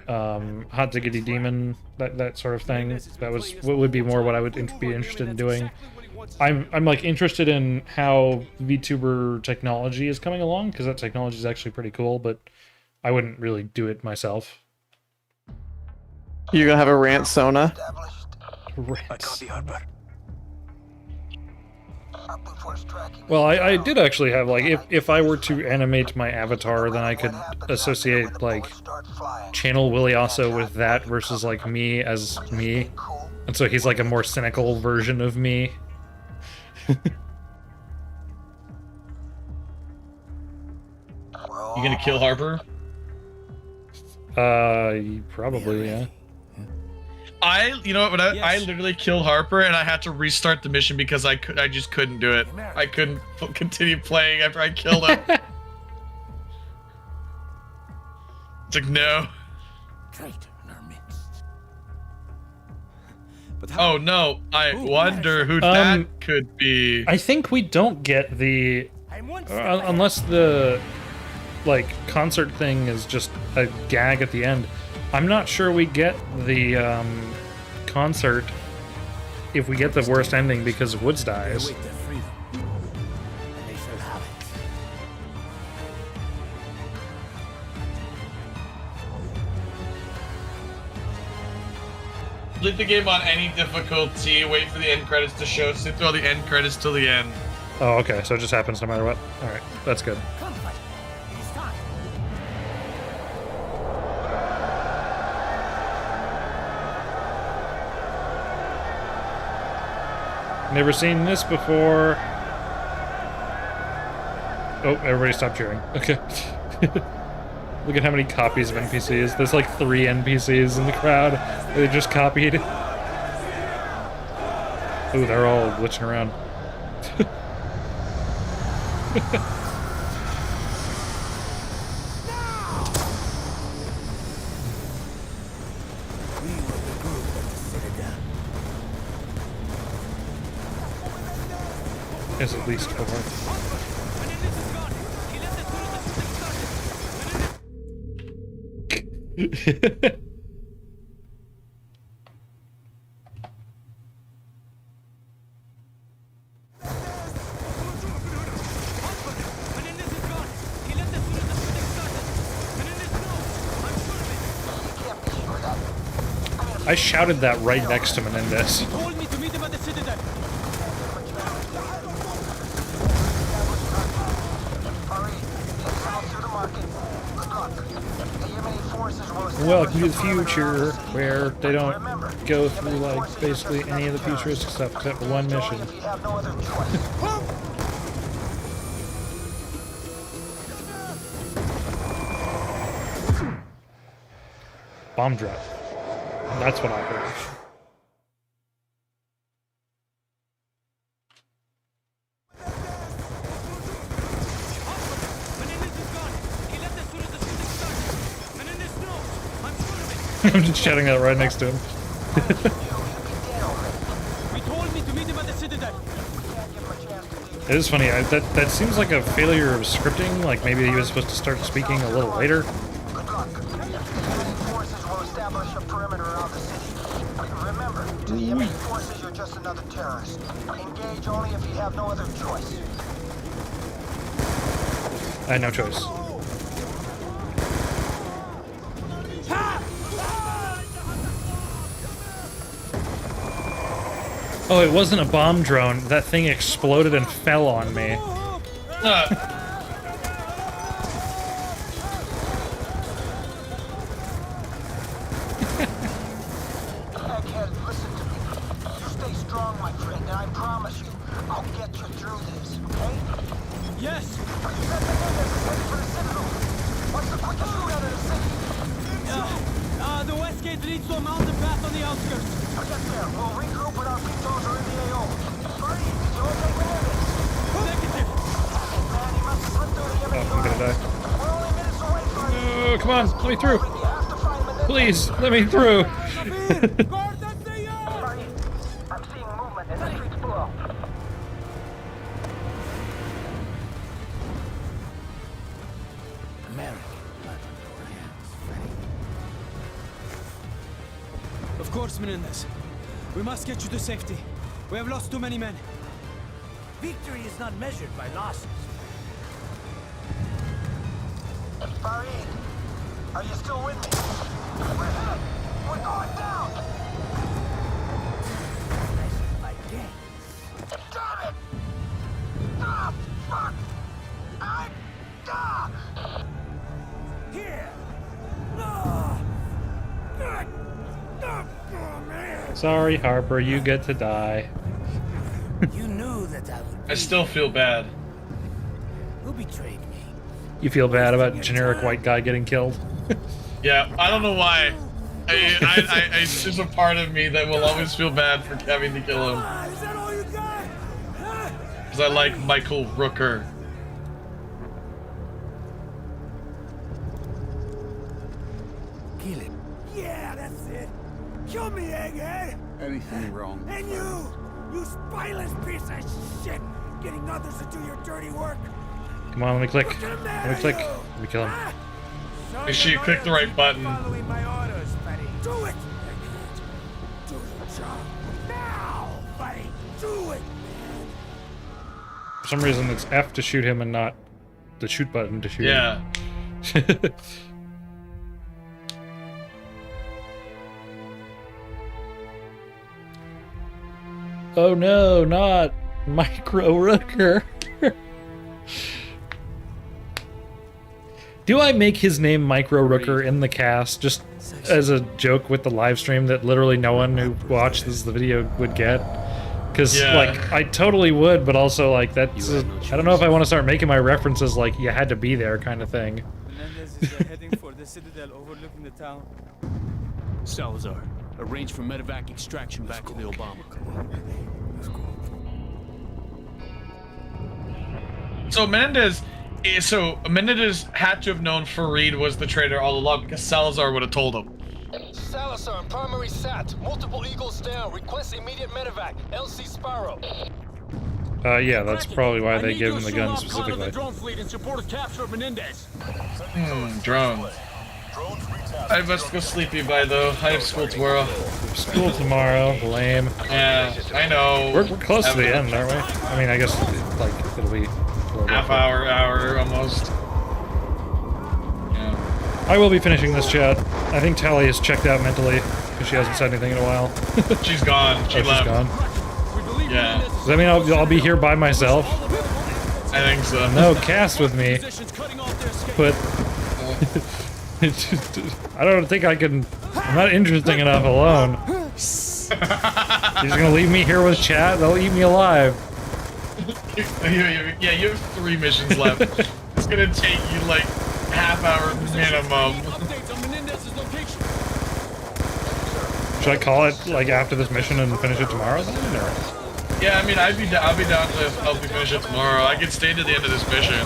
Hot Diggity Demon, that sort of thing. That would be more what I would be interested in doing. I'm like interested in how VTuber technology is coming along, because that technology is actually pretty cool, but I wouldn't really do it myself. You're gonna have a rant, Sona. Well, I did actually have, like, if I were to animate my avatar, then I could associate, like, channel Williaso with that versus, like, me as me. And so he's, like, a more cynical version of me. You gonna kill Harper? Probably, yeah. You know what? I literally killed Harper, and I had to restart the mission because I just couldn't do it. I couldn't continue playing after I killed him. It's like, no. Oh no! I wonder who that could be. I think we don't get the unless the like concert thing is just a gag at the end. I'm not sure we get the concert if we get the worst ending because Woods dies. Leave the game on any difficulty, wait for the end credits to show, sit through all the end credits till the end. Oh, okay, so it just happens no matter what. Alright, that's good. Never seen this before. Oh, everybody stop cheering. Okay. Look at how many copies of NPCs. There's like 3 NPCs in the crowd. They just copied. Ooh, they're all glitching around. There's at least 4. I shouted that right next to Menendez. Told me to meet him at the Citadel. Welcome to the future, where they don't go through like basically any of the futuristic stuff except for one mission. Bomb drop. That's what I heard. I'm just shouting that right next to him. It is funny. That seems like a failure of scripting. Like maybe he was supposed to start speaking a little later. Forces will establish a perimeter around the city. Remember, to the enemy forces, you're just another terrorist. Engage only if you have no other choice. I had no choice. Oh, it wasn't a bomb drone. That thing exploded and fell on me. Egghead, listen to me. You stay strong, my friend, and I promise you, I'll get you through this, okay? Yes! You said the Mendes is headed for the Citadel. What's the quickest route out of the city? The west gate leads to a mountain path on the outskirts. I'll get there. We'll regroup when our Pitos are in the AO. Hurry, you okay, Menendez? Negative. Man, he must have slipped through the enemy Oh, I'm gonna die. We're only minutes away from it. Oh, come on, let me through. Please, let me through. I'm seeing movement in the streets below. Of course, Menendez. We must get you to safety. We have lost too many men. Victory is not measured by losses. Farid, are you still with me? We're hit! We're going down! My game. Damn it! Ah, fuck! Here! Sorry, Harper, you get to die. You knew that I would. I still feel bad. Who betrayed me? You feel bad about generic white guy getting killed? Yeah, I don't know why. It's just a part of me that will always feel bad for having to kill him. Is that all you got? Because I like Michael Rooker. Kill him. Yeah, that's it. Kill me, egghead. Anything wrong? And you spineless piece of shit, getting others to do your dirty work. Come on, let me click. Let me click. Let me kill him. Make sure you click the right button. Following my orders, buddy. Do it, egghead. Do your job now, buddy. Do it. For some reason, it's F to shoot him and not the shoot button to shoot him. Oh no, not Micro Rooker. Do I make his name Micro Rooker in the cast just as a joke with the live stream that literally no one who watches the video would get? Because like I totally would, but also like that's I don't know if I want to start making my references like you had to be there kind of thing. Menendez is heading for the Citadel overlooking the town. Salazar, arrange for medevac extraction back to the Obama. So Menendez had to have known Farid was the traitor all along because Salazar would have told him. Salazar, primary SAT. Multiple Eagles down. Request immediate medevac. LC Sparrow. Yeah, that's probably why they gave him the gun specifically. Drone fleet in support of capture of Menendez. Drones. I must go sleepy by though. I have school tomorrow. School tomorrow, lame. Yeah, I know. We're close to the end, aren't we? I mean, I guess like it'll be half hour almost. Yeah. I will be finishing this chat. I think Tally is checked out mentally because she hasn't said anything in a while. She's gone. She left. She's gone. Yeah. Does that mean I'll be here by myself? I think so. No, cast with me. But I don't think I can. I'm not interesting enough alone. You're just gonna leave me here with chat? They'll eat me alive. Yeah, you have 3 missions left. It's gonna take you like half-hour minimum. Should I call it like after this mission and finish it tomorrow then, or? Yeah, I mean, I'll be down to help you finish it tomorrow. I can stay to the end of this mission.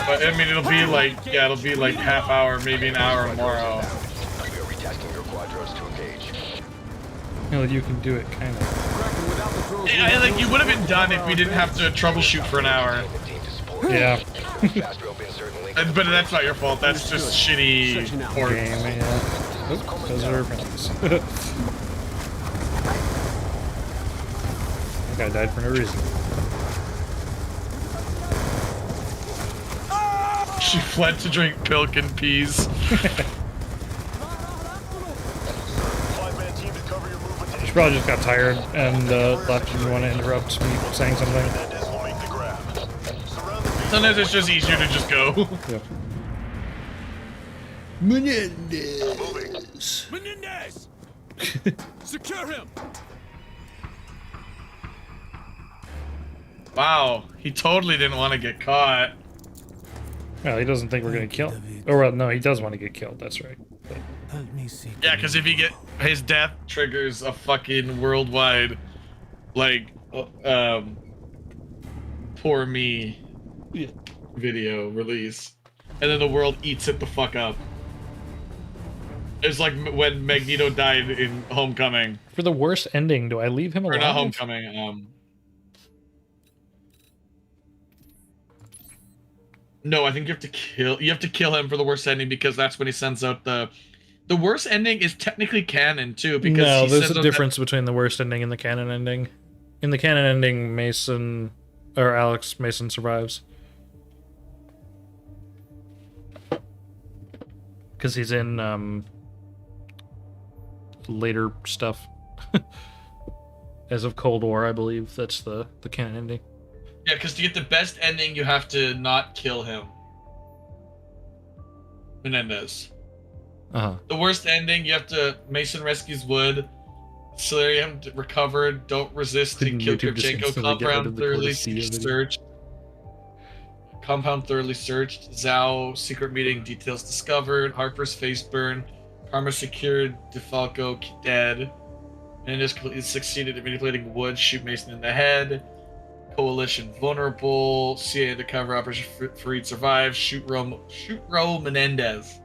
But I mean, it'll be like, yeah, it'll be like half hour, maybe an hour tomorrow. You know, you can do it, kind of. Yeah, like you would have been done if we didn't have to troubleshoot for an hour. Yeah. But that's not your fault. That's just shitty port. Game, yeah. Oop, those are enemies. That guy died for no reason. She fled to drink milk and peas. She probably just got tired and left and didn't want to interrupt me saying something. Sometimes it's just easier to just go. Yep. Menendez! Menendez! Secure him! Wow, he totally didn't want to get caught. Well, he doesn't think we're gonna kill him. Or well, no, he does want to get killed. That's right. But... Yeah, because if his death triggers a fucking worldwide, like, poor me video release, and then the world eats it the fuck up. It's like when Magneto died in Homecoming. For the worst ending, do I leave him alive? Or not Homecoming. No, I think you have to kill him for the worst ending, because that's when he sends out the worst ending is technically canon too, because no, there's a difference between the worst ending and the canon ending. In the canon ending, Alex Mason survives. Because he's in later stuff. As of Cold War, I believe that's the canon ending. Yeah, because to get the best ending, you have to not kill him. Menendez. Uh-huh. The worst ending, you have to Mason rescues Wood, Solarium recovered, don't resist and kill Kravchenko, compound thoroughly searched. Compound thoroughly searched. Zhao, secret meeting, details discovered. Harper's face burn. Karma secured. DeFalco dead. Menendez completely succeeded at manipulating Wood, shoot Mason in the head. Coalition vulnerable. CIA undercover operation Fareed survives. Shoot Ro Menendez.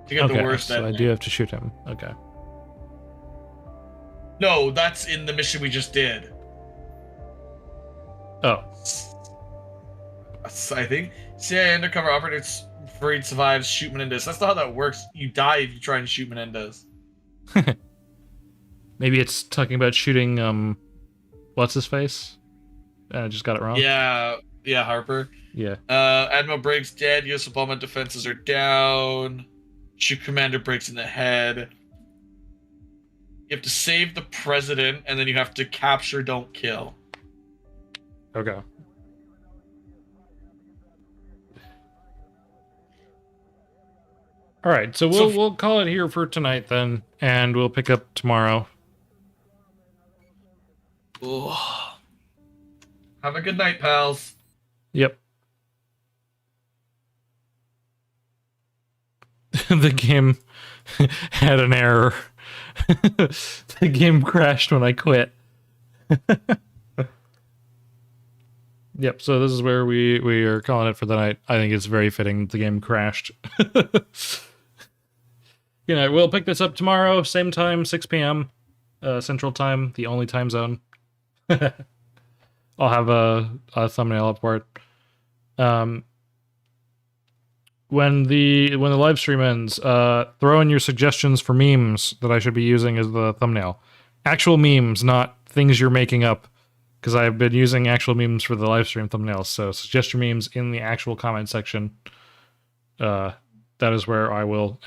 To get the worst so I do have to shoot him. Okay. No, that's in the mission we just did. Oh. I think. CIA undercover operator Fareed survives. Shoot Menendez. That's not how that works. You die if you try and shoot Menendez. Maybe it's talking about shooting, what's his face? I just got it wrong. Yeah, Harper. Yeah. Admiral Briggs dead. U.S. Obama defenses are down. Shoot Commander Briggs in the head. You have to save the president, and then you have to capture, don't kill. Okay. All right, so we'll call it here for tonight then, and we'll pick up tomorrow. Oh. Have a good night, pals. Yep. The game had an error. The game crashed when I quit. Yep, so this is where we are calling it for the night. I think it's very fitting the game crashed. You know, we'll pick this up tomorrow, same time, 6 p.m. Central Time, the only time zone. I'll have a thumbnail up for it. When the live stream ends, throw in your suggestions for memes that I should be using as the thumbnail. Actual memes, not things you're making up, because I've been using actual memes for the live stream thumbnails. So suggest your memes in the actual comment section. That is where I will